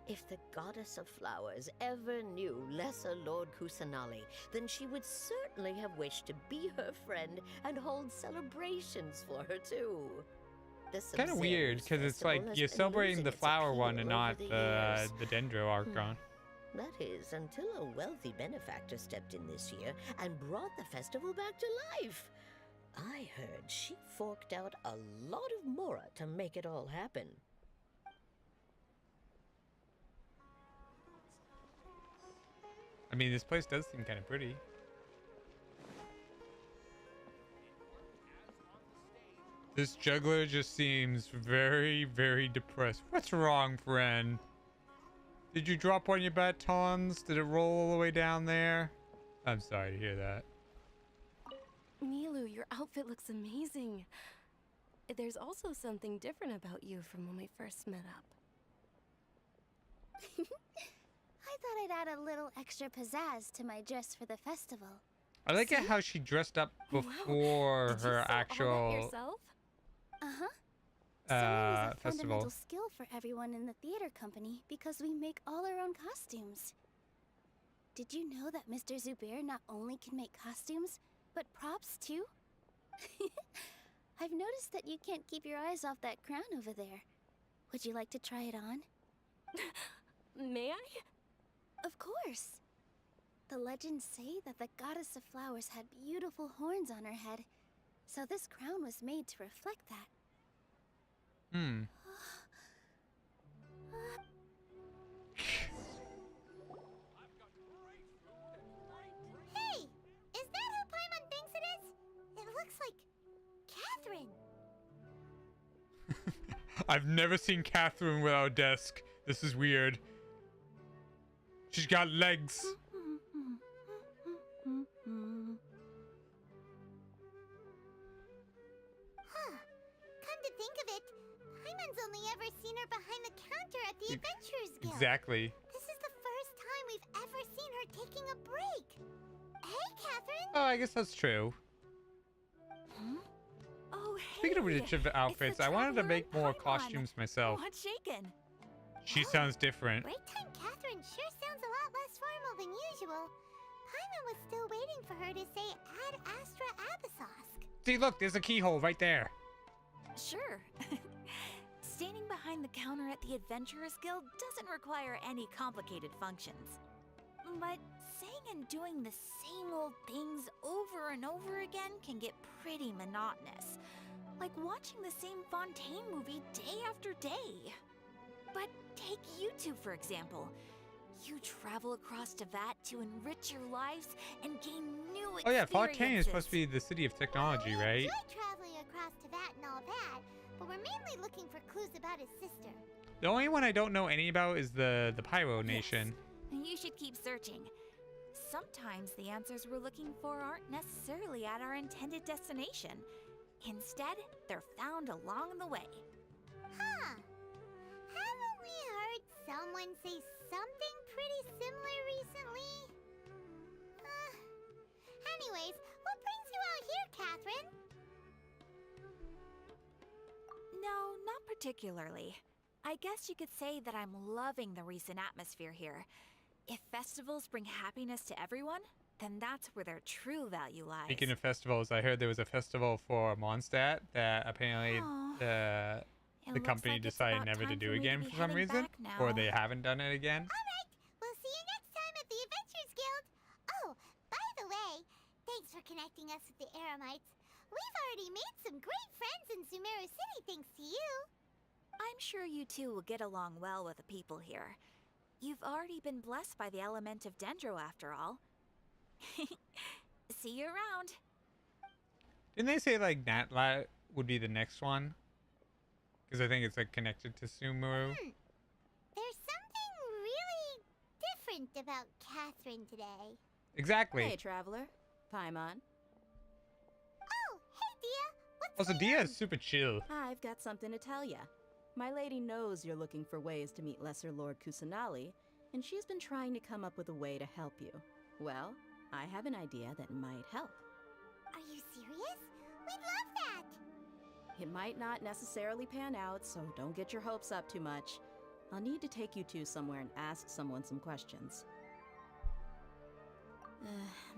If the Goddess of Flowers ever knew Lesser Lord Kusanali, then she would certainly have wished to be her friend and hold celebrations for her too. It's kind of weird because it's like you're celebrating the flower one and not the Dendro Archon. That is, until a wealthy benefactor stepped in this year and brought the festival back to life. I heard she forked out a lot of mora to make it all happen. I mean, this place does seem kind of pretty. This juggler just seems very, very depressed. What's wrong, friend? Did you drop one of your batons? Did it roll all the way down there? I'm sorry to hear that. Nilu, your outfit looks amazing. There's also something different about you from when we first met up. I thought I'd add a little extra pizzazz to my dress for the festival. I like it how she dressed up before her actual Uh-huh. Sewing is a festival. fundamental skill for everyone in the theater company because we make all our own costumes. Did you know that Mr. Zubair not only can make costumes, but props too? I've noticed that you can't keep your eyes off that crown over there. Would you like to try it on? May I? Of course. The legends say that the goddess of flowers had beautiful horns on her head, so this crown was made to reflect that. Hey! Is that who Paimon thinks it is? It looks like Catherine. I've never seen Catherine without a desk. This is weird. She's got legs. Huh. Come to think of it, Paimon's only ever seen her behind the counter at the Adventurers Guild. Exactly. This is the first time we've ever seen her taking a break. Hey, Catherine. Oh, I guess that's true. Oh, hey. Speaking of which of outfits, I wanted to make more costumes myself. What's shaken? She sounds different. Break time Catherine sure sounds a lot less formal than usual. Paimon was still waiting for her to say Ad Astra Abyssosque. See, look, there's a keyhole right there. Sure. Standing behind the counter at the Adventurers Guild doesn't require any complicated functions. But saying and doing the same old things over and over again can get pretty monotonous. Like watching the same Fontaine movie day after day. But take Vtuber, for example. You travel across Teyvat to enrich your lives and gain new experiences. Oh yeah, Fontaine is supposed to be the city of technology, right? Enjoy traveling across Teyvat and all that, but we're mainly looking for clues about his sister. The only one I don't know any about is the Pyro Nation. You should keep searching. Sometimes the answers we're looking for aren't necessarily at our intended destination. Instead, they're found along the way. Huh. Haven't we heard someone say something pretty similar recently? Anyways, what brings you out here, Catherine? No, not particularly. I guess you could say that I'm loving the recent atmosphere here. If festivals bring happiness to everyone, then that's where their true value lies. Speaking of festivals, I heard there was a festival for Mondstadt that apparently the company decided never to do again for some reason, or they haven't done it again. Alright, we'll see you next time at the Adventurers Guild. Oh, by the way, thanks for connecting us with the Eremites. We've already made some great friends in Sumeru City thanks to you. I'm sure you two will get along well with the people here. You've already been blessed by the element of Dendro after all. See you around. Didn't they say like Natlat would be the next one? Because I think it's like connected to Sumeru. There's something really different about Catherine today. Exactly. Hey, traveler. Paimon. Oh, hey, Dia. What's Also, Dia is super chill. I've got something to tell ya. My lady knows you're looking for ways to meet Lesser Lord Kusanali, and she's been trying to come up with a way to help you. Well, I have an idea that might help. Are you serious? We'd love that. It might not necessarily pan out, so don't get your hopes up too much. I'll need to take you two somewhere and ask someone some questions.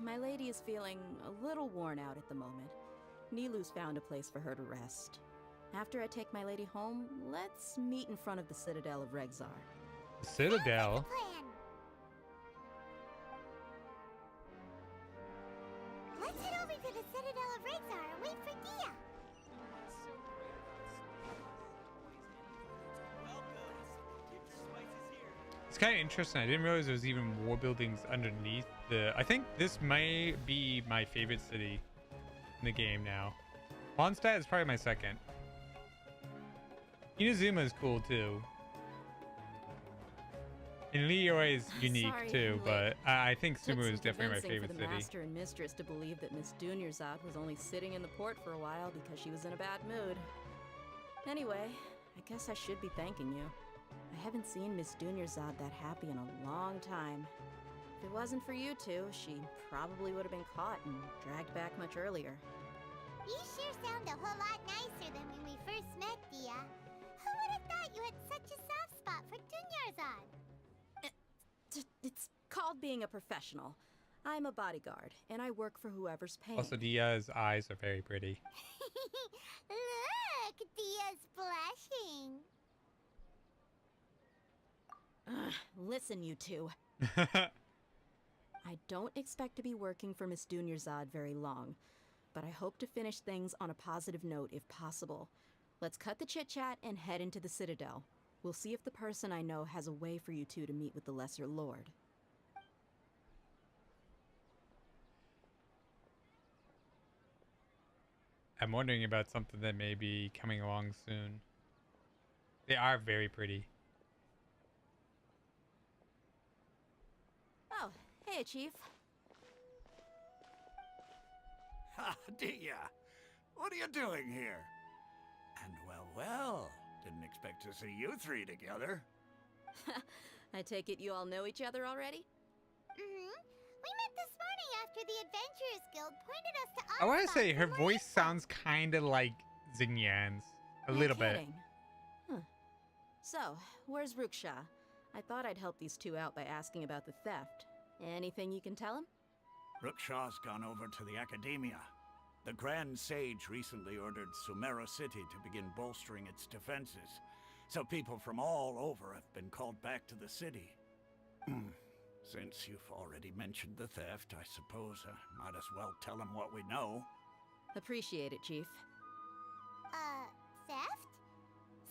My lady is feeling a little worn out at the moment. Nilu's found a place for her to rest. After I take my lady home, let's meet in front of the Citadel of Regzar. The Citadel? Let's head over to the Citadel of Regzar and wait for Dia. It's kind of interesting. I didn't realize there was even more buildings underneath the... I think this may be my favorite city in the game now. Mondstadt is probably my second. Inazuma is cool too. And Liyue is unique Sorry, too, I'm but late. I think Took Sumeru some is definitely my convincing favorite for the city. master and mistress to believe that Miss Dunyarzad was only sitting in the port for a while because she was in a bad mood. Anyway, I guess I should be thanking you. I haven't seen Miss Dunyarzad that happy in a long time. If it wasn't for you two, she probably would have been caught and dragged back much earlier. You sure sound a whole lot nicer than when we first met, Dia. Who would have thought you had such a soft spot for Dunyarzad? It's called being a professional. I'm a bodyguard, and I work for whoever's paying. Also, Dia's eyes are very pretty. Look, Dia's blushing. Listen, you two. I don't expect to be working for Miss Dunyarzad very long, but I hope to finish things on a positive note if possible. Let's cut the chit-chat and head into the Citadel. We'll see if the person I know has a way for you two to meet with the Lesser Lord. I'm wondering about something that may be coming along soon. They are very pretty. Oh, hey, Chief. Ha, Dia! What are you doing here? And well, didn't expect to see you three together. I take it you all know each other already? Mm-hmm. We met this morning after the Adventurers Guild pointed us to I want to Ozma say her for voice sounds kind of like Xingyan's. A little bit. Kidding. Huh. So, where's Ruksha? I thought I'd help these two out by asking about the theft. Anything you can tell him? Ruksha's gone over to the Academia. The Grand Sage recently ordered Sumeru City to begin bolstering its defenses, so people from all over have been called back to the city. Since you've already mentioned the theft, I suppose I might as well tell them what we know. Appreciate it, Chief. Theft?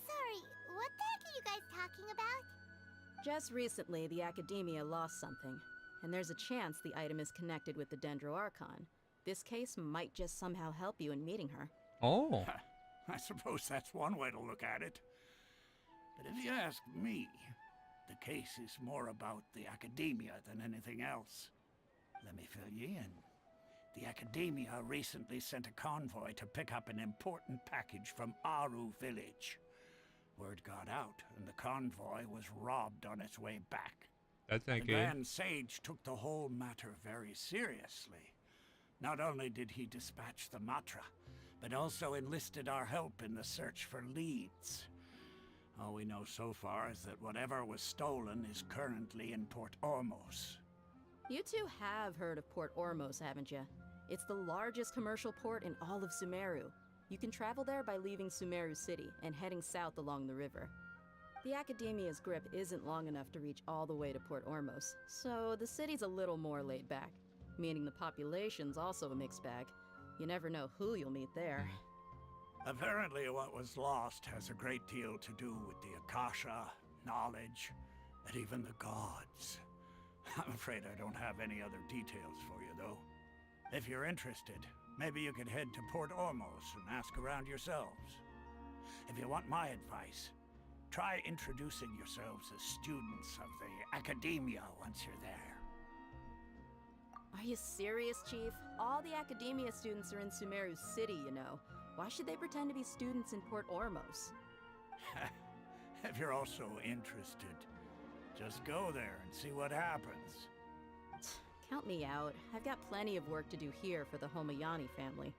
Sorry, what the heck are you guys talking about? Just recently, the Academia lost something, and there's a chance the item is connected with the Dendro Archon. This case might just somehow help you in meeting her. Oh. I suppose that's one way to look at it. But if you ask me, the case is more about the Academia than anything else. Let me fill you in. The Academia recently sent a convoy to pick up an important package from Aru village. Word got out, and the convoy was robbed on its way back. That's not The good. Grand Sage took the whole matter very seriously. Not only did he dispatch the Matra, but also enlisted our help in the search for leads. All we know so far is that whatever was stolen is currently in Port Ormos. You two have heard of Port Ormos, haven't you? It's the largest commercial port in all of Sumeru. You can travel there by leaving Sumeru City and heading south along the river. The Academia's grip isn't long enough to reach all the way to Port Ormos, so the city's a little more laid back, meaning the population's also a mixed bag. You never know who you'll meet there. Apparently what was lost has a great deal to do with the Akasha, knowledge, and even the gods. I'm afraid I don't have any other details for you, though. If you're interested, maybe you could head to Port Ormos and ask around yourselves. If you want my advice, try introducing yourselves as students of the Academia once you're there. Are you serious, Chief? All the Academia students are in Sumeru City, you know. Why should they pretend to be students in Port Ormos? If you're also interested, just go there and see what happens. Count me out. I've got plenty of work to do here for the Homayani family.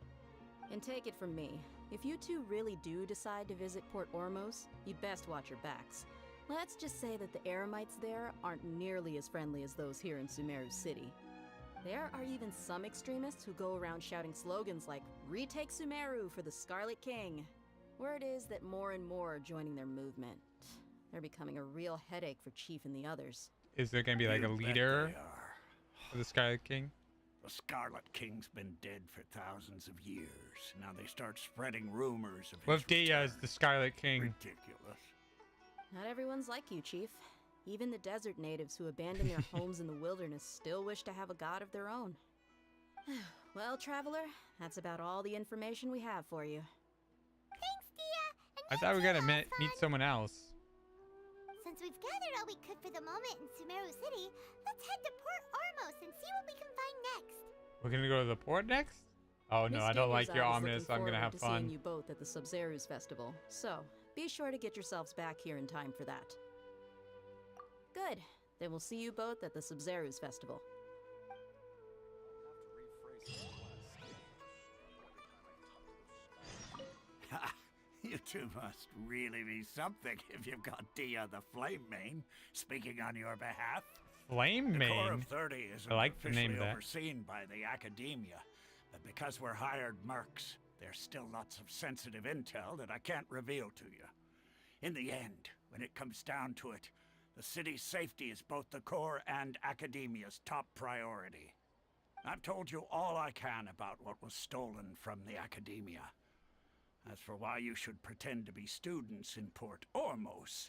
And take it from me, if you two really do decide to visit Port Ormos, you'd best watch your backs. Let's just say that the Eremites there aren't nearly as friendly as those here in Sumeru City. There are even some extremists who go around shouting slogans like, "Retake Sumeru for the Scarlet King." Word is that more and more are joining their movement. They're becoming a real headache for Chief and the others. Is there going to be like a You bet leader they are. for the Scarlet King? The Scarlet King's been dead for thousands of years. Now they start spreading rumors of What his if Dia is the Scarlet King? ridiculous. Not everyone's like you, Chief. Even the desert natives who abandon their homes in the wilderness still wish to have a god of their own. Well, Traveler, that's about all the information we have for you. Thanks, Dia. I thought we were going to meet someone else. So since we've gathered all we could for the moment in Sumeru City, let's head to Port Ormos and see what we can find next. We're gonna go to the port next? Oh no, I don't like your ominous. I'm gonna have fun. Seeing you both at the Sub-Zeru's festival, so be sure to get yourselves back here in time for that. Good. Then we'll see you both at the Sub-Zeru's festival. You two must really be something if you've got Dia the Flame Mane speaking on your behalf. Flame Mane? The Core of 30 isn't I like the name officially of that. overseen by the Academia, but because we're hired mercs, there's still lots of sensitive intel that I can't reveal to you. In the end, when it comes down to it, the city's safety is both the Core and Academia's top priority. I've told you all I can about what was stolen from the Academia. As for why you should pretend to be students in Port Ormos,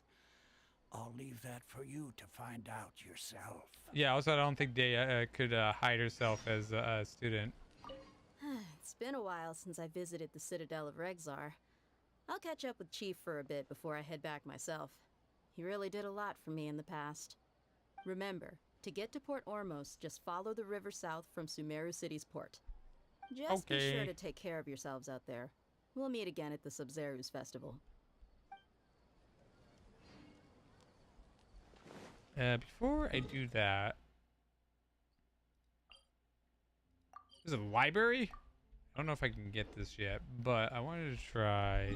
I'll leave that for you to find out yourself. Yeah, also I don't think Dea could hide herself as a student. It's been a while since I visited the Citadel of Rexar. I'll catch up with Chief for a bit before I head back myself. He really did a lot for me in the past. Remember, to get to Port Ormos, just follow the river south from Sumeru City's port. Just be sure to take care of yourselves out there. We'll meet again at the Sub-Zeru's festival. Before I do that, there's a library? I don't know if I can get this yet, but I wanted to try.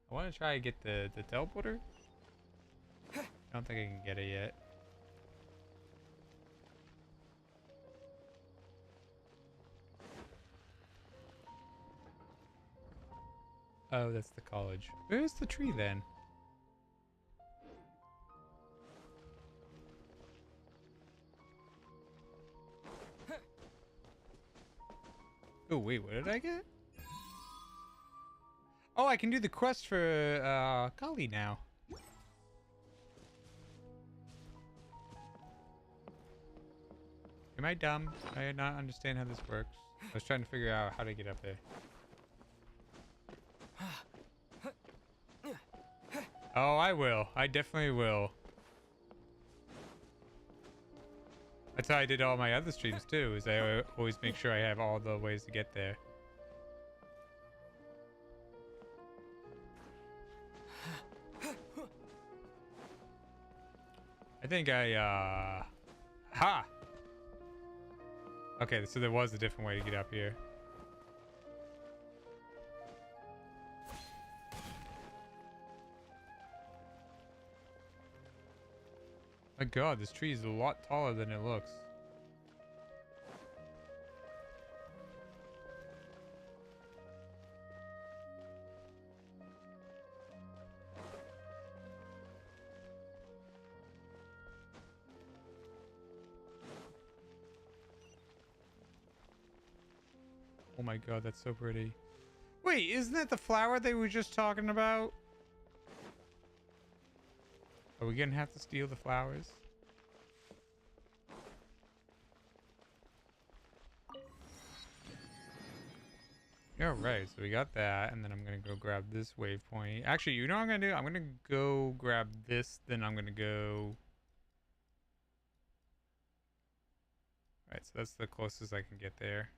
I want to try to get the teleporter. I don't think I can get it yet. Oh, that's the college. Where's the tree then? Oh, wait, what did I get? Oh, I can do the quest for Kali now. Am I dumb? I do not understand how this works. I was trying to figure out how to get up there. Oh, I will. I definitely will. That's how I did all my other streams too, is I always make sure I have all the ways to get there. I think I, ha! Okay, so there was a different way to get up here. My god, this tree is a lot taller than it looks. Oh my god, that's so pretty. Wait, isn't that the flower they were just talking about? Are we gonna have to steal the flowers? Alright, so we got that, and then I'm gonna go grab this waypoint. Actually, you know what I'm gonna do? I'm gonna go grab this, then I'm gonna go... Alright, so that's the closest I can get there.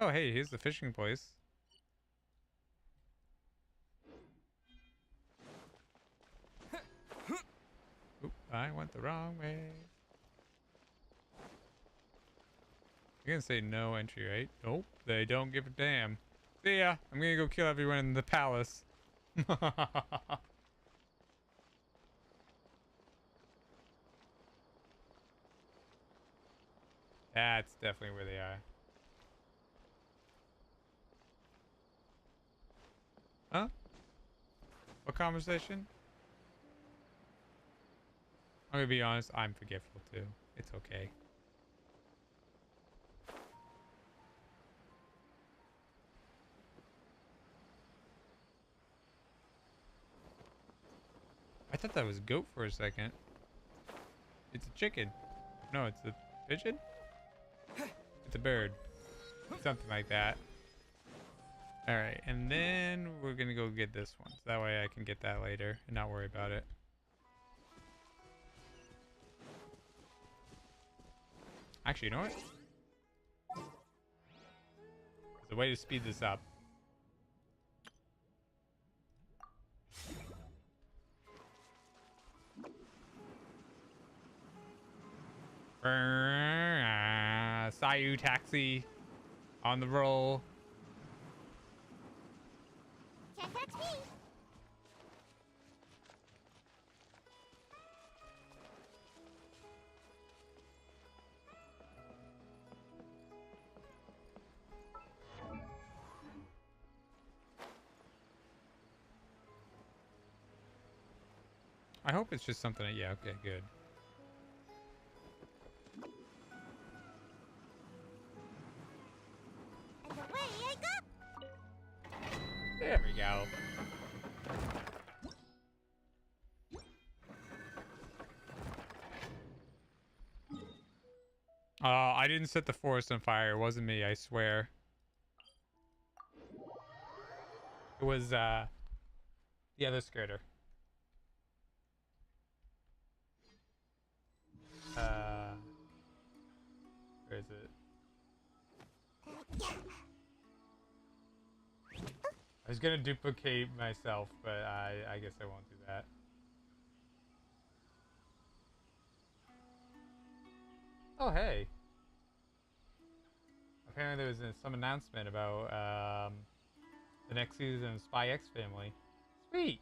Oh, hey, here's the fishing place. Oop, I went the wrong way. You're gonna say no entry, right? Nope, they don't give a damn. See ya, I'm gonna go kill everyone in the palace. That's definitely where they are. Huh? What conversation? I'm gonna be honest, I'm forgetful too. It's okay. I thought that was goat for a second. It's a chicken. No, it's a pigeon? It's a bird. Something like that. All right, and then we're gonna go get this one. So that way I can get that later and not worry about it. Actually, you know what? There's a way to speed this up. Sayu taxi on the roll. Can't catch me. I hope it's just something that, yeah, okay, good. And away I go. There we go. I didn't set the forest on fire. It wasn't me, I swear. It was, the other Skerter. Where is it? I was gonna duplicate myself, but I guess I won't do that. Oh, hey. Apparently there was some announcement about the next season of Spy X Family. Sweet.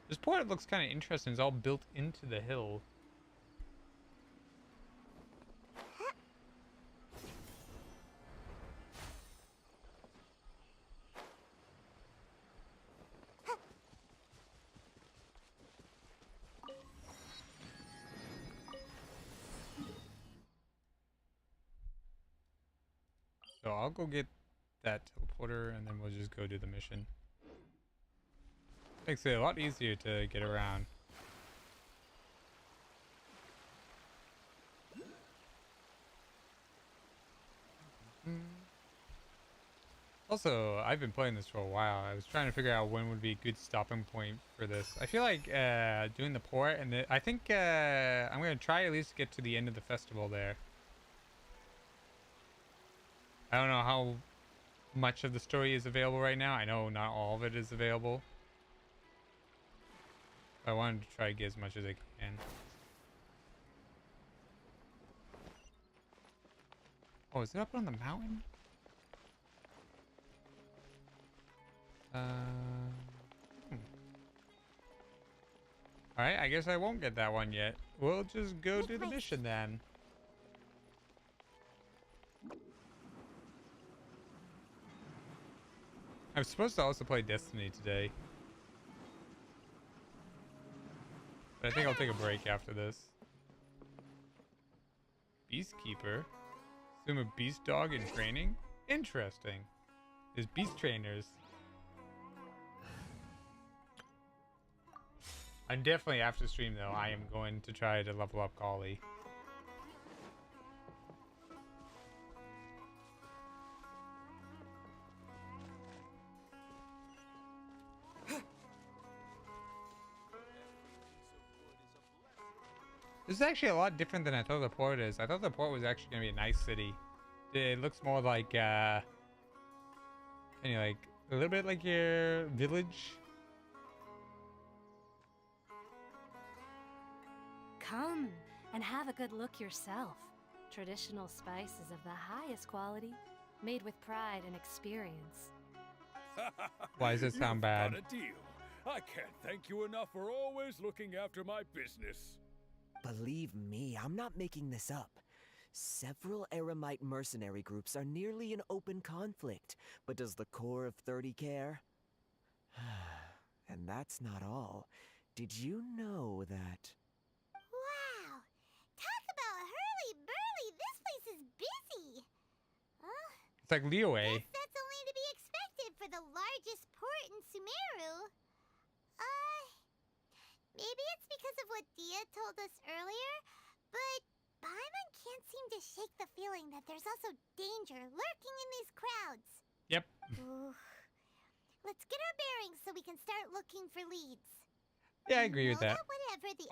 This port looks kind of interesting. It's all built into the hill. So I'll go get that teleporter and then we'll just go do the mission. Makes it a lot easier to get around. Also, I've been playing this for a while. I was trying to figure out when would be a good stopping point for this. I feel like doing the port, and I think I'm going to try at least get to the end of the festival there. I don't know how much of the story is available right now. I know not all of it is available. I wanted to try to get as much as I can. Oh, is it up on the mountain? Alright, I guess I won't get that one yet. We'll just go do the mission then. I'm supposed to also play Destiny today. But I think I'll take a break after this. Beastkeeper? Assume a beast dog in training? Interesting. There's beast trainers. I'm definitely after stream though. I am going to try to level up Golly. This is actually a lot different than I thought the port is. I thought the port was actually going to be a nice city. It looks more like, kind of like, a little bit like your village. Come and have a good look yourself. Traditional spices of the highest quality, made with pride and experience. Why does it sound bad? You've got a deal. I can't thank you enough for always looking after my business. Believe me, I'm not making this up. Several Eremite mercenary groups are nearly in open conflict, but does the core of 30 care? And that's not all. Did you know that... Wow! Talk about hurly-burly! It's like Liyue. Guess that's only to be expected for the largest port in Sumeru. Maybe it's because of what Dia told us earlier, but Paimon can't seem to shake the feeling that there's also danger lurking in these crowds. Yep. Ooh. Let's get our bearings so we can start looking for leads. Yeah, I agree with that.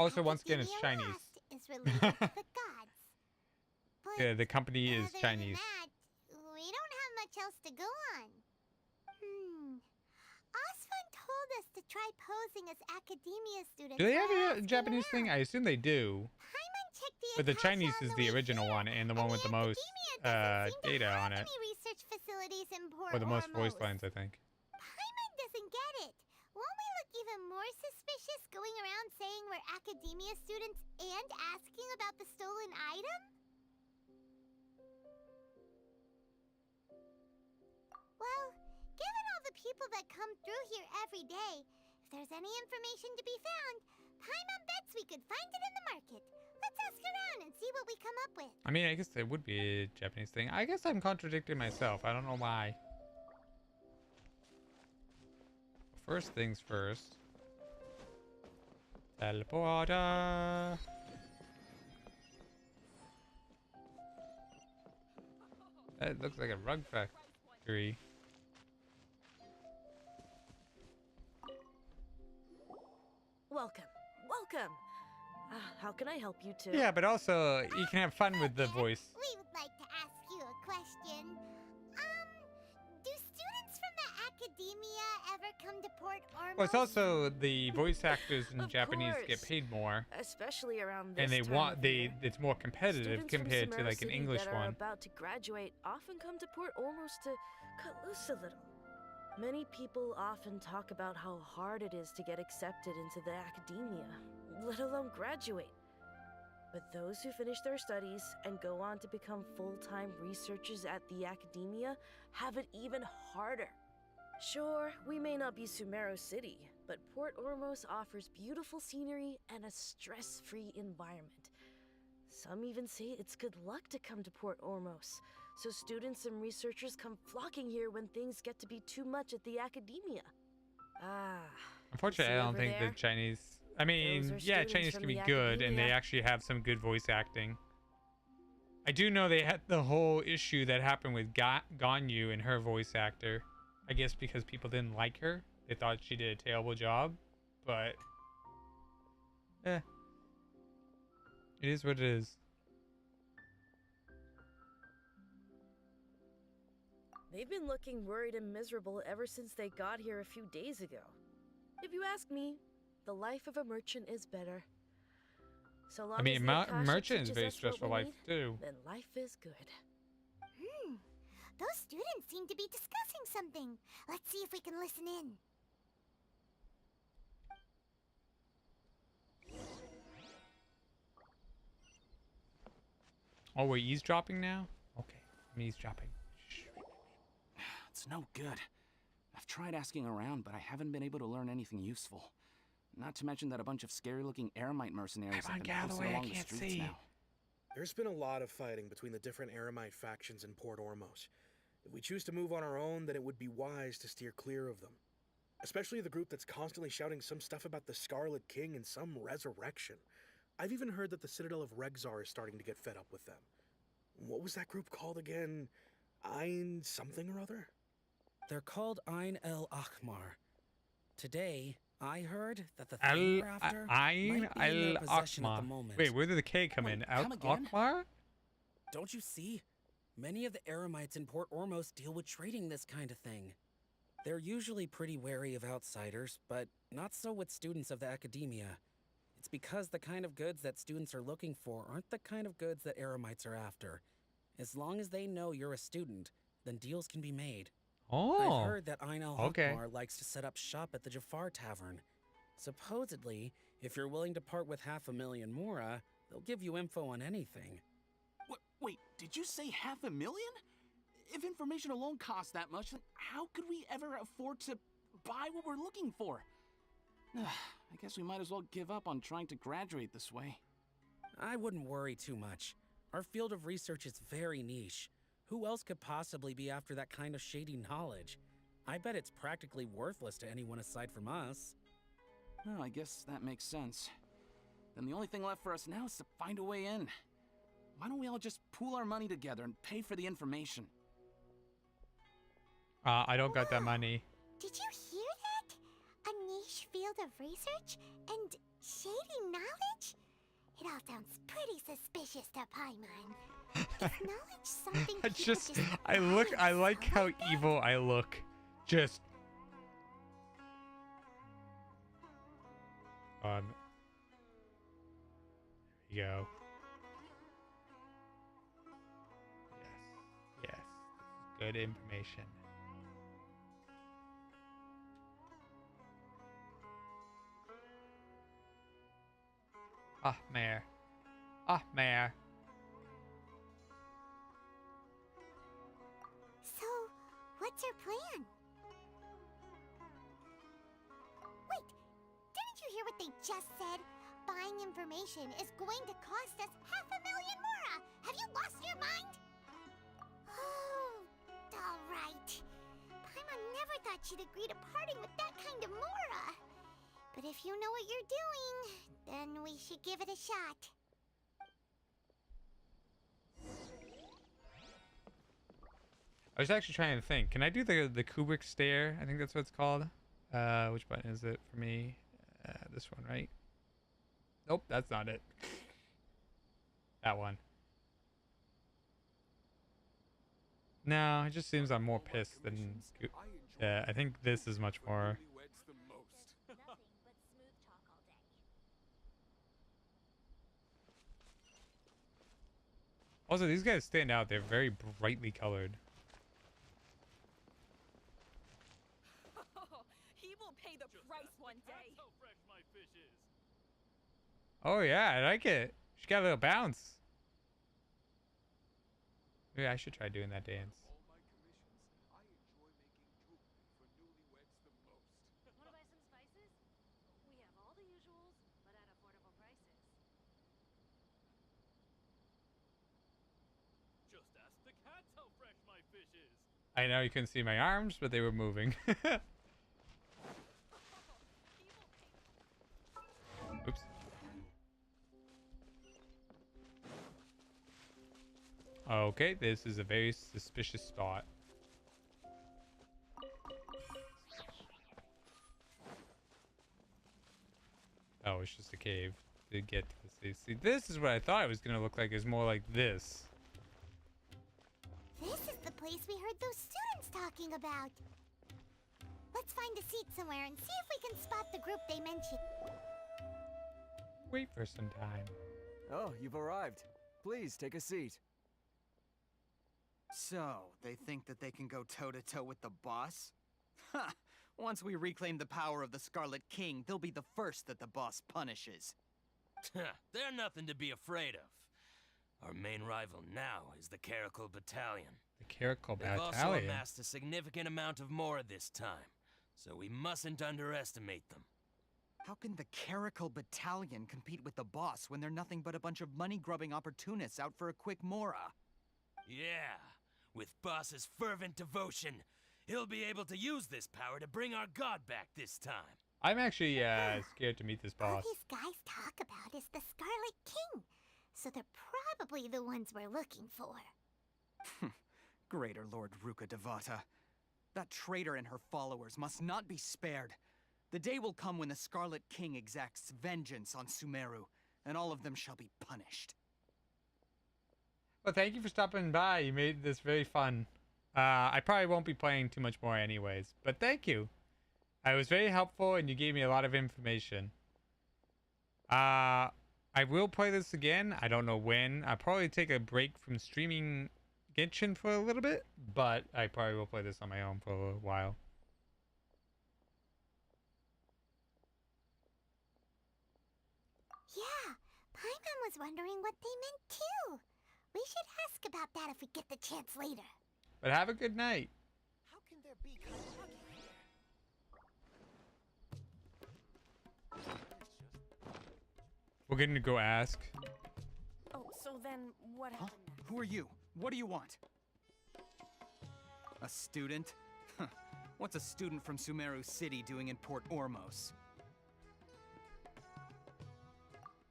Also, once again, it's Chinese. Is related to the gods. But Yeah, the company is other Chinese. Than that, we don't have much else to go on. Osfun told us to try posing as academia students. Do they have a Japanese thing? I assume they do. But the Chinese is the original one and the one with the most data on it. Research facilities in Port Or the most voice Ormos. lines, I think. Paimon doesn't get it. Won't we look even more suspicious going around saying we're academia students and asking about the stolen item? Well, given all the people that come through here every day, if there's any information to be found, Paimon bets we could find it in the market. Let's ask around and see what we come up with. I mean, I guess it would be a Japanese thing. I guess I'm contradicting myself. I don't know why. First things first. Teleporter. That looks like a rug factory. Welcome. Welcome. How can I help you too? Yeah, but also you can have fun with the voice. We would like to ask you a question. Do students from the academia ever come to Port Ormos? Well, it's also the voice actors in Japanese get course. paid more, Especially around this and they time want of year. it's more competitive Students from compared to Sumeru like an City English that are one. about to graduate often come to Port Ormos to cut loose a little. Many people often talk about how hard it is to get accepted into the academia, let alone graduate. But those who finish their studies and go on to become full-time researchers at the academia have it even harder. Sure, we may not be Sumeru City, but Port Ormos offers beautiful scenery and a stress-free environment. Some even say it's good luck to come to Port Ormos, so students and researchers come flocking here when things get to be too much at the academia. Unfortunately, I don't think the Chinese. I mean, yeah, Chinese can be good, and they actually have some good voice acting. I do know they had the whole issue that happened with Ganyu and her voice actor. I guess because people didn't like her, they thought she did a terrible job. But, it is what it is. They've been looking worried and miserable ever since they got here a few days ago. If you ask me, the life of a merchant is better. So long I mean, as the Akasha merchant is teaches very us what stressful we life need, too. then life is good. Those students seem to be discussing something. Let's see if we can listen in. Oh, we're eavesdropping now? Okay, I'm eavesdropping. It's no good. I've tried asking around, but I haven't been able to learn anything useful. Not to mention that a bunch of scary-looking Eremite mercenaries have been posted along the streets now. There's been a lot of fighting between the different Eremite factions in Port Ormos. If we choose to move on our own, then it would be wise to steer clear of them. Especially the group that's constantly shouting some stuff about the Scarlet King and some resurrection. I've even heard that the Citadel of Regzar is starting to get fed up with them. What was that group called again? Ein something or other? They're called Ein El Akhmar. Today, I heard that the thing we're after might be in their possession at the moment. Wait, where did the K come in? Akmar? Don't you see? Many of the Eremites in Port Ormos deal with trading this kind of thing. They're usually pretty wary of outsiders, but not so with students of the academia. It's because the kind of goods that students are looking for aren't the kind of goods that Eremites are after. As long as they know you're a student, then deals can be made. Oh, I've heard that Ein El Akhmar likes to set up shop at the Jafar Tavern. Supposedly, if you're willing to part with 500,000 mora, they'll give you info on anything. Wait, did you say 500,000? If information alone costs that much, then how could we ever afford to buy what we're looking for? I guess we might as well give up on trying to graduate this way. I wouldn't worry too much. Our field of research is very niche. Who else could possibly be after that kind of shady knowledge? I bet it's practically worthless to anyone aside from us. Well, I guess that makes sense. Then the only thing left for us now is to find a way in. Why don't we all just pool our money together and pay for the information? I don't got that money. Did you hear that? A niche field of research and shady knowledge? It all sounds pretty suspicious to Paimon. Is knowledge something I people just, I like how evil I look. Just. There you go. Yes. Yes. This is good information. Ah, Mayor. Ah, Mayor. So, what's your plan? Wait, didn't you hear what they just said? Buying information is going to cost us 500,000 mora! Have you lost your mind? Oh, alright. Paimon never thought she'd agree to parting with that kind of mora. But if you know what you're doing, then we should give it a shot. I was actually trying to think. Can I do the Kubrick stare? I think that's what it's called. Which button is it for me? This one, right? Nope, that's not it. That one. No, it just seems I'm more pissed than... I think this is much more... Also, these guys stand out. They're very brightly colored. He will pay the price one day. Oh yeah, I like it. She got a little bounce. Maybe I should try doing that dance. Want to buy some spices? We have all the usuals, but at affordable prices. Just ask the cats how fresh my fish is. I know you couldn't see my arms, but they were moving. Oops. Okay, this is a very suspicious spot. Oh, it's just a cave to get to the sea. See, this is what I thought it was gonna look like. It's more like this. This is the place we heard those students talking about. Let's find a seat somewhere and see if we can spot the group they mentioned. Wait for some time. Oh, you've arrived. Please take a seat. So, they think that they can go toe-to-toe with the boss? Ha! Once we reclaim the power of the Scarlet King, they'll be the first that the boss punishes. They're nothing to be afraid of. Our main rival now is the Caracal Battalion. The Caracal They've also Battalion? amassed a significant amount of more this time, so we mustn't underestimate them. How can the Caracal Battalion compete with the boss when they're nothing but a bunch of money-grubbing opportunists out for a quick mora? Yeah, with boss's fervent devotion, he'll be able to use this power to bring our god back this time. I'm actually scared to meet this All boss. these guys talk about is the Scarlet King, so they're probably the ones we're looking for. Greater Lord Ruka Devata. That traitor and her followers must not be spared. The day will come when the Scarlet King exacts vengeance on Sumeru, and all of them shall be punished. Well, thank you for stopping by. You made this very fun. I probably won't be playing too much more anyways, but thank you. It was very helpful, and you gave me a lot of information. I will play this again. I don't know when. I'll probably take a break from streaming Genshin for a little bit, but I probably will play this on my own for a little while. Yeah, Paimon was wondering what they meant too. We should ask about that if we get the chance later. But have a good night. How can there be We're going to go ask. Oh, so then what happened? Who are you? What do you want? A student? What's a student from Sumeru City doing in Port Ormos?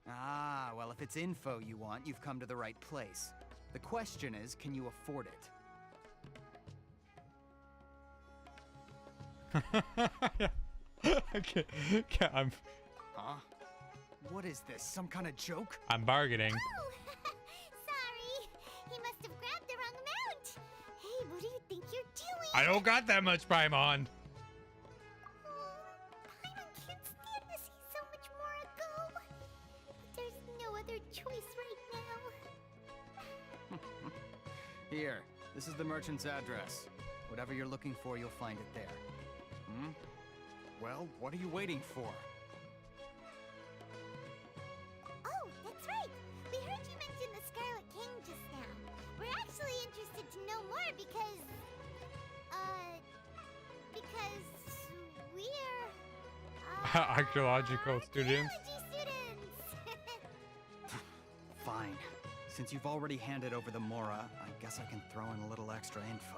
Ah, well, if it's info you want, you've come to the right place. The question is, can you afford it? Okay, I'm. Huh? What is this? Some kind of joke? I'm bargaining. Oh, sorry. He must have grabbed the wrong amount. Hey, what do you think you're doing? I don't got that much Paimon. Paimon can't stand to see so much more ago. But there's no other choice right now. Here, this is the merchant's address. Whatever you're looking for, you'll find it there. Hmm? Well, what are you waiting for? Oh, that's right. We heard you mention the Scarlet King just now. We're actually interested to know more because we're, Archaeological students. archaeology students. Fine. Since you've already handed over the Mora, I guess I can throw in a little extra info.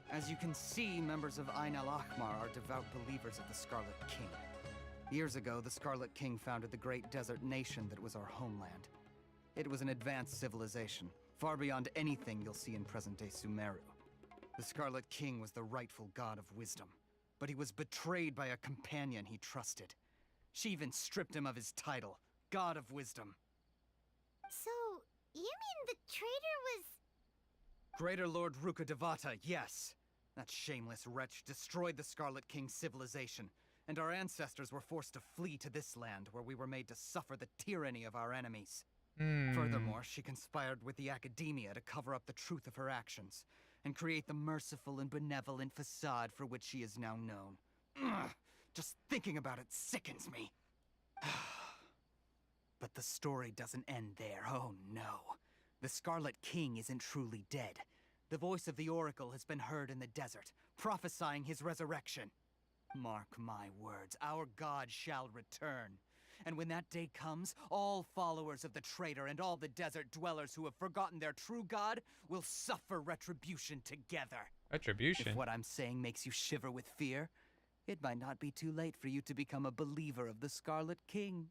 As you can see, members of Ain al-Ahmar are devout believers of the Scarlet King. Years ago, the Scarlet King founded the great desert nation that was our homeland. It was an advanced civilization, far beyond anything you'll see in present-day Sumeru. The Scarlet King was the rightful god of wisdom, but he was betrayed by a companion he trusted. She even stripped him of his title, God of Wisdom. So, you mean the traitor was... Greater Lord Rukkhadevata, yes. That shameless wretch destroyed the Scarlet King's civilization, and our ancestors were forced to flee to this land where we were made to suffer the tyranny of our enemies. Furthermore, she conspired with the Academia to cover up the truth of her actions, and create the merciful and benevolent facade for which she is now known. Ugh, just thinking about it sickens me. But the story doesn't end there, oh no. The Scarlet King isn't truly dead. The voice of the Oracle has been heard in the desert, prophesying his resurrection. Mark my words, our god shall return. And when that day comes, all followers of the traitor and all the desert dwellers who have forgotten their true god will suffer retribution together. Retribution? If what I'm saying makes you shiver with fear, it might not be too late for you to become a believer of the Scarlet King.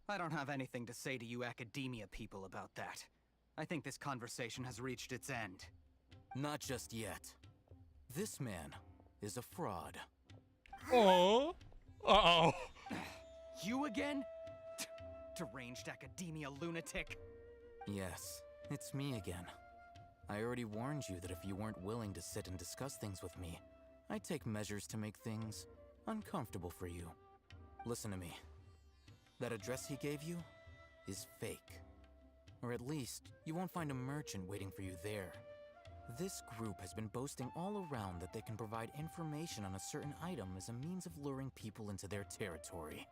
I don't have anything to say to you Academia people about that. I think this conversation has reached its end. Not just yet. This man is a fraud. Oh. Uh-oh. You again? Deranged Academia lunatic. Yes, it's me again. I already warned you that if you weren't willing to sit and discuss things with me, I'd take measures to make things uncomfortable for you. Listen to me. That address he gave you is fake. Or at least, you won't find a merchant waiting for you there. This group has been boasting all around that they can provide information on a certain item as a means of luring people into their territory.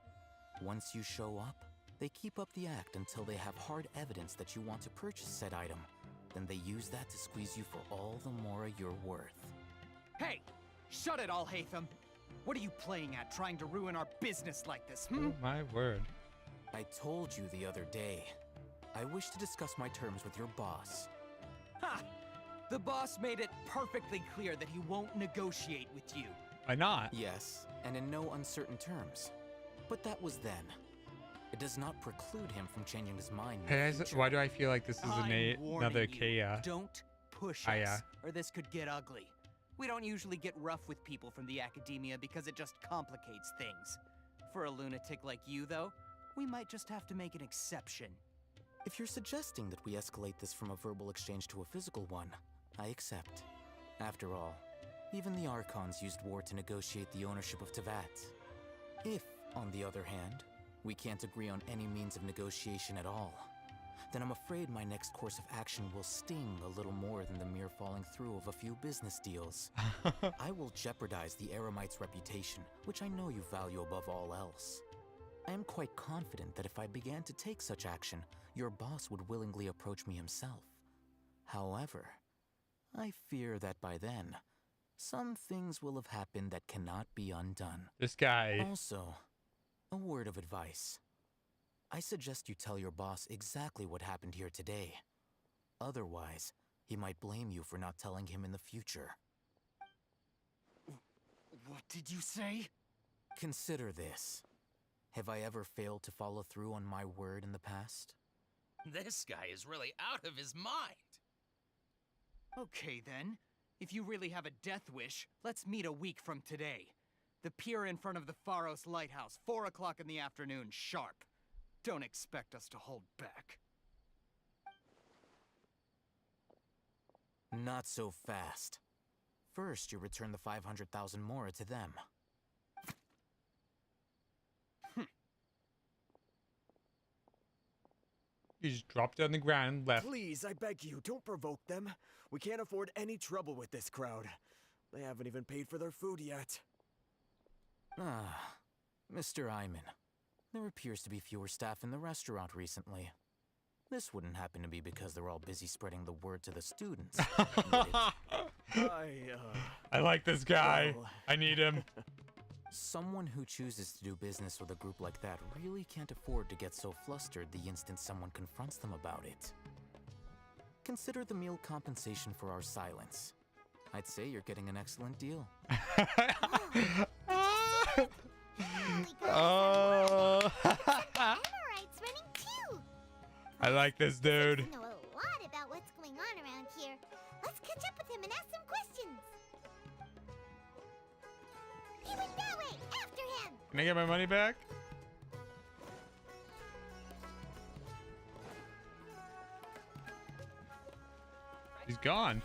Once you show up, they keep up the act until they have hard evidence that you want to purchase said item. Then they use that to squeeze you for all the more you're worth. Hey! Shut it, Al-Haytham! What are you playing at, trying to ruin our business like this, Oh my word. I told you the other day. I wish to discuss my terms with your boss. Ha! The boss made it perfectly clear that he won't negotiate with you. Why not? Yes, and in no uncertain terms. But that was then. It does not preclude him from changing his mind. Why do I feel like this is another Kaya? Don't push us, or this could get ugly. We don't usually get rough with people from the Academia because it just complicates things. For a lunatic like you, though, we might just have to make an exception. If you're suggesting that we escalate this from a verbal exchange to a physical one, I accept. After all, even the Archons used war to negotiate the ownership of Teyvat. If, on the other hand, we can't agree on any means of negotiation at all, then I'm afraid my next course of action will sting a little more than the mere falling through of a few business deals. I will jeopardize the Eremite's reputation, which I know you value above all else. I am quite confident that if I began to take such action, your boss would willingly approach me himself. However, I fear that by then, some things will have happened that cannot be undone. This guy. Also, a word of advice. I suggest you tell your boss exactly what happened here today. Otherwise, he might blame you for not telling him in the future. What did you say? Consider this. Have I ever failed to follow through on my word in the past? This guy is really out of his mind. Okay then. If you really have a death wish, let's meet a week from today. The pier in front of the Pharos Lighthouse, 4 o'clock in the afternoon, sharp. Don't expect us to hold back. Not so fast. First, you return the 500,000 mora to them. You just dropped it on the ground and left. Please, I beg you, don't provoke them. We can't afford any trouble with this crowd. They haven't even paid for their food yet. Ah, Mr. Iman. There appears to be fewer staff in the restaurant recently. This wouldn't happen to be because they're all busy spreading the word to the students. I like this guy. Well, I need him. Someone who chooses to do business with a group like that really can't afford to get so flustered the instant someone confronts them about it. Consider the meal compensation for our silence. I'd say you're getting an excellent deal. I like this dude. Know a lot about what's going on around here. Let's catch up with him and ask some questions. He went that way. After him. Can I get my money back? He's gone.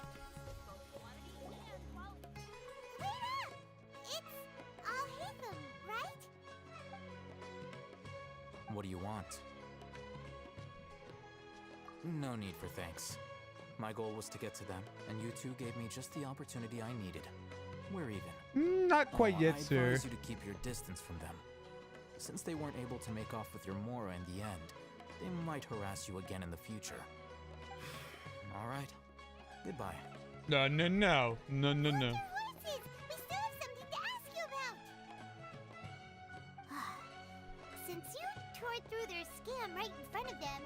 What do you want? No need for thanks. My goal was to get to them, and you two gave me just the opportunity I needed. We're even. Not quite yet, I sir. advise you to keep your distance from them. Since they weren't able to make off with your Mora in the end, they might harass you again in the future. All right. Goodbye. No, no, no. No, no, no. Horses. We still have something to ask you about. Since you tore through their scam right in front of them,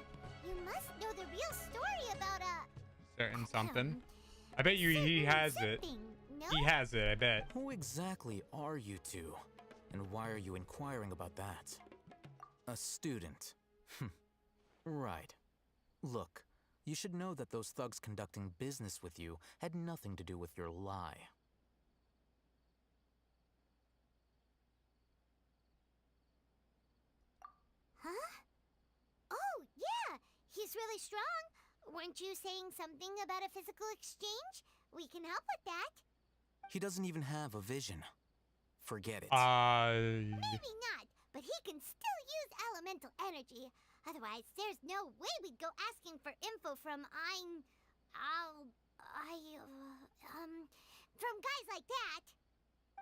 you must know the real story about Certain something. I bet you he has it. No? He has it, I bet. Who exactly are you two? And why are you inquiring about that? A student. Right. Look, you should know that those thugs conducting business with you had nothing to do with your lie. Huh? Oh, yeah. He's really strong. Weren't you saying something about a physical exchange? We can help with that. He doesn't even have a vision. Forget it. Maybe not, but he can still use elemental energy. Otherwise, there's no way we'd go asking for info from from guys like that.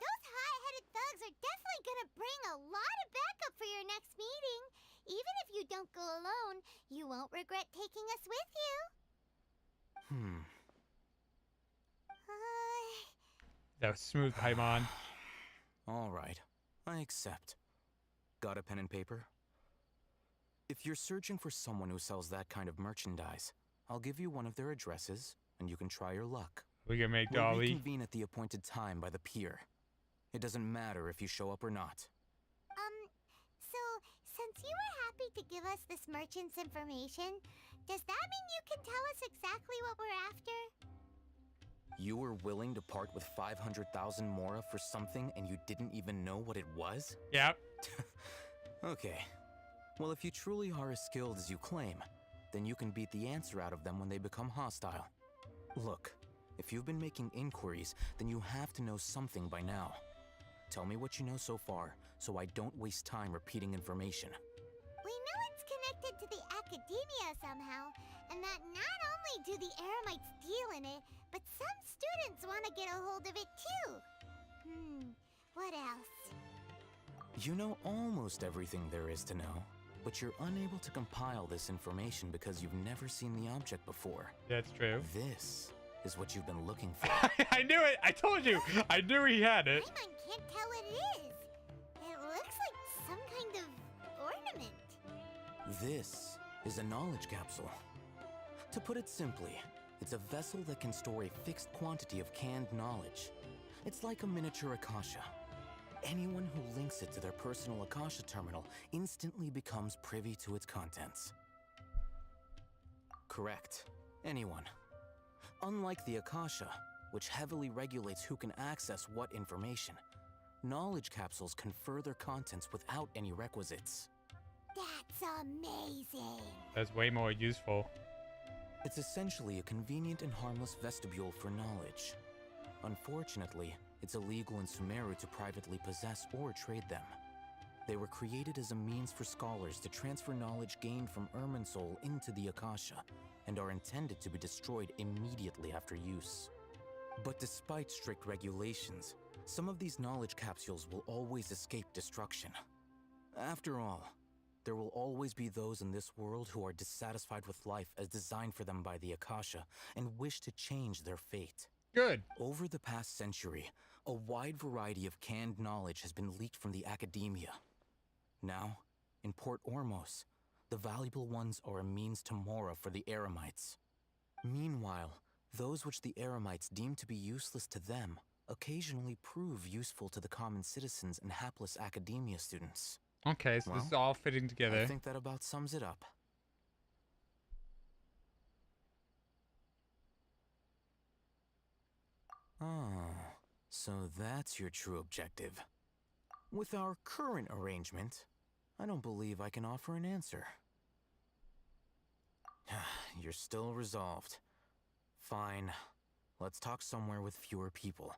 Those high-headed thugs are definitely gonna bring a lot of backup for your next meeting. Even if you don't go alone, you won't regret taking us with you. That was smooth, Paimon. All right, I accept. Got a pen and paper? If you're searching for someone who sells that kind of merchandise, I'll give you one of their addresses, and you can try your luck. We can make We'll Dolly. reconvene at the appointed time by the pier. It doesn't matter if you show up or not. So, since you were happy to give us this merchant's information, does that mean you can tell us exactly what we're after? You were willing to part with 500,000 Mora for something and you didn't even know what it was? Yep. Okay. Well, if you truly are as skilled as you claim, then you can beat the answer out of them when they become hostile. Look, if you've been making inquiries, then you have to know something by now. Tell me what you know so far, so I don't waste time repeating information. We know it's connected to the academia somehow, and that not only do the Eremites deal in it, but some students want to get a hold of it too. What else? You know almost everything there is to know, but you're unable to compile this information because you've never seen the object before. That's true. This is what you've been looking for. I knew it! I told you! I knew he had it. Paimon can't tell what it is. It looks like some kind of ornament. This is a knowledge capsule. To put it simply, it's a vessel that can store a fixed quantity of canned knowledge. It's like a miniature Akasha. Anyone who links it to their personal Akasha terminal instantly becomes privy to its contents. Correct. Anyone. Unlike the Akasha, which heavily regulates who can access what information, knowledge capsules confer their contents without any requisites. That's amazing. That's way more useful. It's essentially a convenient and harmless vestibule for knowledge. Unfortunately, it's illegal in Sumeru to privately possess or trade them. They were created as a means for scholars to transfer knowledge gained from Irminsul into the Akasha, and are intended to be destroyed immediately after use. But despite strict regulations, some of these knowledge capsules will always escape destruction. After all, there will always be those in this world who are dissatisfied with life as designed for them by the Akasha and wish to change their fate. Good. Over the past century, a wide variety of canned knowledge has been leaked from the academia. Now, in Port Ormos, the valuable ones are a means to Mora for the Eremites. Meanwhile, those which the Eremites deem to be useless to them occasionally prove useful to the common citizens and hapless academia students. Okay, so this is all fitting together. I think that about sums it up. Ah, so that's your true objective. With our current arrangement, I don't believe I can offer an answer. You're still resolved. Fine. Let's talk somewhere with fewer people.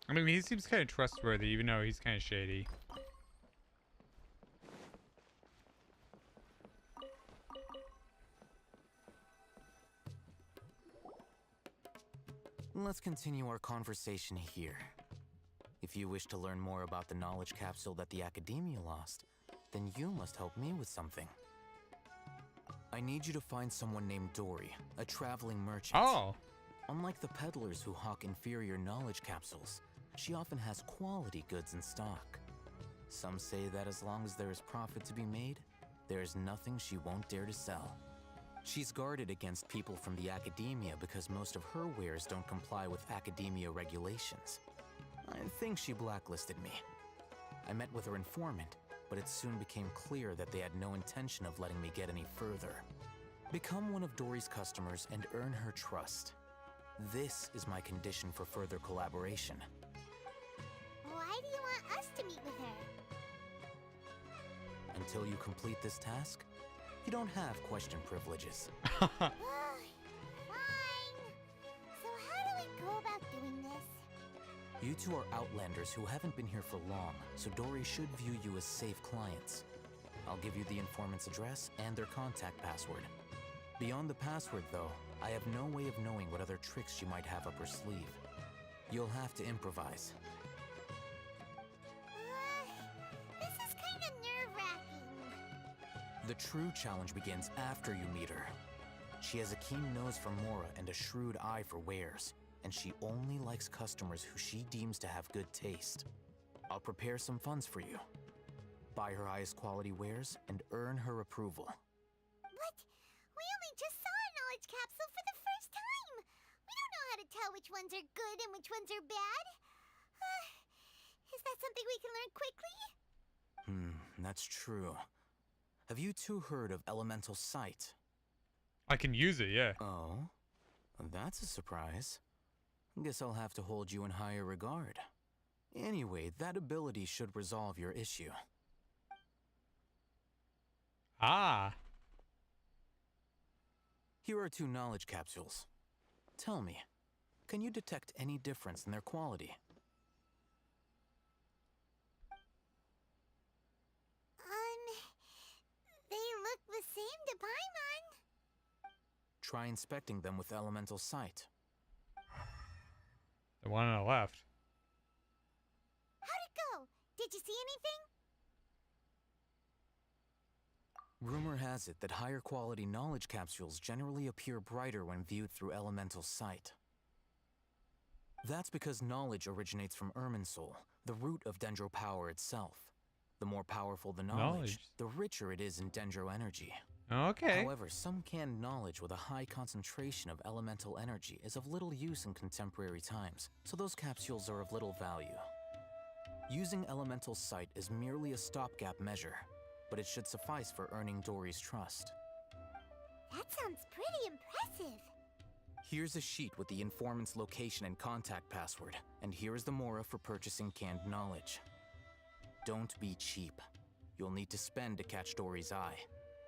I mean, he seems kind of trustworthy, even though he's kind of shady. Let's continue our conversation here. If you wish to learn more about the knowledge capsule that the Academia lost, then you must help me with something. I need you to find someone named Dory, a traveling merchant. Oh! Unlike the peddlers who hawk inferior knowledge capsules, she often has quality goods in stock. Some say that as long as there is profit to be made, there is nothing she won't dare to sell. She's guarded against people from the Academia because most of her wares don't comply with Academia regulations. I think she blacklisted me. I met with her informant, but it soon became clear that they had no intention of letting me get any further. Become one of Dory's customers and earn her trust. This is my condition for further collaboration. Why do you want us to meet with her? Until you complete this task, you don't have question privileges. Fine. So how do we go about doing this? You two are outlanders who haven't been here for long, so Dory should view you as safe clients. I'll give you the informant's address and their contact password. Beyond the password, though, I have no way of knowing what other tricks she might have up her sleeve. You'll have to improvise. This is kind of nerve-wracking. The true challenge begins after you meet her. She has a keen nose for Mora and a shrewd eye for wares, and she only likes customers who she deems to have good taste. I'll prepare some funds for you. Buy her highest quality wares and earn her approval. What? We only just saw a knowledge capsule for the first time. We don't know how to tell which ones are good and which ones are bad. Is that something we can learn quickly? That's true. Have you two heard of elemental sight? I can use it, yeah. Oh? That's a surprise. Guess I'll have to hold you in higher regard. Anyway, that ability should resolve your issue. Ah. Here are 2 knowledge capsules. Tell me, can you detect any difference in their quality? They look the same to Paimon. Try inspecting them with elemental sight. The one on the left. How'd it go? Did you see anything? Rumor has it that higher quality knowledge capsules generally appear brighter when viewed through elemental sight. That's because knowledge originates from Irminsul, the root of Dendro power itself. The more powerful the knowledge, the richer it is in Dendro energy. Okay. However, some canned knowledge with a high concentration of elemental energy is of little use in contemporary times, so those capsules are of little value. Using elemental sight is merely a stopgap measure, but it should suffice for earning Dory's trust. That sounds pretty impressive. Here's a sheet with the informant's location and contact password, and here is the Mora for purchasing canned knowledge. Don't be cheap. You'll need to spend to catch Dory's eye.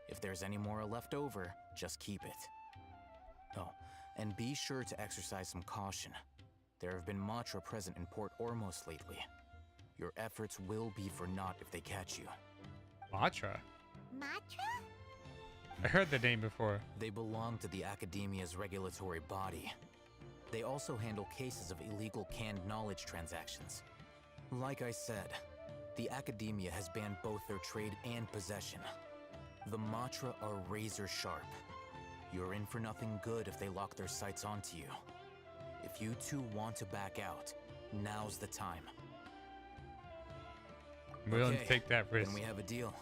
If there's any Mora left over, just keep it. Oh, and be sure to exercise some caution. There have been Matra present in Port Ormos lately. Your efforts will be for naught if they catch you. Matra? Matra? I heard the name before. They belong to the Academia's regulatory body. They also handle cases of illegal canned knowledge transactions. Like I said, the Academia has banned both their trade and possession. The Matra are razor sharp. You're in for nothing good if they lock their sights onto you. If you two want to back out, now's the time. I'm willing to take that risk. Then we have a deal.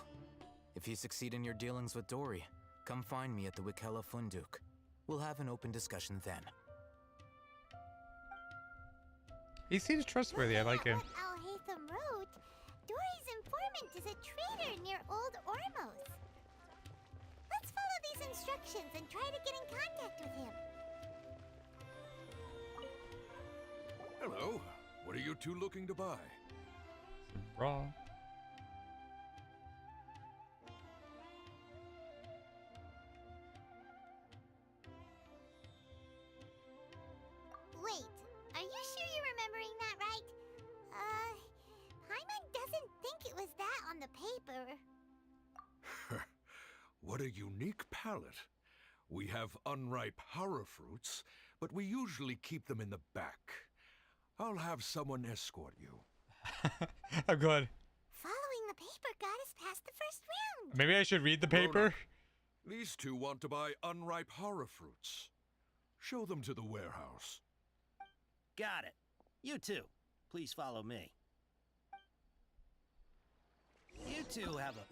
If you succeed in your dealings with Dory, come find me at the Wikela Funduk. We'll have an open discussion then. He seems trustworthy. I like him. Al Haytham wrote, Dory's informant is a traitor near Old Ormos. Let's follow these instructions and try to get in contact with him. Hello. What are you two looking to buy? Some raw. Wait, are you sure you're remembering that right? Paimon doesn't think it was that on the paper. What a unique palate. We have unripe hara fruits, but we usually keep them in the back. I'll have someone escort you. I'm good. Following the paper got us past the first round. Maybe I should read the paper. These two want to buy unripe hara fruits. Show them to the warehouse. Got it. You two, please follow me. You two have a...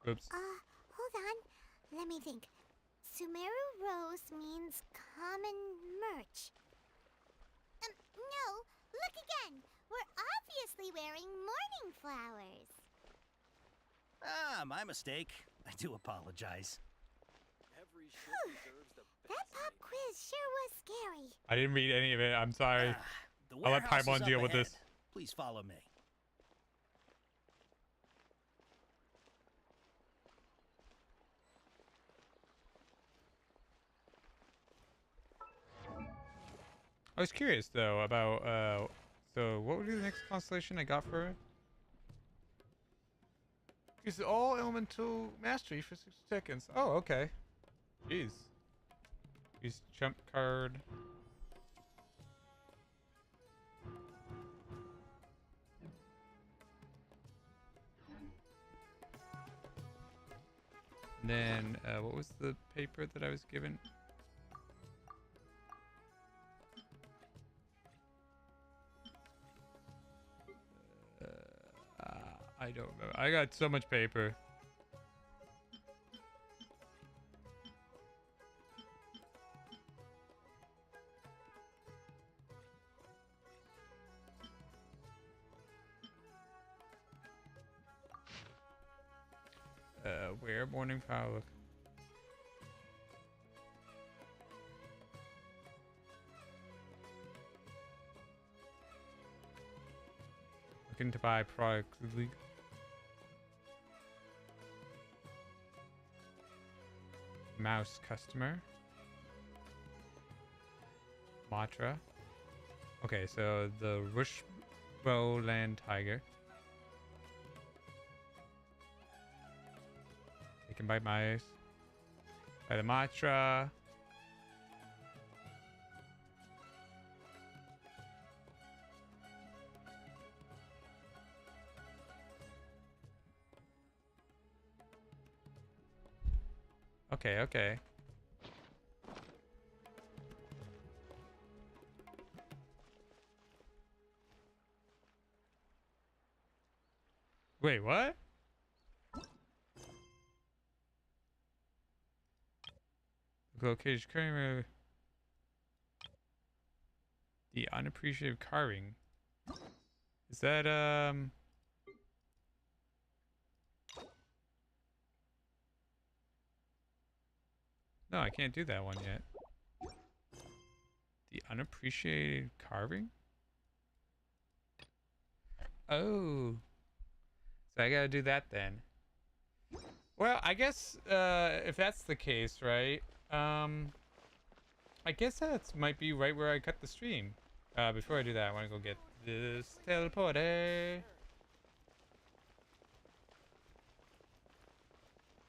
Oops. Hold on. Let me think. Sumeru Rose means common merch. No, look again. We're obviously wearing mourning flowers. Ah, my mistake. I do apologize. That pop quiz sure was scary. I didn't read any of it. I'm sorry. I'll let warehouse is Paimon up deal with ahead. this. Please follow me. I was curious though about so what would be the next constellation I got for it? Use all elemental mastery for 60 seconds. Oh, okay. Jeez. Use jump card. And then what was the paper that I was given? I don't know. I got so much paper. Where morning power? Looking to buy products. Mouse customer. Matra. Okay, so the Rushbow Land Tiger. Taken by mice. By the Matra. Okay, okay. Wait, what? Location carving. The unappreciative carving. Is that No, I can't do that one yet. The unappreciated carving? Oh. So I gotta do that then. Well, I guess if that's the case, right? I guess that might be right where I cut the stream. Before I do that, I want to go get this teleporter.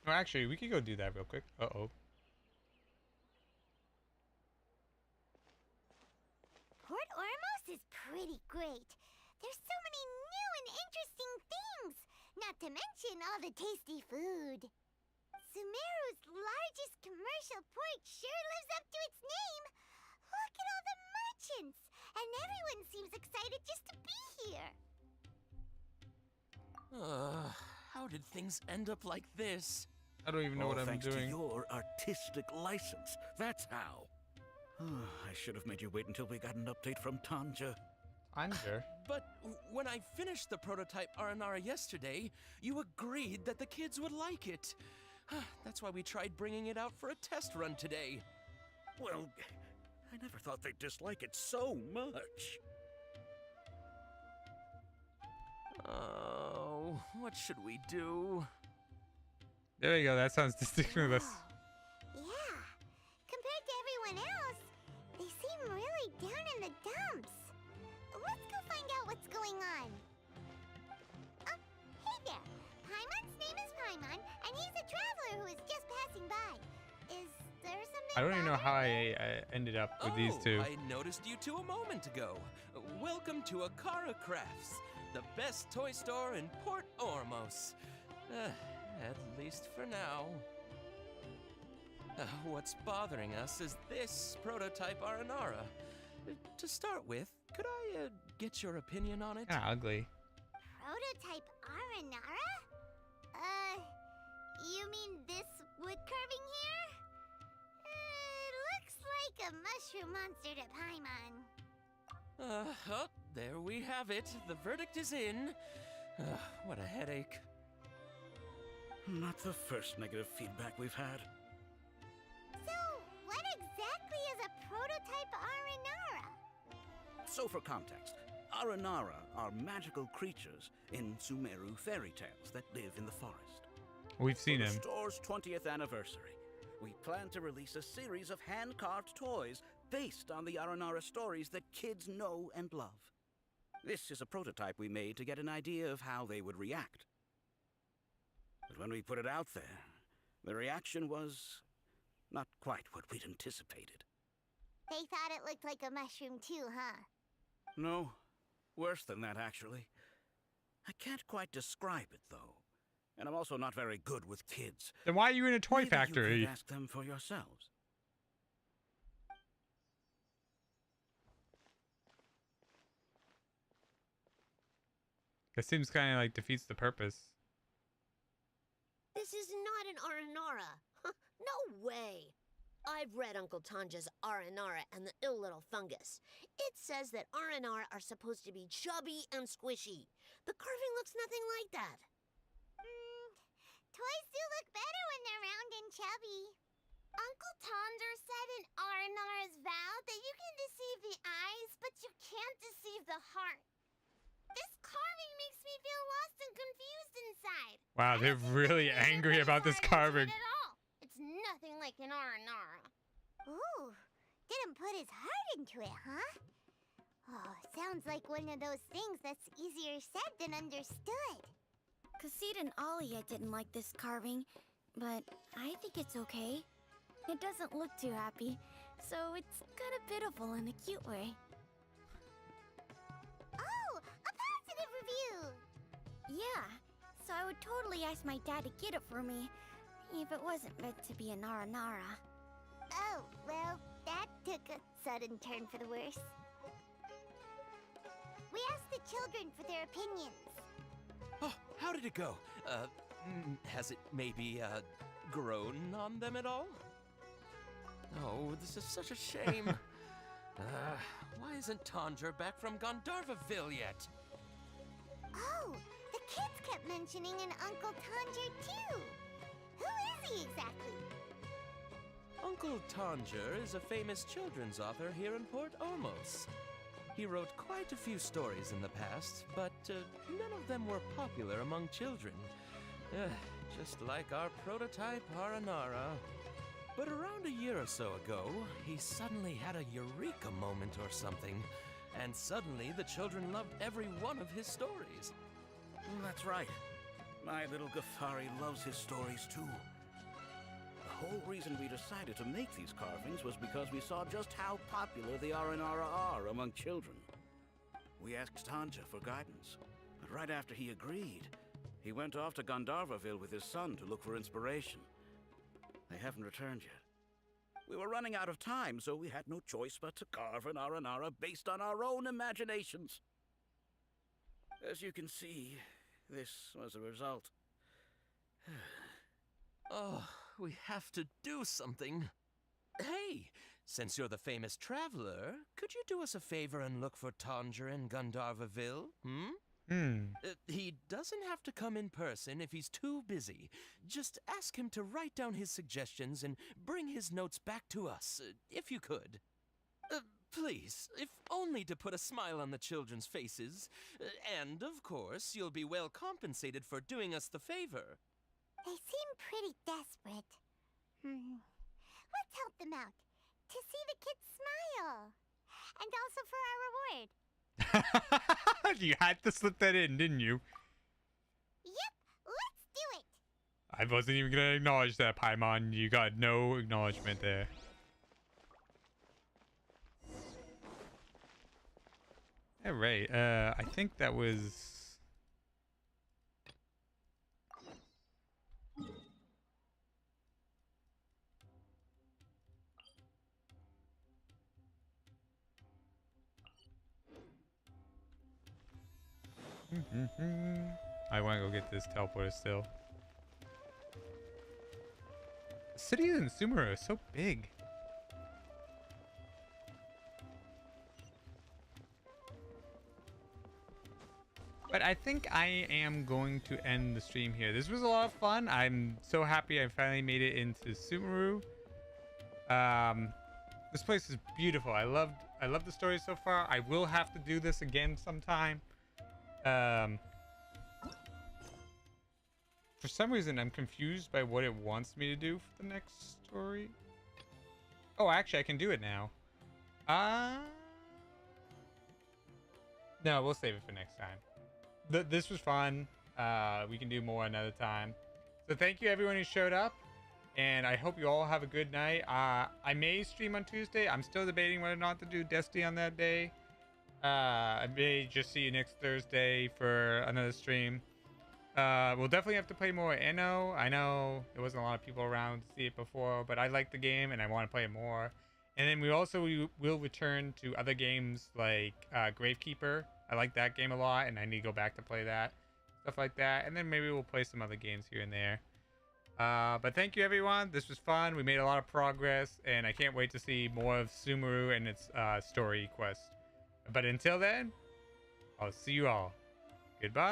Or actually, we could go do that real quick. Uh-oh. Port Ormos is pretty great. There's so many new and interesting things, not to mention all the tasty food. Sumeru's largest commercial port sure lives up to its name. Look at all the merchants, and everyone seems excited just to be here. How did things end up like this? I don't even know what I'm thanks doing. to your artistic license. That's how. I should have made you wait until we got an update from Tanja. Tanja? But when I finished the prototype Aranara yesterday, you agreed that the kids would like it. That's why we tried bringing it out for a test run today. Well, I never thought they'd dislike it so much. Oh, what should we do? There you go. That sounds distinguished. Yeah, compared to everyone else, they seem really down in the dumps. Let's go find out what's going on. Oh, hey there. Paimon's name is Paimon, and he's a traveler who is just passing by. Is there something I don't even know wrong? how I ended up with these two. I noticed you two a moment ago. Welcome to Akara Crafts, the best toy store in Port Ormos. At least for now. What's bothering us is this prototype Aranara. To start with, could I get your opinion on it? Kinda ugly. Prototype Aranara? You mean this wood carving here? It looks like a mushroom monster to Paimon. Oh, there we have it. The verdict is in. What a headache. Not the first negative feedback we've had. So, what exactly is a prototype Aranara? So for context, Aranara are magical creatures in Sumeru fairy tales that live in the forest. We've seen For him. the store's 20th anniversary, we plan to release a series of hand-carved toys based on the Aranara stories that kids know and love. This is a prototype we made to get an idea of how they would react. But when we put it out there, the reaction was not quite what we'd anticipated. They thought it looked like a mushroom too, huh? No, worse than that, actually. I can't quite describe it, though. And I'm also not very good with kids. Then why are you in a toy Maybe factory? You could ask them for yourselves. That seems kind of like defeats the purpose. This is not an Aranara. No way. I've read Uncle Tanja's Aranara and the Ill Little Fungus. It says that Aranara are supposed to be chubby and squishy. The carving looks nothing like that. Toys do look better when they're round and chubby. Uncle Tonder said in Aranara's vow that you can deceive the eyes, but you can't deceive the heart. This carving makes me feel lost and confused inside. Wow, they're really angry about this carving. At all. It's nothing like an Aranara. Ooh, didn't put his heart into it, huh? Oh, sounds like one of those things that's easier said than understood. Kassid and Alia didn't like this carving, but I think it's okay. It doesn't look too happy, so it's kind of pitiful in a cute way. Oh, a positive review! Yeah, so I would totally ask my dad to get it for me, if it wasn't meant to be an Aranara. Oh, well, that took a sudden turn for the worse. We asked the children for their opinions. Oh, how how did it go? Has it maybe, grown on them at all? Oh, this is such a shame. Why isn't Tanger back from Gandharvaville yet? Oh, the kids kept mentioning an Uncle Tanger too. Who is he exactly? Uncle Tanger is a famous children's author here in Port Ormos. He wrote quite a few stories in the past, but none of them were popular among children. Just like our prototype Aranara. But around a year or so ago, he suddenly had a eureka moment or something, and suddenly the children loved every one of his stories. That's right. My little Ghaffari loves his stories too. The whole reason we decided to make these carvings was because we saw just how popular the Aranara are among children. We asked Tanger for guidance, but right after he agreed, he went off to Gandharvaville with his son to look for inspiration. They haven't returned yet. We were running out of time, so we had no choice but to carve an Aranara based on our own imaginations. As you can see, this was the result. Oh, we have to do something. Hey, since you're the famous traveler, could you do us a favor and look for Tanger in Gandharvaville, he doesn't have to come in person if he's too busy. Just ask him to write down his suggestions and bring his notes back to us, if you could. Please, if only to put a smile on the children's faces. And, of course, you'll be well compensated for doing us the favor. They seem pretty desperate. Let's help them out. To see the kids smile. And also for our reward. You had to slip that in, didn't you? Yep, let's do it. I wasn't even going to acknowledge that, Paimon. You got no acknowledgement there. Alright, I think that was... I want to go get this teleporter still. The city in Sumeru is so big. But I think I am going to end the stream here. This was a lot of fun. I'm so happy I finally made it into Sumeru. This place is beautiful. I love the story so far. I will have to do this again sometime. For some reason, I'm confused by what it wants me to do for the next story. Oh, actually, I can do it now. No, we'll save it for next time. This was fun. We can do more another time. So thank you, everyone who showed up. And I hope you all have a good night. I may stream on Tuesday. I'm still debating whether or not to do Destiny on that day. I may just see you next Thursday for another stream. We'll definitely have to play more Enno. I know there wasn't a lot of people around to see it before, but I like the game and I want to play it more. And then we will return to other games like Gravekeeper. I like that game a lot and I need to go back to play that. Stuff like that. And then maybe we'll play some other games here and there. But thank you, everyone. This was fun. We made a lot of progress and I can't wait to see more of Sumeru and its story quest. But until then, I'll see you all. Goodbye.